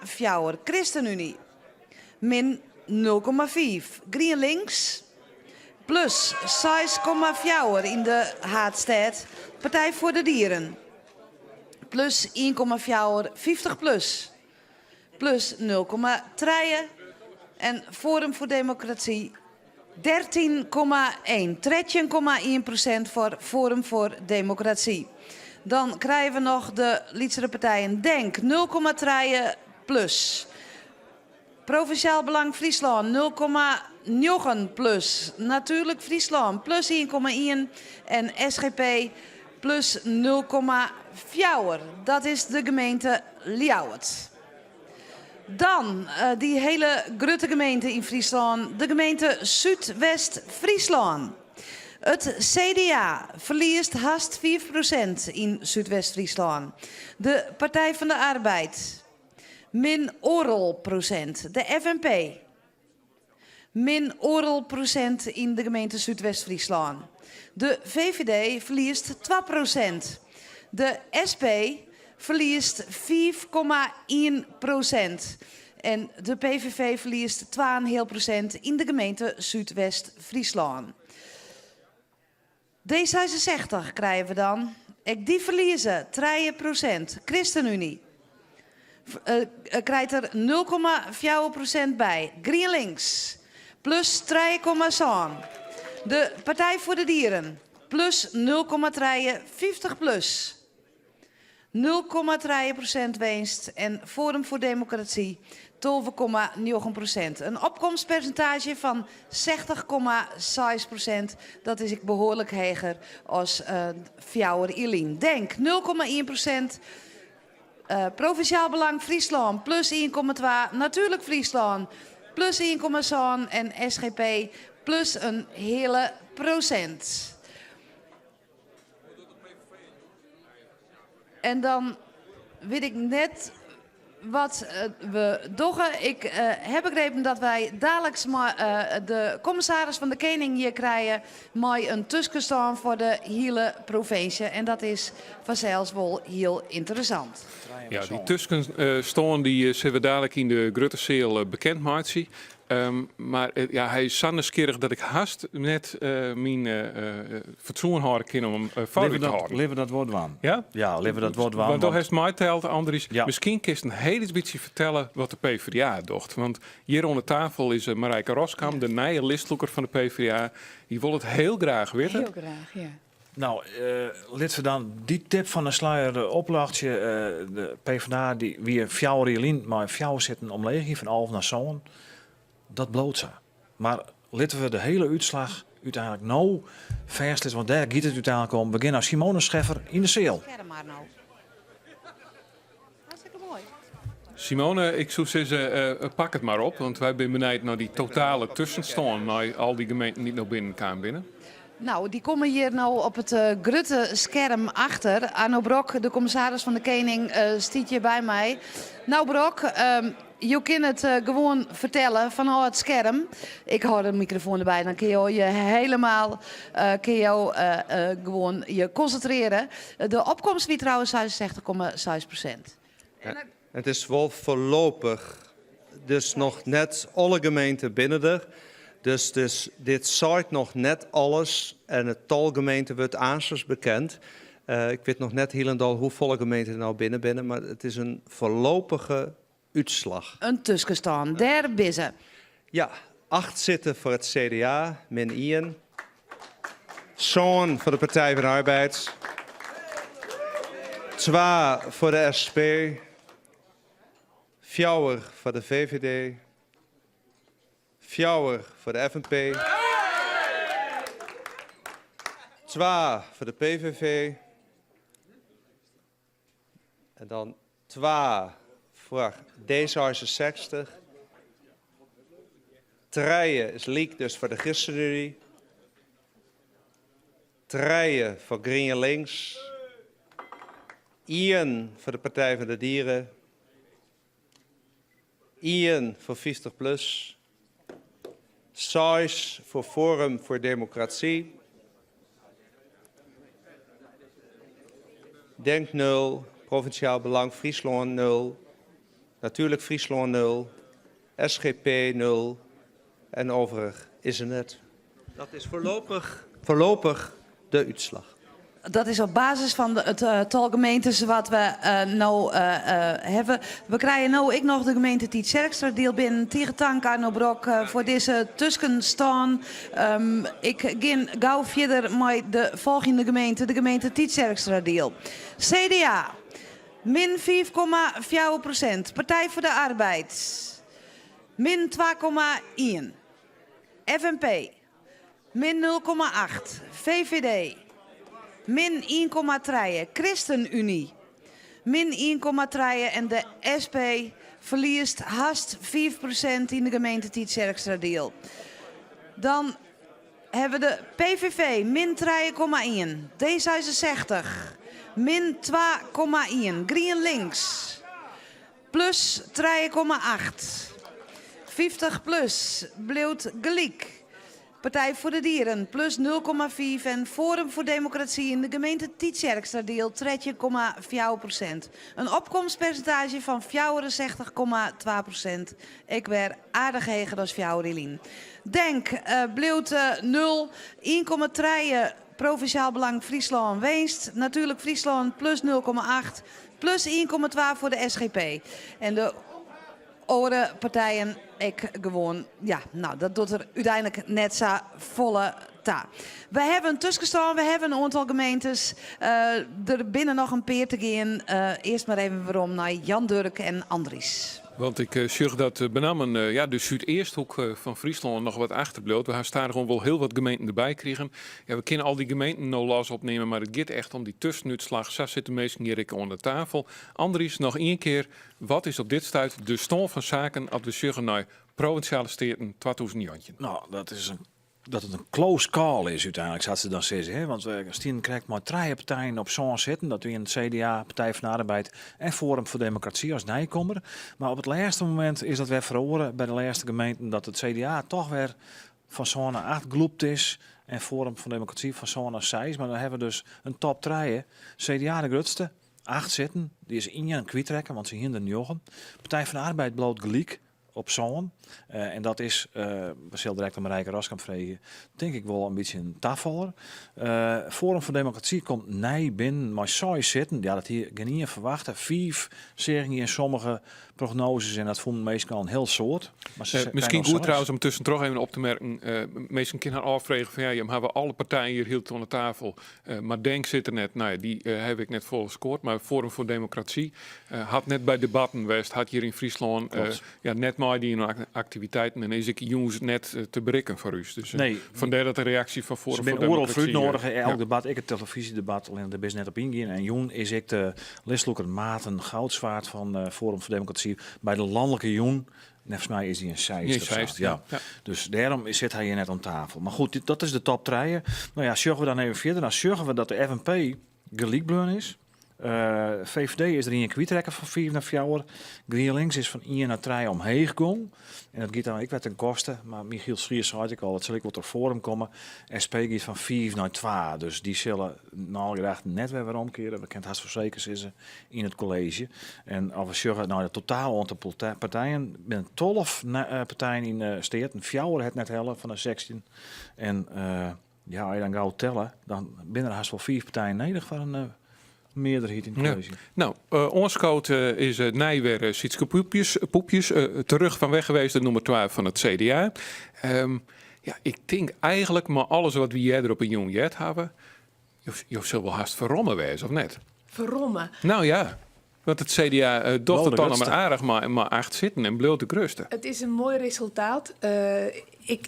1,4. ChristenUnie min 0,5. GroenLinks plus 6,4 in de Haatstad. Partij voor de Dieren plus 1,4. 50 plus 0,3. En Forum voor Democratie 13,1. 13,1% voor Forum voor Democratie. Dan krijgen we nog de lietsere partijen. Denk 0,3 plus. Provinciaal Belang Friesland 0,9 plus. Natuurlijk Friesland plus 1,1. En SGP plus 0,4. Dat is de gemeente Ljout. Dan die hele grote gemeente in Friesland. De gemeente Zuidwest-Friesland. Het CDA verliest haast 4% in Zuidwest-Friesland. De Partij van de Arbeid min oorl procent. De FNP min oorl procent in de gemeente Zuidwest-Friesland. De VVD verliest 2%. De SP verliest 5,1%. En de PVV verliest 2,5% in de gemeente Zuidwest-Friesland. D66 krijgen we dan. Die verliezen 3%. ChristenUnie krijgt er 0,4% bij. GroenLinks plus 3,7. De Partij voor de Dieren plus 0,3. 50 plus 0,3% winst. En Forum voor Democratie 12,9%. Een opkomstpercentage van 60,6%. Dat is ik behoorlijk hoger als Fjouwer Ilien. Denk 0,1%. Provinciaal Belang Friesland plus 1,2. Natuurlijk Friesland plus 1,7. En SGP plus een hele procent. En dan weet ik net wat we doggen. Ik heb begrepen dat wij dadelijk de commissaris van de Koning hier krijgen met een tussenstand voor de hele provincie. En dat is vanzelfs wel heel interessant. Ja, die tussenstand die zullen we dadelijk in de Grutteseel bekend maken. Maar ja, hij is zo nieuwsgierig dat ik haast net mijn fatsoen houden kan om hem veilig te houden. Leven dat woord waan. Ja? Ja, leven dat woord waan. Want toch heeft mij telt, Andries. Ja. Misschien kun je een heel beetje vertellen wat de PvdA docht. Want hier onder tafel is Marijke Roskam, de nieuwe listloeker van de PvdA. Die wil het heel graag weten. Heel graag, ja. Nou, laten we dan die tip van de sluier oplachtje. De PvdA die weer Fjouwer Jelien, maar Fjouwer zitten omleeg hier van Alphen naar Zoon. Dat bloot ze. Maar laten we de hele uitslag uiteindelijk nou vast is, want daar gaat het uiteindelijk om. Begin als Simone Scheffer in de zeel. Simone, ik zou zeggen, pak het maar op, want wij zijn benieuwd naar die totale tussenstand, naar al die gemeenten die nog binnen. Nou, die komen hier nou op het grote scherm achter. Arno Brok, de commissaris van de Koning, stiet hier bij mij. Nou Brok, je kunt het gewoon vertellen van het scherm. Ik hou de microfoon erbij, dan kun je helemaal gewoon je concentreren. De opkomst wie trouwens 66,6%. Het is wel voorlopig, dus nog net alle gemeenten binnen er. Dus dit zegt nog net alles en het tal gemeenten wordt aanstonds bekend. Ik weet nog net helemaal hoeveel gemeenten er nou binnen binnen, maar het is een voorlopige uitslag. Een tussenstand, daar binnen. Ja, 8 zitten voor het CDA, min 1. Zo'n voor de Partij van de Arbeid. 2 voor de SP. 4 voor de VVD. 4 voor de FNP. 2 voor de PVV. En dan 2 voor D66. 3 is leek dus voor de ChristenUnie. 3 voor GroenLinks. 1 voor de Partij van de Dieren. 1 voor 50PLUS. 6 voor Forum voor Democratie. Denk 0. Provinciaal Belang Friesland 0. Natuurlijk Friesland 0. SGP 0. En overig is er net. Dat is voorlopig de uitslag. Dat is op basis van het tal gemeentes wat we nou hebben. We krijgen nou ik nog de gemeente Tietzerkstra deel binnen. Tegen Arno Brok voor deze tussenstand. Ik ga gauw verder met de volgende gemeente, de gemeente Tietzerkstra deel. CDA, min 5,4%. Partij voor de Arbeid, min 2,1%. FNP, min 0,8%. VVD, min 1,3%. ChristenUnie, min 1,3%. En de SP verliest haast 5% in de gemeente Tietzerkstra deel. Dan hebben we de PVV, min 3,1%. D66, min 2,1%. GroenLinks, plus 3,8%. 50PLUS blijft gelijk. Partij voor de Dieren plus 0,4% en Forum voor Democratie in de gemeente Tietzerkstra deel 3,4%. Een opkomstpercentage van 64,2%. Ik werd aardig heger als Fjouwerlien. Denk blijft 0, 1,3% Provinciaal Belang Friesland Weenst. Natuurlijk Friesland plus 0,8%. Plus 1,2% voor de SGP. En de andere partijen, ik gewoon, ja, nou, dat doet er uiteindelijk net zo volle ta. We hebben een tussenstand, we hebben een aantal gemeentes. Er binnen nog een peer te gaan. Eerst maar even waarom naar Jan Durk en Andries. Want ik zag dat benamen de Zuideersthoek van Friesland nog wat achterbleef. We hebben daar gewoon wel heel wat gemeenten erbij kregen. Ja, we kunnen al die gemeenten nou los opnemen, maar het gaat echt om die tussenuitslag. Zo zitten de meesten hier aan de tafel. Andries, nog één keer, wat is op dit stuit de stand van zaken op de Suggenij Provinciale Steden 2000? Nou, dat het een close call is uiteindelijk, zou ze dan zeggen. Hè? Want Stien krijgt maar 3 partijen op zo'n zitten. Dat we in het CDA, Partij van de Arbeid en Forum voor Democratie als nijkomer. Maar op het laatste moment is dat weer verhoren bij de laatste gemeenten dat het CDA toch weer van zo'n 8 gloept is. En Forum voor Democratie van zo'n 6. Maar dan hebben we dus een top 3. CDA de grootste, 8 zitten. Die is in je kwijttrekken, want ze hinder jochen. Partij van de Arbeid bloot gelijk op zo'n. En dat is, we zullen direct aan Marijke Raskamp vregen, denk ik wel een beetje een tafvaller. Forum voor Democratie komt nee binnen, maar zou zitten. Ja, dat hier geen niet verwachten. 5 zeggen hier in sommige prognoses en dat vonden meestal een heel soort. Maar misschien goed trouwens om tussen toch even op te merken. Meestal kunnen haar afvregen van ja, je hebben alle partijen hier hield aan de tafel. Maar Denk zit er net, nou ja, die heb ik net vol gescoord. Maar Forum voor Democratie had net bij debatten West, had hier in Friesland net maar die activiteiten en is ik jongens net te bereiken voor u. Dus vandaar dat de reactie van Forum voor Democratie. Ze zijn nodig in elk debat. Ik het televisiedebat alleen daar is net op ingaan. En Joen is ik de listloeker Maarten Goudzwaard van Forum voor Democratie bij de landelijke Joen. Volgens mij is hij een 6. Ja. Dus daarom zit hij hier net aan tafel. Maar goed, dat is de top 3. Nou ja, zorgen we dan even verder. Dan zorgen we dat de FNP gelijkbleun is. VVD is er in een kwijtrekken van 4 naar 4. GroenLinks is van 1 naar 3 omheen gegaan. En dat gaat dan ik werd ten koste. Maar Michiel Schriers zei ik al, dat zal ik wat er Forum komen. SP gaat van 4 naar 2. Dus die zullen nou graag net weer omkeren. We kennen het verzekerd ze in het college. En als we zeggen, nou, het totaal aantal partijen, binnen 12 partijen in de steden. 4 het net hellen van de 16. En Ja, als je dan gauw tellen, dan binnen er haast wel 4 partijen nodig voor een meerderheid in de college. Ja. Nou, ons code is Nijwer Sietske Poepjes. Terug van weg geweest, de nummer 12 van het CDA. Ja, ik denk eigenlijk, maar alles wat we hier op een jong jet hebben, je zult wel haast verrommen wezen, of net? Verrommen? Nou ja, want het CDA docht het dan maar aardig, maar 8 zitten en bleef de krusten. Het is een mooi resultaat.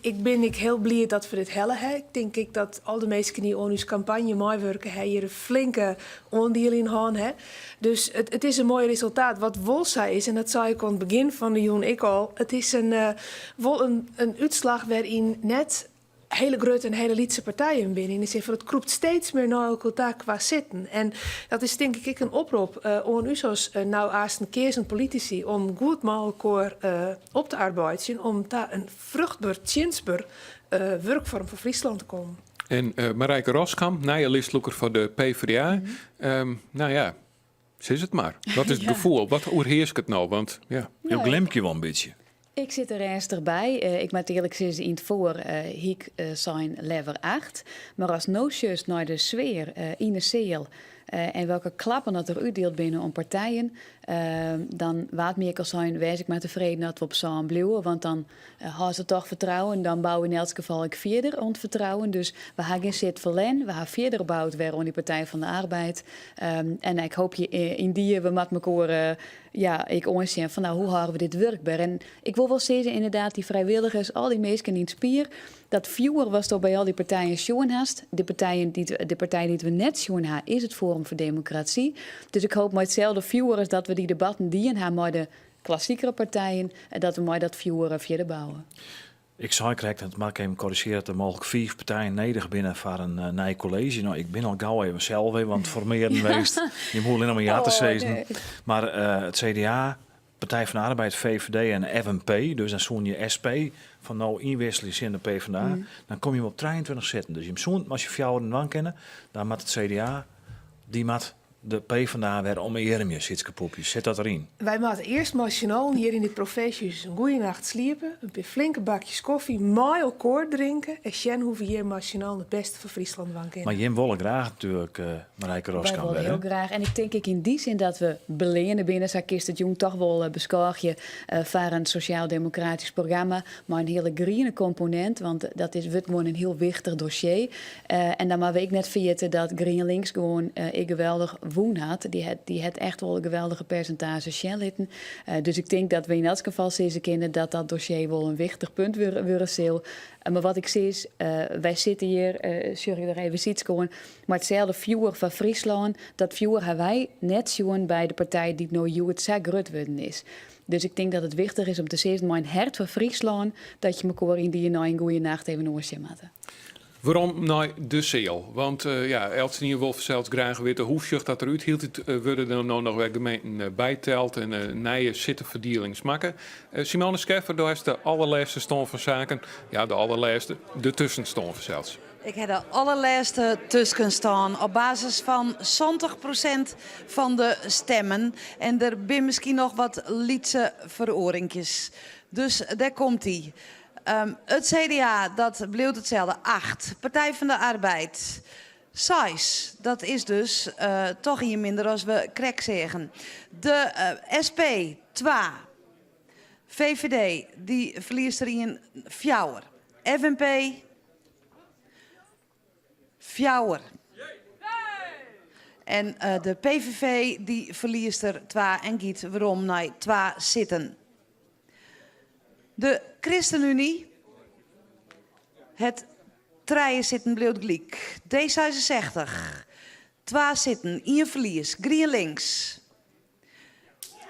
Ik ben heel blij dat we dit hellen. Ik denk dat al de mensen die aan onze campagne meewerken hier een flinke onderdeel in hebben. Dus het is een mooi resultaat. Wat Wolsa is, en dat zei ik aan het begin van de jongen ik al, het is een uitslag waarin net hele grote en hele lietse partijen binnen. In de zin van het kroept steeds meer naar elkaar qua zitten. En dat is denk ik een oproep aan u zoals nou aast een keer zijn politici om goed met elkaar op te arbeiden om daar een vruchtbaar, tjinsbaar werkvorm voor Friesland te komen. En Marijke Roskamp, najaarlistloeker voor de PvdA. Nou ja, ze is het maar. Wat is het gevoel? Wat oerheerst het nou? Want ja, je glimt je wel een beetje. Ik zit er eerst erbij. Ik moet eerlijk zeggen, in het voor hiek zijn lever 8. Maar als no just naar de sfeer in de zeel en welke klappen dat er uitdeelt binnen om partijen, dan waard meer kan zijn, wees ik maar tevreden dat we op zo'n blijven. Want dan hebben ze toch vertrouwen. Dan bouwen we in elk geval ik verder ont vertrouwen. Dus we hebben geen zit verlen. We hebben verder gebouwd weer aan die Partij van de Arbeid. En ik hoop je in die we met elkaar ik onzien van nou, hoe houden we dit werkbaar? En ik wil wel zeggen, inderdaad, die vrijwilligers, al die mensen in het spier, dat viewer was toch bij al die partijen schoen haast. De partij die we net schoen hebben, is het Forum voor Democratie. Dus ik hoop met hetzelfde viewer is dat we die debatten die in haar met de klassiekere partijen, dat we met dat viewer verder bouwen. Ik zou correct, dat mag ik even corrigeren, dat er mogelijk 4 partijen nodig binnen voor een nieuw college. Nou, ik ben al gauw even zelf, want voor meer geweest. Je moet alleen maar ja te zeggen. Nee. Maar het CDA, Partij van de Arbeid, VVD en FNP, dus dan zoen je SP van nou inwisselen in de PvdA, dan kom je op 23 zitten. Dus je zoent, als je fjouwen dan kennen, dan moet het CDA, die moet de PvdA weer om Jeremie Sietske Poepjes. Zet dat erin. Wij moeten eerst nationaal hier in dit professie een goede nacht sliepen, een paar flinke bakjes koffie, mooi elkaar drinken en Sjen hoeven hier nationaal het beste voor Friesland van kennen. Maar Jim willen graag natuurlijk, Marijke Roskamp. Wij willen heel graag. En ik denk in die zin dat we belenen binnen zo'n kist het jong toch wel bescorgje voor een sociaal-democratisch programma, maar een hele groene component, want dat is gewoon een heel wichtig dossier. En dan maar weet ik net vergeten dat GroenLinks gewoon geweldig woon had. Die had echt wel een geweldige percentage Shell-litten. Dus ik denk dat we in elk geval zien kennen dat dossier wel een wichtig punt weer zal. Maar wat ik zie is, wij zitten hier, sorry dat even ziet gewoon, maar hetzelfde viewer van Friesland, dat viewer hebben wij net zien bij de partij die nou het zo groot worden is. Dus ik denk dat het wichtig is om te zeggen, mijn hart van Friesland, dat je elkaar in die een goede nacht even noorzien moet. Waarom naar de zeel? Want Elstenier Wolf zelfs graag weten hoe zucht dat eruit hield. Het worden er nou nog weer gemeenten bijteld en nieuwe zittenverdeling maken. Simone Scheffer, daar is de allerlaatste stand van zaken. Ja, de allerlaatste, de tussenstand zelfs. Ik heb de allerlaatste tussen staan op basis van 70% van de stemmen. En er zijn misschien nog wat lietse veroringjes. Dus daar komt-ie. Het CDA, dat bleef hetzelfde, 8. Partij van de Arbeid, 6. Dat is dus toch hier minder als we krek zeggen. De SP, 2. VVD, die verliest er in 4. FNP, 4. En de PVV, die verliest er 2 en giet waarom naar 2 zitten. De ChristenUnie, het 3 zitten bleef gelijk. D66, 2 zitten, 1 verlies. GroenLinks,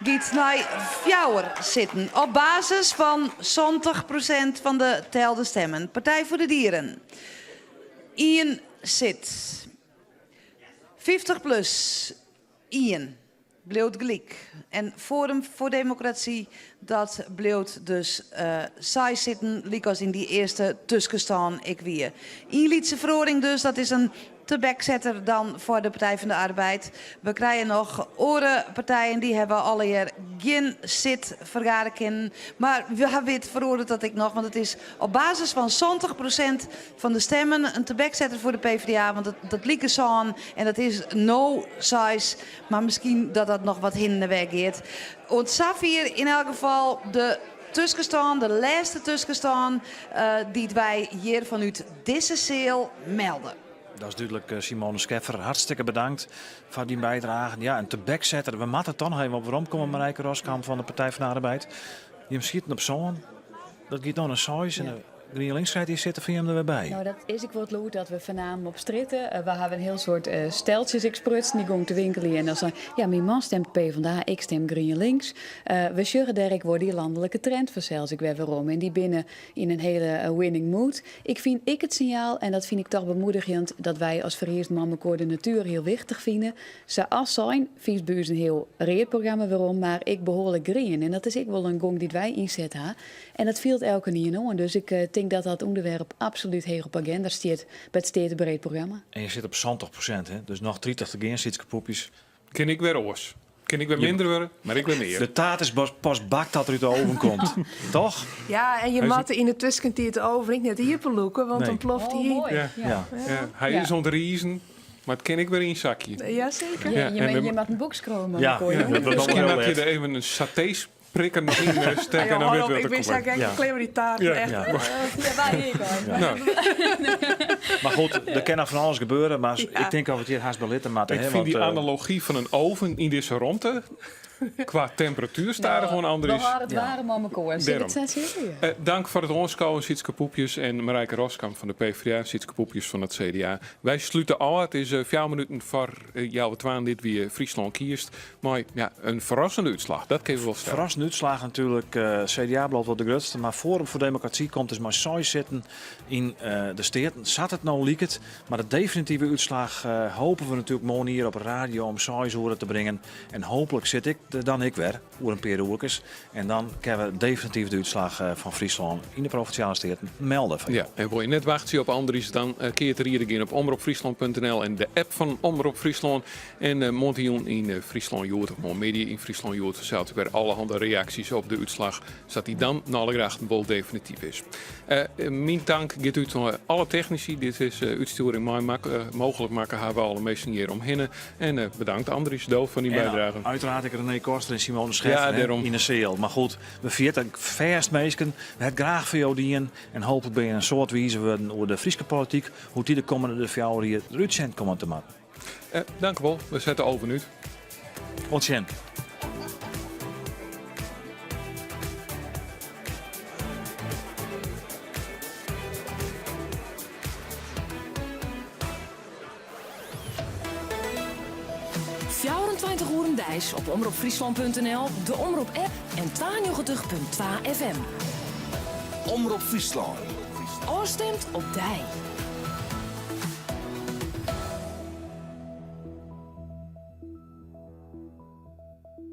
giet naar 4 zitten. Op basis van 70% van de telde stemmen. Partij voor de Dieren, 1 zit. 50 plus, 1. Bleef gelijk. En Forum voor Democratie, dat bleef dus saai zitten, liek als in die eerste tussenstaan ik weer. Lietse verhoring dus, dat is een te backzetter dan voor de Partij van de Arbeid. We krijgen nog orenpartijen, die hebben alle hier geen zit vergaren kunnen. Maar we hebben het veroordeeld dat ik nog, want het is op basis van 70% van de stemmen een tabekzetter voor de PvdA. Want dat liep zo aan en dat is no size. Maar misschien dat dat nog wat hinder weggeeft. Want Safir in elk geval de tussenstand, de laatste tussenstand die wij hier vanuit deze zeel melden. Dat is duidelijk, Simone Scheffer. Hartstikke bedankt voor die bijdrage. Ja, en te backzetten. We moeten toch nog even op waarom komen Marijke Roskamp van de Partij van de Arbeid. Die schieten op zo'n. Dat gaat dan een size. En de GroenLinks hier zitten van hem er weer bij. Nou, dat is ik wat leuk dat we vanavond op stritten. We hebben een heel soort steltjes exprutsen die gaan te winkelen. En dan zeggen ja, mijn man stemt PvdA, ik stem GroenLinks. We zeggen Derek wordt die landelijke trend verzels ik weer waarom. En die binnen in een hele winning mood. Ik vind het signaal, en dat vind ik toch bemoedigend, dat wij als Verenigd Mannenkoor de natuur heel wichtig vinden. Zoals zijn, Viesbuis een heel reetprogramma waarom, maar ik behoorlijk green. En dat is ik wel een gong die wij inzetten. En dat viel elke niet in. Dus ik denk dat dat onderwerp absoluut heel op agenda staat bij het stedenbreed programma. En je zit op 70%, hè? Dus nog 30 te gaan, zit poepjes. Ken ik weer oors. Ken ik weer minder worden, maar ik weer meer. De taart is pas bakt dat er uit de oven komt. Toch? Ja, en je mat in de tussentijd het over ik net hier peloeken, want dan ploft hij hier. Ja. Hij is ontriezen, maar het ken ik weer in een zakje. Ja, zeker. Ja, je mag een boek scromen. Misschien heb je er even een satés prikken nog in steken en dan weet ik wist eigenlijk alleen maar die taart. Echt. Maar goed, er kan nog van alles gebeuren, maar ik denk dat het hier haast belitten maakt. Ik vind die analogie van een oven in deze ronde qua temperatuur staat er gewoon anders. We hadden het warm aan elkaar. Dank voor het onschouwen, Sietske Poepjes en Marijke Roskamp van de PvdA, Sietske Poepjes van het CDA. Wij sluiten al. Het is 4 minuten voor jouw twaan dit wie Friesland kiest. Maar ja, een verrassende uitslag, dat kun je wel stellen. Verrassende uitslag natuurlijk. CDA blijft wel de grootste, maar Forum voor Democratie komt dus maar saai zitten in de steden. Zat het nou liek het, maar de definitieve uitslag hopen we natuurlijk morgen hier op radio om saai horen te brengen. En hopelijk zit ik dan ik weer, voor een paar uurtjes. En dan kunnen we definitief de uitslag van Friesland in de provinciale steden melden. Ja, en wil je net wachten op Andries, dan keert er hier again op omroepfriesland.nl en de app van Omroep Friesland. En Montion in Friesland Jood, of media in Friesland Jood, zelfs weer allerhande reacties op de uitslag, zodat die dan naar graag bol definitief is. Mijn dank gaat uit aan alle technici. Dit is uitsturing mogelijk maken, hebben we alle meesten hier omheen. En bedankt Andries Doof van die bijdrage. Uiteraard ik René Koster en Simone Scheffer in de zeel. Maar goed, we vieren verst meesken. We hebben graag voor jou dienen. En hopelijk ben je een soort wijze over de Friese politiek. Hoe die de komende 4 jaar hier uitzend komen te maken. Dank u wel. We zetten over nu. Ontzien. Dijs op omroepfriesland.nl, de Omroep app en 92.2 FM. Omroep Friesland. Oorstemt op Dij.